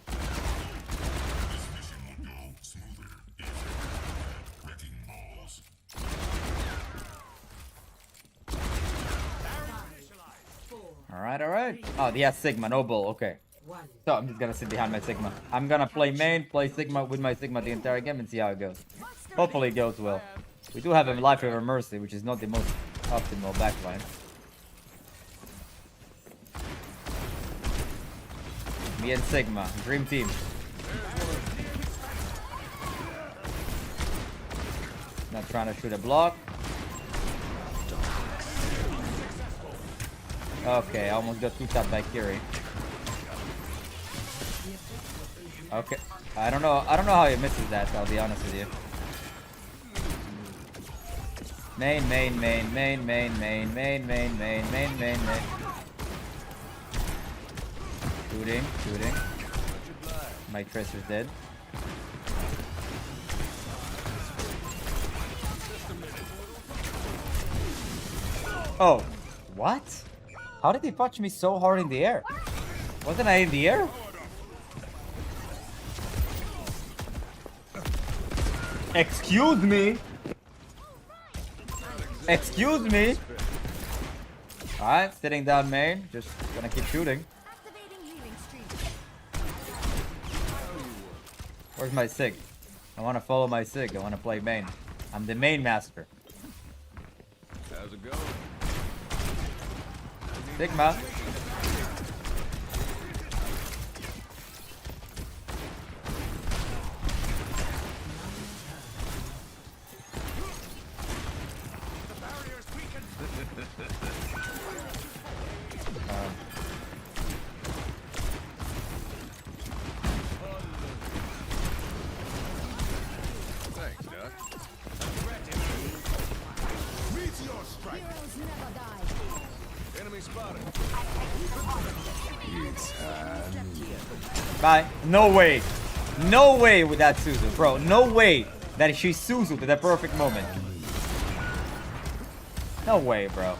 Alright. Oh, he has Sigma, no bull. Okay. So I'm just gonna sit behind my Sigma. I'm gonna play main, play Sigma with my Sigma the entire game and see how it goes. Hopefully it goes well. We do have a Life Over Mercy, which is not the most optimal backline. Me and Sigma, dream team. Not trying to shoot a block. Okay, I almost got two-tapped by Kiri. Okay, I don't know how he misses that, I'll be honest with you. Main. Shooting. My tracer's dead. Oh, what? How did he punch me so hard in the air? Wasn't I in the air? Excuse me. Alright, sitting down main. Just gonna keep shooting. Where's my Sig? I wanna follow my Sig. I wanna play main. I'm the main master. How's it going? Sigma. Thanks, Doc. Enemy spotted. Bye. No way. No way with that Suzu, bro. No way that she Suzu'd at that perfect moment. No way, bro.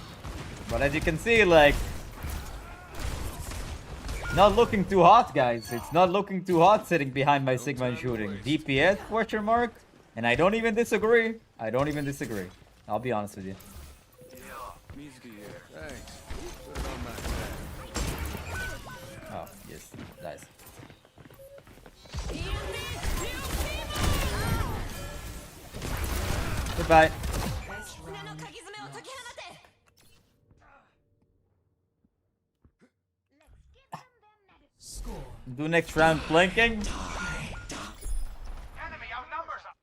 But as you can see, like, not looking too hot, guys. It's not looking too hot sitting behind my Sigma and shooting. DPS, question mark? And I don't even disagree. I'll be honest with you. Thanks. Put it on my tab. Oh, yes. Nice. Goodbye. Do next round flanking. Enemy outnumbers us.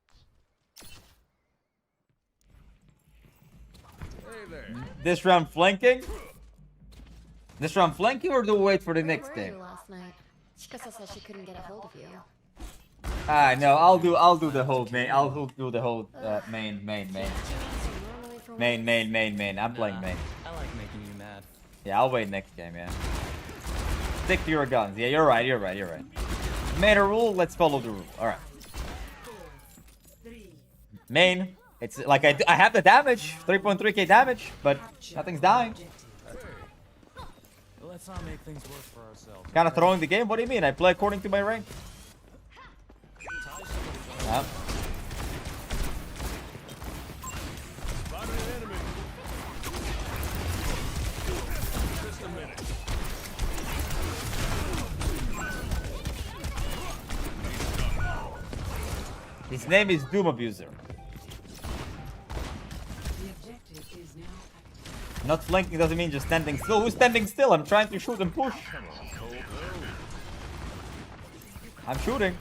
Hey there. This round flanking? This round flanking or do we wait for the next Where were game? you last night? Chikasa said she couldn't get a hold of you. No, I'll do the whole main. I'll do the whole main. I'm playing main. I like making you mad. Yeah, I'll wait next game, yeah. Stick to your guns. Yeah, you're right. Made a rule, let's follow the rule. Alright. Main. It's like I have the damage. 3.3k damage, but nothing's dying. Let's not make things worse for ourselves. Kind of throwing the game? What do you mean? I play according to my rank. Yeah. His name is Doom Abuser. The objective is now active. Not flanking doesn't mean just standing still. Who's standing still? I'm trying to shoot and push. I'm shooting.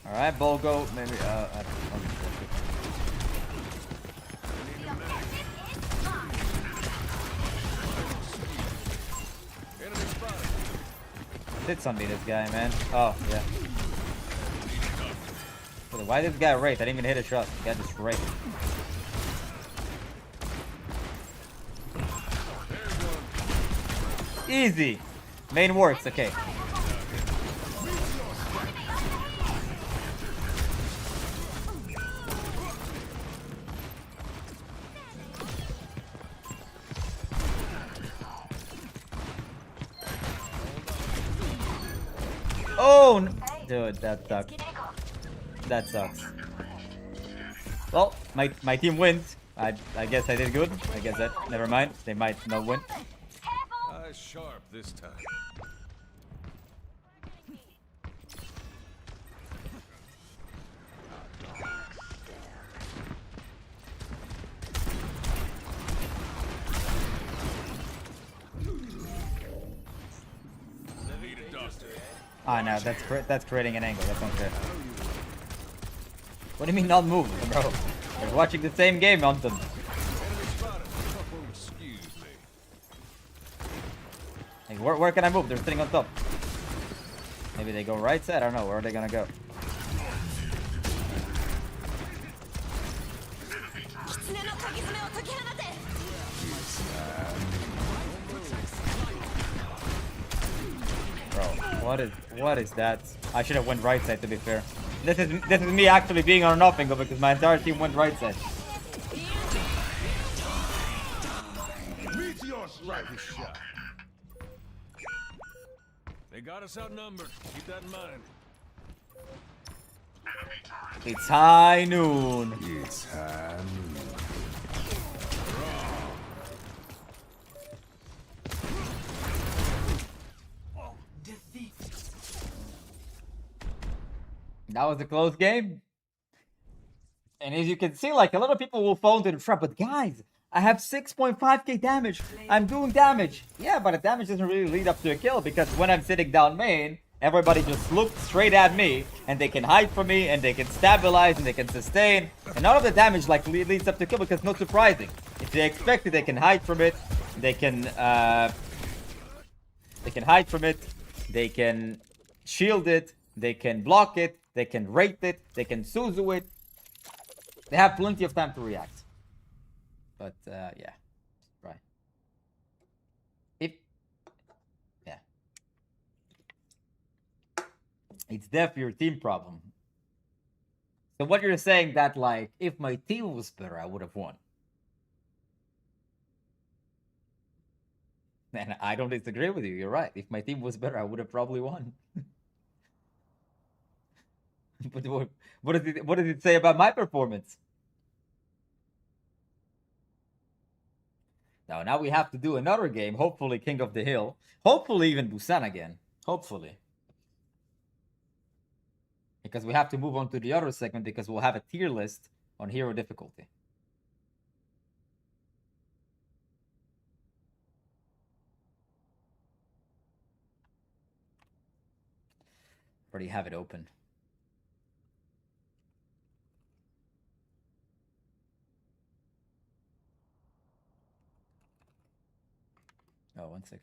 Alright, ball go. Maybe, Sits on me, this guy, man. Oh, yeah. Why did this guy wraith? I didn't even hit a shot. The guy just wraith. Easy. Main works, okay. Oh, dude, that sucks. That sucks. Well, my team wins. I guess I did good. I guess that. Never mind. They might not win. Eyes sharp this time. Ah, no, that's creating an angle. That's unfair. What do you mean not move, bro? We're watching the same game on them. Like, where can I move? They're sitting on top. Maybe they go right side. I don't know. Where are they gonna go? Bro, what is that? I should have went right side, to be fair. This is me actually being on an off angle because my entire team went right side. They got us outnumbered. Keep that in mind. It's high noon. It's high noon. That was a close game. And as you can see, like, a lot of people will fall into the trap. But guys, I have 6.5k damage. I'm doing damage. Yeah, but the damage doesn't really lead up to a kill because when I'm sitting down main, everybody just looks straight at me and they can hide from me and they can stabilize and they can sustain. And none of the damage like leads up to kill because not surprising. If they expect it, they can hide from it. They can hide from it. They can shield it. They can block it. They can rate it. They can Suzu it. They have plenty of time to react. But, yeah. Right. Yeah. It's definitely your team problem. So what you're saying that, like, if my team was better, I would have won. And I don't disagree with you. You're right. If my team was better, I would have probably won. But what does it say about my performance? Now we have to do another game. Hopefully King of the Hill. Hopefully even Busan again. Hopefully. Because we have to move on to the other segment because we'll have a tier list on hero difficulty. Already have it open. Oh, 1 second.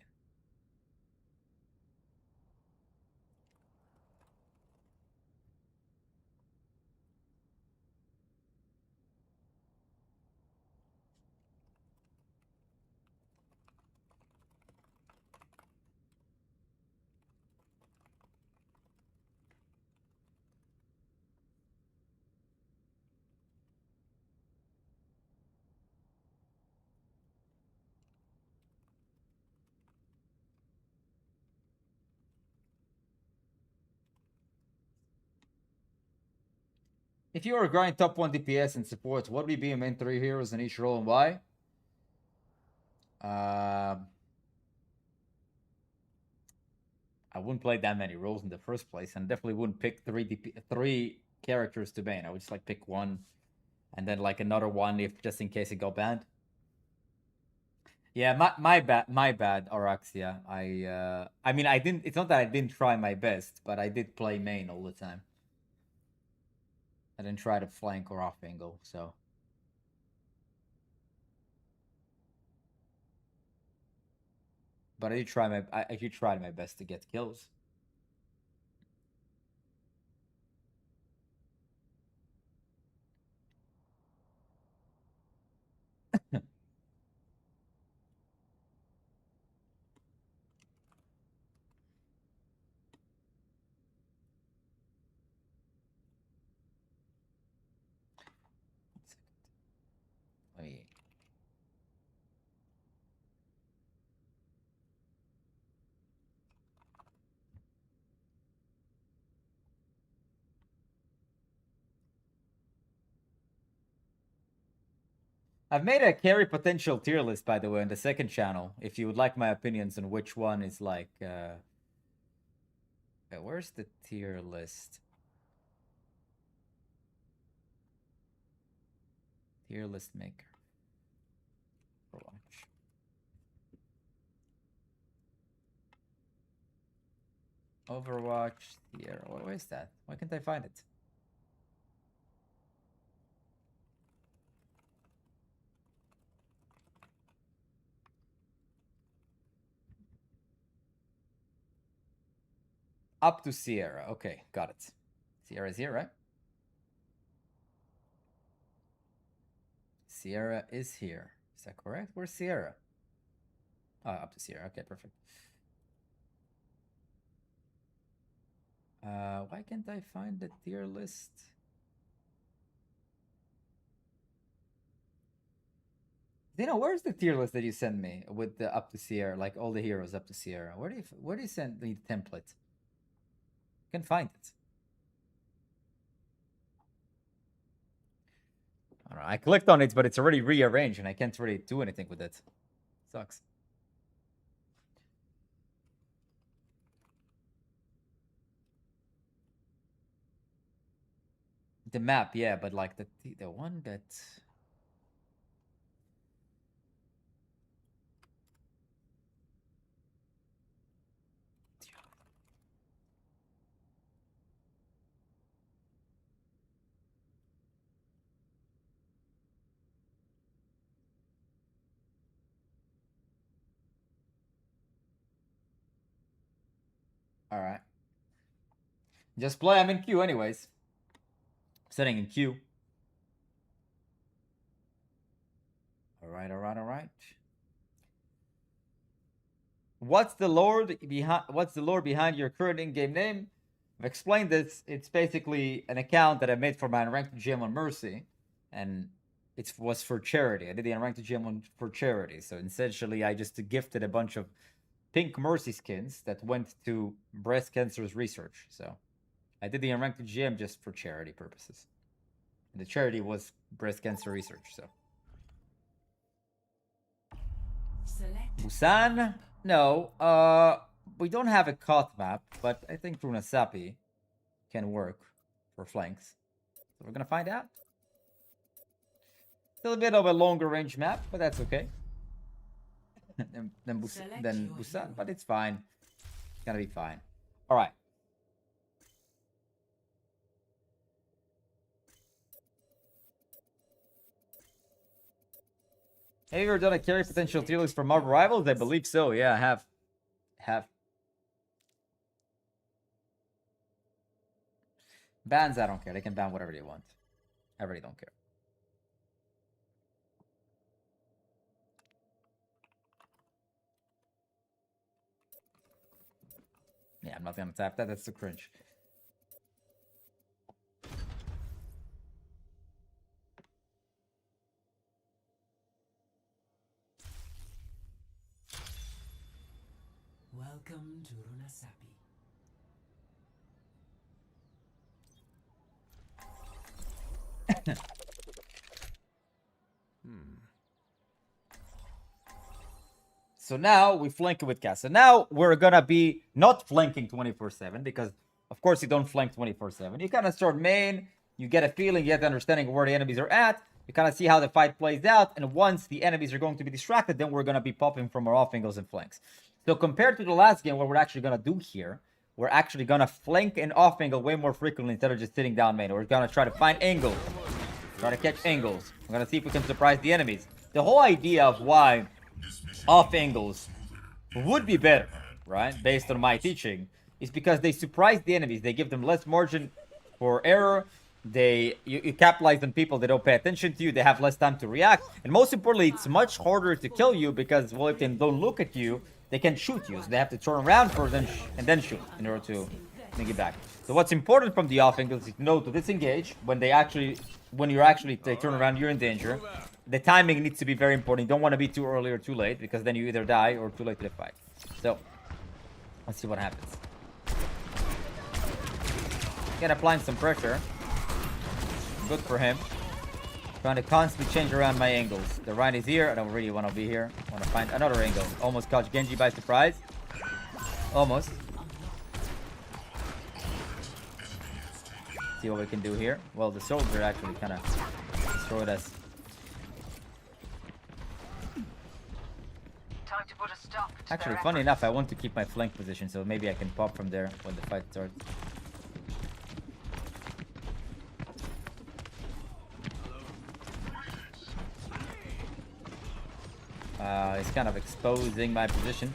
If you were grind top 1 DPS and support, what would be your main 3 heroes in each role and why? I wouldn't play that many roles in the first place, and definitely wouldn't pick 3 characters to ban. I would just like pick one, and then like another one if just in case it got banned. Yeah, my bad, Araxia. I mean, I didn't. It's not that I didn't try my best, but I did play main all the time. I didn't try to flank or off angle, so. But I did try my best to get kills. Let me. I've made a carry potential tier list, by the way, on the second channel. If you would like my opinions on which one is like, where's the tier list? Tier list maker. Overwatch. Overwatch tier. Where is that? Why can't I find it? Up to Sierra. Okay, got it. Sierra's here, right? Sierra is here. Is that correct? Where's Sierra? Oh, up to Sierra. Okay, perfect. Why can't I find the tier list? Dino, where's the tier list that you sent me with the up to Sierra, like all the heroes up to Sierra? Where do you send the template? I can find it. I don't know. I clicked on it, but it's already rearranged, and I can't really do anything with it. Sucks. The map, yeah, but like the one that. All right. Just play. I'm in queue, anyways. Setting in queue. All right, all right, all right. What's the lore behind your current in-game name? I've explained this. It's basically an account that I made for my unranked GM on Mercy, and it was for charity. I did the unranked GM for charity. So essentially, I just gifted a bunch of pink Mercy skins that went to breast cancer's research. So I did the unranked GM just for charity purposes. And the charity was breast cancer research. So Busan? No. We don't have a COT map, but I think Runasapi can work for flanks. So we're gonna find out. Still a bit of a longer range map, but that's okay. than Busan, but it's fine. It's gonna be fine. All right. Have you ever done a carry potential tier list for Marvel Rivals? I believe so. Yeah, I have. Bans, I don't care. They can ban whatever they want. I really don't care. Yeah, I'm not gonna tap that. That's too cringe. Welcome to Runasapi. So now we flank it with Cass. So now we're gonna be not flanking 24/7 because of course you don't flank 24/7. You kind of start main, you get a feeling, you get the understanding of where the enemies are at. You kind of see how the fight plays out, and once the enemies are going to be distracted, then we're gonna be popping from our off angles and flanks. So compared to the last game, what we're actually gonna do here, we're actually gonna flank and off angle way more frequently instead of just sitting down main. We're gonna try to find angles, try to catch angles. We're gonna see if we can surprise the enemies. The whole idea of why off angles would be better, right, based on my teaching, is because they surprise the enemies. They give them less margin for error. You capitalize on people that don't pay attention to you. They have less time to react, and most importantly, it's much harder to kill you because, well, if they don't look at you, they can shoot you. So they have to turn around first and then shoot in order to bring it back. So what's important from the off angles is to know to disengage when they turn around, you're in danger. The timing needs to be very important. You don't want to be too early or too late because then you either die or too late to the fight. So let's see what happens. Again, applying some pressure. Good for him. Trying to constantly change around my angles. The Rhine is here. I don't really want to be here. I want to find another angle. Almost caught Genji by surprise. Almost. See what we can do here. Well, the soldier actually kind of destroyed us. Time to put a stop to Actually, their funny efforts. enough, I want to keep my flank position, so maybe I can pop from there when the fight starts. He's kind of exposing my position.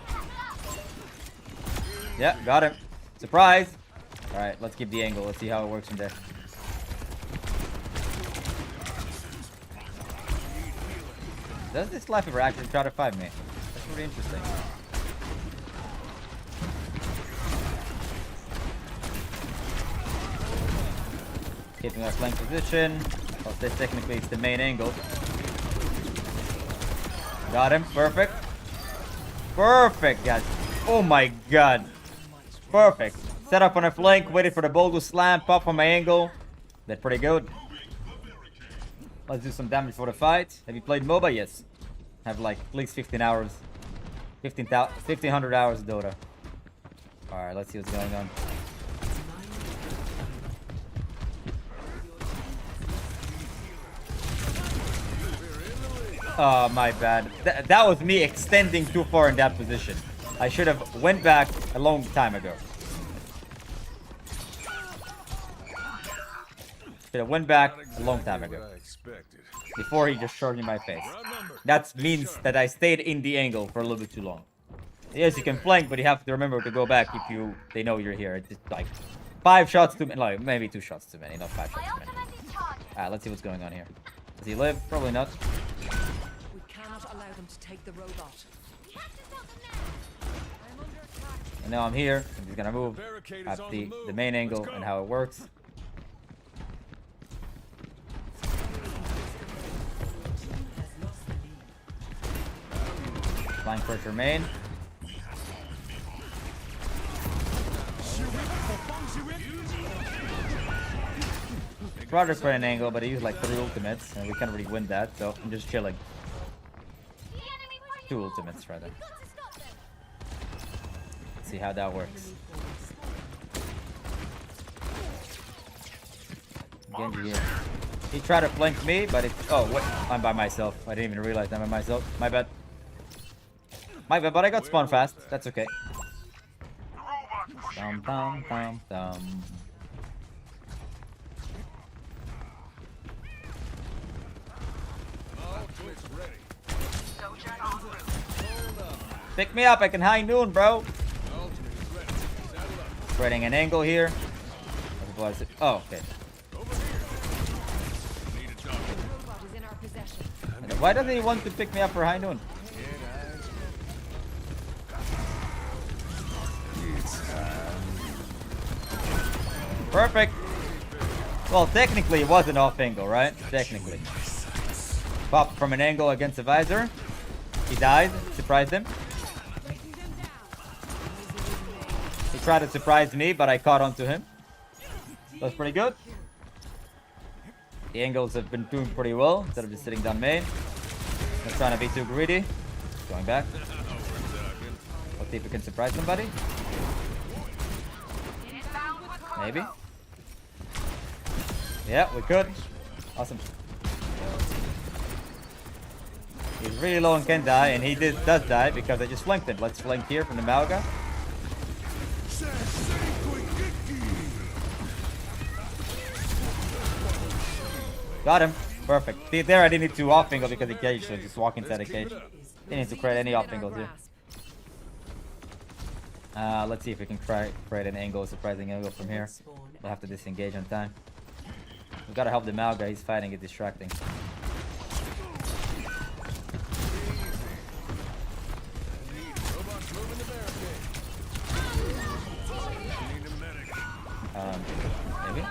Yeah, got him. Surprise! Alright, let's keep the angle. Let's see how it works from there. Does this life ever actually try to fight me? That's really interesting. Keeping our flank position. Well, this technically it's the main angle. Got him. Perfect. Perfect, guys. Oh my god. Perfect. Set up on a flank, waited for the ball to slam, pop on my angle. That's pretty good. Let's do some damage for the fight. Have you played MOBA? Yes. Have like at least 15 hours. 1500 hours of Dota. Alright, let's see what's going on. Oh, my bad. That was me extending too far in that position. I should have went back a long time ago. Should have went back a long time ago. Before he just shot me in my face. That means that I stayed in the angle for a little bit too long. Yes, you can flank, but you have to remember to go back if they know you're here. It's just like 5 shots too many. Like, maybe 2 shots too many, not 5 shots too many. Alright, let's see what's going on here. Does he live? Probably not. We cannot allow them to take the robot. And now I'm here. I'm just gonna move at the main angle and how it works. Flying pressure main. Tried to play an angle, but he used like 3 ultimates, and we can't really win that, so I'm just chilling. 2 ultimates, rather. Let's see how that works. Genji here. He tried to flank me, but it's... Oh, wait. I'm by myself. I didn't even realize I'm by myself. My bad. My bad, but I got spawned fast. That's okay. Dum, dum, dum, dum. Pick me up, I can high noon, bro. Spreading an angle here. Oh, okay. And why doesn't he want to pick me up for high noon? Perfect. Well, technically it was an off angle, right? Technically. Pop from an angle against the visor. He died. Surprised him. He tried to surprise me, but I caught onto him. That's pretty good. The angles have been doing pretty well instead of just sitting down main. Not trying to be too greedy. Going back. Let's see if we can surprise somebody. Maybe. Yeah, we could. Awesome. He's really low and can die, and he does die because I just flanked him. Let's flank here from the Malga. Got him. Perfect. See, there I didn't need to off angle because he caged, so just walk inside the cage. Didn't need to create any off angles here. Let's see if we can create an angle, a surprising angle from here. We'll have to disengage on time. We gotta help the Malga. He's fighting it, distracting. Maybe.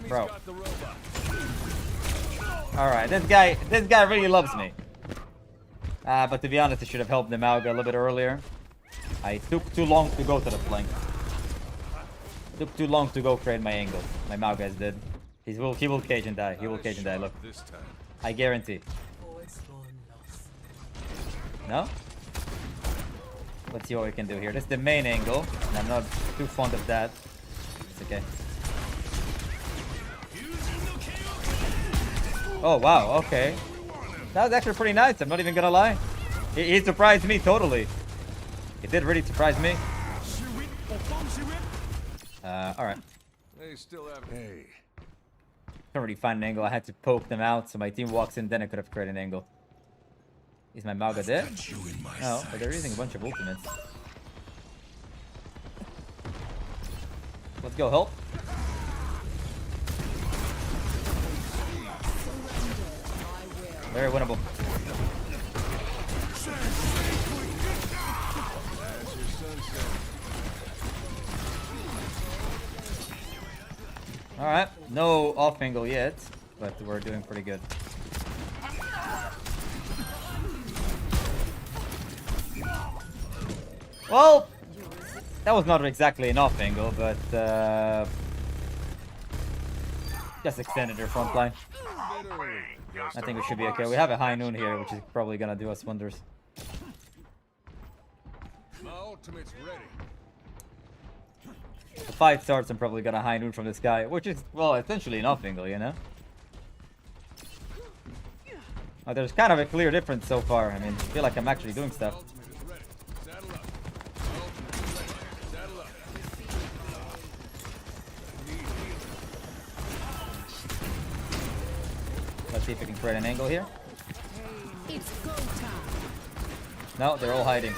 Bro. Alright, this guy really loves me. But to be honest, I should have helped the Malga a little bit earlier. I took too long to go to the flank. Took too long to go create my angle. My Malga is dead. He will cage and die. He will cage and die, look. I guarantee. No? Let's see what we can do here. This is the main angle, and I'm not too fond of that. It's okay. Oh, wow, okay. That was actually pretty nice, I'm not even gonna lie. He surprised me totally. He did really surprise me. Alright. They still have. Hey. Can't really find an angle. I had to poke them out, so my team walks in, then I could have created an angle. Is my Malga dead? No, but they're using a bunch of ultimates. Let's go help. Very winnable. Alright, no off angle yet, but we're doing pretty good. Well, that was not exactly an off angle, but just extended their front line. I think we should be okay. We have a high noon here, which is probably gonna do us wonders. My ultimate's ready. If the fight starts, I'm probably gonna high noon from this guy, which is, well, essentially an off angle, you know? There's kind of a clear difference so far. I mean, I feel like I'm actually doing stuff. Let's see if we can create an angle here. It's go time. No, they're all hiding.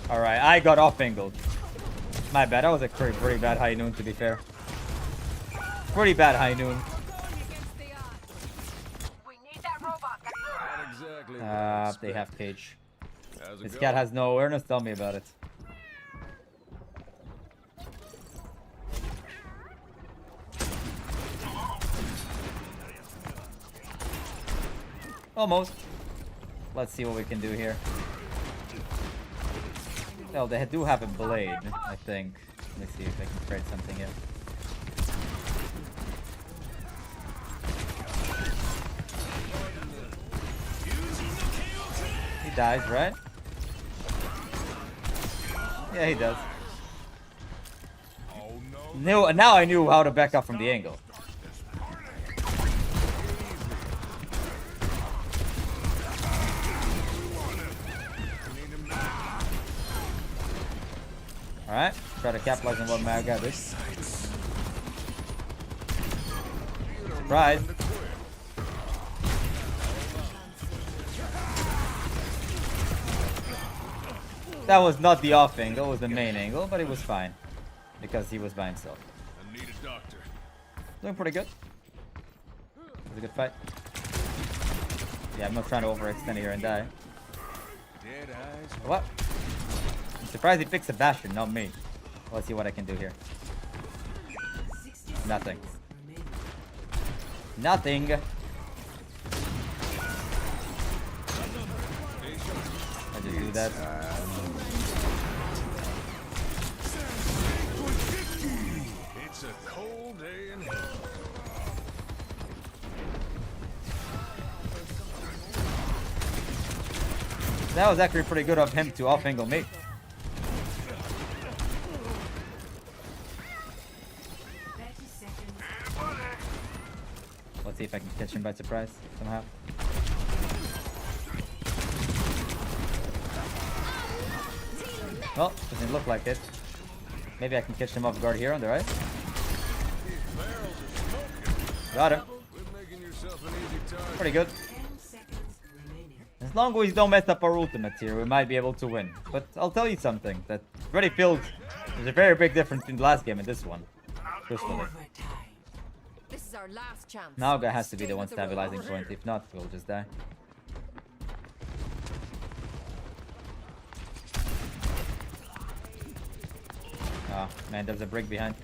Alright, I got off angled. My bad, that was a pretty bad high noon to be fair. Pretty bad high noon. They have cage. This cat has no awareness, tell me about it. Almost. Let's see what we can do here. Oh, they do have a blade, I think. Let me see if I can create something here. He dies, right? Yeah, he does. No, now I knew how to back up from the angle. Alright, try to capitalize on what Mag got this. Surprise. That was not the off angle, it was the main angle, but it was fine. Because he was by himself. I need a doctor. Doing pretty good. It was a good fight. Yeah, I'm not trying to overextend here and die. Dead eyes. What? I'm surprised he picked Sebastian, not me. Let's see what I can do here. Nothing. Nothing. that. It's a cold day in hell. That was actually pretty good of him to off-angle me. Let's see if I can catch him by surprise somehow. Well, doesn't look like it. Maybe I can catch him off guard here on the right. Got him. Pretty good. As long as we don't mess up our ultimates here, we might be able to win. But I'll tell you something, that already feels there's a very big difference between the last game and this one. Personally. This is our last chance. Now guy has to be the one stabilizing point, if not, we'll just die. Oh man, there's a brick behind.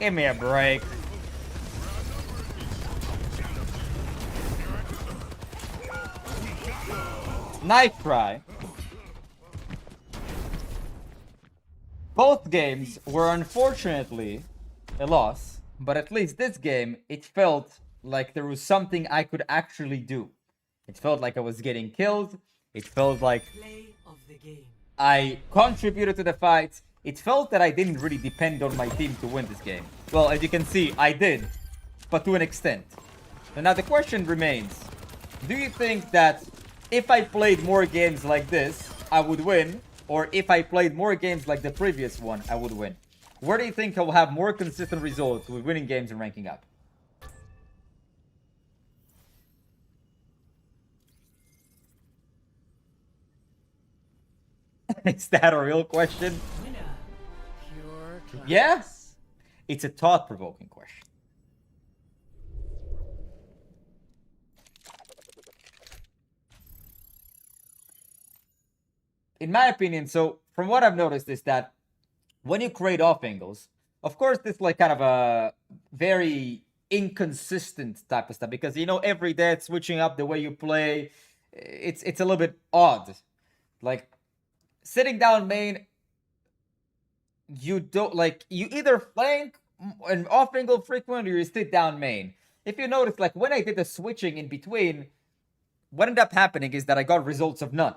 Give me a break. Nice try. Both games were unfortunately a loss, but at least this game, it felt like there was something I could actually do. It felt like I was getting killed. It felt like I contributed to the fight. It felt that I didn't really depend on my team to win this game. Well, as you can see, I did, but to an extent. And now the question remains, do you think that if I played more games like this, I would win? Or if I played more games like the previous one, I would win? Where do you think I will have more consistent results with winning games and ranking up? Is that a real question? Yes, it's a thought-provoking question. In my opinion, so from what I've noticed is that when you create off angles, of course, this is like kind of a very inconsistent type of stuff because you know every day it's switching up the way you play. It's a little bit odd. Like sitting down main, you don't like you either flank an off angle frequent or you sit down main. If you notice, like when I did the switching in between, what ended up happening is that I got results of none.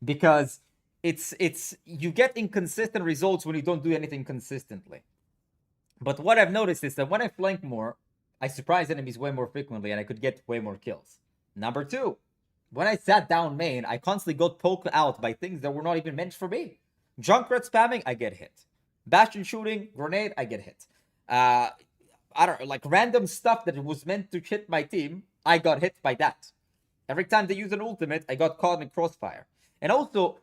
Because it's you get inconsistent results when you don't do anything consistently. But what I've noticed is that when I flank more, I surprise enemies way more frequently and I could get way more kills. Number two, when I sat down main, I constantly got poked out by things that were not even meant for me. Junkrat spamming, I get hit. Bastion shooting, grenade, I get hit. I don't know, like random stuff that was meant to hit my team, I got hit by that. Every time they use an ultimate, I got caught in crossfire. And also,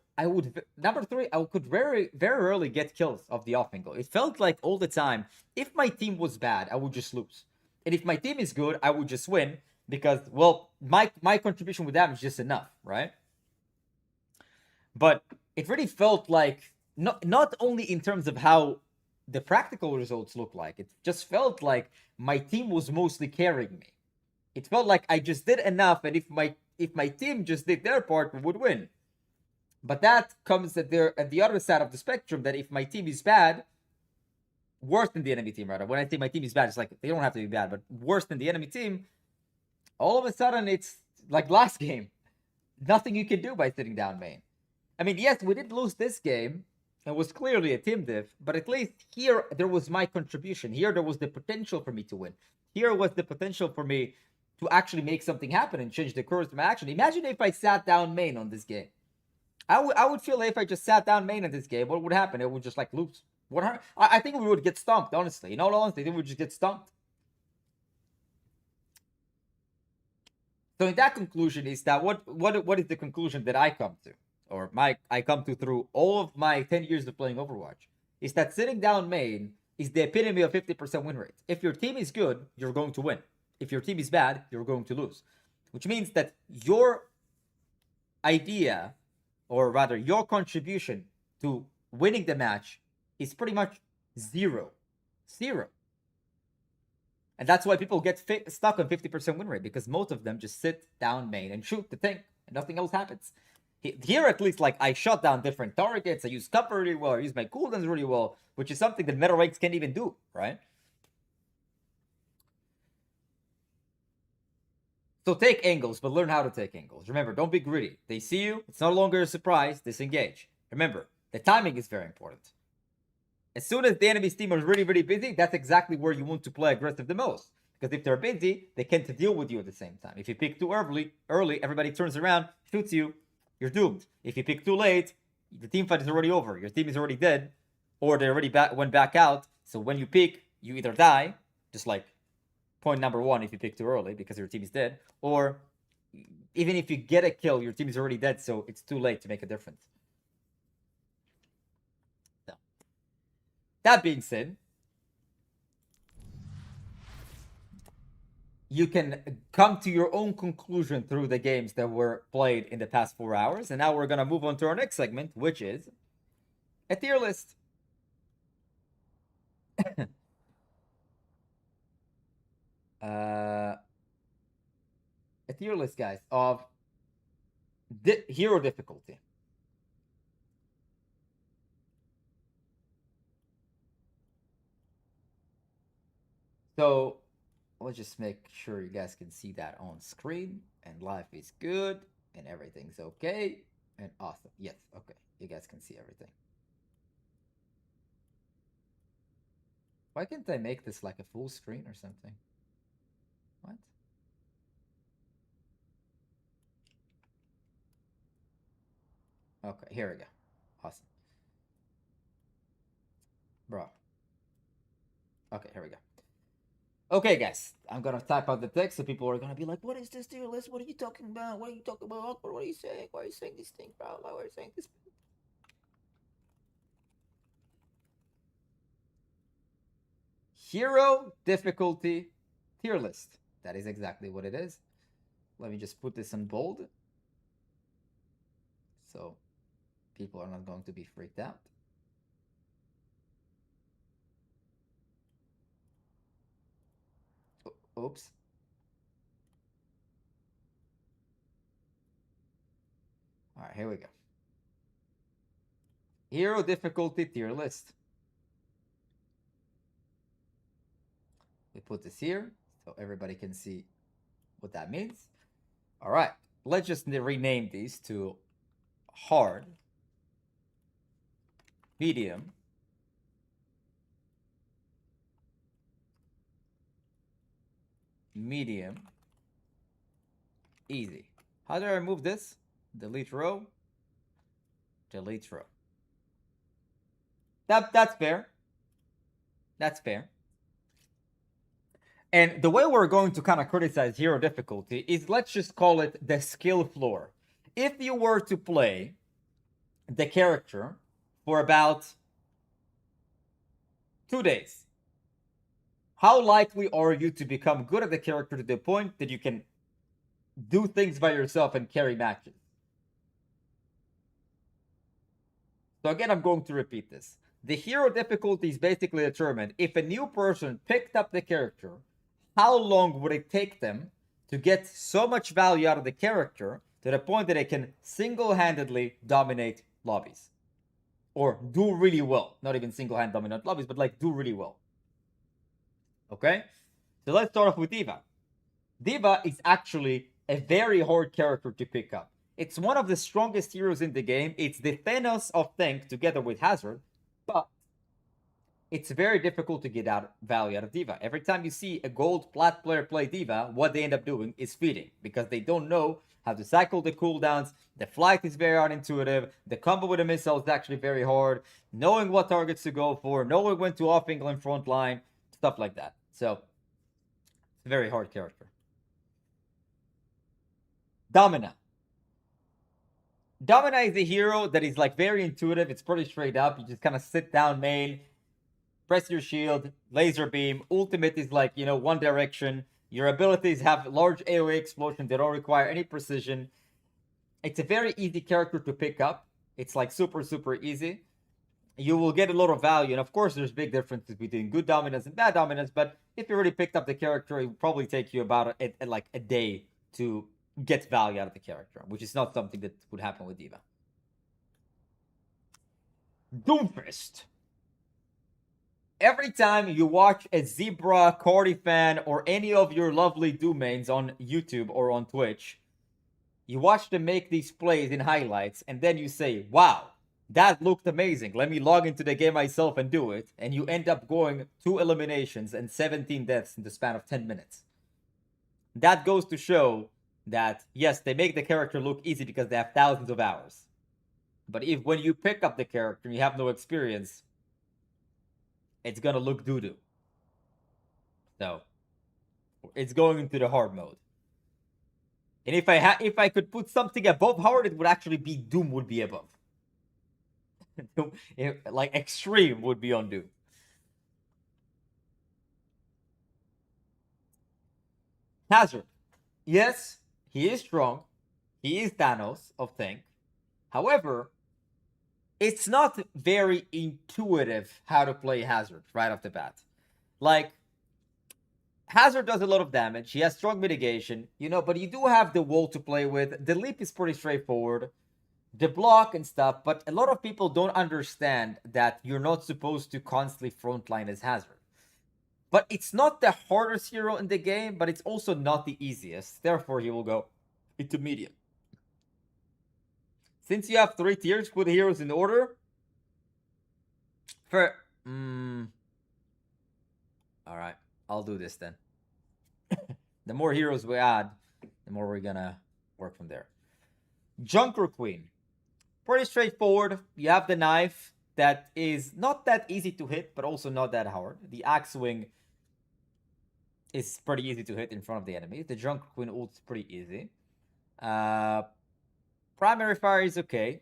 number three, I could very, very rarely get kills of the off angle. It felt like all the time, if my team was bad, I would just lose. And if my team is good, I would just win because, well, my contribution with them is just enough, right? But it really felt like, not only in terms of how the practical results look like, it just felt like my team was mostly carrying me. It felt like I just did enough, and if my team just did their part, we would win. But that comes at the other side of the spectrum, that if my team is bad, worse than the enemy team, rather. When I say my team is bad, it's like they don't have to be bad, but worse than the enemy team, all of a sudden it's like last game. Nothing you can do by sitting down main. I mean, yes, we did lose this game. It was clearly a team diff, but at least here there was my contribution. Here there was the potential for me to win. Here was the potential for me to actually make something happen and change the course of my action. Imagine if I sat down main on this game. I would feel like if I just sat down main in this game, what would happen? It would just like lose. I think we would get stomped, honestly. In all honesty, I think we would just get stomped. So in that conclusion is that what is the conclusion that I come to? Or I come to through all of my 10 years of playing Overwatch, is that sitting down main is the epitome of 50% win rate. If your team is good, you're going to win. If your team is bad, you're going to lose. Which means that your idea, or rather your contribution to winning the match is pretty much zero. Zero. And that's why people get stuck on 50% win rate, because most of them just sit down main and shoot the thing, and nothing else happens. Here, at least, like, I shot down different targets, I use cover really well, I use my cooldowns really well, which is something that meta ranks can't even do, right? So take angles, but learn how to take angles. Remember, don't be greedy. They see you, it's no longer a surprise, disengage. Remember, the timing is very important. As soon as the enemy's team is really, really busy, that's exactly where you want to play aggressive the most. Because if they're busy, they can't deal with you at the same time. If you pick too early, everybody turns around, shoots you, you're doomed. If you pick too late, the team fight is already over. Your team is already dead, or they already went back out. So when you pick, you either die, just like point number one if you pick too early because your team is dead, or even if you get a kill, your team is already dead, so it's too late to make a difference. So, that being said, you can come to your own conclusion through the games that were played in the past 4 hours. And now we're going to move on to our next segment, which is a tier list. A tier list, guys, of hero difficulty. So let's just make sure you guys can see that on screen, and life is good and everything's okay and awesome. Yes, okay, you guys can see everything. Why can't I make this like a full screen or something? What? Okay, here we go. Awesome. Bro. Okay, here we go. Okay, guys, I'm gonna type out the text, so people are gonna be like, "What is this tier list? What are you talking about? What are you talking about? What are you saying? Why are you saying this thing, bro? Why are you saying this?" Hero difficulty tier list. That is exactly what it is. Let me just put this in bold, so people are not going to be freaked out. Oops. All right, here we go. Hero difficulty tier list. We put this here so everybody can see what that means. All right, let's just rename these to hard, medium, medium, easy. How do I remove this? Delete row, delete row. That's fair. That's fair. And the way we're going to kind of criticize hero difficulty is, let's just call it the skill floor. If you were to play the character for about 2 days, how likely are you to become good at the character to the point that you can do things by yourself and carry matches? So again, I'm going to repeat this. The hero difficulty is basically determined if a new person picked up the character, how long would it take them to get so much value out of the character to the point that they can single-handedly dominate lobbies? Or do really well. Not even single-hand dominate lobbies, but like do really well. Okay? So let's start off with D.Va. D.Va is actually a very hard character to pick up. It's one of the strongest heroes in the game. It's the Thanos of tank together with Hazard, but it's very difficult to get value out of D.Va. Every time you see a gold plat player play D.Va, what they end up doing is feeding, because they don't know how to cycle the cooldowns. The flight is very unintuitive. The combo with a missile is actually very hard. Knowing what targets to go for, knowing when to off angle in front line, stuff like that. So, it's a very hard character. Domina. Domina is a hero that is like very intuitive. It's pretty straight up. You just kind of sit down main, press your shield, laser beam. Ultimate is like, you know, one direction. Your abilities have large AoE explosions that don't require any precision. It's a very easy character to pick up. It's like super, super easy. You will get a lot of value. And of course, there's big differences between good dominance and bad dominance. But if you already picked up the character, it will probably take you about like a day to get value out of the character, which is not something that would happen with D.Va. Doomfist. Every time you watch a Zebra, Cardi fan, or any of your lovely Doom mains on YouTube or on Twitch, you watch them make these plays in highlights, and then you say, wow, that looked amazing. Let me log into the game myself and do it. And you end up going 2 eliminations and 17 deaths in the span of 10 minutes. That goes to show that, yes, they make the character look easy because they have thousands of hours. But if when you pick up the character and you have no experience, it's gonna look doo-doo. So, it's going into the hard mode. And if I could put something above hard, it would actually be Doom would be above. Like extreme would be on Doom. Hazard. Yes, he is strong. He is Thanos of tank. However, it's not very intuitive how to play Hazard right off the bat. Like, Hazard does a lot of damage. He has strong mitigation, you know, but you do have the wall to play with. The leap is pretty straightforward. The block and stuff, but a lot of people don't understand that you're not supposed to constantly frontline as Hazard. But it's not the hardest hero in the game, but it's also not the easiest. Therefore, he will go intermediate. Since you have 3 tiers, put the heroes in order. For alright, I'll do this then. The more heroes we add, the more we're gonna work from there. Junker Queen. Pretty straightforward. You have the knife that is not that easy to hit, but also not that hard. The axe swing is pretty easy to hit in front of the enemy. The Junker Queen ult is pretty easy. Primary fire is okay.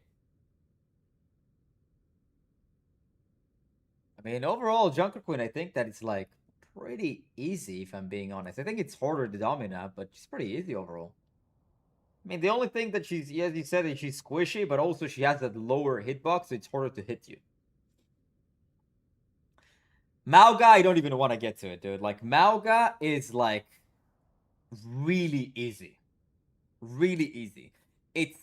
I mean, overall, Junker Queen, I think that it's like pretty easy, if I'm being honest. I think it's harder to dominate, but she's pretty easy overall. I mean, the only thing that she's, as you said, is she's squishy, but also she has that lower hitbox, so it's harder to hit you. Mauga, I don't even want to get to it, dude. Like, Mauga is, like, really easy. Really easy. It's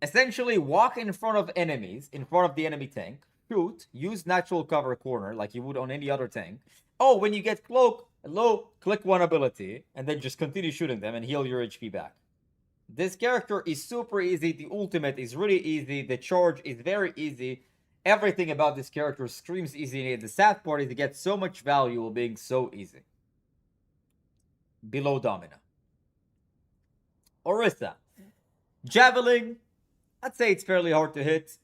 essentially walk in front of enemies, in front of the enemy tank, shoot, use natural cover corner, like you would on any other tank. Oh, when you get cloak, low, click one ability, and then just continue shooting them and heal your HP back. This character is super easy. The ultimate is really easy. The charge is very easy. Everything about this character screams easy. The sad part is it gets so much value while being so easy. Below Domina. Orisa. Javelin. I'd say it's fairly hard to hit.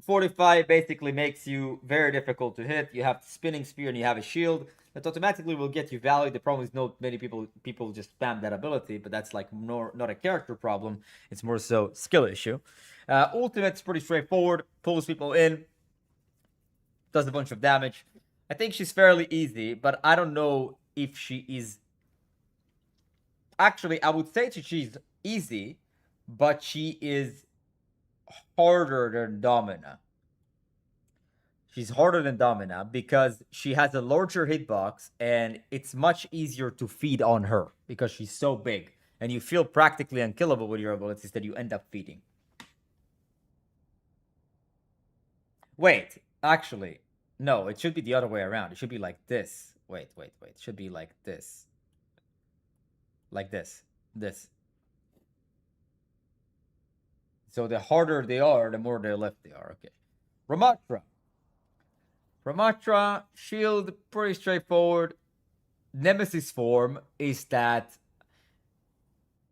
45 basically makes you very difficult to hit. You have the spinning spear and you have a shield. That automatically will get you value. The problem is not many people just spam that ability, but that's like not a character problem. It's more so skill issue. Ultimate's pretty straightforward. Pulls people in. Does a bunch of damage. I think she's fairly easy, but I don't know if she is... Actually, I would say she's easy, but she is harder than Domina. She's harder than Domina because she has a larger hitbox and it's much easier to feed on her because she's so big and you feel practically unkillable with your abilities that you end up feeding. Wait, actually, no, it should be the other way around. It should be like this. Wait. It should be like this. Like this. This. So the harder they are, the more they left they are. Okay. Ramatra. Ramatra, shield, pretty straightforward. Nemesis form is that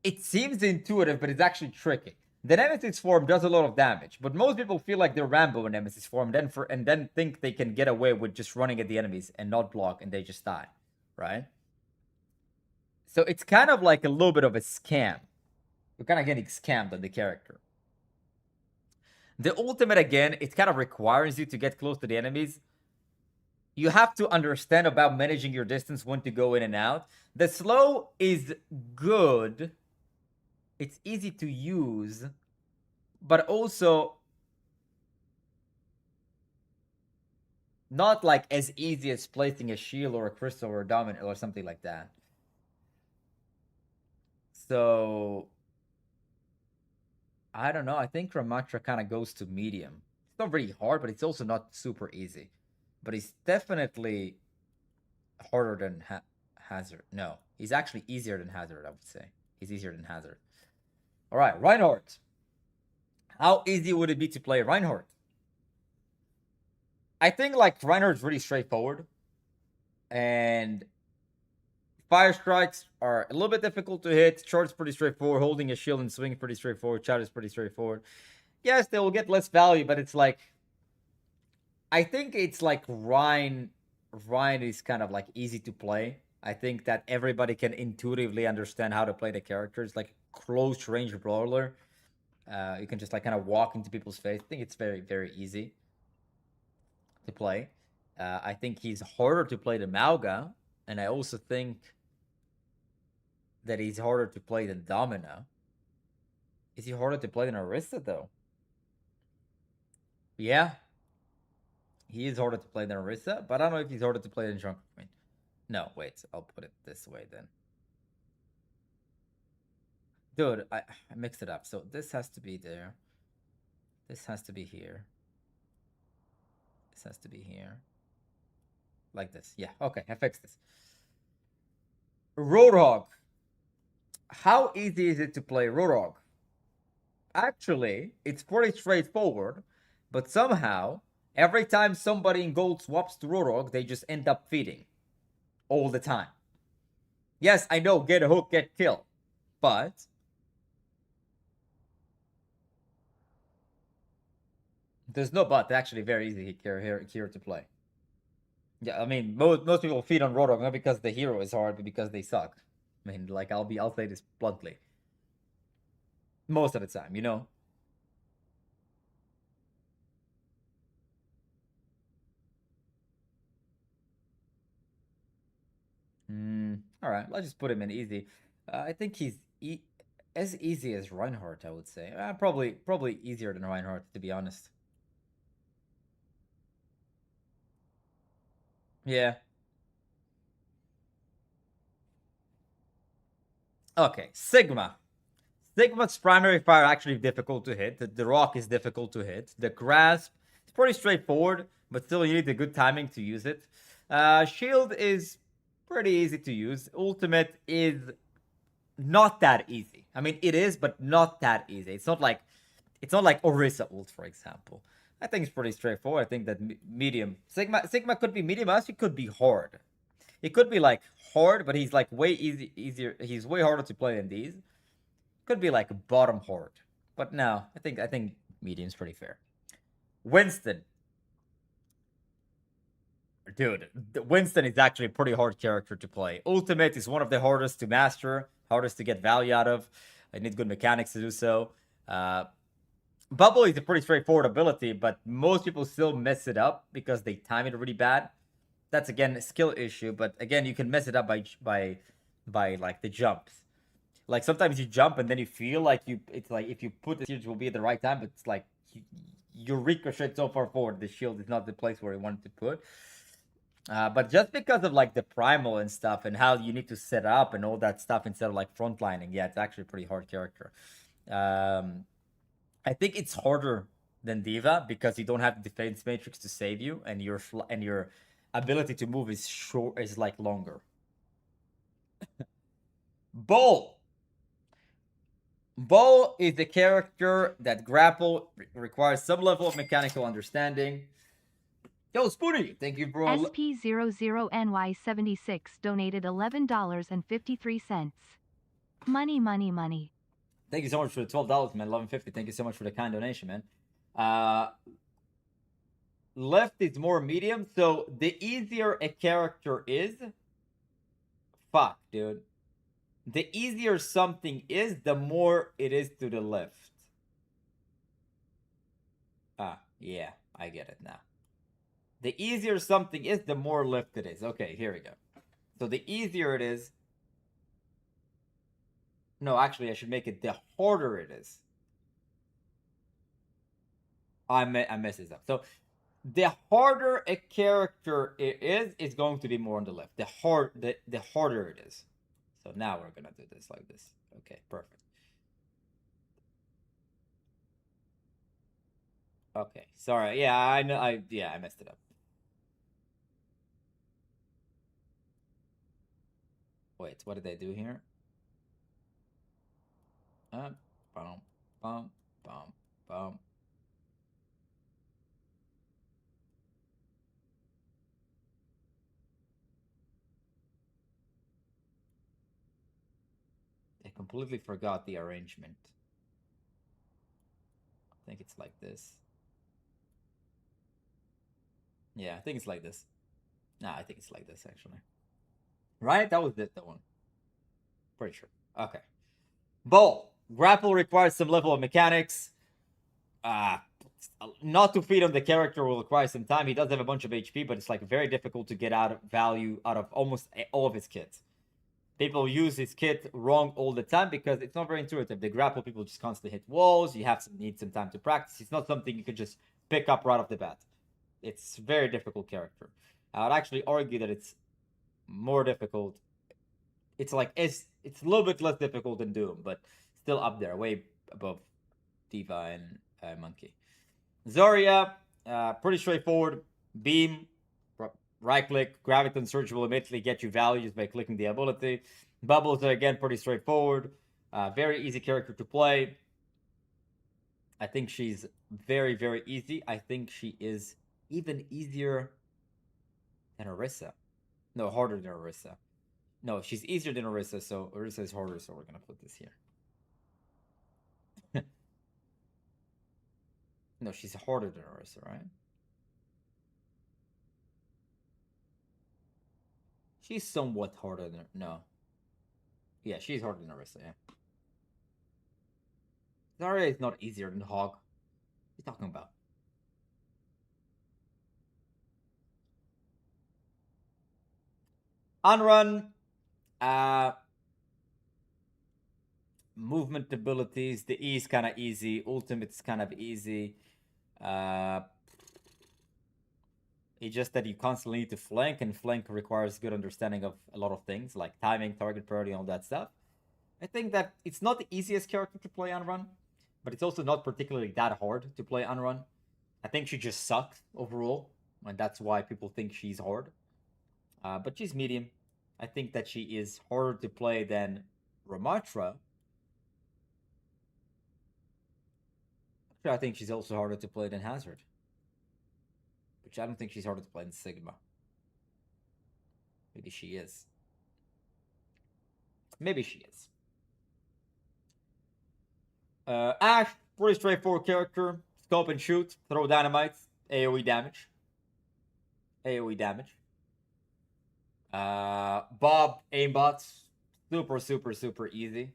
it seems intuitive, but it's actually tricky. The Nemesis form does a lot of damage, but most people feel like they're Rambo in Nemesis form, and then think they can get away with just running at the enemies and not block, and they just die, right? So it's kind of like a little bit of a scam. You're kind of getting scammed on the character. The ultimate, again, it kind of requires you to get close to the enemies. You have to understand about managing your distance when to go in and out. The slow is good, it's easy to use, but also not like as easy as placing a shield or a crystal or a dominant or something like that. So I don't know. I think Ramatra kind of goes to medium. It's not really hard, but it's also not super easy. But it's definitely harder than Hazard. No, he's actually easier than Hazard, I would say. He's easier than Hazard. All right, Reinhardt. How easy would it be to play Reinhardt? I think like Reinhardt's really straightforward. And fire strikes are a little bit difficult to hit. Charge's pretty straightforward. Holding a shield and swing is pretty straightforward. Chat is pretty straightforward. Yes, they will get less value, but it's like I think it's like Ryan is kind of like easy to play. I think that everybody can intuitively understand how to play the characters, like close range brawler. You can just like kind of walk into people's face. I think it's very, very easy to play. I think he's harder to play than Mauga, and I also think that he's harder to play than Domina. Is he harder to play than Orisa though? Yeah. He is harder to play than Orisa, but I don't know if he's harder to play than Drunk Queen. No, wait, I'll put it this way then. Dude, I mixed it up. So this has to be there. This has to be here. This has to be here. Like this. Yeah, okay, I fixed this. Roadhog. How easy is it to play Roadhog? Actually, it's pretty straightforward, but somehow, every time somebody in gold swaps to Roadhog, they just end up feeding. All the time. Yes, I know, get a hook, get kill. But there's no but. Actually, very easy here to play. Yeah, I mean, most people feed on Roadhog not because the hero is hard, but because they suck. I mean, like I'll say this bluntly. Most of the time, you know. All right, let's just put him in easy. I think he's as easy as Reinhardt, I would say. Probably easier than Reinhardt, to be honest. Yeah. Okay, Sigma. Sigma's primary fire actually difficult to hit. The rock is difficult to hit. The grasp is pretty straightforward, but still you need the good timing to use it. Shield is pretty easy to use. Ultimate is not that easy. I mean, it is, but not that easy. It's not like Orisa ult, for example. I think it's pretty straightforward. I think that medium Sigma could be medium. Also, it could be hard. It could be like hard, but he's like way easier. He's way harder to play than these. Could be like bottom hard, but no, I think medium's pretty fair. Winston, dude, Winston is actually a pretty hard character to play. Ultimate is one of the hardest to master, hardest to get value out of. I need good mechanics to do so. Bubble is a pretty straightforward ability, but most people still mess it up because they time it really bad. That's again a skill issue, but again you can mess it up by like the jumps. Like sometimes you jump and then you feel like it's like if you put the shield will be at the right time, but it's like you ricochet so far forward, the shield is not the place where you wanted to put. But just because of like the primal and stuff and how you need to set up and all that stuff instead of like frontlining, yeah, it's actually a pretty hard character. I think it's harder than D.Va because you don't have the defense matrix to save you, and your ability to move is like longer. Bull. Bo is the character that grapple requires some level of mechanical understanding. Yo, Spoonie, thank you, bro. SP00NY76 donated $11.53. Money, money, money. Thank you so much for the $12, man. $11.50. Thank you so much for the kind donation, man. Left is more medium, so the easier a character is, fuck, dude. The easier something is, the more it is to the left. Yeah, I get it now. The easier something is, the more left it is. Okay, here we go. So the easier it is, No, actually, I should make it the harder it is. I messed this up. So the harder a character is going to be more on the left. The harder it is. So now we're gonna do this like this. Okay, perfect. Okay, sorry. Yeah, I know. I messed it up. Wait, what did I do here? Bum, bum, bum, bum. I completely forgot the arrangement. I think it's like this. Yeah, I think it's like this. Nah, I think it's like this actually. Right? That was the one. Pretty sure. Okay. Ball. Grapple requires some level of mechanics. Not to feed on the character will require some time. He does have a bunch of HP, but it's like very difficult to get out of value out of almost all of his kits. People use his kit wrong all the time because it's not very intuitive. The grapple people just constantly hit walls. You need some time to practice. It's not something you can just pick up right off the bat. It's a very difficult character. I would actually argue that it's more difficult. It's like it's a little bit less difficult than Doom, but still up there, way above Diva and Monkey. Zarya, pretty straightforward. Beam, right click, Graviton Surge will immediately get you values by clicking the ability. Bubbles are again pretty straightforward. Very easy character to play. I think she's very, very easy. I think she is even easier than Orisa. No, harder than Orisa. No, she's easier than Orisa, so Orisa is harder, so we're gonna put this here. No, she's harder than Orisa, right? She's somewhat harder than... No. Yeah, she's harder than Orisa, yeah. Zarya is not easier than Hog. What are you talking about? Unrun. Movement abilities. The E is kind of easy. Ultimate's kind of easy. It's just that you constantly need to flank, and flank requires good understanding of a lot of things, like timing, target priority, and all that stuff. I think that it's not the easiest character to play on run, but it's also not particularly that hard to play on run. I think she just sucks overall, and that's why people think she's hard. But she's medium. I think that she is harder to play than Ramatra. Actually, I think she's also harder to play than Hazard. Which I don't think she's harder to play than Sigma. Maybe she is. Maybe she is. Ash, pretty straightforward character. Scope and shoot, throw dynamites, AoE damage. AoE damage. Bob, aimbots, super easy.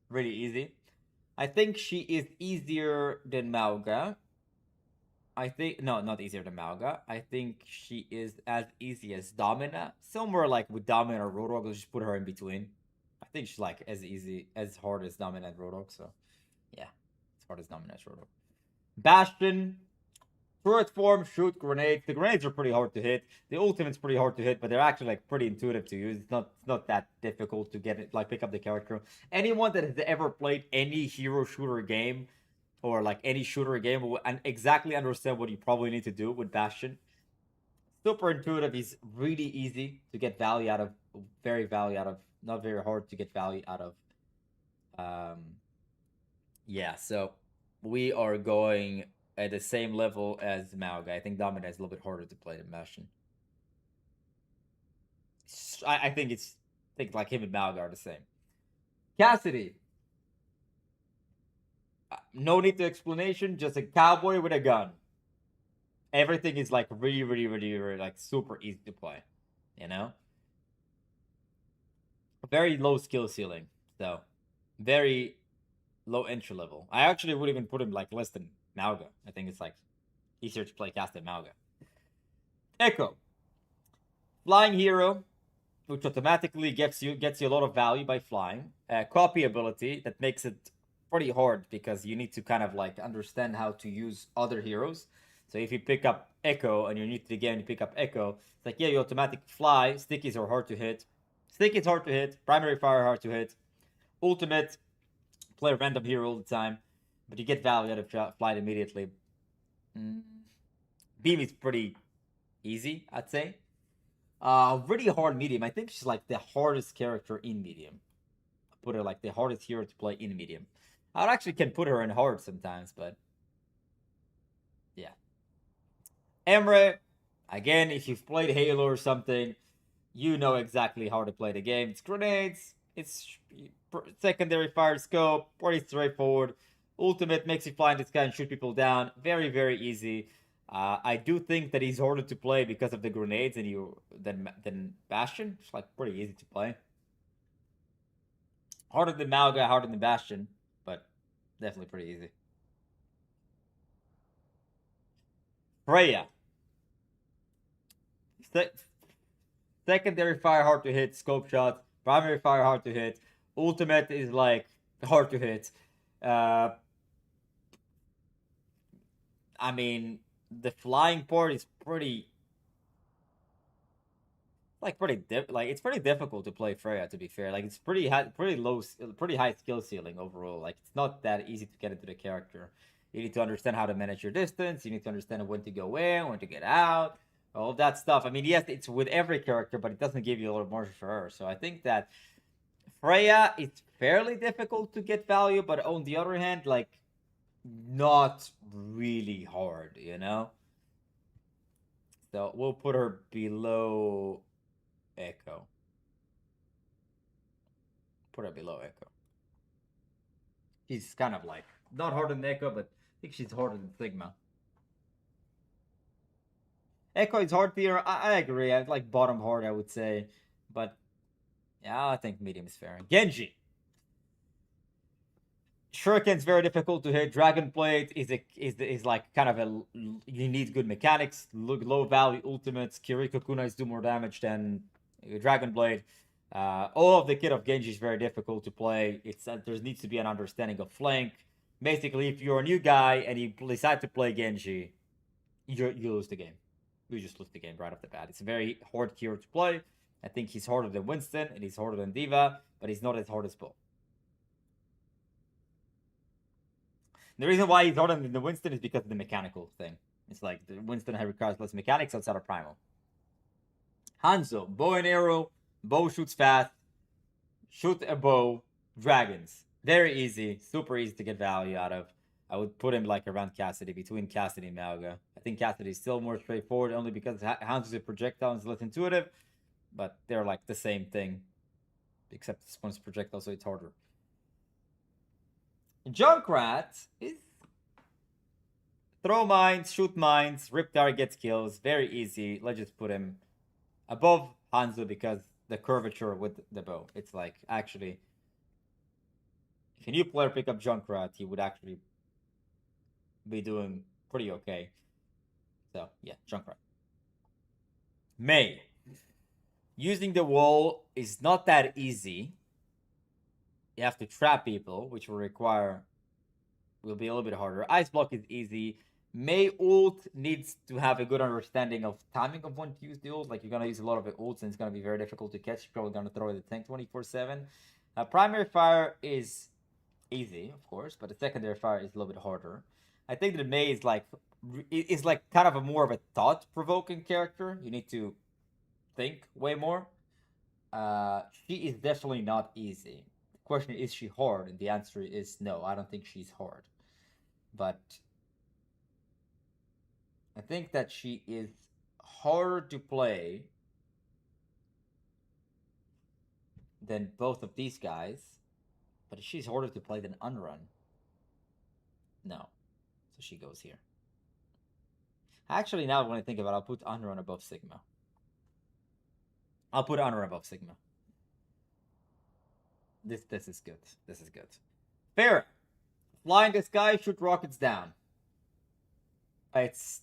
Really easy. I think she is easier than Mauga. I think, no, not easier than Mauga. I think she is as easy as Domina. Somewhere like with Domina or Roadhog, we'll just put her in between. I think she's like as easy, as hard as Domina and Roadhog, so yeah. As hard as Domina and Roadhog. Bastion, turret form, shoot grenades. The grenades are pretty hard to hit. The ultimate's pretty hard to hit, but they're actually like pretty intuitive to use. It's not that difficult to get it, like pick up the character. Anyone that has ever played any hero shooter game or like any shooter game will exactly understand what you probably need to do with Bastion. Super intuitive. He's really easy to get value out of. Very value out of. Not very hard to get value out of. Yeah, so we are going at the same level as Mauga. I think Domina is a little bit harder to play than Bastion. I think like him and Mauga are the same. Cassidy. No need to explanation, just a cowboy with a gun. Everything is like really like super easy to play, you know? Very low skill ceiling, so very low entry level. I actually would even put him like less than Mauga. I think it's like easier to play cast than Mauga. Echo. Flying hero. which automatically gets you a lot of value by flying. Copy ability that makes it pretty hard because you need to kind of like understand how to use other heroes. So if you pick up Echo and you're new to the game, you pick up Echo. It's like, yeah, you automatic fly. Stickies are hard to hit. Stickies hard to hit. Primary fire hard to hit. Ultimate, play a random hero all the time, but you get value out of flight immediately. Beam is pretty easy, I'd say. Really hard medium. I think she's like the hardest character in medium. I put her like the hardest hero to play in medium. I actually can put her in hard sometimes, but yeah. Emre, again, if you've played Halo or something, you know exactly how to play the game. It's grenades, it's secondary fire scope, pretty straightforward. Ultimate makes you fly in the sky and shoot people down. Very, very easy. I do think that he's harder to play because of the grenades than Bastion. It's like pretty easy to play. Harder than Malga, harder than Bastion, but definitely pretty easy. Freya. Secondary fire hard to hit, scope shots. Primary fire hard to hit. Ultimate is like hard to hit. I mean, the flying part is pretty it's pretty difficult to play Freya, to be fair. Like, it's pretty high skill ceiling overall. Like, it's not that easy to get into the character. You need to understand how to manage your distance. You need to understand when to go in, when to get out, all of that stuff. I mean, yes, it's with every character, but it doesn't give you a lot of margin for error. So I think that Freya is fairly difficult to get value, but on the other hand, like, not really hard, you know? So we'll put her below Echo. Put her below Echo. She's kind of like, not harder than Echo, but I think she's harder than Sigma. Echo is hard tier. I agree. I'd like bottom hard, I would say. But yeah, I think medium is fair. Genji. Shuriken's very difficult to hit. Dragon Blade is like kind of you need good mechanics, low value ultimates. Kiriko Kunais do more damage than Dragon Blade. All of the kit of Genji is very difficult to play. There needs to be an understanding of flank. Basically, if you're a new guy and you decide to play Genji, you lose the game. You just lose the game right off the bat. It's a very hard hero to play. I think he's harder than Winston and he's harder than Diva, but he's not as hard as Bo. The reason why he's harder than the Winston is because of the mechanical thing. It's like the Winston requires less mechanics outside of Primal. Hanzo, bow and arrow, bow shoots fast, shoot a bow, dragons. Very easy, super easy to get value out of. I would put him like around Cassidy, between Cassidy and Malga. I think Cassidy is still more straightforward, only because Hanzo's a projectile and is less intuitive, but they're like the same thing, except this one's projectile, so it's harder. Junkrat is throw mines, shoot mines, rip targets, kills. Very easy. Let's just put him above Hanzo because the curvature with the bow. It's like, actually, if a new player pick up Junkrat, he would actually be doing pretty okay. So, yeah, Junkrat. Mei. Using the wall is not that easy. You have to trap people, which will be a little bit harder. Ice block is easy. Mei ult needs to have a good understanding of timing of when to use the ult. Like, you're going to use a lot of the ults, and it's going to be very difficult to catch. You're probably going to throw the tank 24/7. Primary fire is easy, of course, but the secondary fire is a little bit harder. I think that Mei is like kind of more of a thought-provoking character. You need to think way more. She is definitely not easy. Question is she hard, and the answer is no. I don't think she's hard, but I think that she is harder to play than both of these guys, but she's harder to play than Unrun. No, so she goes here. Actually, now when I think about it, I'll put Unrun above Sigma. I'll put Unrun above Sigma. This is good. This is good. Fair. Fly in the sky, shoot rockets down. That's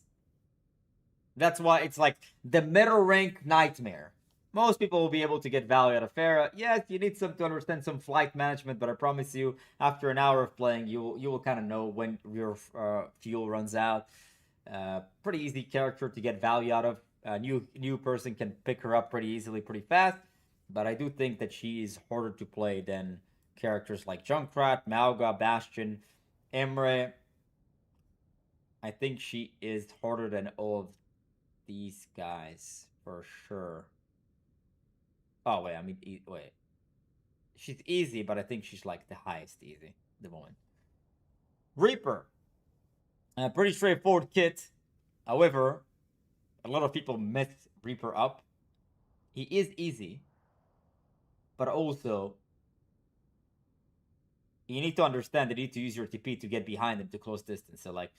why it's like the middle rank nightmare. most people will be able to get value out of Pharah. Yes, you need some to understand some flight management, but I promise you, after an hour of playing, you will kind of know when your fuel runs out. Pretty easy character to get value out of. A new person can pick her up pretty easily, pretty fast. But I do think that she is harder to play than characters like Junkrat, Mauga, Bastion, Emre. I think she is harder than all of these guys for sure. Oh wait, I mean wait. She's easy, but I think she's like the highest easy at the moment. Reaper. A pretty straightforward kit. However, a lot of people mess Reaper up. He is easy, but also you need to understand that you need to use your TP to get behind him to close distance. So like,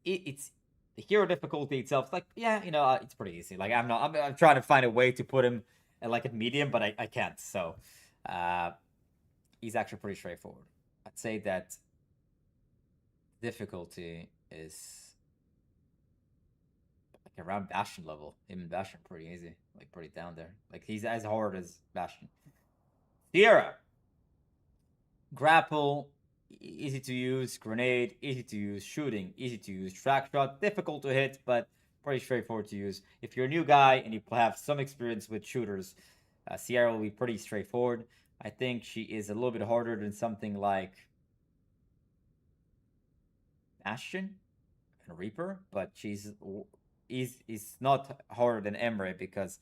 it's the hero difficulty itself. It's like, yeah, you know, it's pretty easy. Like I'm trying to find a way to put him at like at medium, but I can't. So, he's actually pretty straightforward. I'd say that difficulty is like around Bastion level. Him and Bastion pretty easy, like pretty down there. Like he's as hard as Bastion. Sierra. Grapple, easy to use. Grenade, easy to use. Shooting, easy to use. Track shot, difficult to hit, but pretty straightforward to use. If you're a new guy and you have some experience with shooters, Sierra will be pretty straightforward. I think she is a little bit harder than something like Bastion and Reaper, but she's not harder than Emre because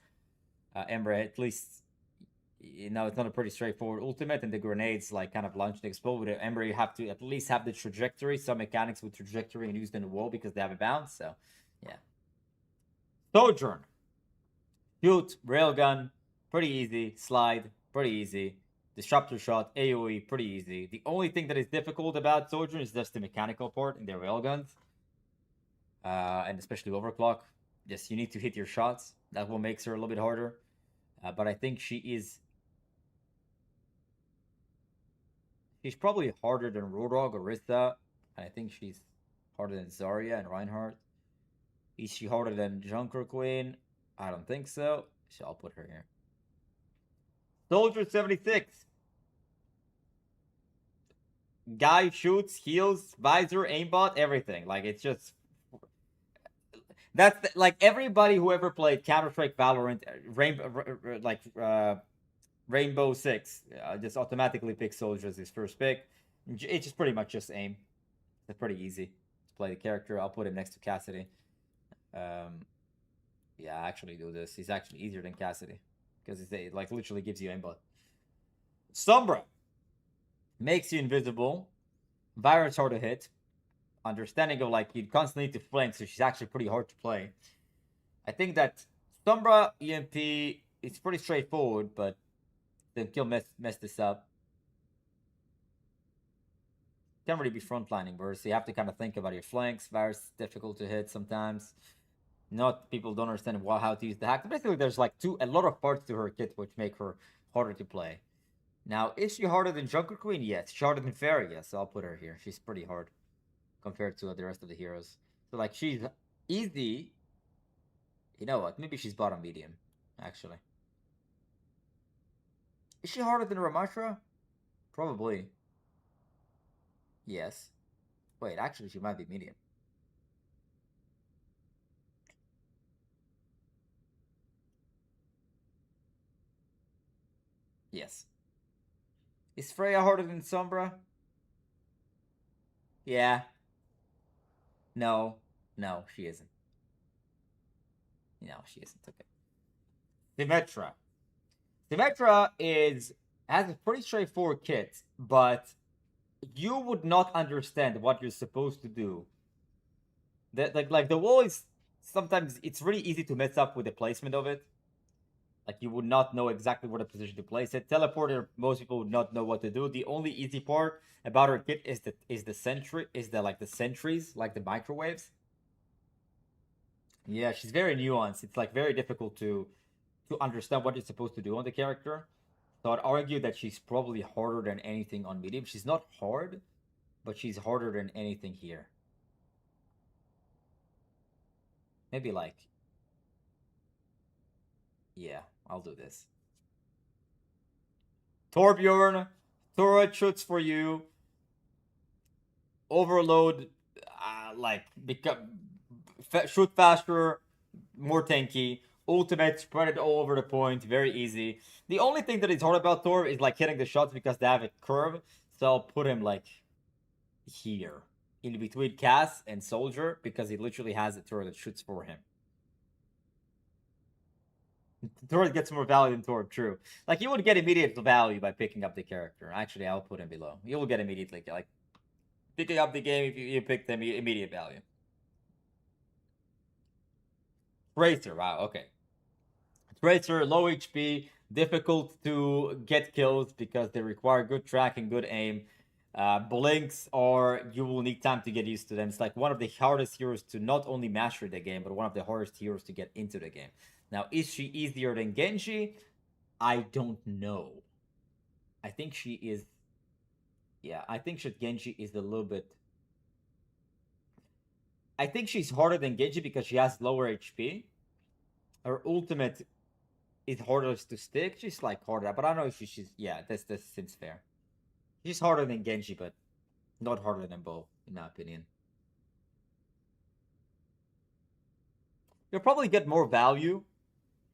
Emre at least, you know, it's not a pretty straightforward ultimate, and the grenades like kind of launch and explode. With Ember, you have to at least have the trajectory, some mechanics with trajectory, and use them in the wall because they have a bounce. So, yeah. Sojourn, shoot, railgun, pretty easy. Slide, pretty easy. Disruptor shot, AOE, pretty easy. The only thing that is difficult about Sojourn is just the mechanical part in their railguns, and especially overclock. Yes, you need to hit your shots. That will makes her a little bit harder. But I think she's probably harder than Rodog or Rista. I think she's harder than Zarya and Reinhardt. Is she harder than Junker Queen? I don't think so. So I'll put her here. Soldier 76. Guy shoots, heals, visor, aimbot, everything. Like it's just that's like everybody who ever played Counter-Strike, Valorant, Rainbow Six just automatically picks Soldier as his first pick. It's just pretty much just aim. It's pretty easy to play the character. I'll put him next to Cassidy. Yeah, I actually do this. He's actually easier than Cassidy because it like literally gives you aimbot. Sombra makes you invisible. Virus hard to hit. Understanding of like you constantly need to flank, so she's actually pretty hard to play. I think that Sombra EMP is pretty straightforward, but the kill mess this up. Can't really be frontlining burst, so you have to kind of think about your flanks. Virus is difficult to hit sometimes. Not people don't understand how to use the hack. Basically, there's like a lot of parts to her kit which make her harder to play. Now, is she harder than Junker Queen? Yes. She's harder than Pharah? Yes. So I'll put her here. She's pretty hard compared to the rest of the heroes. So like she's easy. You know what? Maybe she's bottom medium, actually. Is she harder than Ramatra? Probably. Yes. Wait, actually she might be medium. Yes. Is Freya harder than Sombra? Yeah. No. No, she isn't. No, she isn't. Okay. Symmetra. Symmetra has a pretty straightforward kit, but you would not understand what you're supposed to do. Like the wall is sometimes it's really easy to mess up with the placement of it. Like you would not know exactly what position to place it. Teleporter, most people would not know what to do. The only easy part about her kit is the sentries, like the microwaves. Yeah, she's very nuanced. It's like very difficult to understand what you're supposed to do on the character. So I'd argue that she's probably harder than anything on medium. She's not hard, but she's harder than anything here. Maybe like Yeah, I'll do this. Torbjorn, turret shoots for you. Overload, shoot faster, more tanky. Ultimate, spread it all over the point, very easy. The only thing that is hard about Thor is like hitting the shots because they have a curve. So I'll put him like here, in between Cass and Soldier, because he literally has a turret that shoots for him. Thor gets more value than Thor, true. Like, you would get immediate value by picking up the character. Actually, I'll put him below. You will get immediately, like, picking up the game if you pick them, immediate value. Tracer, wow, okay. Tracer, low HP, difficult to get kills because they require good tracking, good aim. Blinks are, you will need time to get used to them. It's like one of the hardest heroes to not only master the game, but one of the hardest heroes to get into the game. Now, is she easier than Genji? I don't know. I think she is. Yeah, I think Genji is a little bit. I think she's harder than Genji because she has lower HP. Her ultimate is harder to stick. She's like harder, but I don't know if she's. Yeah, this seems fair. She's harder than Genji, but not harder than both, in my opinion. You'll probably get more value.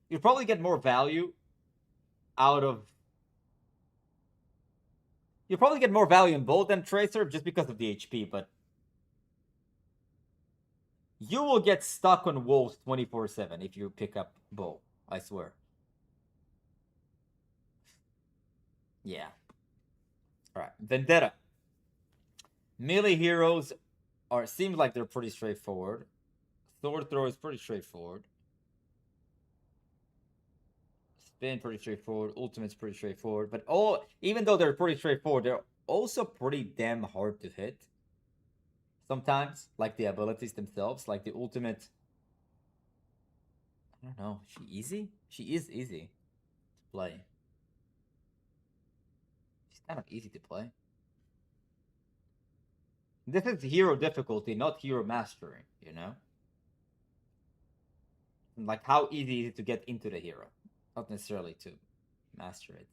You'll probably get more value out of. You'll probably get more value in both than Tracer just because of the HP, but you will get stuck on wolves 24/7 if you pick up Bull. I swear. Yeah. Alright, Vendetta. Melee heroes seems like they're pretty straightforward. Sword throw is pretty straightforward. Spin pretty straightforward. Ultimate's pretty straightforward. But even though they're pretty straightforward, they're also pretty damn hard to hit. Sometimes, like the abilities themselves, like the ultimate. I don't know. Is she easy? She is easy to play. She's kind of easy to play. This is hero difficulty, not hero mastery, you know? Like, how easy is it to get into the hero? Not necessarily to master it.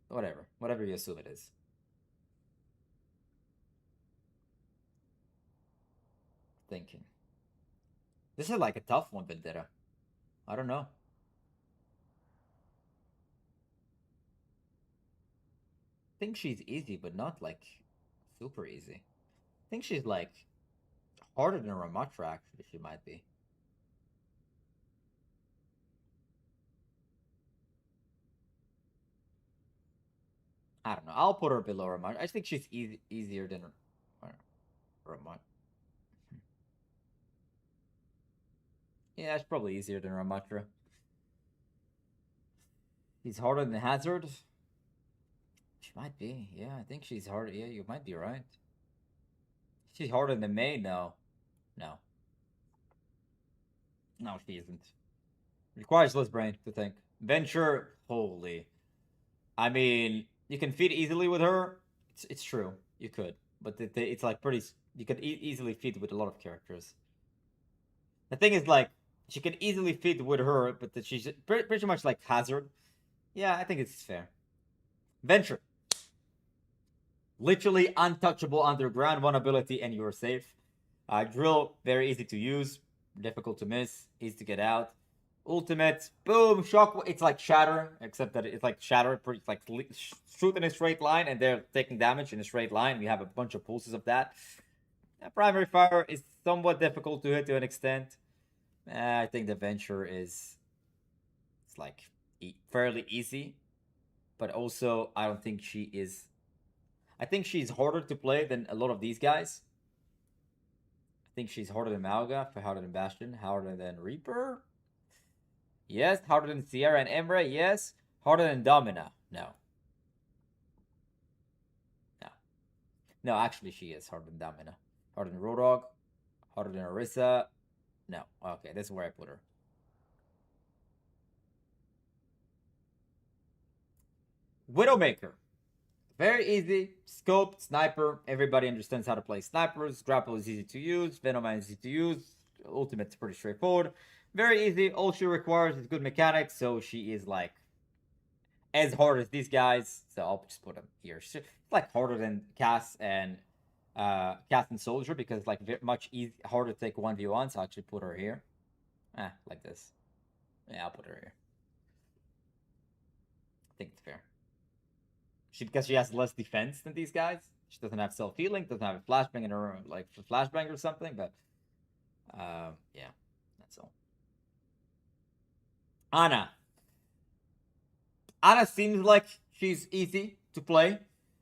Whatever. Whatever you assume it is. Thinking. This is like a tough one, Vendetta. I don't know. I think she's easy, but not like super easy. I think she's like harder than Ramatra, actually, she might be. I don't know. I'll put her below Ramatra. I think she's easier than Ramatra. Yeah, it's probably easier than Ramatra. She's harder than Hazard. She might be. Yeah, I think she's harder. Yeah, you might be right. She's harder than May? No. No. No, she isn't. Requires less brain to think. Venture, holy. I mean, you can feed easily with her. It's true. You could. But it's like pretty. You could easily feed with a lot of characters. The thing is, like, she can easily feed with her, but she's pretty much like Hazard. Yeah, I think it's fair. Venture. Literally untouchable underground, one ability, and you're safe. Drill, very easy to use, difficult to miss, easy to get out. Ultimate, boom, shock. It's like Shatter, except that it's like Shatter, it's like shoot in a straight line, and they're taking damage in a straight line. We have a bunch of pulses of that. Primary Fire is somewhat difficult to hit to an extent. I think the Venture is like fairly easy, but also I don't think she is. I think she's harder to play than a lot of these guys. I think she's harder than Mauga, harder than Bastion, harder than Reaper. Yes, harder than Sierra and Emre. Yes, harder than Domina. No. No. No, actually, she is harder than Domina. Harder than Roadhog. Harder than Orisa. No. Okay, this is where I put her. Widowmaker. Very easy. Scope, sniper. Everybody understands how to play snipers. Grapple is easy to use. Venom is easy to use. Ultimate's pretty straightforward. Very easy. All she requires is good mechanics, so she is like as hard as these guys. So I'll just put them here. She's like harder than Cass and Soldier because like much harder to take 1v1. So I'll actually put her here. Like this. Yeah, I'll put her here. I think it's fair. Because she has less defense than these guys. She doesn't have self-healing, doesn't have a flashbang in her like flashbang or something, but yeah, that's all. Ana. Ana seems like she's easy to play.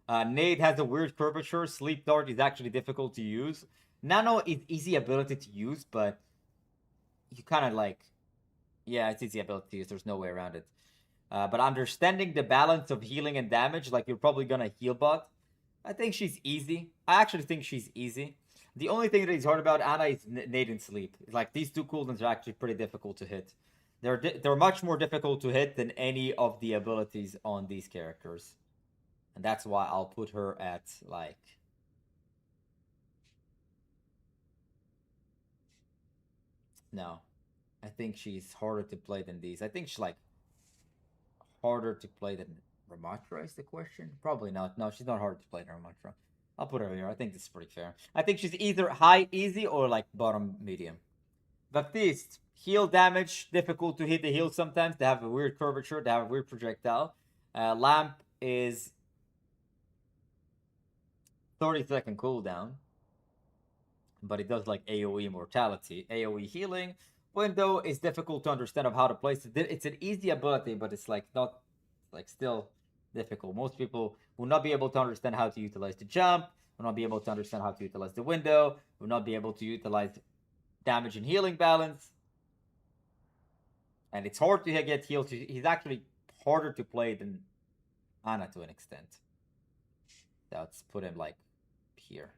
Nade has a weird curvature. Sleep Dart is actually difficult to use. Nano is easy ability to use, but you kind of like, yeah, it's easy ability to use. There's no way around it. But understanding the balance of healing and damage, like you're probably gonna heal bot. I think she's easy. I actually think she's easy. The only thing that is hard about Ana is Nade and Sleep. Like these two cooldowns are actually pretty difficult to hit. They're much more difficult to hit than any of the abilities on these characters. And that's why I'll put her at like no. I think she's harder to play than these. I think she's like harder to play than Ramatra is the question? Probably not. No, she's not hard to play than Ramatra. I'll put her here. I think this is pretty fair. I think she's either high easy or like bottom medium. Baptiste, heal damage, difficult to hit the heal sometimes. They have a weird curvature, they have a weird projectile. Lamp is 30-second cooldown, but it does like AoE mortality. AoE healing. Window is difficult to understand of how to place it. It's an easy ability, but it's like not, like still difficult. Most people will not be able to understand how to utilize the jump, will not be able to understand how to utilize the window, will not be able to utilize damage and healing balance. And it's hard to get healed. He's actually harder to play than Ana to an extent. Let's put him like here.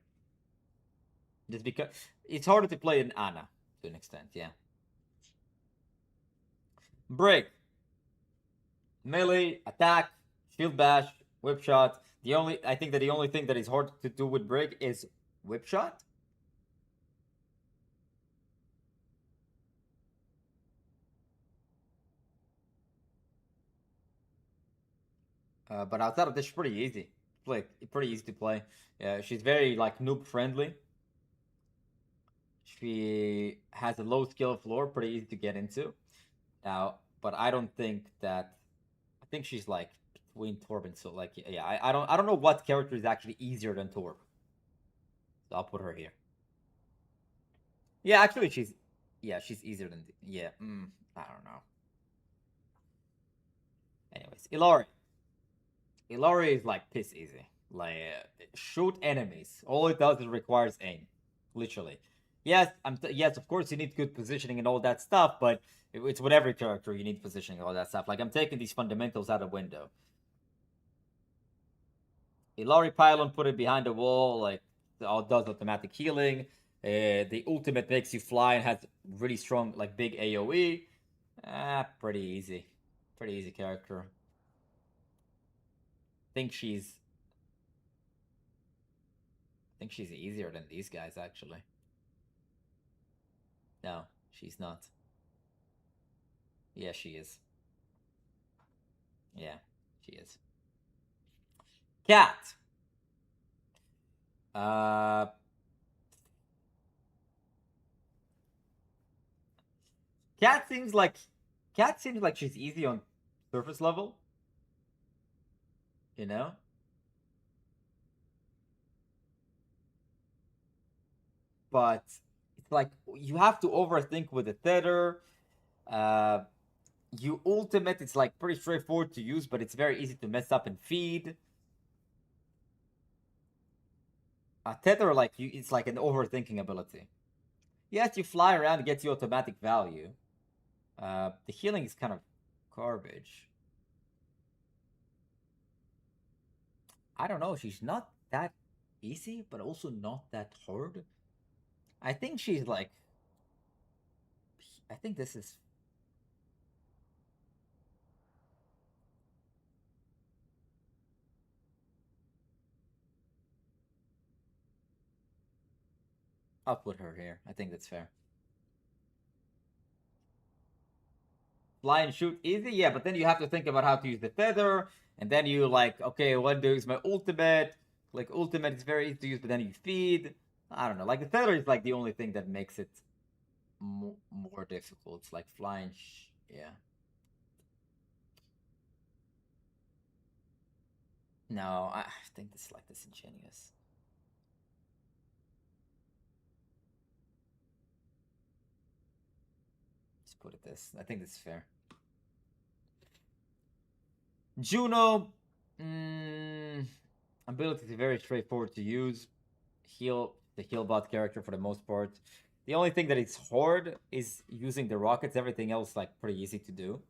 Just because it's harder to play than Ana to an extent, yeah. Brig. Melee, attack, shield bash, whip shot. I think that the only thing that is hard to do with Brig is whip shot. But outside of this, she's pretty easy. Pretty easy to play. Yeah, she's very like noob friendly. She has a low skill floor, pretty easy to get into. Now, but I don't think that. I think she's like between Torb and so like yeah. I don't know what character is actually easier than Torb. So I'll put her here. Yeah, actually she's easier than yeah. I don't know. Anyways, Illari. Illari is like piss easy. Like shoot enemies. All it does is requires aim, literally. Yes, yes, of course you need good positioning and all that stuff, but it's with every character you need positioning and all that stuff. Like I'm taking these fundamentals out of window. Illari Pylon, put it behind the wall, like does automatic healing. The ultimate makes you fly and has really strong, like big AoE. Pretty easy. Pretty easy character. I think she's easier than these guys, actually. No, she's not. Yeah, she is. Yeah, she is. Cat. Cat seems like she's easy on surface level. You know? But it's like you have to overthink with the tether. You ultimate, it's like pretty straightforward to use, but it's very easy to mess up and feed. A tether, like it's like an overthinking ability. Yes, you fly around, it gets you automatic value. The healing is kind of garbage. I don't know. She's not that easy, but also not that hard. I think she's like. I think this is. I'll put her here. I think that's fair. fly and shoot easy, yeah, but then you have to think about how to use the tether, and then you like, okay, when to use my ultimate? Like ultimate is very easy to use, but then you feed. I don't know. Like the tether is like the only thing that makes it more difficult. It's like flying, yeah. No, I think this is like disingenuous. Let's put it this. I think this is fair. Juno, ability is very straightforward to use. The heal bot character for the most part. The only thing that is hard is using the rockets. Everything else like pretty easy to do.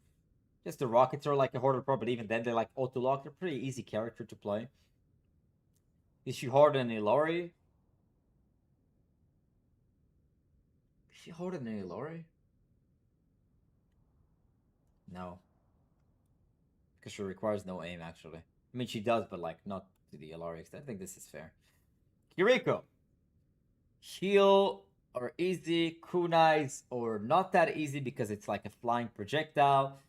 Just the rockets are like a harder part, but even then they like auto lock. They're pretty easy character to play. Is she harder than Ilori? Is she harder than Ilori? No. Because she requires no aim, actually. I mean, she does, but like not to the Ilori extent. I think this is fair. Kiriko. Heal or easy. Kunai's or not that easy because it's like a flying projectile.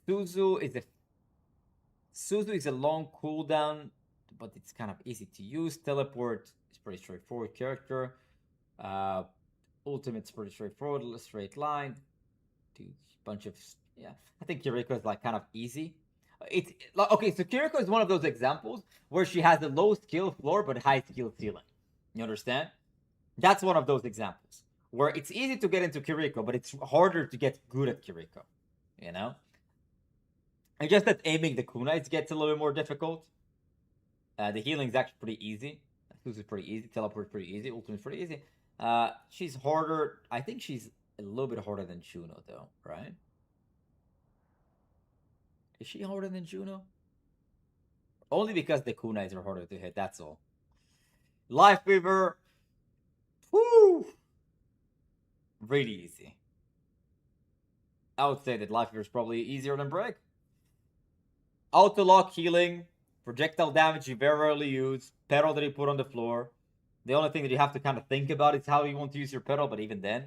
Suzu is a long cooldown, but it's kind of easy to use. Teleport is pretty straightforward character. Ultimate's pretty straightforward, straight line. Dude, bunch of yeah. I think Kiriko is like kind of easy. It's okay. So Kiriko is one of those examples where she has a low skill floor but high skill ceiling. You understand? That's one of those examples where it's easy to get into Kiriko, but it's harder to get good at Kiriko. You know? And just that aiming the kunais gets a little bit more difficult. The healing is actually pretty easy. Suzu's pretty easy. Teleport pretty easy. Ultimate's pretty easy. She's harder. I think she's a little bit harder than Juno, though, right? Is she harder than Juno? Only because the kunais are harder to hit, that's all. Life Weaver. Woo! Really easy. I would say that Life Weaver is probably easier than Break. Auto lock healing. Projectile damage you very rarely use. Pedal that you put on the floor. The only thing that you have to kind of think about is how you want to use your pedal, but even then,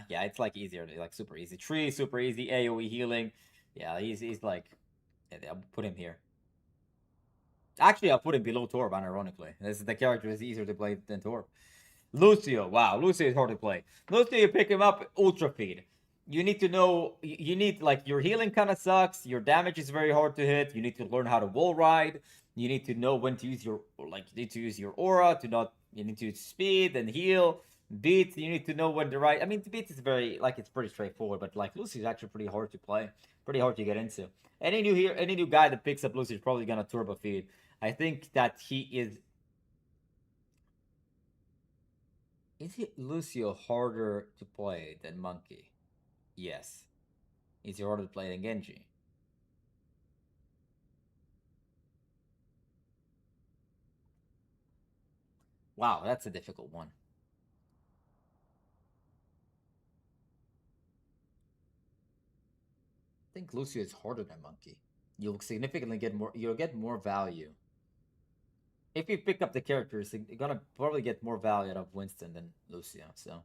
yeah, it's like easier, like super easy. Tree, super easy. AoE healing. Yeah, he's like, yeah, I'll put him here. Actually, I'll put him below Torb, unironically. The character is easier to play than Torb. Lucio, wow, Lucio is hard to play. Lucio, you pick him up, ultra feed. You need to know, you need, like, your healing kind of sucks. Your damage is very hard to hit. You need to learn how to wall ride. You need to know when to use your, like, you need to use your aura to not, you need to use speed and heal. Beat, you need to know when to ride. I mean, the beat is very, like, it's pretty straightforward, but, like, Lucio is actually pretty hard to play. Pretty hard to get into. Any new guy that picks up Lucio is probably gonna turbo feed. I think that he is. Is Lucio harder to play than Monkey? Yes. Is he harder to play than Genji? Wow, that's a difficult one. I think Lucio is harder than Monkey. You'll significantly get more. You'll get more value. If you pick up the characters, you're gonna probably get more value out of Winston than Lucio. So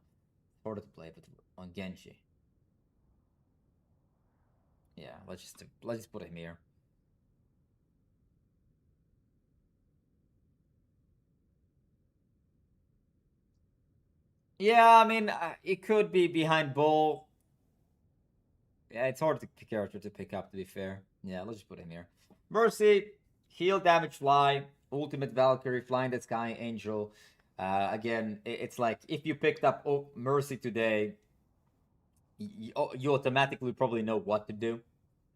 it's harder to play, but on Genji. Yeah, let's just put him here. Yeah, I mean, it could be behind Bull. Yeah, it's hard to character to pick up, to be fair. Yeah, let's just put him here. Mercy, heal, damage, fly, ultimate Valkyrie, flying the sky, angel. Again, it's like if you picked up Mercy today, you automatically probably know what to do.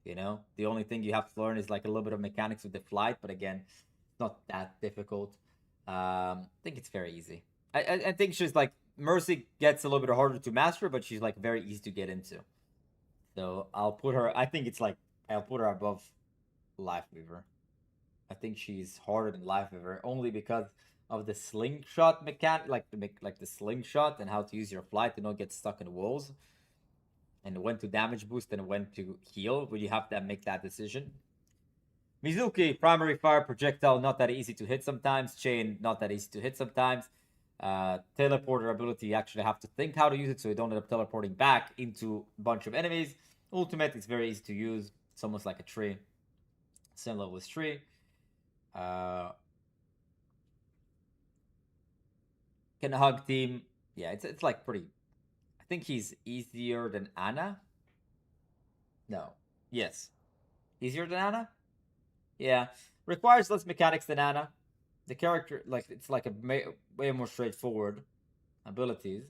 You know, the only thing you have to learn is like a little bit of mechanics with the flight, but again, it's not that difficult. I think it's very easy. I think she's like Mercy gets a little bit harder to master, but she's like very easy to get into. So I'll put her. I think it's like I'll put her above Life Weaver. I think she's harder than Life Weaver only because of the slingshot mechanic, like the slingshot and how to use your flight to not get stuck in walls, and when to damage boost and when to heal. When you have to make that decision. Mizuki, primary fire projectile, not that easy to hit sometimes. Chain, not that easy to hit sometimes. Teleporter ability, you actually have to think how to use it so you don't end up teleporting back into a bunch of enemies. Ultimate is very easy to use. It's almost like a tree. Same level as tree. Can hug team. Yeah, it's like pretty. I think he's easier than Ana. No. Yes. Easier than Ana? Yeah. Requires less mechanics than Ana. The character, like, it's like a way more straightforward abilities.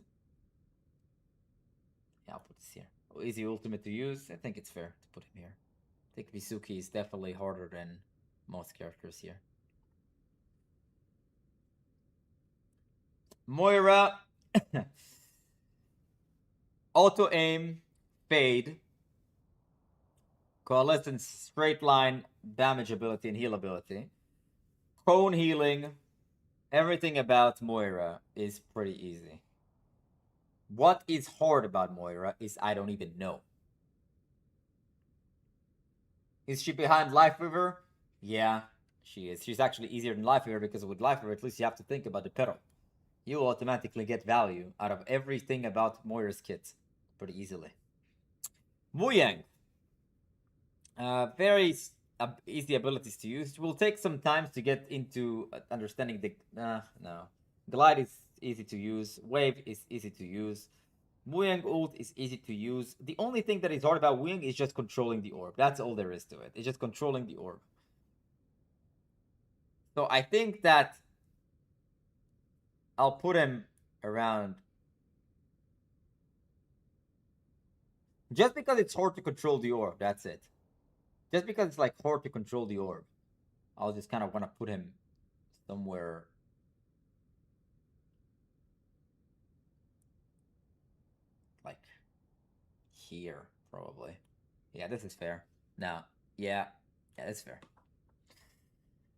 Yeah, I'll put this here. Easy ultimate to use. I think it's fair to put him here. I think Visuki is definitely harder than most characters here. Moira. Auto aim, fade, coalescence, straight line, damage ability, and heal ability. Cone healing. Everything about Moira is pretty easy. What is hard about Moira is I don't even know. Is she behind Lifeweaver? Yeah, she is. She's actually easier than Lifeweaver because with Lifeweaver, at least you have to think about the pedal. You will automatically get value out of everything about Moira's kit pretty easily. Wu Yang. Very easy abilities to use. It will take some time to get into understanding the... no. Glide is easy to use. Wave is easy to use. Wu Yang ult is easy to use. The only thing that is hard about Wu Yang is just controlling the orb. That's all there is to it. It's just controlling the orb. So I think that I'll put him around... Just because it's hard to control the orb, that's it. Just because it's like hard to control the orb, I'll just kind of want to put him somewhere. Like here, probably. Yeah, this is fair. Now, yeah, that's fair.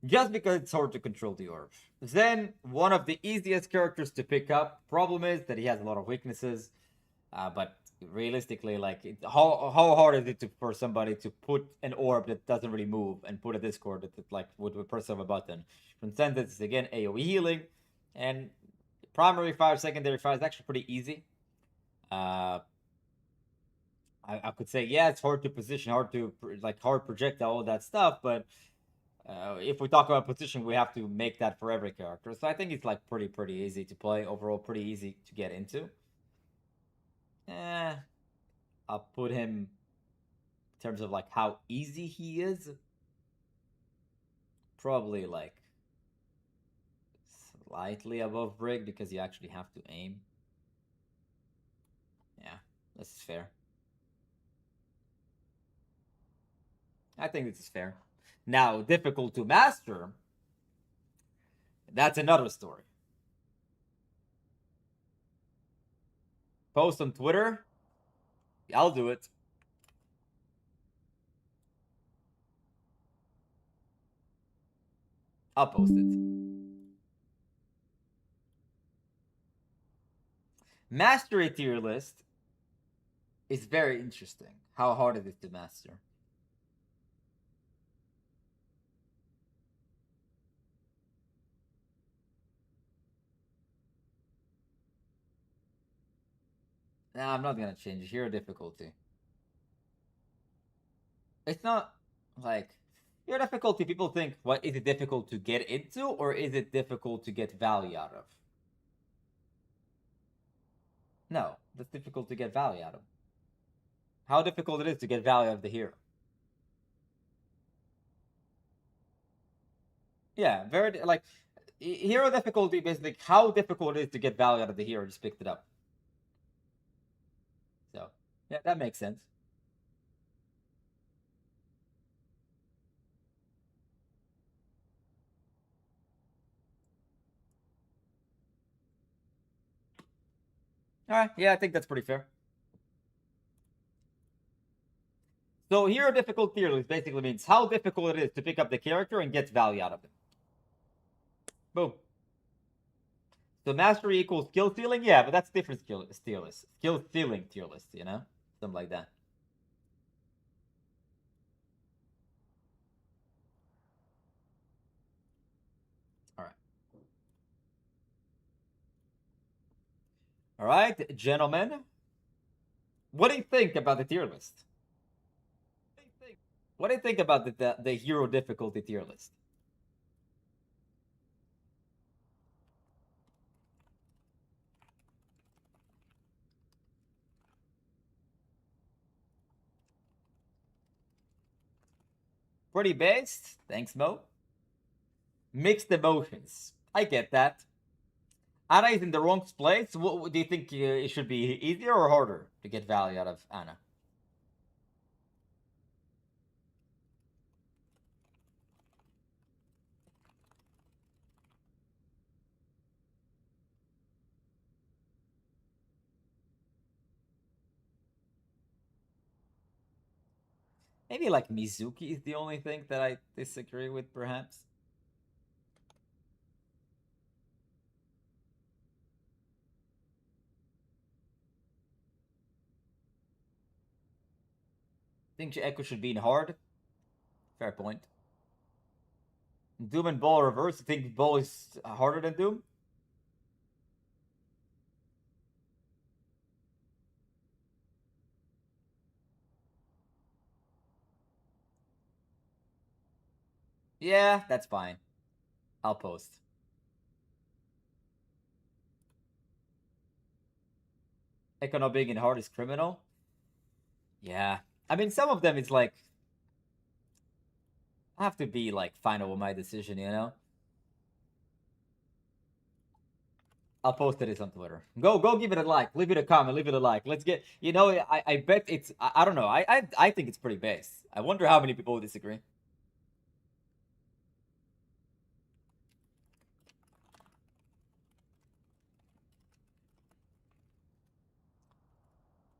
Just because it's hard to control the orb. Then, one of the easiest characters to pick up. Problem is that he has a lot of weaknesses. But realistically, like, how hard is it for somebody to put an orb that doesn't really move and put a discord that like would press of a button? Transcendence is again AoE healing, and primary fire, secondary fire is actually pretty easy. I could say, yeah, it's hard to position, hard projectile, all that stuff, but if we talk about position, we have to make that for every character. So I think it's like pretty easy to play overall, pretty easy to get into. I'll put him in terms of like how easy he is. Probably like slightly above Brig because you actually have to aim. Yeah, this is fair. I think this is fair. Now, difficult to master, that's another story. Post on Twitter. I'll do it. I'll post it. Mastery tier list is very interesting. How hard it is to master. Nah, I'm not gonna change hero difficulty. It's not like hero difficulty. People think, what is it difficult to get into, or is it difficult to get value out of? No, that's difficult to get value out of. How difficult it is to get value out of the hero. Yeah, very like hero difficulty basically how difficult it is to get value out of the hero. Just picked it up. So yeah, that makes sense. All right, yeah, I think that's pretty fair. So hero difficult tier list basically means how difficult it is to pick up the character and get value out of it. Boom. So mastery equals skill ceiling, yeah, but that's different skill list. Skill ceiling tier list, you know, something like that. All right. All right, gentlemen. What do you think about the tier list? What do you think about the hero difficulty tier list? Pretty based. Thanks, Mo. Mixed emotions. I get that. Anna is in the wrong place. What do you think it should be easier or harder to get value out of Anna? Maybe like Mizuki is the only thing that I disagree with, perhaps. Think Echo should be in hard. Fair point. Doom and Ball reverse. You think Ball is harder than Doom? Yeah, that's fine. I'll post. Echo not being in hard is criminal. Yeah. I mean, some of them it's like I have to be like final with my decision, you know? I'll post this on Twitter. Go give it a like, leave it a comment, leave it a like. Let's get I bet it's I don't know. I think it's pretty base. I wonder how many people would disagree.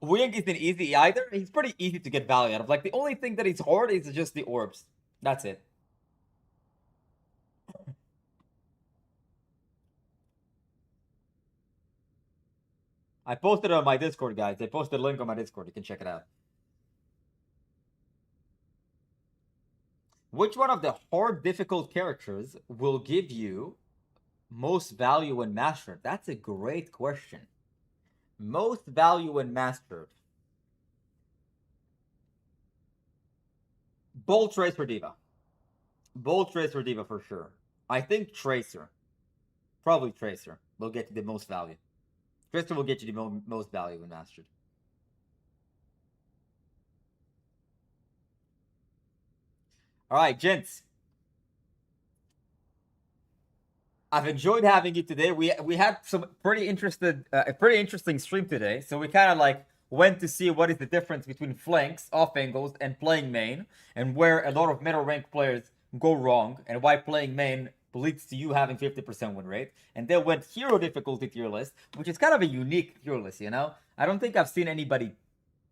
Wing isn't easy either. He's pretty easy to get value out of. Like the only thing that is hard is just the orbs. That's it. I posted it on my Discord, guys. I posted a link on my Discord. You can check it out. Which one of the hard, difficult characters will give you most value when mastered? That's a great question. Most value when mastered. Bolt, Tracer, Diva. Bolt, Tracer, Diva for sure. I think Tracer. Probably Tracer will get you the most value. Tracer will get you the most value when mastered. All right, gents. I've enjoyed having you today. We had some pretty interesting stream today. So we kind of like went to see what is the difference between flanks, off angles, and playing main, and where a lot of middle rank players go wrong, and why playing main leads to you having 50% win rate. And then went hero difficulty tier list, which is kind of a unique tier list, you know? I don't think I've seen anybody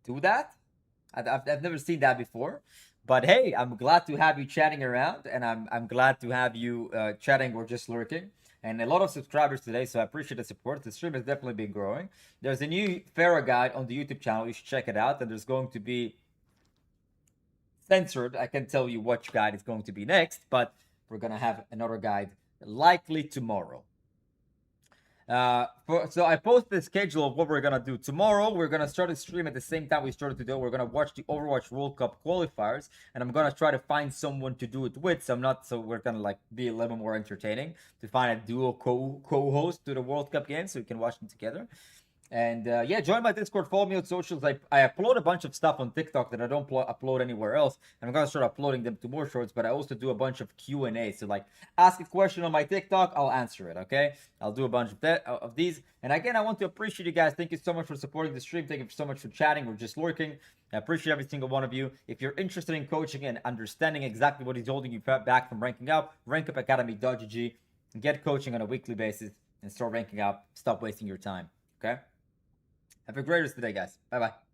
do that. I've never seen that before. But hey, I'm glad to have you chatting around, and I'm glad to have you chatting or just lurking. And a lot of subscribers today, so I appreciate the support. The stream has definitely been growing. There's a new Farah guide on the YouTube channel. You should check it out. And there's going to be censored. I can tell you which guide is going to be next, but we're going to have another guide likely tomorrow. So I posted the schedule of what we're gonna do tomorrow. We're gonna start a stream at the same time we started to do. We're gonna watch the Overwatch World Cup qualifiers, and I'm gonna try to find someone to do it with. So we're gonna like be a little more entertaining to find a dual co-host to the World Cup game, so we can watch them together. And yeah, join my Discord, follow me on socials. I upload a bunch of stuff on TikTok that I don't upload anywhere else. And I'm going to start uploading them to more shorts, but I also do a bunch of Q&A. So like, ask a question on my TikTok, I'll answer it, okay? I'll do a bunch of these. And again, I want to appreciate you guys. Thank you so much for supporting the stream. Thank you so much for chatting or just lurking. I appreciate every single one of you. If you're interested in coaching and understanding exactly what is holding you back from ranking up, rankupacademy.gg. Get coaching on a weekly basis and start ranking up. Stop wasting your time, okay? Have a great rest of the day, guys. Bye-bye.